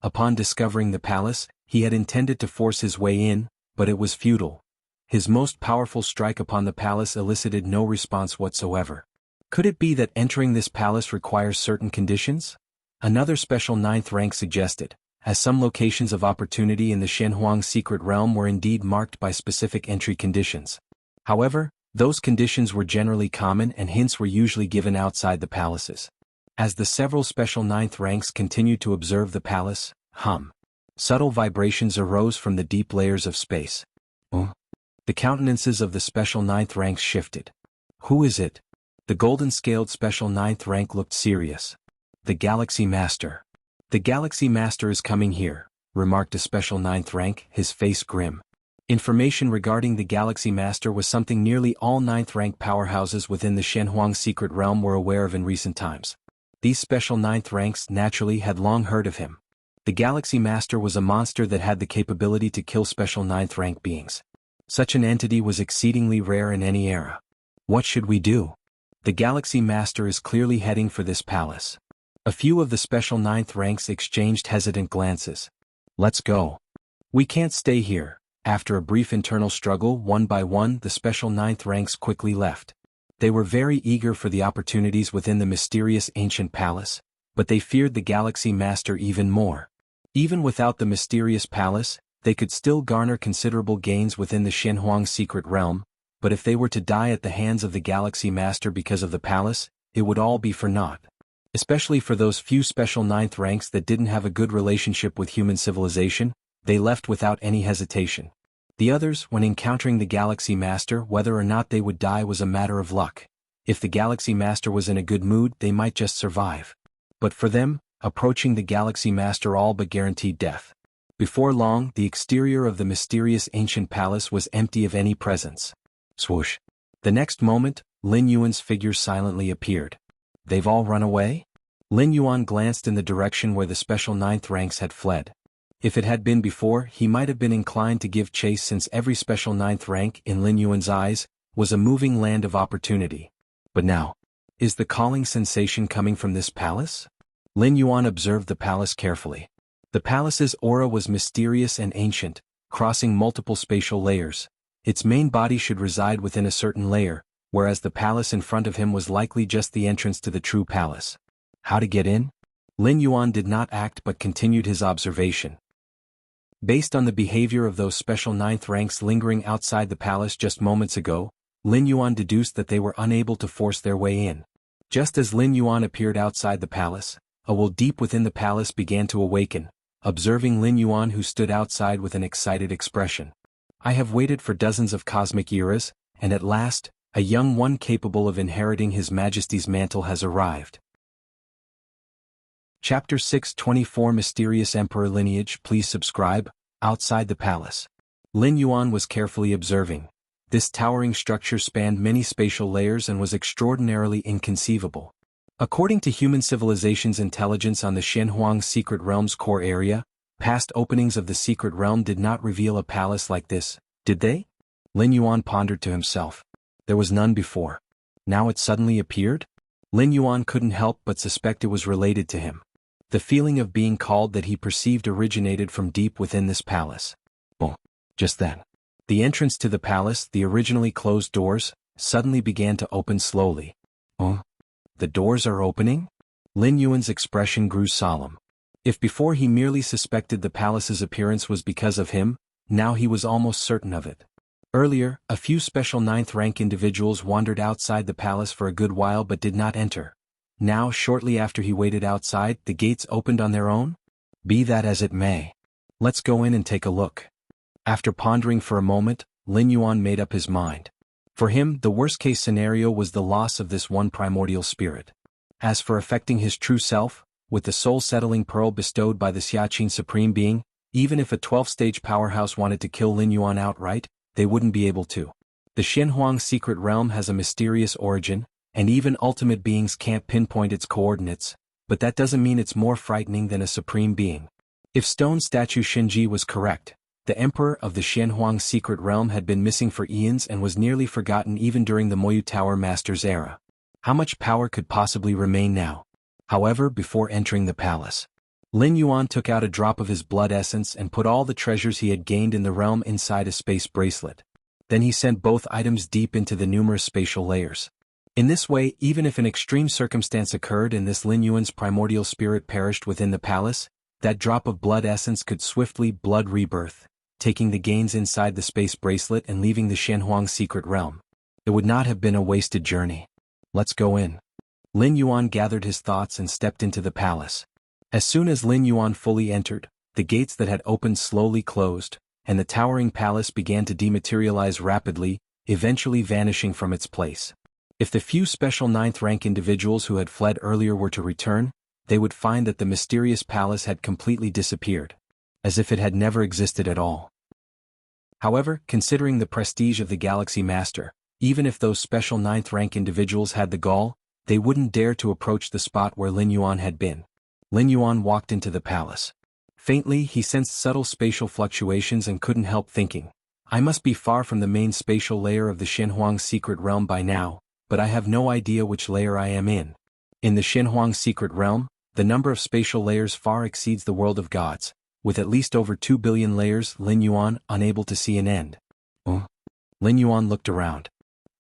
Upon discovering the palace, he had intended to force his way in, but it was futile. His most powerful strike upon the palace elicited no response whatsoever. Could it be that entering this palace requires certain conditions? Another special ninth rank suggested, as some locations of opportunity in the Xinhuang secret realm were indeed marked by specific entry conditions. However, those conditions were generally common and hints were usually given outside the palaces. As the several special ninth ranks continued to observe the palace, subtle vibrations arose from the deep layers of space. The countenances of the special ninth ranks shifted. Who is it? The golden-scaled special ninth rank looked serious. The Galaxy Master. The Galaxy Master is coming here, remarked a special ninth rank, his face grim. Information regarding the Galaxy Master was something nearly all ninth rank powerhouses within the Xinhuang secret realm were aware of in recent times. These special ninth ranks naturally had long heard of him. The Galaxy Master was a monster that had the capability to kill special ninth rank beings. Such an entity was exceedingly rare in any era. What should we do? The Galaxy Master is clearly heading for this palace. A few of the special ninth ranks exchanged hesitant glances. Let's go. We can't stay here. After a brief internal struggle, one by one, the special ninth ranks quickly left. They were very eager for the opportunities within the mysterious ancient palace, but they feared the Galaxy Master even more. Even without the mysterious palace, they could still garner considerable gains within the Xinhuang secret realm, but if they were to die at the hands of the Galaxy Master because of the palace, it would all be for naught. Especially for those few special ninth ranks that didn't have a good relationship with human civilization, they left without any hesitation. The others, when encountering the Galaxy Master, whether or not they would die was a matter of luck. If the Galaxy Master was in a good mood, they might just survive. But for them, approaching the Galaxy Master all but guaranteed death. Before long, the exterior of the mysterious ancient palace was empty of any presence. Swoosh. The next moment, Lin Yuan's figure silently appeared. They've all run away? Lin Yuan glanced in the direction where the special ninth ranks had fled. If it had been before, he might have been inclined to give chase since every special ninth rank, in Lin Yuan's eyes, was a moving land of opportunity. But now, is the calling sensation coming from this palace? Lin Yuan observed the palace carefully. The palace's aura was mysterious and ancient, crossing multiple spatial layers. Its main body should reside within a certain layer, whereas the palace in front of him was likely just the entrance to the true palace. How to get in? Lin Yuan did not act but continued his observation. Based on the behavior of those special ninth ranks lingering outside the palace just moments ago, Lin Yuan deduced that they were unable to force their way in. Just as Lin Yuan appeared outside the palace, a will deep within the palace began to awaken, observing Lin Yuan who stood outside with an excited expression. I have waited for dozens of cosmic eras, and at last, a young one capable of inheriting His Majesty's mantle has arrived. Chapter 624 Mysterious Emperor Lineage. Please subscribe. Outside the palace. Lin Yuan was carefully observing. This towering structure spanned many spatial layers and was extraordinarily inconceivable. According to human civilization's intelligence on the Xinhuang secret realm's core area, past openings of the secret realm did not reveal a palace like this, did they? Lin Yuan pondered to himself. There was none before. Now it suddenly appeared? Lin Yuan couldn't help but suspect it was related to him. The feeling of being called that he perceived originated from deep within this palace. Just then, the entrance to the palace, the originally closed doors, suddenly began to open slowly. Oh? The doors are opening? Lin Yuan's expression grew solemn. If before he merely suspected the palace's appearance was because of him, now he was almost certain of it. Earlier, a few special ninth-rank individuals wandered outside the palace for a good while but did not enter. Now, shortly after he waited outside, the gates opened on their own? Be that as it may. Let's go in and take a look. After pondering for a moment, Lin Yuan made up his mind. For him, the worst-case scenario was the loss of this one primordial spirit. As for affecting his true self, with the soul-settling pearl bestowed by the Xiaqin Supreme Being, even if a 12th-stage powerhouse wanted to kill Lin Yuan outright, they wouldn't be able to. The Xinhuang secret realm has a mysterious origin, and even ultimate beings can't pinpoint its coordinates, but that doesn't mean it's more frightening than a supreme being. If stone statue Shinji was correct, the emperor of the Xinhuang secret realm had been missing for eons and was nearly forgotten even during the Moyu Tower Master's era. How much power could possibly remain now? However, before entering the palace, Lin Yuan took out a drop of his blood essence and put all the treasures he had gained in the realm inside a space bracelet. Then he sent both items deep into the numerous spatial layers. In this way, even if an extreme circumstance occurred and this Lin Yuan's primordial spirit perished within the palace, that drop of blood essence could swiftly blood rebirth, taking the gains inside the space bracelet and leaving the Xinhuang secret realm. It would not have been a wasted journey. Let's go in. Lin Yuan gathered his thoughts and stepped into the palace. As soon as Lin Yuan fully entered, the gates that had opened slowly closed, and the towering palace began to dematerialize rapidly, eventually vanishing from its place. If the few special ninth-rank individuals who had fled earlier were to return, they would find that the mysterious palace had completely disappeared, as if it had never existed at all. However, considering the prestige of the Galaxy Master, even if those special ninth-rank individuals had the gall, they wouldn't dare to approach the spot where Lin Yuan had been. Lin Yuan walked into the palace. Faintly, he sensed subtle spatial fluctuations and couldn't help thinking, I must be far from the main spatial layer of the Xinhuang secret realm by now, but I have no idea which layer I am in. In the Xinhuang secret realm, the number of spatial layers far exceeds the world of gods, with at least over 2 billion layers. Lin Yuan, unable to see an end. Lin Yuan looked around.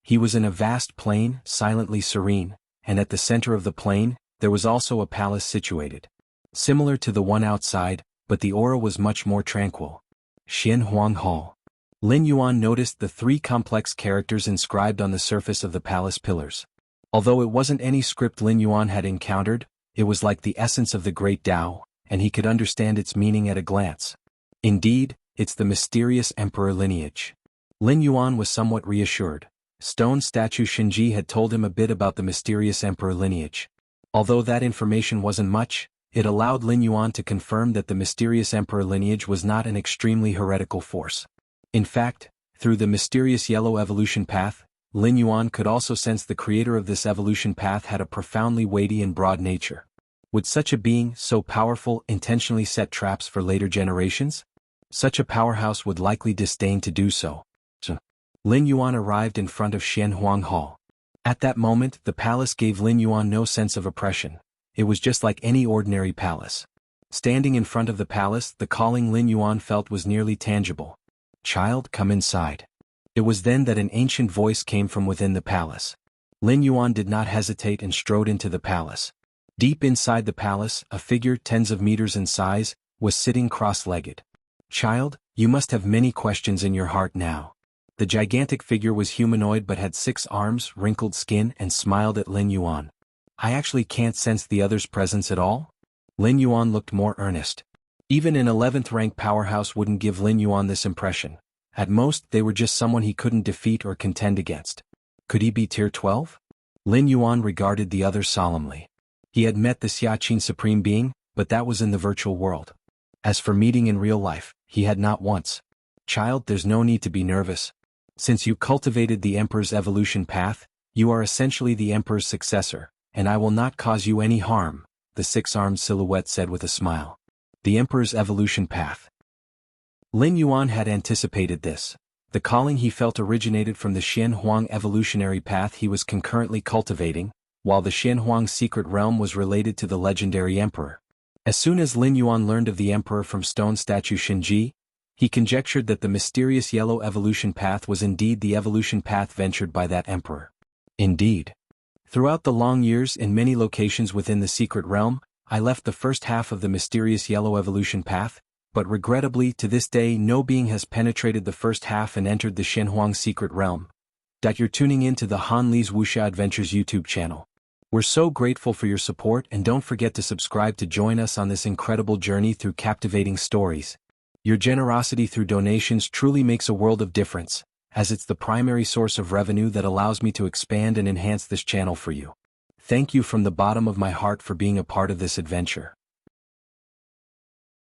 He was in a vast plain, silently serene, and at the center of the plain, there was also a palace situated. Similar to the one outside, but the aura was much more tranquil. Xinhuang Hall. Lin Yuan noticed the 3 complex characters inscribed on the surface of the palace pillars. Although it wasn't any script Lin Yuan had encountered, it was like the essence of the great Tao, and he could understand its meaning at a glance. Indeed, it's the mysterious emperor lineage. Lin Yuan was somewhat reassured. Stone statue Shinji had told him a bit about the mysterious emperor lineage. Although that information wasn't much, it allowed Lin Yuan to confirm that the mysterious emperor lineage was not an extremely heretical force. In fact, through the mysterious yellow evolution path, Lin Yuan could also sense the creator of this evolution path had a profoundly weighty and broad nature. Would such a being, so powerful, intentionally set traps for later generations? Such a powerhouse would likely disdain to do so. Lin Yuan arrived in front of Xinhuang Hall. At that moment, the palace gave Lin Yuan no sense of oppression. It was just like any ordinary palace. Standing in front of the palace, the calling Lin Yuan felt was nearly tangible. Child, come inside. It was then that an ancient voice came from within the palace. Lin Yuan did not hesitate and strode into the palace. Deep inside the palace, a figure tens of meters in size, was sitting cross-legged. Child, you must have many questions in your heart now. The gigantic figure was humanoid but had 6 arms, wrinkled skin, and smiled at Lin Yuan. I actually can't sense the other's presence at all? Lin Yuan looked more earnest. Even an 11th rank powerhouse wouldn't give Lin Yuan this impression. At most, they were just someone he couldn't defeat or contend against. Could he be tier 12? Lin Yuan regarded the other solemnly. He had met the Xiaqin Supreme Being, but that was in the virtual world. As for meeting in real life, he had not once. Child, there's no need to be nervous. Since you cultivated the Emperor's evolution path, you are essentially the Emperor's successor, and I will not cause you any harm, the 6-armed silhouette said with a smile. The Emperor's evolution path. Lin Yuan had anticipated this. The calling he felt originated from the Xinhuang evolutionary path he was concurrently cultivating, while the Xinhuang secret realm was related to the legendary Emperor. As soon as Lin Yuan learned of the Emperor from stone statue Shinji, He conjectured that the mysterious yellow evolution path was indeed the evolution path ventured by that emperor. Indeed. Throughout the long years in many locations within the secret realm, I left the first half of the mysterious yellow evolution path, but regrettably to this day no being has penetrated the first half and entered the Shenhuang secret realm. You're tuning in to the Han Li's Wuxia Adventures YouTube channel. We're so grateful for your support, and don't forget to subscribe to join us on this incredible journey through captivating stories. Your generosity through donations truly makes a world of difference, as it's the primary source of revenue that allows me to expand and enhance this channel for you. Thank you from the bottom of my heart for being a part of this adventure.